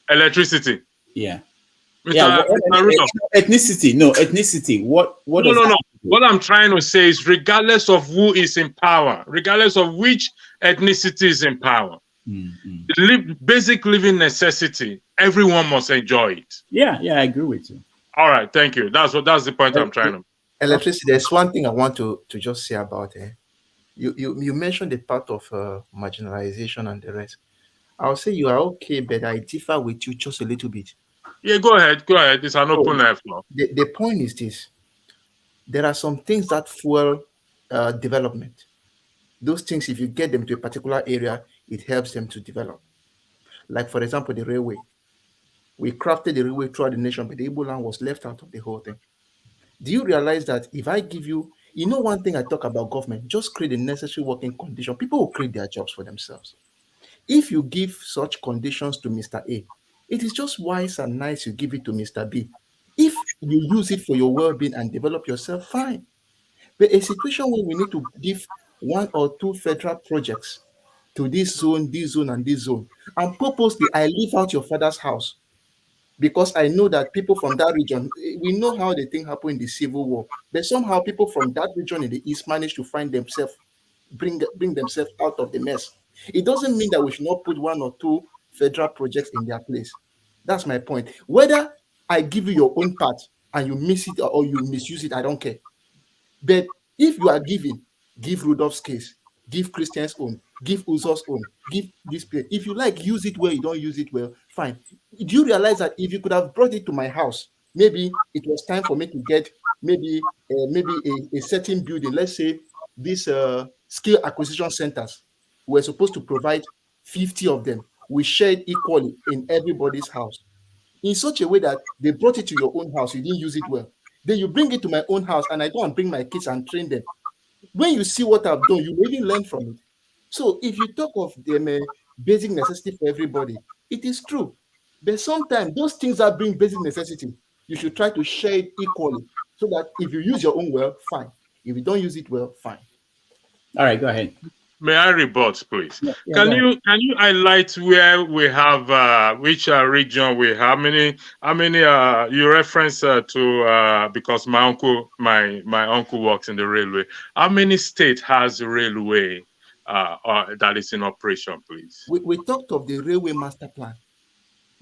Electricity. Yeah. Yeah. Mr. Rudolph. Ethnicity. No, ethnicity. What No, does no, that no. have to do? What I'm trying to say is, regardless of who is in power, regardless of which ethnicity is in power, basic living necessity, everyone must enjoy it. Yeah, I agree with you. All right, thank you. That's the point I'm trying to. Electricity. There's one thing I want to just say about it. You mentioned the part of marginalization and the rest. I'll say you are okay, but I differ with you just a little bit. Yeah, go ahead. It's an open floor. The point is this: there are some things that fuel development. Those things, if you get them to a particular area, it helps them to develop. Like, for example, the railway. We crafted the railway throughout the nation, but the Igbo land was left out of the whole thing. Do you realize that if I give you, one thing I talk about government, just create the necessary working condition, people will create their jobs for themselves. If you give such conditions to Mr. A, it is just wise and nice you give it to Mr. B. If you use it for your well-being and develop yourself, fine. But a situation where we need to give one or two federal projects to this zone, and this zone, and purposely I leave out your father's house because I know that people from that region, we know how the thing happened in the Civil War, but somehow people from that region in the East managed to find themselves, bring themselves out of the mess. It doesn't mean that we should not put one or two federal projects in their place. That's my point. Whether I give you your own part and you miss it or you misuse it, I don't care. But if you are giving, give Rudolph's case, give Christian's own, give Uzo's own, give this place. If you like, use it well, you don't use it well, fine. Do you realize that if you could have brought it to my house, maybe it was time for me to get maybe a certain building, let's say these skill acquisition centers, we're supposed to provide 50 of them. We shared equally in everybody's house in such a way that they brought it to your own house, you didn't use it well. Then you bring it to my own house and I go and bring my kids and train them. When you see what I've done, you will even learn from it. So if you talk of them basic necessity for everybody, it is true. But sometimes those things that bring basic necessity, you should try to share it equally so that if you use your own well, fine. If you don't use it well, fine. All right, go ahead. May I rebut, please? Can you highlight where we have which region we have? How many you reference to because my uncle works in the railway. How many states has railway that is in operation, please? We talked of the railway master plan.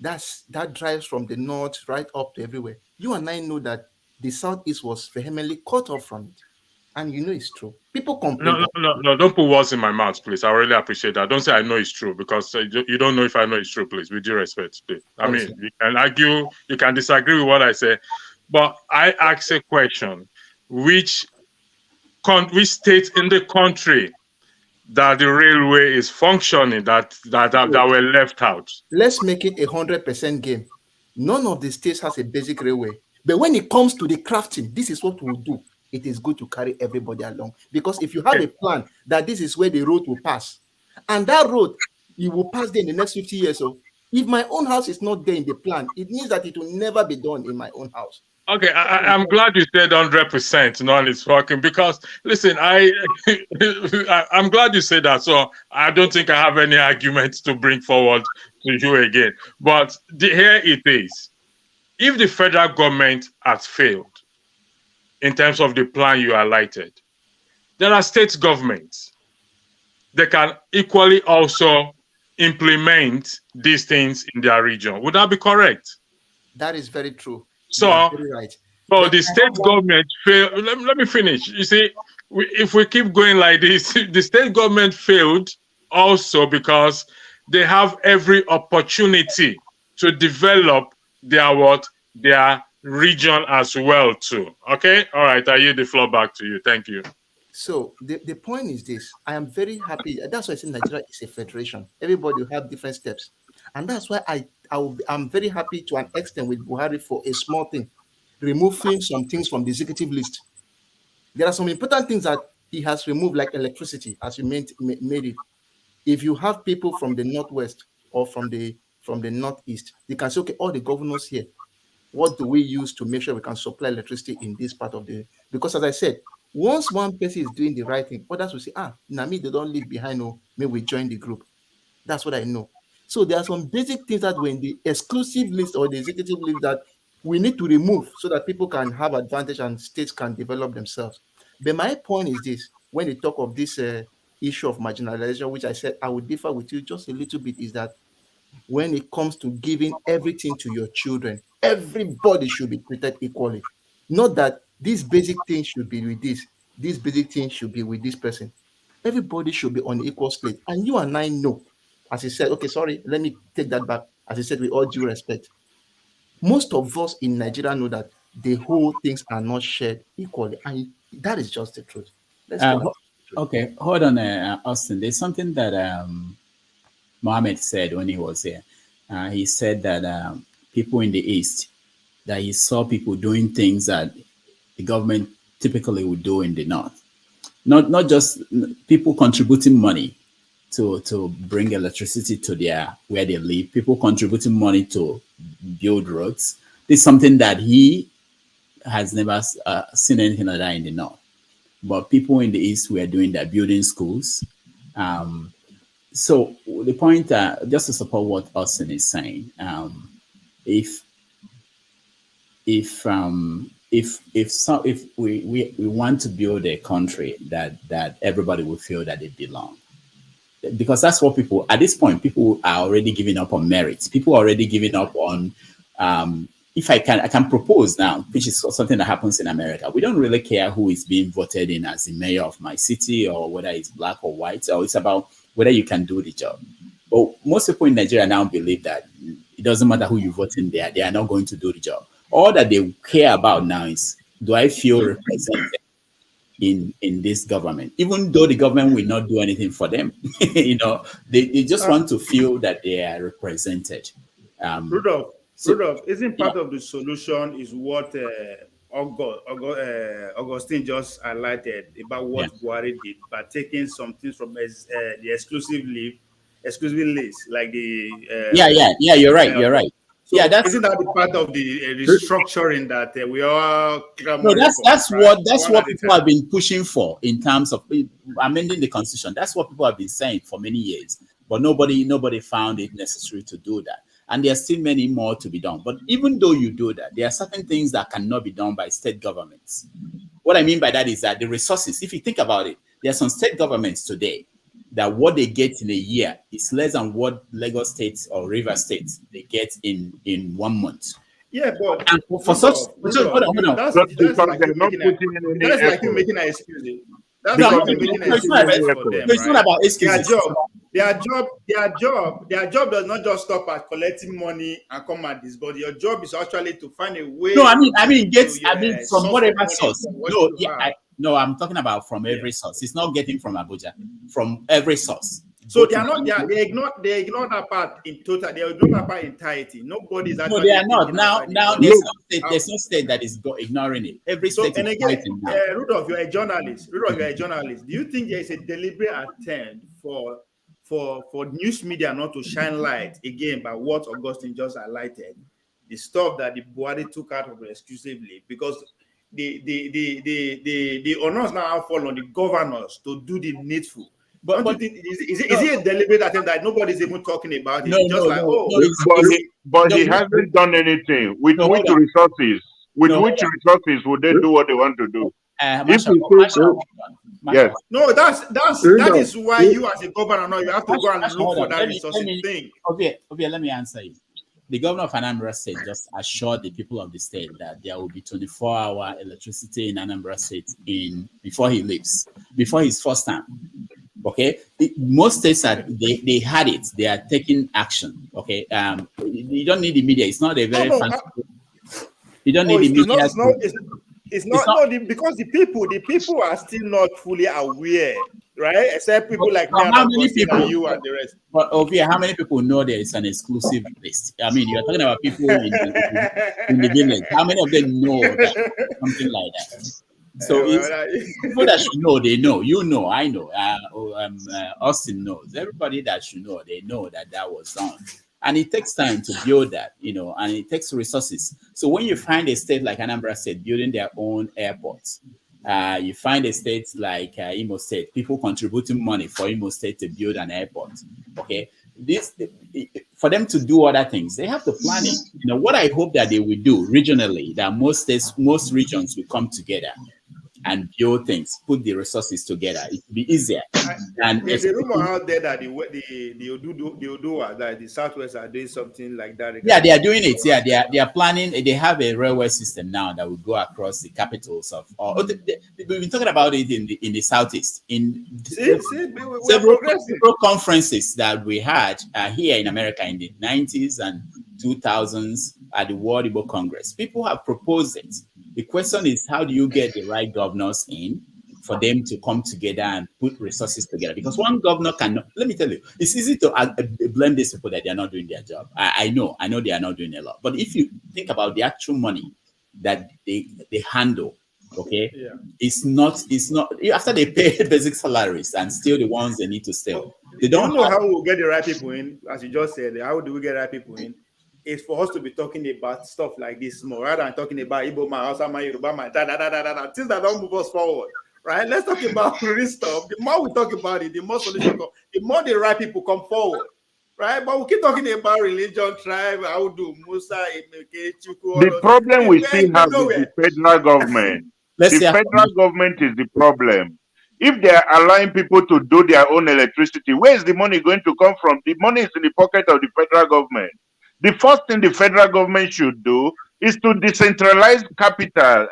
That drives from the north right up to everywhere. You and I know that the southeast was vehemently cut off from it. And you know it's true. People complain. No, don't put words in my mouth, please. I really appreciate that. Don't say I know it's true because you don't know if I know it's true, please. With due respect, please. I mean, you can argue, you can disagree with what I say, but I ask a question: which state in the country that the railway is functioning that were left out? Let's make it 100% game. None of the states has a basic railway, but when it comes to the crafting, this is what we'll do. It is good to carry everybody along because if you have a plan that this is where the road will pass, and that road you will pass there in the next 50 years. So if my own house is not there in the plan, it means that it will never be done in my own house. Okay, I'm glad you said 100%. None is working because listen, I'm glad you said that. So I don't think I have any arguments to bring forward to you again. But here it is: if the federal government has failed in terms of the plan you highlighted, there are state governments that can equally also implement these things in their region. Would that be correct? That is very true. So, very right. So the state government failed. Let me finish. You see, if we keep going like this, the state government failed also because they have every opportunity to develop their region as well too. Okay, all right. I yield the floor back to you. Thank you. So the point is this: I am very happy. That's why I say Nigeria is a federation. Everybody will have different steps, and that's why I'm very happy to an extent with Buhari for a small thing, removing some things from the executive list. There are some important things that he has removed, like electricity, as you made it. If you have people from the northwest or from the northeast, they can say, okay, all the governors here, what do we use to make sure we can supply electricity in this part of the? Because as I said, Once one person is doing the right thing, others will say, Nami, they don't leave behind. No, may we join the group. That's what I know. So there are some basic things that were in the exclusive list or the executive list that we need to remove so that people can have advantage and states can develop themselves. But my point is this: when they talk of this issue of marginalization, which I said I would differ with you just a little bit, is that when it comes to giving everything to your children, everybody should be treated equally. Not that these basic things should be with this basic thing should be with this person. Everybody should be on equal slate. And you and I know, as he said, okay, sorry, let me take that back. As he said, with all due respect, most of us in Nigeria know that the whole things are not shared equally. And that is just the truth. Let's get out. Okay, hold on, Austin. There's something that Mohammed said when he was here. He said that people in the East, that he saw people doing things that the government typically would do in the North. Not just people contributing money to bring electricity to where they live, people contributing money to build roads. This is something that he has never seen anything like that in the North. But people in the East were doing that, building schools. So the point, just to support what Austin is saying, if we want to build a country that everybody will feel that they belong, because that's what people at this point, people are already giving up on merits. People are already giving up on if I can propose now, which is something that happens in America. We don't really care who is being voted in as the mayor of my city, or whether it's black or white, or it's about whether you can do the job. But most people in Nigeria now believe that it doesn't matter who you vote in there, they are not going to do the job. All that they care about now is, do I feel represented in this government? Even though the government will not do anything for them, they just want to feel that they are represented. Rudolph, isn't part of the solution is what Augustine just highlighted about what Buhari did by taking some things from the exclusive list, like the you're right. So isn't that the part of the restructuring that we are? No, that's what people have been pushing for in terms of amending the constitution. That's what people have been saying for many years, but nobody found it necessary to do that. And there are still many more to be done. But even though you do that, there are certain things that cannot be done by state governments. What I mean by that is that the resources, if you think about it, there are some state governments today that what they get in a year is less than what Lagos State or River State they get in 1 month. Yeah, but for such, hold on. That's like you making an excuse. That's like making an excuse for them. It's not about excuses. Their job does not just stop at collecting money and come at this, but your job is actually to find a way. No, I mean from whatever source. No, I'm talking about from every source. It's not getting from Abuja, from every source. So they ignore that part in total. They ignore that part entirety. Nobody is actually. No, they are not. Now there's no state that is ignoring it. Every state and is again, fighting now. Rudolph, you're a journalist. Do you think there is a deliberate attempt for news media not to shine light again by what Augustine just highlighted, the stuff that the Buhari took out of it exclusively, because the honors now fall on the governors to do the needful. But don't you think is it a deliberate attempt that nobody's even talking about it? But he hasn't done anything. With which resources? Which resources would they do what they want to do? Yes. No, that is why you as a governor, you have to go and look for that resources thing. Okay, let me answer you. The governor of Anambra State just assured the people of the state that there will be 24-hour electricity in Anambra State before he leaves, before his first time. Okay, most states they had it. They are taking action. Okay, you don't need the media. It's not a very fancy. You don't need the media. It's not because the people are still not fully aware, right? Except people like me, how many people, and you and the rest. But Ovia, how many people know there is an exclusive list? I mean, you're talking about people in the village. How many of them know that, something like that? So people that should know, they know. You know, I know. Austin knows. Everybody that should know, they know that was done. And it takes time to build that, and it takes resources. So when you find a state like Anambra State building their own airports, You find a state like Imo State, people contributing money for Imo State to build an airport. Okay, for them to do other things, they have to plan it. You know what I hope that they will do regionally, that most states, most regions will come together and build things, put the resources together. It will be easier. And there's a rumor out there that the Oduwa, that the Southwest are doing something like that. Yeah, they are doing it. Yeah, they are planning. They have a railway system now that will go across the capitals of. We've been talking about it in the southeast. In several conferences that we had here in America in the 90s and 2000s at the World Igbo Congress, people have proposed it. The question is, how do you get the right governors in for them to come together and put resources together? Because one governor cannot. Let me tell you, it's easy to blame these people that they are not doing their job. I know they are not doing a lot. But if you think about the actual money that they handle, okay, it's not after they pay basic salaries and still the ones they need to steal. They don't know how we'll get the right people in, as you just said. How do we get the right people in? It's for us to be talking about stuff like this more, rather than talking about Igbo man, Hausa man, Yoruba man, things that don't move us forward, right? Let's talk about real stuff. The more we talk about it, the more solution come, the more the right people come forward, right? But we keep talking about religion, tribe, how do Musa, Emeke, Chuku. The problem we still have is the federal government. The federal government is the problem. If they are allowing people to do their own electricity, where is the money going to come from? The money is in the pocket of the federal government. The first thing the federal government should do is to decentralize capital.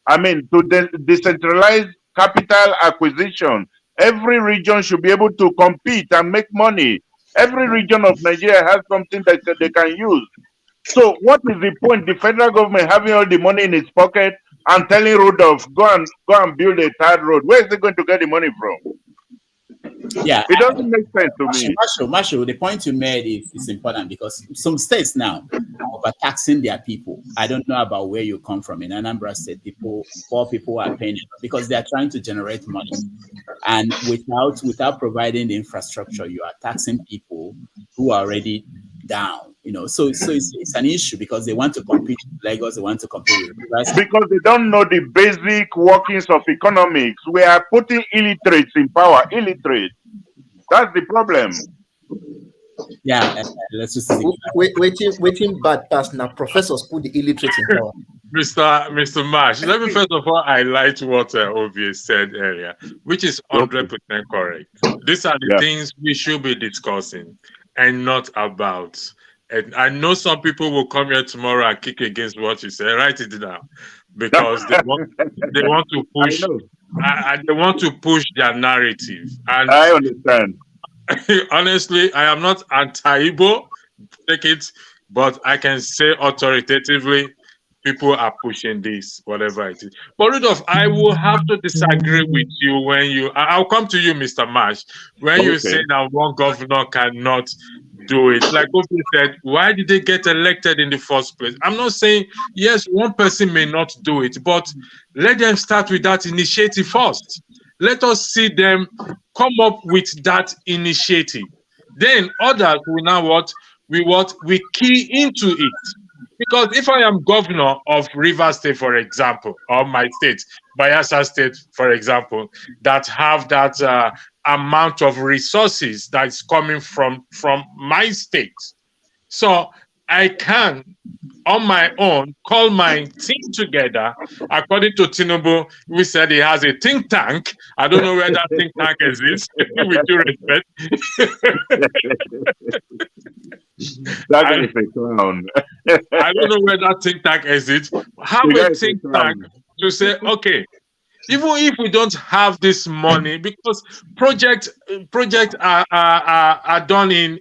Decentralize capital acquisition. Every region should be able to compete and make money. Every region of Nigeria has something that they can use. So what is the point? The federal government having all the money in its pocket and telling Rudolph, go and build a third road. Where is they going to get the money from? Yeah, it doesn't make sense to me. Marshall, the point you made is important because some states now are overtaxing their people. I don't know about where you come from. In Anambra State, poor people are paying because they are trying to generate money, and without providing the infrastructure, you are taxing people who are already down. You know, so it's an issue because they want to compete with Lagos, they want to compete with Rivers. Because they don't know the basic workings of economics. We are putting illiterates in power. Illiterate. That's the problem. Yeah, let's just waiting bad pass now. Professors put the illiterates in power. Mr. Marsh, let me first of all highlight what Ovie said earlier, which is 100% correct. These are the things we should be discussing and not about. And I know some people will come here tomorrow and kick against what you say. Write it down, because they want to push. They want to push their narrative. And I understand. Honestly, I am not anti-Igbo, take it, but I can say authoritatively, people are pushing this, whatever it is. But Rudolph, I will have to disagree with you when I'll come to you, Mr. Marsh, when you say that one governor cannot do it. Like Obi said, why did they get elected in the first place? I'm not saying, yes, one person may not do it, but let them start with that initiative first. Let us see them come up with that initiative. Then others will now we key into it. Because if I am governor of Rivers State, for example, or my state, Bayelsa State, for example, that have that amount of resources that is coming from my state, so I can, on my own, call my team together. According to Tinubu, we said he has a think tank. I don't know where that think tank exists, with due respect. That is a clown. I don't know where that think tank exists. Have a think tank to say, okay, even if we don't have this money, because projects are done in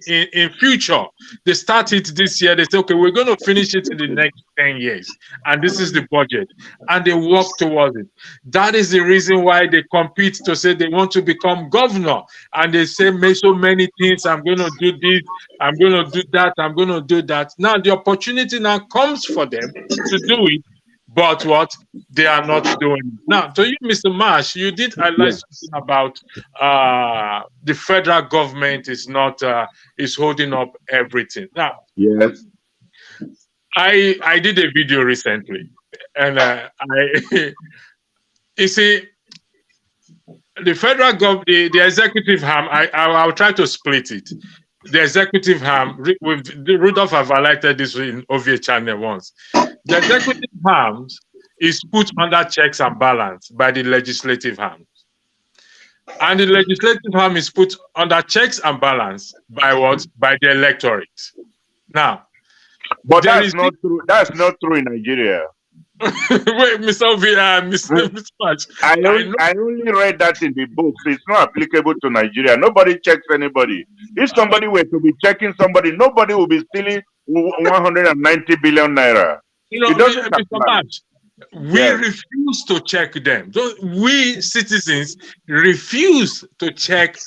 future. They start it this year. They say, okay, we're going to finish it in the next 10 years. And this is the budget. And they work towards it. That is the reason why they compete to say they want to become governor. And they say so many things. I'm going to do this. I'm going to do that. I'm going to do that. Now the opportunity now comes for them to do it. But what they are not doing. Now, to you, Mr. Marsh, you did highlight something about the federal government is holding up everything. Now, yes, I did a video recently, and You see, the federal government, the executive arm, I'll try to split it. The executive arm, with Rudolph have highlighted this in OVA channel once. The executive arm is put under checks and balance by the legislative arm. And the legislative arm is put under checks and balance by what? By the electorate. Now, but that's not true. That's not true in Nigeria. Wait, Mr. Mr. Patch. I only read that in the books. It's not applicable to Nigeria. Nobody checks anybody. If somebody were to be checking somebody, nobody will be stealing 190 billion naira. It doesn't apply. We refuse to check them. We citizens refuse to check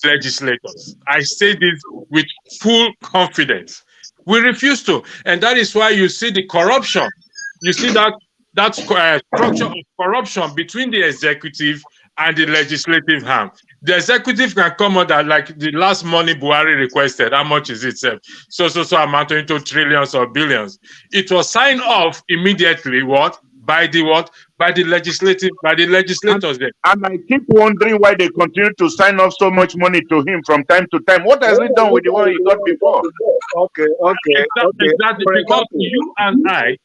legislators. I say this with full confidence. We refuse to, and that is why you see the corruption. You see that structure of corruption between the executive and the legislative arm. The executive can come under, like the last money Buhari requested. How much is it? So amounting to trillions or billions. It was signed off immediately. By the legislators there. And I keep wondering why they continue to sign off so much money to him from time to time. What has he done with the one he got before? Okay. Exactly, because you and I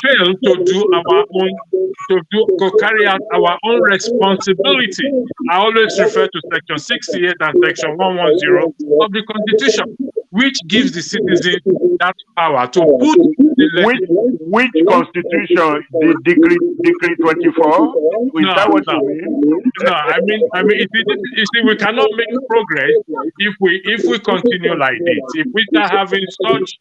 fail to do our own, to carry out our own responsibility. I always refer to Section 68 and Section 110 of the Constitution, which gives the citizen that power to put which Constitution? The decree 24? Is that what you mean? No, I mean, you see, we cannot make progress if we continue like this. If we start having such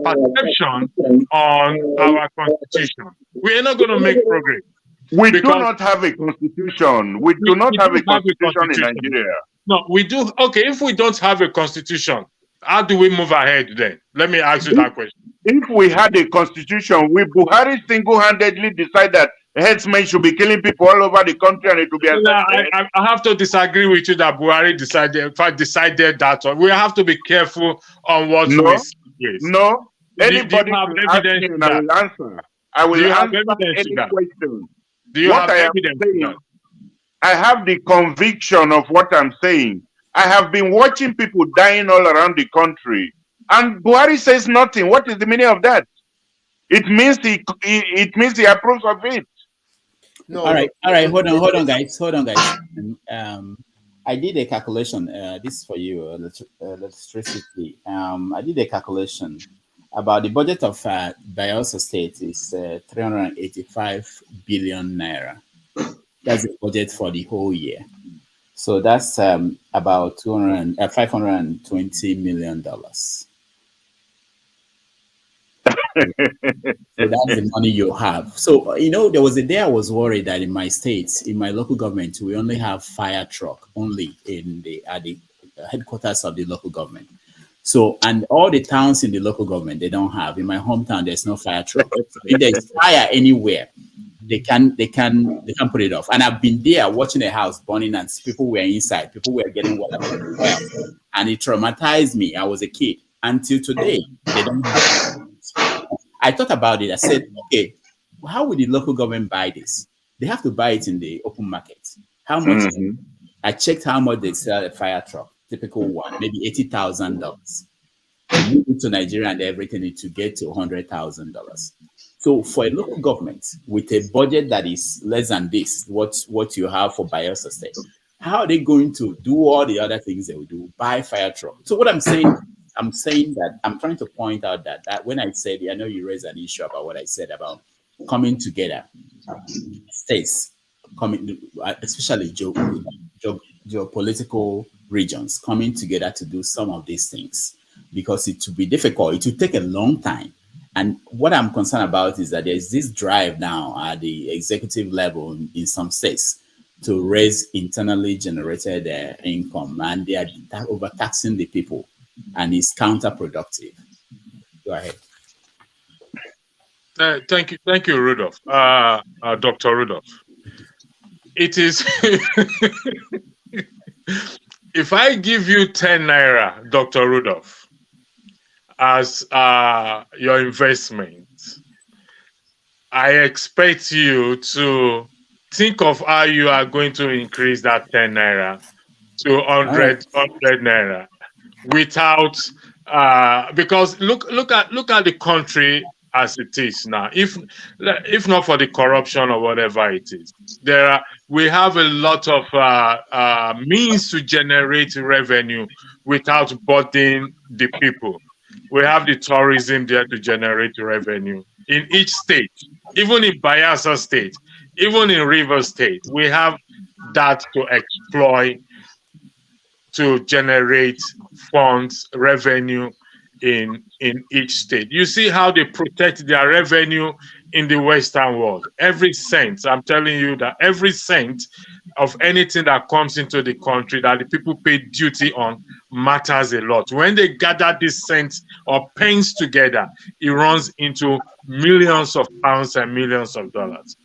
perception on our Constitution, we are not going to make progress. We do not have a Constitution. We do not have a Constitution in Nigeria. No, we do. Okay, if we don't have a Constitution, how do we move ahead then? Let me ask you that question. If we had a Constitution, we Buhari single-handedly decide that headsmen should be killing people all over the country and it will be accepted? I have to disagree with you that Buhari decided that. We have to be careful on what we say. No. Anybody have evidence me, I will answer. I will answer any question. Do you have evidence? I have the conviction of what I'm saying. I have been watching people dying all around the country, and Buhari says nothing. What is the meaning of that? It means he approves of it. No. All right. Hold on, guys. I did a calculation. This is for you, electricity. I did a calculation about the budget of Bayelsa State is 385 billion naira. That's the budget for the whole year. So that's about $520 million. So that's the money you have. So, there was a day I was worried that in my state, in my local government, we only have fire truck only at the headquarters of the local government. So, and all the towns in the local government, they don't have. In my hometown, there's no fire truck. If there's fire anywhere, they can put it off. And I've been there watching a house burning and people were inside. People were getting water from the well. And it traumatized me. I was a kid. Until today, they don't have it. I thought about it. I said, okay, how would the local government buy this? They have to buy it in the open market. How much? I checked how much they sell a fire truck, typical one, maybe $80,000. To move it to Nigeria and everything, it to get to $100,000. So for a local government with a budget that is less than this, what you have for Bayelsa State, how are they going to do all the other things they will do? Buy fire truck. So what I'm saying that I'm trying to point out that when I said, I know you raised an issue about what I said about coming together, states coming, especially geopolitical regions coming together to do some of these things, because it will be difficult. It will take a long time. And what I'm concerned about is that there's this drive now at the executive level in some states to raise internally generated income, and they are overtaxing the people, and it's counterproductive. Go ahead. Thank you, Rudolph. Dr. Rudolph. It is if I give you 10 naira, Dr. Rudolph, as your investment, I expect you to think of how you are going to increase that 10 naira to 100 naira without because look at the country as it is now. If not for the corruption or whatever it is, we have a lot of means to generate revenue without burdening the people. We have the tourism there to generate revenue in each state, even in Bayelsa State, even in Rivers State. We have that to exploit to generate funds, revenue in each state. You see how they protect their revenue in the Western world. Every cent, I'm telling you that every cent of anything that comes into the country that the people pay duty on matters a lot. When they gather these cents or pence together, it runs into millions of pounds and millions of dollars.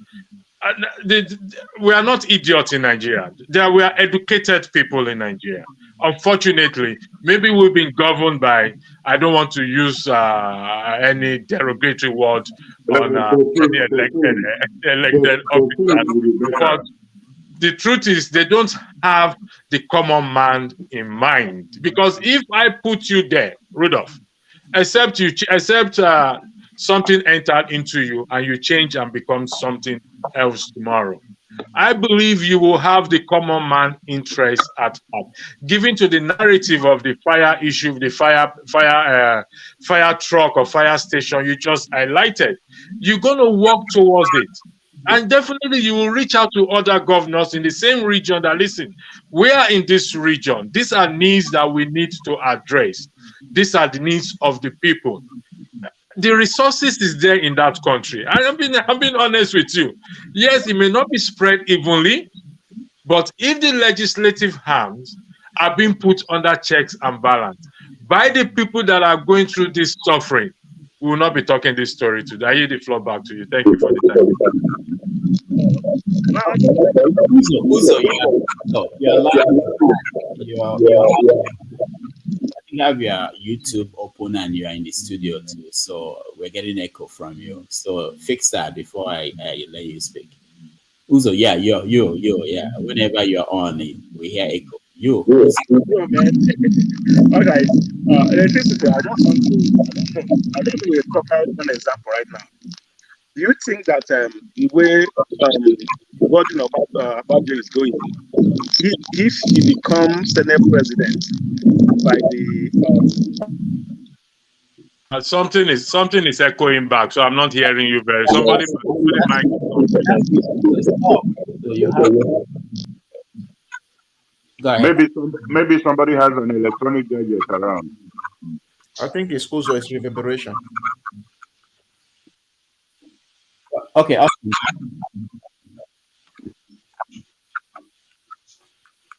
We are not idiots in Nigeria. We are educated people in Nigeria. Unfortunately, maybe we've been governed by, I don't want to use any derogatory word on any elected officers, but the truth is they don't have the common man in mind. Because if I put you there, Rudolph, except something entered into you and you change and become something else tomorrow, I believe you will have the common man interest at heart. Given to the narrative of the fire issue, the fire truck or fire station you just highlighted, you're going to work towards it. And definitely you will reach out to other governors in the same region that, listen, we are in this region. These are needs that we need to address. These are the needs of the people. The resources is there in that country. I'm being honest with you. Yes, it may not be spread evenly, but if the legislative arms are being put under checks and balance by the people that are going through this suffering, we will not be talking this story today. I yield the floor back to you. Thank you for the time. You have your YouTube open and you are in the studio too, so we're getting echo from you. So fix that before I let you speak. Uzo, yeah, you, yeah. Whenever you're on, we hear echo. You. All right. Electricity, I just want to cover one example right now. Do you think that the way wording about Abia is going, if he becomes Senate president by the something is echoing back, so I'm not hearing you very. Somebody might. Maybe somebody has an electronic gadget around. I think it's Uzo, it's reverberation. Okay, awesome.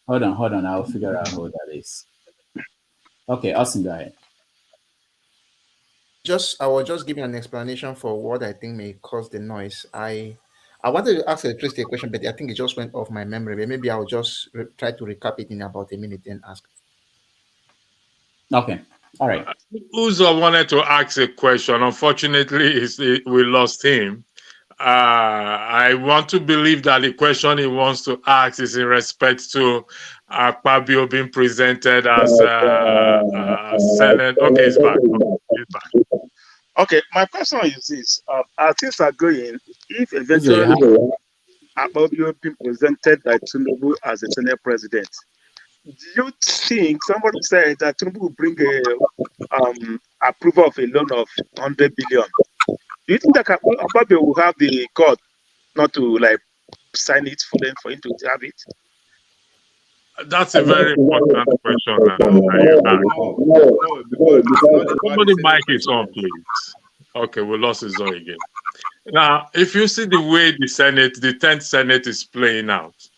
Hold on. I'll figure out who that is. Okay, awesome, go ahead. I was just giving an explanation for what I think may cause the noise. I wanted to ask Electricity a question, but I think it just went off my memory. But maybe I'll just try to recap it in about a minute and ask. Okay, all right. Uzo wanted to ask a question. Unfortunately, we lost him. I want to believe that the question he wants to ask is in respect to Akpabio being presented as Senate. Okay, he's back. Okay, my question is this: as things are going, if eventually Akpabio being presented by Tinubu as the Senate president, do you think somebody said that Tinubu will bring a approval of a loan of 100 billion? Do you think that Akpabio will have the court not to sign it for him to have it? That's a very important question. Somebody mic is on, please. Okay, we lost his on again. Now, if you see the way the 10th Senate is playing out,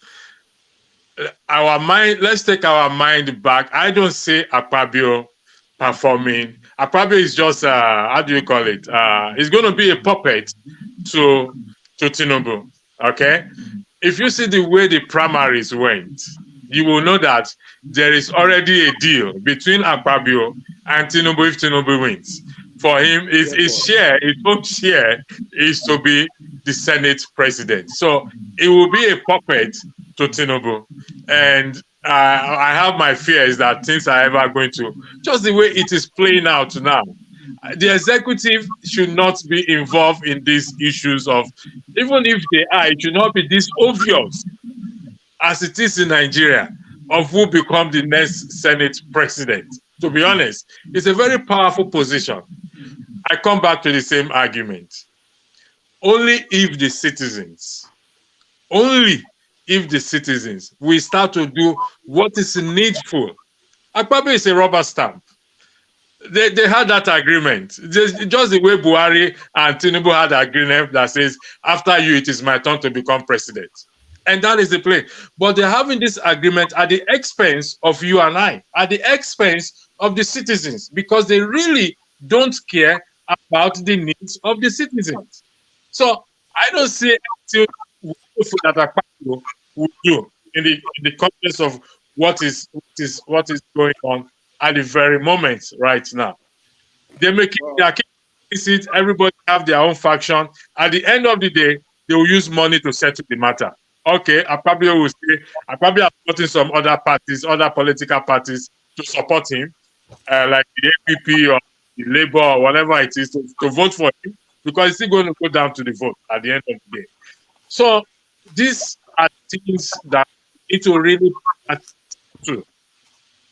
let's take our mind back. I don't see Akpabio performing. Akpabio is just, how do you call it? He's going to be a puppet to Tinubu, okay? If you see the way the primaries went, you will know that there is already a deal between Akpabio and Tinubu if Tinubu wins. for him, his own share is to be the Senate president. So it will be a puppet to Tinubu. And I have my fears that things are ever going to, just the way it is playing out now. The executive should not be involved in these issues of, even if they are, it should not be this obvious as it is in Nigeria of who become the next Senate president. To be honest, it's a very powerful position. I come back to the same argument. Only if the citizens we start to do what is needful. Akpabio is a rubber stamp. They had that agreement. Just the way Buhari and Tinubu had an agreement that says, after you, it is my turn to become president. And that is the play. But they're having this agreement at the expense of you and I, at the expense of the citizens, because they really don't care about the needs of the citizens. So I don't see anything that Akpabio would do in the context of what is going on at the very moment right now. They're making it, everybody have their own faction. At the end of the day, they will use money to settle the matter. Okay, Akpabio will say, Akpabio has gotten some other parties, other political parties to support him, like the APP or the Labour or whatever it is, to vote for him, because it's still going to go down to the vote at the end of the day. So these are things that need to really pay attention to.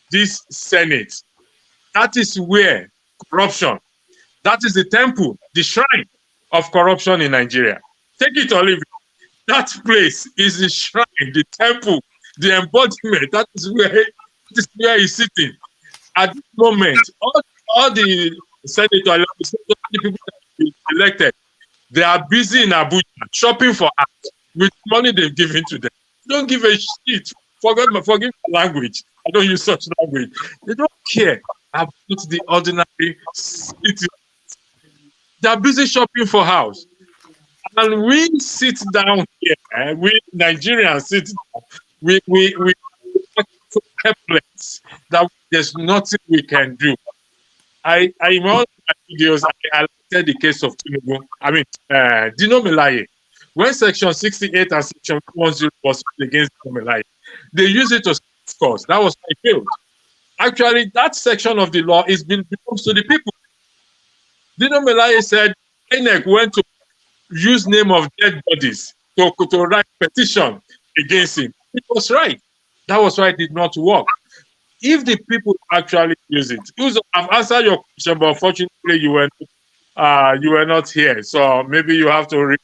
This Senate, that is where corruption, that is the temple, the shrine of corruption in Nigeria. Take it or leave it. That place is the shrine, the temple, the embodiment. That is where he's sitting. At this moment, all the senators, the people that have been elected, they are busy in Abuja shopping for art with money they've given to them. Don't give a shit. Forget my language. I don't use such language. They don't care about the ordinary citizens. They are busy shopping for house. And we sit down here, we Nigerians sit down, we so helpless that there's nothing we can do. In all my videos, I highlighted the case of Tinubu. Dino Melaye. When Section 68 and Section 10 was against Dino Melaye, they used it to scores. That was why it failed. Actually, that section of the law belongs to the people. Dino Melaye said INEC went to use name of dead bodies to write petition against him. It was right. That was why it did not work. If the people actually use it, I've answered your question, but unfortunately you were not here. So maybe you have to.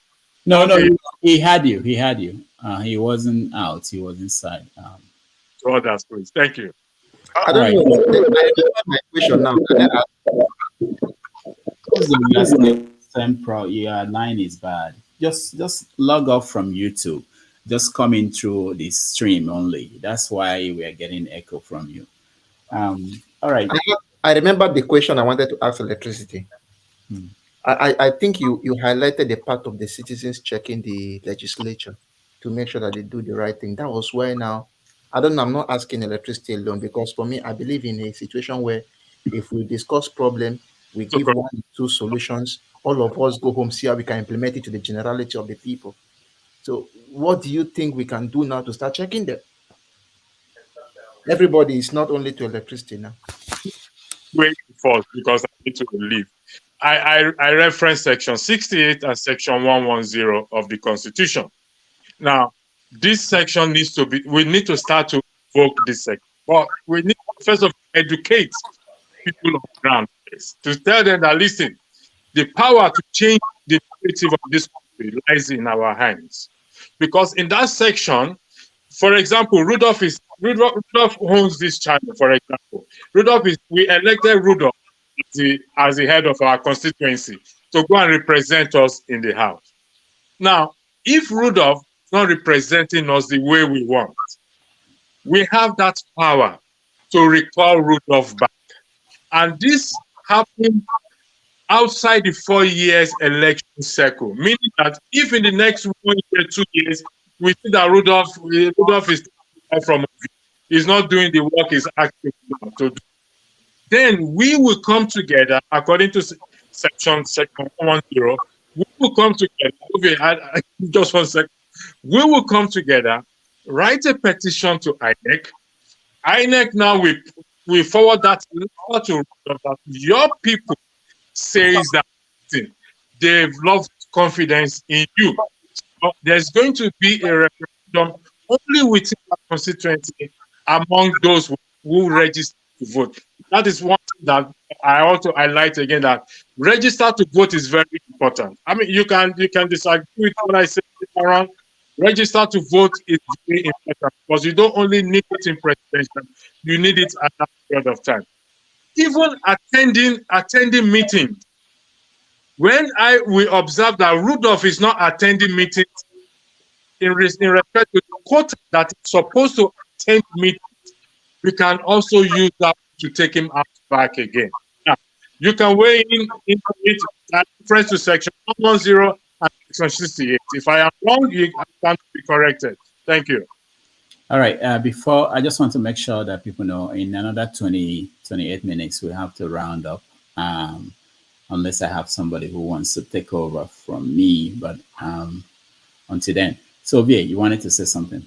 No, he had you. He wasn't out. He was inside. Oh, that's great. Thank you. I don't know. I remember my question now. Your line is bad. Just log off from YouTube. Just coming through the stream only. That's why we are getting echo from you. All right. I remember the question I wanted to ask electricity. I think you highlighted the part of the citizens checking the legislature to make sure that they do the right thing. That was why now, I'm not asking electricity alone, because for me, I believe in a situation where if we discuss problem, we give 1 or 2 solutions, all of us go home, see how we can implement it to the generality of the people. So what do you think we can do now to start checking them? Everybody is not only to electricity now. Wait first, because I need to leave. I reference Section 68 and Section 110 of the Constitution. Now, this section we need to start to invoke this section. But we need to first of all educate people on the ground to tell them that, listen, the power to change the narrative of this country lies in our hands. Because in that section, for example, Rudolph owns this channel, for example. We elected Rudolph as the head of our constituency to go and represent us in the House. Now, if Rudolph is not representing us the way we want, we have that power to recall Rudolph back. And this happened outside the 4 years election cycle, meaning that if in the next 1 year, 2 years, we see that Rudolph is from he's not doing the work he's actually to do, then we will come together according to section 110, we will come together. Okay, just 1 second. We will come together, write a petition to INEC. INEC now we forward that to that your people says that they've lost confidence in you. So there's going to be a referendum only within that constituency among those who register to vote. That is one thing that I want to highlight again, that register to vote is very important. I mean, you can disagree with what I say around. Register to vote is very important because you don't only need it in presidential, you need it at that period of time. Even attending meetings. When we observe that Rudolph is not attending meetings in respect to the quota that is supposed to attend meetings, we can also use that to take him out back again. Now, you can weigh in into it at reference to section 110 and section 68. If I am wrong, you can be corrected. Thank you. All right. Before, I just want to make sure that people know in another 28 minutes, we have to round up. Unless I have somebody who wants to take over from me, but until then. So, Via, you wanted to say something?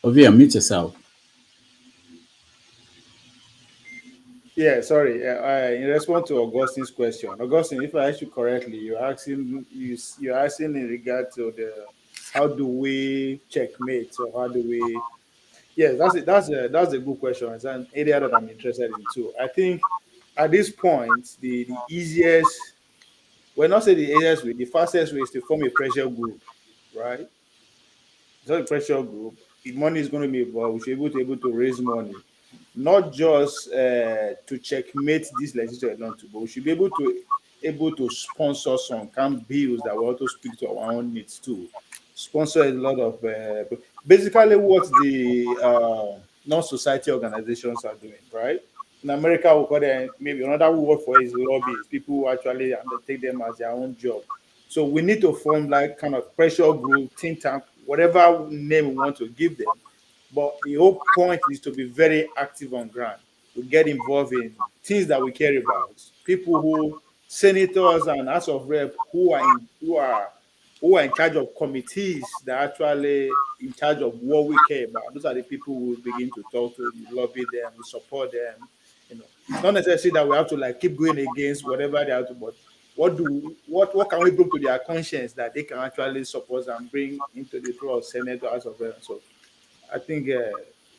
Ovia, mute yourself. Yeah, sorry. In response to Augustine's question, Augustine, if I asked you correctly, you're asking in regard to the how do we checkmate, or how do we? Yes, that's a good question. It's an area that I'm interested in too. I think at this point, the easiest, well, not say the easiest way, the fastest way is to form a pressure group, right? It's not a pressure group. If money is going to be involved, we should be able to raise money, not just to checkmate this legislature alone, but we should be able to sponsor some camp bills that will also speak to our own needs too. Sponsor a lot of basically what the non-society organizations are doing, right? In America, we call them, maybe another word for it is lobbyists, people who actually undertake them as their own job. So we need to form like kind of pressure group, think tank, whatever name we want to give them. But the whole point is to be very active on ground, to get involved in things that we care about. People who, senators and House of Rep, who are in charge of committees that are actually in charge of what we care about. Those are the people who begin to talk to, you lobby them, you support them. You know, it's not necessarily that we have to like keep going against whatever they have to, but what can we bring to their conscience that they can actually support and bring into the floor of Senate or House of Rep? So I think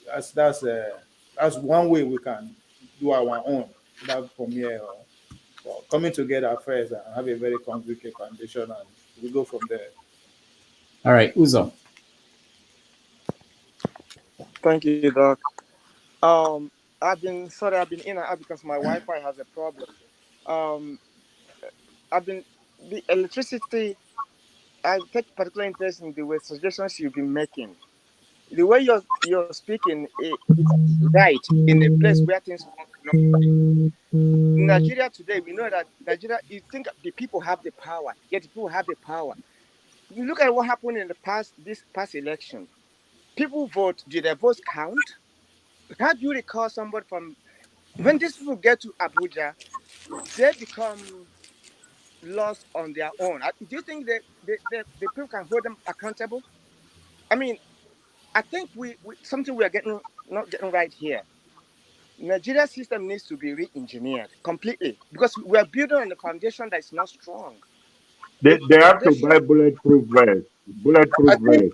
that's one way we can do our own, that from here, or coming together first and have a very concrete foundation, and we go from there. All right, Uzo. Thank you, Doc. I've been in and out because my Wi-Fi has a problem. The electricity. I take particular interest in the way suggestions you've been making. The way you're speaking is right in a place where things work. In Nigeria today, we know that Nigeria, you think the people have the power, yet the people have the power. You look at what happened in this past election. People vote, did their votes count? How do you recall somebody from, when these people get to Abuja, they become lost on their own? Do you think the people can hold them accountable? I mean, I think we something we are not getting right here. Nigeria system needs to be re-engineered completely because we are building on a foundation that is not strong. They have to buy bulletproof vests.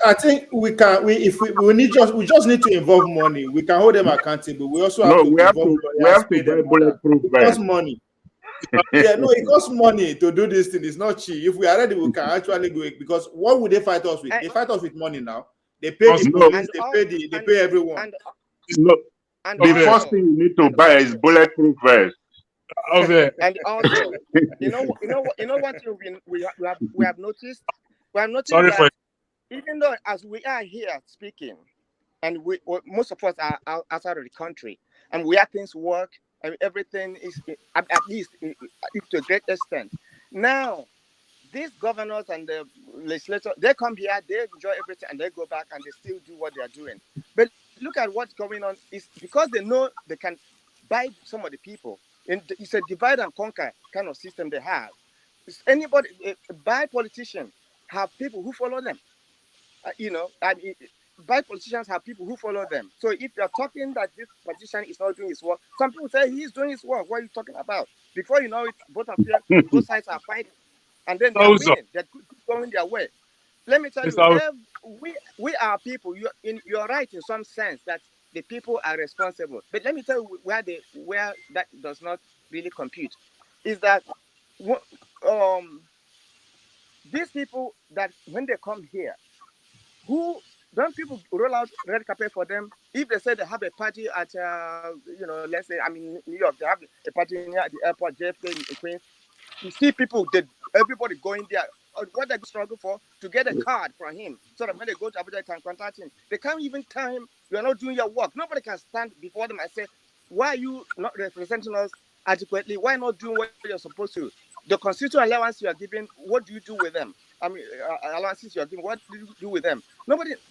I think we just need to involve money. We can hold them accountable. We also have to involve lawyers, pay them bulletproof it costs money. Yeah, no, it costs money to do this thing. It's not cheap. If we are ready, we can actually do it. Because what would they fight us with? They fight us with money now. They pay the police. They pay everyone. Look, the first thing you need to buy is bulletproof vests. Okay. And also, you know what we have noticed. We have noticed that even though as we are here speaking, and most of us are outside of the country, and we have things work, and everything is at least to a great extent. Now, these governors and the legislators, they come here, they enjoy everything, and they go back and they still do what they are doing. But look at what's going on. Is because they know they can buy some of the people. And it's a divide and conquer kind of system they have. It's anybody, a bad politician have people who follow them. Bad politicians have people who follow them. So if you're talking that this politician is not doing his work, some people say he's doing his work. What are you talking about? Before you know it, both sides are fighting, and then they are winning. They're going their way. Let me tell you, we are people. You're right in some sense that the people are responsible. But let me tell you where that does not really compute, is that these people that when they come here, who don't people roll out red carpet for them? If they say they have a party at let's say New York, they have a party near the airport, JFK in Queens. You see people, everybody going there. What they struggle for to get a card from him, so that when they go to Abuja, they can contact him. They can't even tell him you are not doing your work. Nobody can stand before them and say, "Why are you not representing us adequately? Why not doing what you're supposed to? The constitutional allowance you are giving, what do you do with them? Allowances you are giving, what do you do with them?"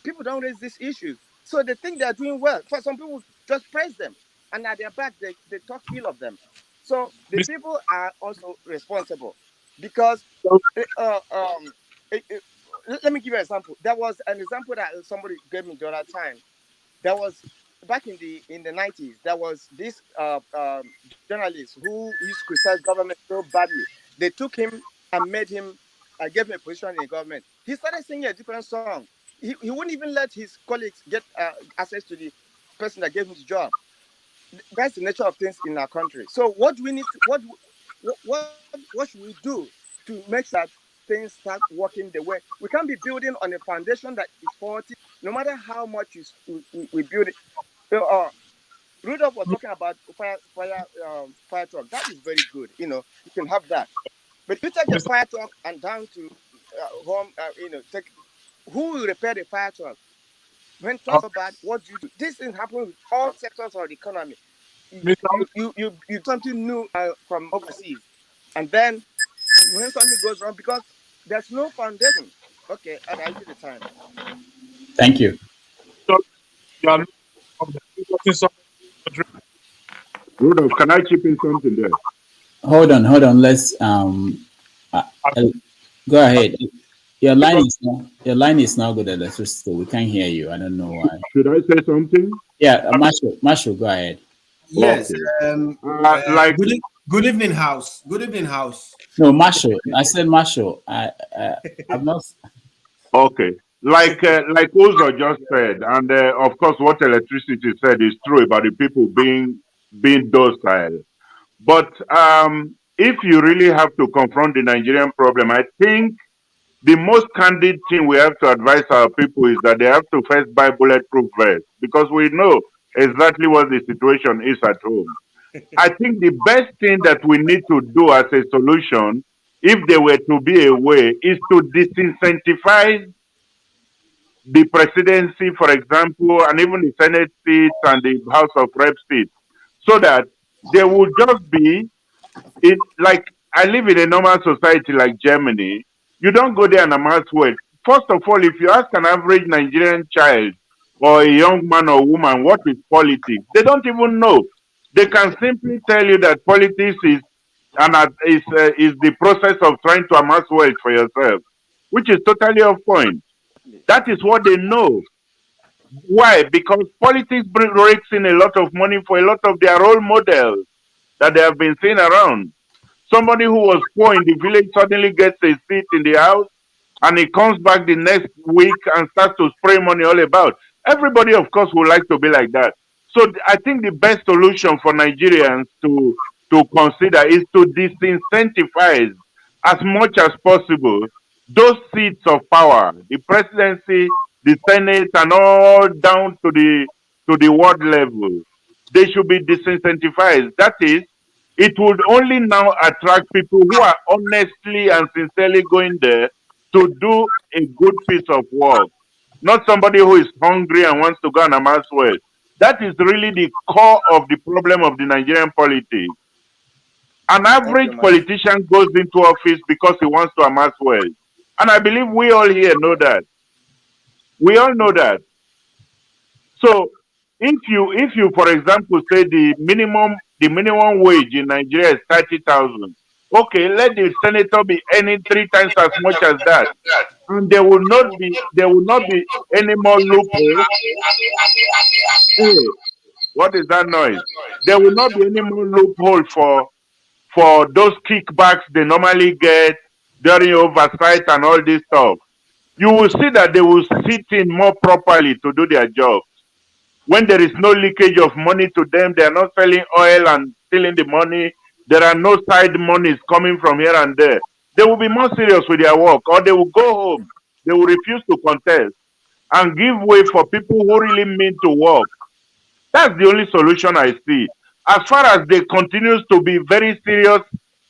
People don't raise these issues, so they think they are doing well. For some people, just praise them, and at their back, they talk ill of them. So the people are also responsible, because let me give you an example. There was an example that somebody gave me the other time. There was back in the 90s. There was this journalist who used to criticize government so badly. They took him and made him gave him a position in the government. He started singing a different song. He wouldn't even let his colleagues get access to the person that gave him the job. That's the nature of things in our country. So what do we need to, what should we do to make sure that things start working the way? We can't be building on a foundation that is faulty, no matter how much we build it. Rudolph was talking about fire truck. That is very good. You can have that. But you take a fire truck and down to home, who will repair the fire truck? When things are bad, what do you do? This thing happens with all sectors of the economy. You something new from overseas, and then when something goes wrong, because there's no foundation. Okay, and I give the time. Thank you. Rudolph, can I chip in something there? Hold on. Let's go ahead. Your line is now good, electricity. We can't hear you. I don't know why. Should I say something? Yeah, Marshall, go ahead. Yes. Okay. Good evening, house. Good evening, house. No, Marshall. I said Marshall. I'm not. Okay. Like Ozo just said, and of course, what electricity said is true about the people being docile. But if you really have to confront the Nigerian problem, I think the most candid thing we have to advise our people is that they have to first buy bulletproof vests, because we know exactly what the situation is at home. I think the best thing that we need to do as a solution, if there were to be a way, is to disincentivize the presidency, for example, and even the Senate seats and the House of Rep seats, so that there will just be, like, I live in a normal society like Germany. You don't go there and amass wealth. First of all, if you ask an average Nigerian child or a young man or woman what is politics, they don't even know. They can simply tell you that politics is the process of trying to amass wealth for yourself, which is totally off point. That is what they know. Why? Because politics rakes in a lot of money for a lot of their role models that they have been seeing around. Somebody who was poor in the village suddenly gets a seat in the house, and he comes back the next week and starts to spray money all about. Everybody, of course, would like to be like that. So I think the best solution for Nigerians to consider is to disincentivize as much as possible those seats of power, the presidency, the Senate, and all down to the world level. They should be disincentivized. That is, it would only now attract people who are honestly and sincerely going there to do a good piece of work, not somebody who is hungry and wants to go and amass wealth. That is really the core of the problem of the Nigerian politics. An average politician goes into office because he wants to amass wealth. And I believe we all here know that. We all know that. So if you for example say the minimum wage in Nigeria is 30,000, okay, let the senator be earning 3 times as much as that, and there will not be any more loophole. Hey, what is that noise? There will not be any more loophole for those kickbacks they normally get during oversight and all this stuff. You will see that they will sit in more properly to do their job. When there is no leakage of money to them, they are not selling oil and stealing the money. There are no side monies coming from here and there. They will be more serious with their work, or they will go home. They will refuse to contest and give way for people who really mean to work. That's the only solution I see. As far as there continues to be very serious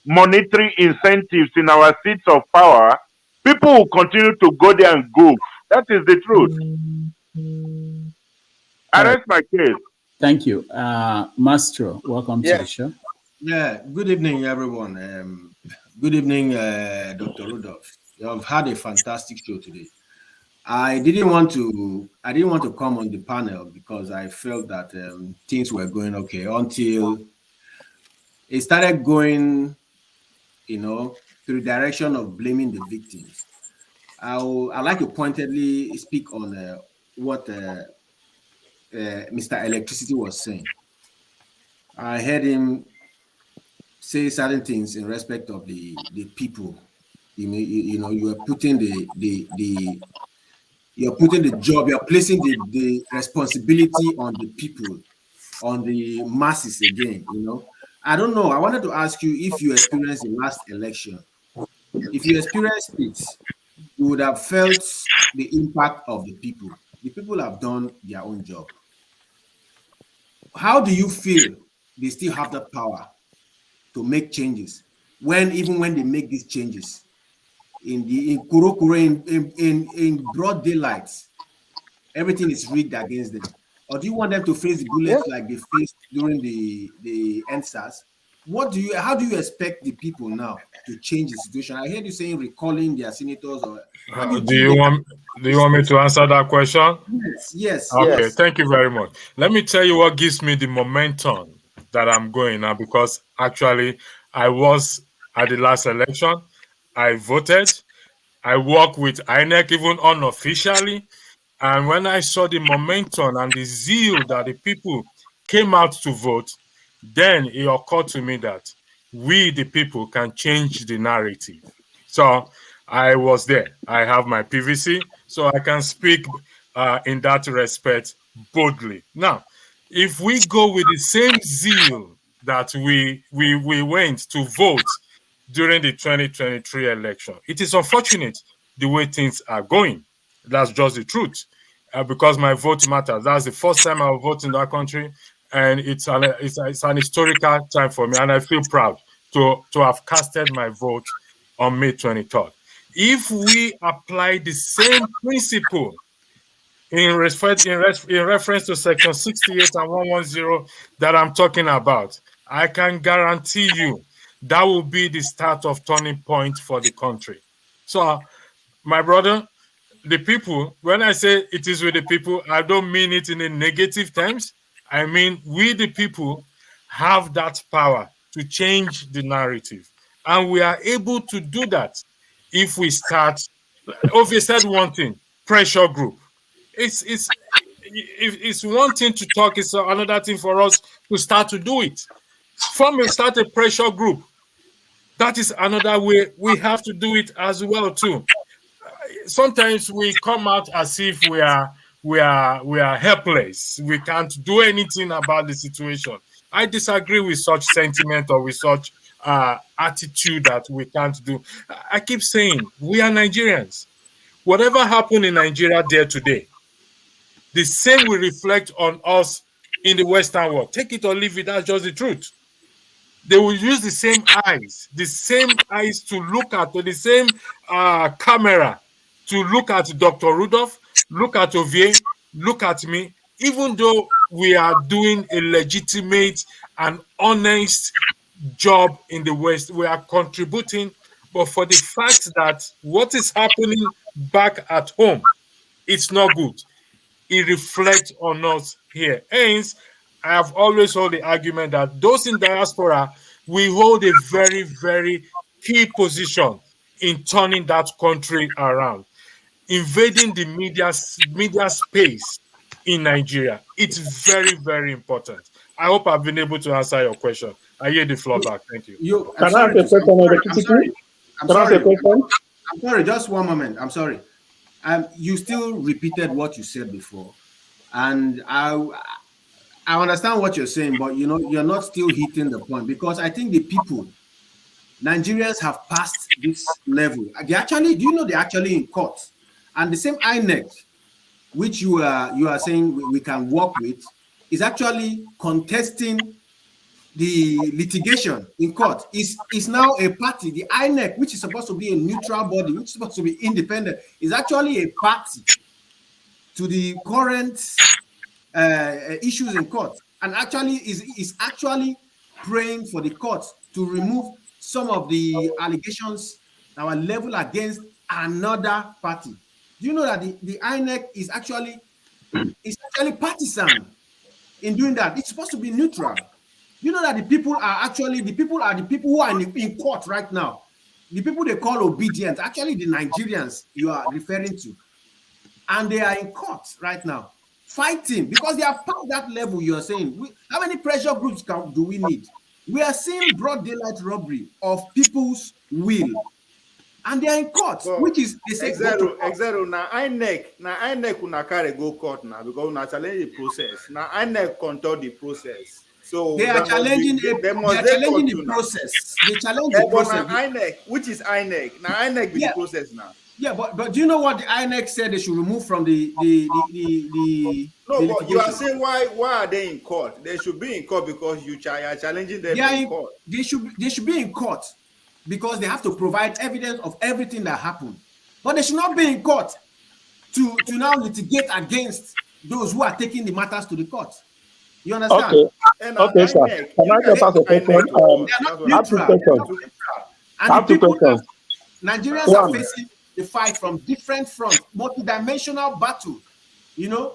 monetary incentives in our seats of power, people will continue to go there and goof. That is the truth. I rest my case. Thank you. Mastro, welcome to the show. Yeah, good evening, everyone. Good evening, Dr. Rudolph. You have had a fantastic show today. I didn't want to come on the panel because I felt that things were going okay until it started going, to the direction of blaming the victims. I'd like to pointedly speak on what Mr. Electricity was saying. I heard him say certain things in respect of the people. You are putting you're putting the job, you're placing the responsibility on the people, on the masses again. I don't know. I wanted to ask you if you experienced the last election. If you experienced it, you would have felt the impact of the people. The people have done their own job. How do you feel they still have the power to make changes even when they make these changes in broad daylight, everything is rigged against them? Or do you want them to face the bullets like they faced during the NSAS? How do you expect the people now to change the situation? I heard you saying recalling their senators. Or do you want me to answer that question? Yes. Okay, yes. Thank you very much. Let me tell you what gives me the momentum that I'm going now, because actually I was at the last election. I voted. I worked with INEC even unofficially. And when I saw the momentum and the zeal that the people came out to vote, then it occurred to me that we, the people, can change the narrative. So I was there. I have my PVC, so I can speak in that respect boldly. Now, if we go with the same zeal that we went to vote during the 2023 election, it is unfortunate the way things are going. That's just the truth. Because my vote matters. That's the first time I will vote in that country, and it's an historical time for me, and I feel proud to have casted my vote on May 23rd. If we apply the same principle in reference to Section 68 and 110 that I'm talking about, I can guarantee you that will be the start of turning point for the country. So, my brother, the people, when I say it is with the people, I don't mean it in a negative terms. I mean, we the people have that power to change the narrative. And we are able to do that if we start. Ovi said one thing, pressure group. It's one thing to talk, it's another thing for us to start to do it. Start a pressure group. That is another way we have to do it as well too. Sometimes we come out as if we are helpless. We can't do anything about the situation. I disagree with such sentiment or with such attitude that we can't do. I keep saying we are Nigerians. Whatever happened in Nigeria there today, the same will reflect on us in the Western world. Take it or leave it, that's just the truth. They will use the same eyes to look at, or the same camera to look at Dr. Rudolph, look at Ovie, look at me, even though we are doing a legitimate and honest job in the West, we are contributing, but for the fact that what is happening back at home, it's not good. it reflects on us here. Hence, I have always held the argument that those in diaspora will hold a very, very key position in turning that country around. Invading the media space in Nigeria, it's very, very important. I hope I've been able to answer your question. I yield the floor back. Thank you. I'm sorry, just one moment. I'm sorry. You still repeated what you said before, and I understand what you're saying, but you know you're not still hitting the point, because I think the people, Nigerians, have passed this level. They actually, do you know, they're actually in court, and the same INEC, which you are saying we can work with, is actually contesting the litigation in court. Is now a party. The INEC, which is supposed to be a neutral body, which is supposed to be independent, is actually a party to the current issues in court, and actually is actually praying for the court to remove some of the allegations that were leveled against another party. Do you know that the INEC is actually partisan in doing that? It's supposed to be neutral. You know that the people are the people who are in court right now. The people they call obedient, actually the Nigerians you are referring to. And they are in court right now, fighting, because they are past that level you are saying. How many pressure groups do we need? We are seeing broad daylight robbery of people's will. And they are in court, which is they say Exactly. Now INEC una carry go court now because una challenge the process. Now INEC control the process. So they are challenging the process. They challenge the process. INEC, which is INEC. Now INEC be the process now. Yeah, but do you know what the INEC said they should remove from the No, but you are saying why are they in court? They should be in court because you are challenging them in court. They should be in court because they have to provide evidence of everything that happened. But they should not be in court to now litigate against those who are taking the matters to the court. You understand? Okay, sir. Can I just ask a question? Nigerians are facing the fight from different fronts, multidimensional battle, you know.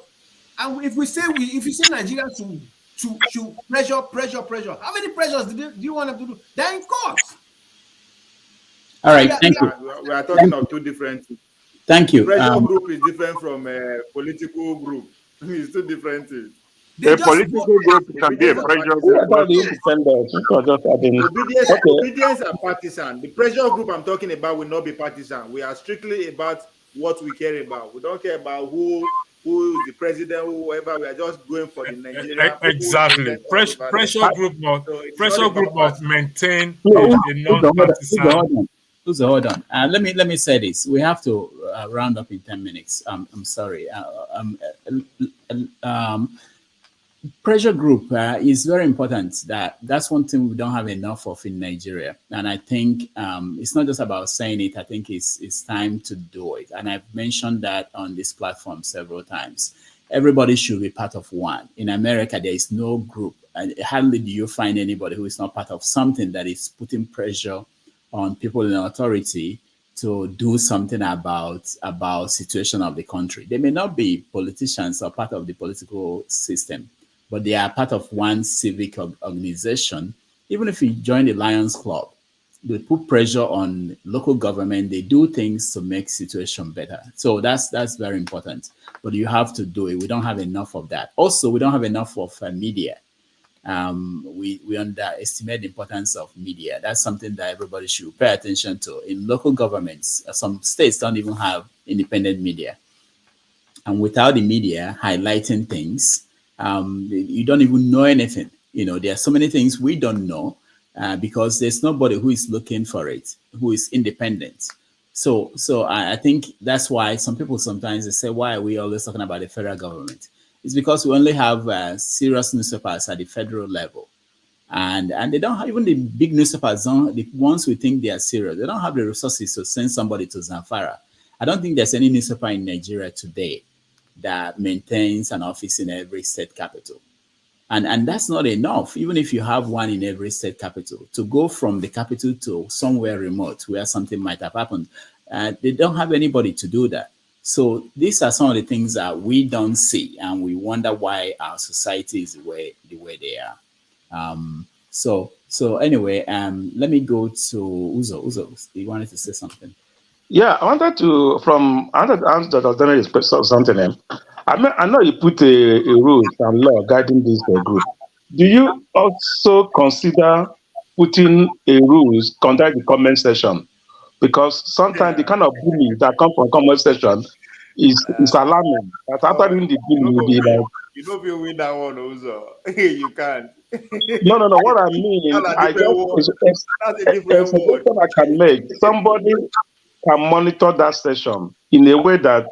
And if we say Nigerians should pressure, how many pressures do you want them to do? They're in court. All right, thank you. We are talking of two different things. Thank you. Pressure group is different from a political group. It's two different things. A political group can be a pressure group. Obedience are partisan. The pressure group I'm talking about will not be partisan. We are strictly about what we care about. We don't care about who is the president, whoever. We are just going for the Nigeria. Exactly. Pressure group must maintain the non-partisan. Hold on. Let me say this. We have to round up in 10 minutes. I'm sorry. Pressure group is very important. That's one thing we don't have enough of in Nigeria. And I think it's not just about saying it. I think it's time to do it. And I've mentioned that on this platform several times. Everybody should be part of one. In America, there is no group. And hardly do you find anybody who is not part of something that is putting pressure on people in authority to do something about situation of the country. They may not be politicians or part of the political system, but they are part of one civic organization. Even if you join the Lions Club, they put pressure on local government. They do things to make situation better. So that's very important. But you have to do it. We don't have enough of that. Also, we don't have enough of media. We underestimate the importance of media. That's something that everybody should pay attention to. In local governments, some states don't even have independent media. And without the media highlighting things, you don't even know anything. You know, there are so many things we don't know because there's nobody who is looking for it, who is independent. So I think that's why some people sometimes they say, why are we always talking about the federal government? It's because we only have serious newspapers at the federal level. And they don't have, even the big newspapers, the ones we think they are serious, they don't have the resources to send somebody to Zamfara. I don't think there's any newspaper in Nigeria today that maintains an office in every state capital. And that's not enough, even if you have one in every state capital. To go from the capital to somewhere remote where something might have happened, they don't have anybody to do that. So these are some of the things that we don't see, and we wonder why our society is the way they are. So anyway, let me go to Uzo. Uzo, you wanted to say something? Yeah, I wanted to answer Dr. something. I know you put a rules and law guiding this group. Do you also consider putting a rules conduct the comment section? Because sometimes the kind of bullying that come from comment section is alarming. That after doing the bullying, will be like, you know if you win that one also. You can't. no. What I mean, I just that's a different a suggestion I can make. Somebody can monitor that session in a way that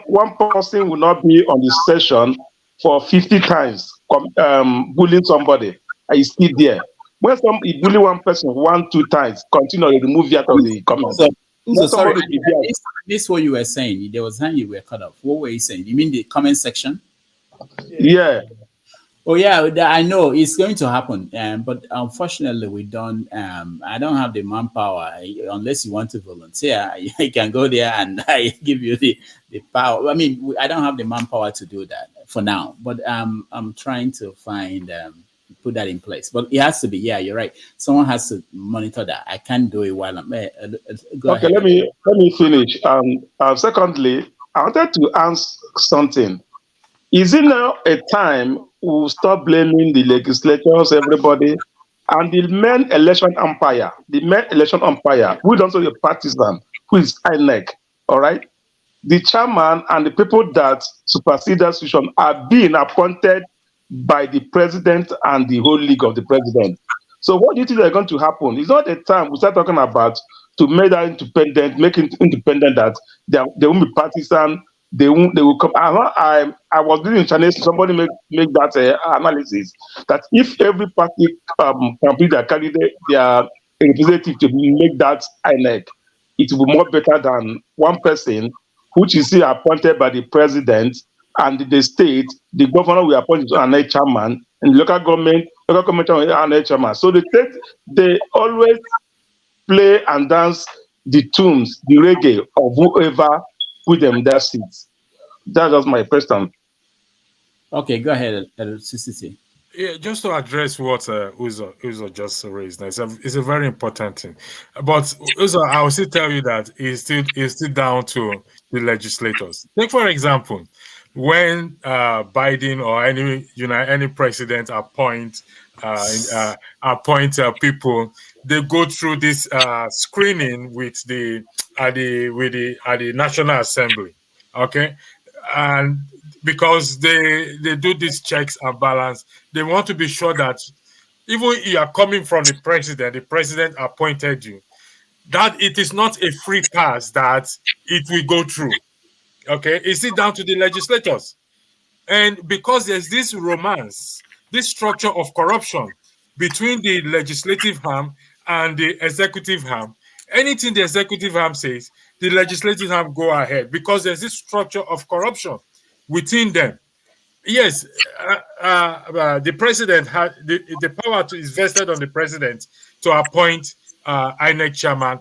one person will not be on the session for 50 times bullying somebody and he's still there. When you bully one person 1-2 times, continue to remove you out of the comments. So sorry, I missed what you were saying. There was time you were cut off. What were you saying? You mean the comment section? Yeah. Oh yeah, I know it's going to happen, but unfortunately, we don't. I don't have the manpower. Unless you want to volunteer, I can go there and I give you the power. I mean, I don't have the manpower to do that for now. But I'm trying to find put that in place. But it has to be. Yeah, you're right. Someone has to monitor that. I can't do it while I'm. Go ahead. Let me finish. Secondly, I wanted to ask something. Is it now a time we'll stop blaming the legislators, everybody, and the main election umpire, who is also a partisan, who is INEC, all right? The chairman and the people that supersede that decision are being appointed by the president and the whole league of the president. So what do you think is going to happen? It's not a time we start talking about to make that independent, make it independent, that they won't be partisan. They will come. I was reading in Chinese. Somebody make that analysis that if every party can be their candidate, their representative to make that INEC, it will be more better than one person, which is still appointed by the president, and the state, the governor will appoint an chairman, and the local government an chairman. So the state, they always play and dance the tunes, the reggae of whoever put them in their seats. That was my question. Okay, go ahead, CCC. Yeah, just to address what Uzo just raised, it's a very important thing. But Uzo, I will still tell you that it's still down to the legislators. Take for example, when Biden or any president appoint people, they go through this screening with the National Assembly. Okay, and because they do these checks and balance, they want to be sure that even if you are coming from the president appointed you, that it is not a free pass that it will go through. Okay, is it down to the legislators? And because there's this romance, this structure of corruption between the legislative arm and the executive arm, anything the executive arm says, the legislative arm go ahead, because there's this structure of corruption within them. Yes, the president had the power is vested on the president to appoint INEC chairman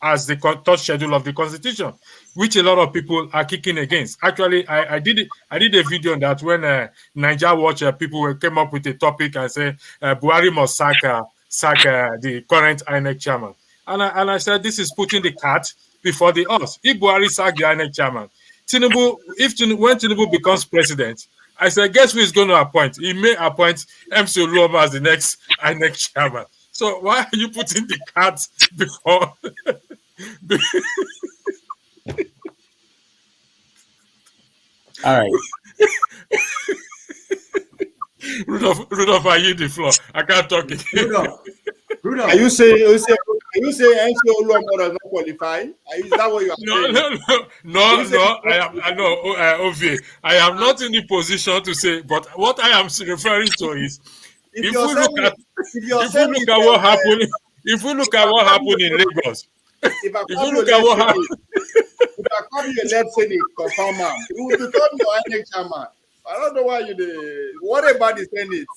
as the third schedule of the Constitution, which a lot of people are kicking against. Actually, I did a video on that when Niger Watch people came up with a topic and say Buhari must sack the current INEC chairman, and I said this is putting the cart before the horse. If Buhari sack the INEC chairman, when Tinubu becomes president, I said, guess who is going to appoint? He may appoint MC Oluoma as the next INEC chairman. So why are you putting the cards before? All right. Rudolph, are you the floor? I can't talk again. Rudolph. Are you saying MC Oluoma does not qualify? Is that what you are saying? No. Ovie, I am not in the position to say, but what I am referring to is if we look at what happened in Lagos, if I call you a led Senate, confirm man, you will become your INEC chairman. I don't know why you did. What about the Senate?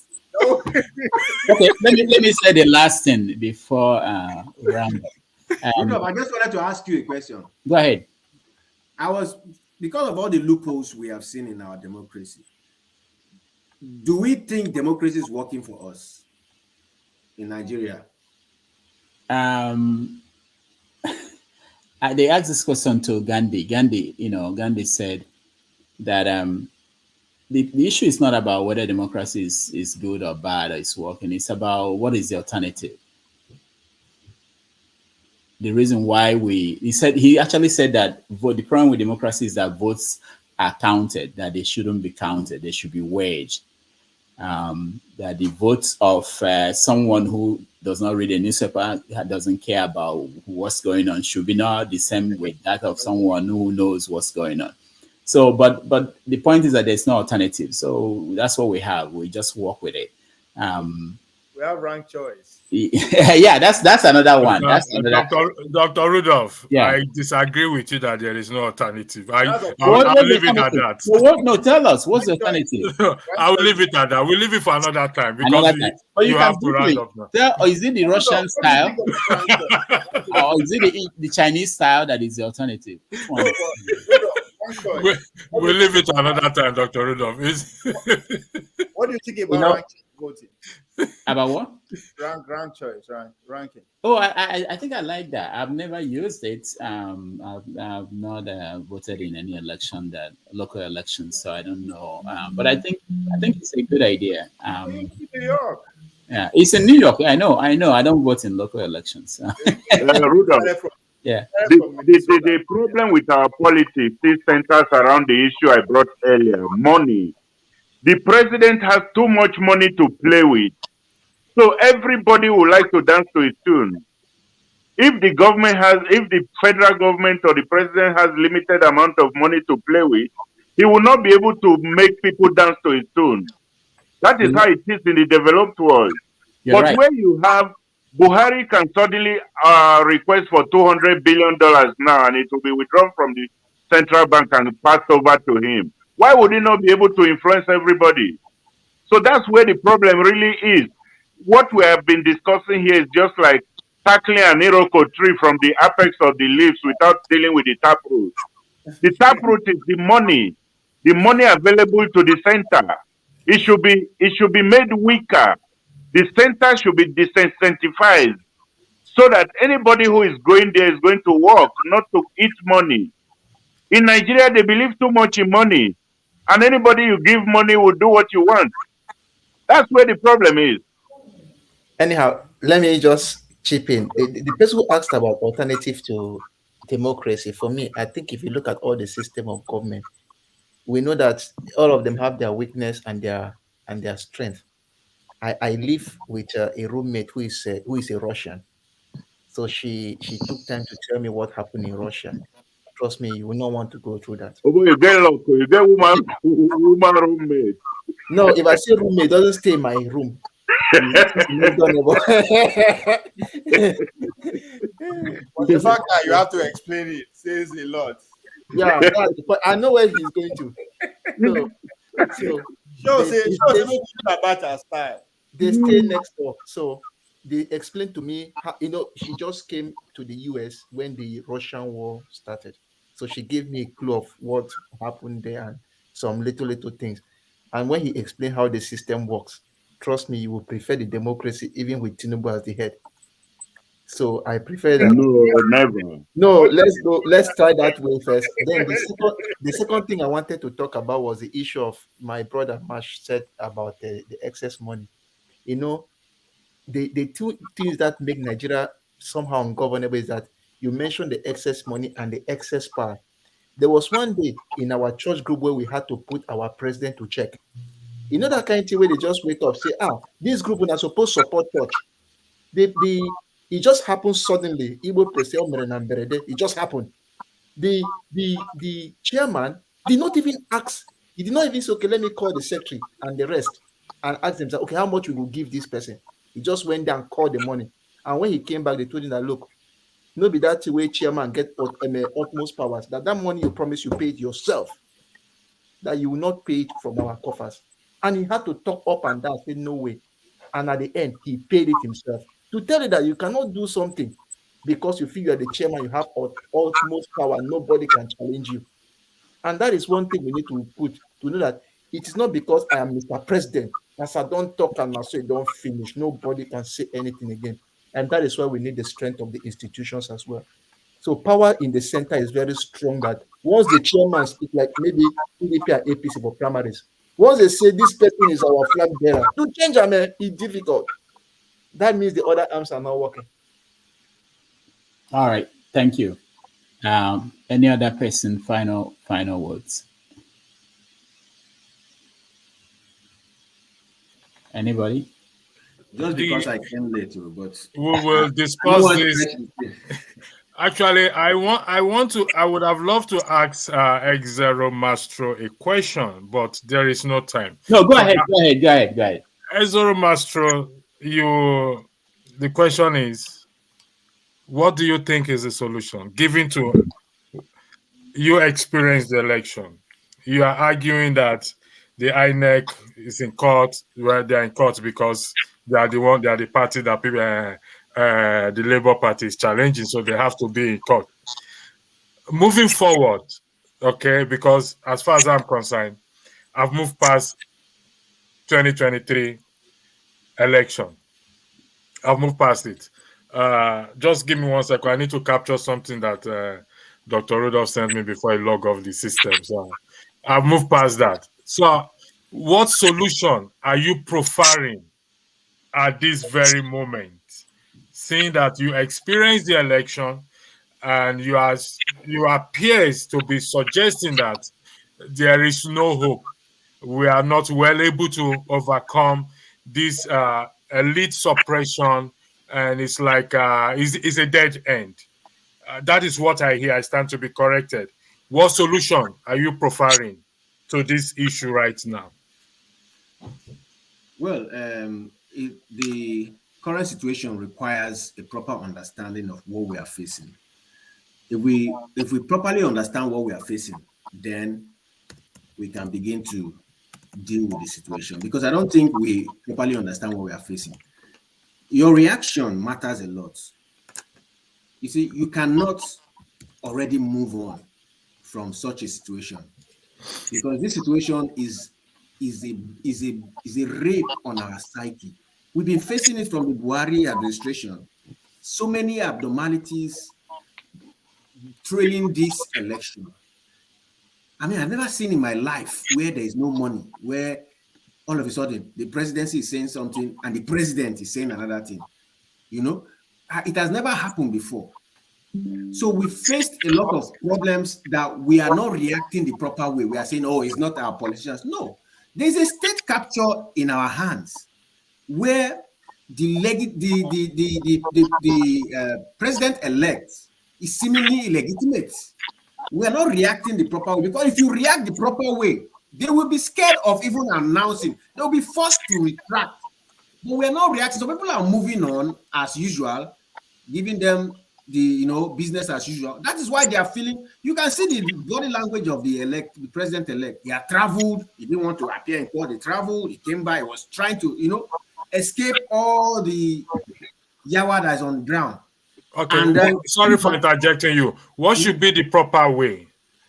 Okay, let me say the last thing before round. I just wanted to ask you a question. Go ahead. because of all the loopholes we have seen in our democracy, do we think democracy is working for us in Nigeria? They asked this question to Gandhi. Gandhi said that the issue is not about whether democracy is good or bad or it's working. It's about what is the alternative. The reason why he actually said that the problem with democracy is that votes are counted, that they shouldn't be counted, they should be waged. That the votes of someone who does not read a newspaper, doesn't care about what's going on, should be not the same with that of someone who knows what's going on. So, but the point is that there's no alternative. So that's what we have. We just work with it. We have ranked choice. Yeah, that's another one. That's another. Dr. Rudolph, yeah. I disagree with you that there is no alternative. I'll leave it at that. No, tell us, what's the alternative? I will leave it at that. We'll leave it for another time because you have to round up now. Is it the Russian style? Or is it the Chinese style that is the alternative? Which one? We'll leave it another time, Dr. Rudolph. What do you think about voting? About what? Rank choice, ranking. Oh, I think I like that. I've never used it. I've not voted in any local elections, so I don't know. But I think it's a good idea. New York. Yeah, it's in New York. I know. I don't vote in local elections. Rudolph, yeah. The problem with our politics still centers around the issue I brought earlier: money. The president has too much money to play with. So everybody would like to dance to his tune. If the federal government or the president has limited amount of money to play with, he will not be able to make people dance to his tune. That is how it is in the developed world. You're right. When you have Buhari can suddenly request for $200 billion now, and it will be withdrawn from the central bank and passed over to him. Why would he not be able to influence everybody? So that's where the problem really is. What we have been discussing here is just like tackling an iroko tree from the apex of the leaves without dealing with the taproot. The taproot is the money available to the center. It should be made weaker. The center should be disincentivized so that anybody who is going there is going to work, not to eat money. In Nigeria, they believe too much in money, and anybody you give money will do what you want. That's where the problem is. Anyhow, let me just chip in. The person who asked about alternative to democracy, for me, I think if you look at all the system of government, we know that all of them have their weakness and their strength. I live with a roommate who is a Russian, so she took time to tell me what happened in Russia. Trust me, you will not want to go through that. Oh, you get local, you get woman roommate. No, if I say roommate, it doesn't stay in my room. But the fact that you have to explain it says a lot. Yeah, but I know where he's going to. They stay next door. So they explained to me how, she just came to the US when the Russian war started. So she gave me a clue of what happened there and some little things. And when he explained how the system works, trust me, you will prefer the democracy even with Tinubu as the head. So I prefer that. No, never. No, let's try that way first. Then the second thing I wanted to talk about was the issue of my brother Mash said about the excess money. The two things that make Nigeria somehow ungovernable is that you mentioned the excess money and the excess power. There was one day in our church group where we had to put our president to check. You know that kind of thing where they just wake up, say, this group are supposed to support church. It just happened suddenly. It just happened. The chairman did not even ask. He did not even say, okay, let me call the secretary and the rest and ask them, okay, how much we will give this person? He just went down and called the money. And when he came back, they told him that, look, no be that way chairman get utmost powers. That money you promise you pay it yourself. That you will not pay it from our coffers. And he had to talk up and down, say no way. And at the end, he paid it himself. To tell you that you cannot do something because you feel you are the chairman, you have utmost power, nobody can challenge you. And that is one thing we need to put to know that it is not because I am Mr. President, as I don't talk and so it don't finish. Nobody can say anything again. And that is why we need the strength of the institutions as well. So power in the center is very strong that once the chairman speak, like maybe PDP and APC for primaries, once they say this person is our flag bearer, to change them is difficult. That means the other arms are not working. All right, thank you. Any other person, final words? Anybody? Just because I came late, but we will discuss this. Actually, I would have loved to ask X0 Mastro a question, but there is no time. No, go ahead. X0 Mastro, the question is, what do you think is the solution? Given to you experienced the election, you are arguing that the INEC is in court, where they are in court because they are the party that people, the Labour Party is challenging, so they have to be in court. Moving forward, okay, because as far as I'm concerned, I've moved past 2023 election. I've moved past it. Just give me 1 second. I need to capture something that Dr. Rudolph sent me before I log off the system. So I've moved past that. So what solution are you proffering at this very moment? Seeing that you experienced the election and you appears to be suggesting that there is no hope. We are not well able to overcome this elite suppression, and it's like it's a dead end. That is what I hear. I stand to be corrected. What solution are you proffering to this issue right now? Well, the current situation requires a proper understanding of what we are facing. If we properly understand what we are facing, then we can begin to deal with the situation, because I don't think we properly understand what we are facing. Your reaction matters a lot. You see, you cannot already move on from such a situation, because this situation is a rape on our psyche. We've been facing it from the Buhari administration. So many abnormalities trailing this election. I mean, I've never seen in my life where there is no money, where all of a sudden the presidency is saying something and the president is saying another thing. You know, it has never happened before. So we faced a lot of problems that we are not reacting the proper way. We are saying, oh, it's not our politicians. No, there's a state capture in our hands where the president-elect is seemingly illegitimate. We are not reacting the proper way, because if you react the proper way, they will be scared of even announcing. They will be forced to retract. But we are not reacting. So people are moving on as usual, giving them the business as usual. That is why they are feeling. You can see the body language of the president-elect. He had traveled. He didn't want to appear in court. He traveled. He came by. He was trying to escape all the yawa that is on the ground. Okay, and then, sorry for interjecting you. What should be the proper way,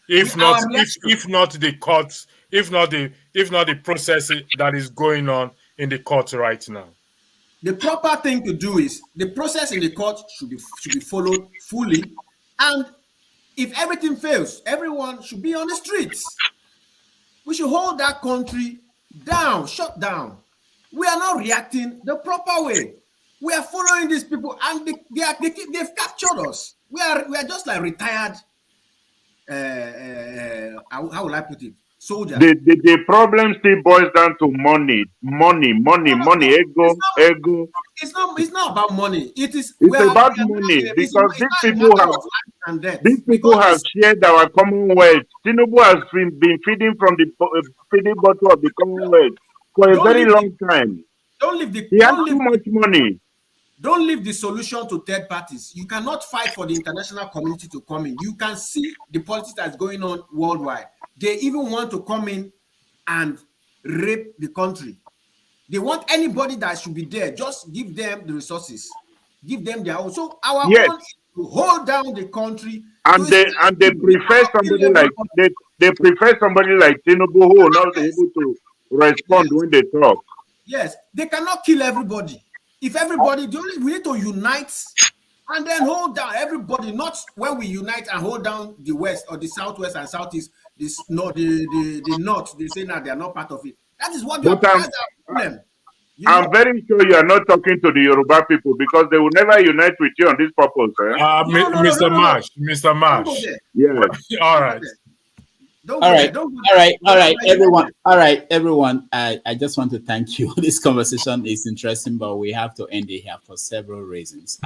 if not the courts, if not the process that is going on in the court right now? The proper thing to do is the process in the court should be followed fully, and if everything fails, everyone should be on the streets. We should hold that country down, shut down. We are not reacting the proper way. We are following these people, and they've captured us. We are just like retired. How will I put it? Soldiers. The problem still boils down to money. Ego. It's not about money. It's about money, because these people have shared our Commonwealth. Tinubu has been feeding from the feeding bottle of the Commonwealth for a very long time. He has too much money. Don't leave the solution to third parties. You cannot fight for the international community to come in. You can see the politics that's going on worldwide. They even want to come in and rape the country. They want anybody that should be there. Just give them the resources. Give them their own. So our own to hold down the country. And they prefer somebody like they prefer somebody like Tinubu who will not be able to respond when they talk. Yes, they cannot kill everybody. If everybody, we need to unite and then hold down everybody. Not when we unite and hold down the West or the Southwest and Southeast. This no, the North. They say now they are not part of it. That is what But that's our problem. I'm very sure you are not talking to the Yoruba people because they will never unite with you on this purpose. Eh? Mr. Marsh, Mr. Marsh. Yes. All right. All right, everyone. I just want to thank you. This conversation is interesting, but we have to end it here for several reasons.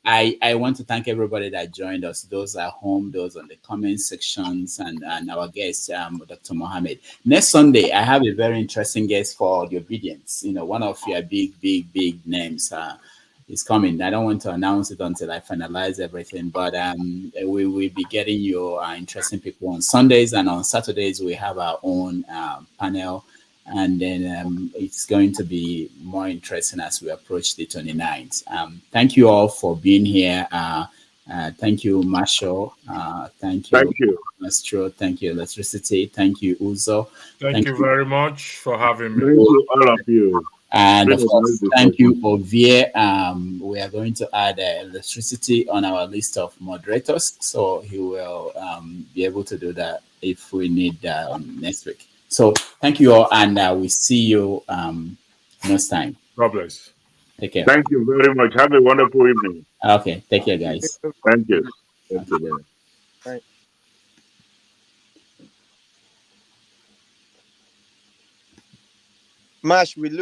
I want to thank everybody that joined us, those at home, those on the comment sections, and our guest, Dr. Muhammad. Next Sunday, I have a very interesting guest for the obedience. You know, one of your big names is coming. I don't want to announce it until I finalize everything, but we will be getting you interesting people on Sundays, and on Saturdays we have our own panel. And then it's going to be more interesting as we approach the 29th. Thank you all for being here. Thank you, Marshall. Thank you, Mastro. Thank you, Electricity. Thank you, Uzo. Thank you very much for having me. Thank you, all of you. And of course, thank you, Ovie. We are going to add Electricity on our list of moderators, so he will be able to do that if we need next week. So thank you all, and we see you next time. God bless. Take care. Thank you very much. Have a wonderful evening. Okay, take care, guys. Thank you. Thank you. Right. Mash, we look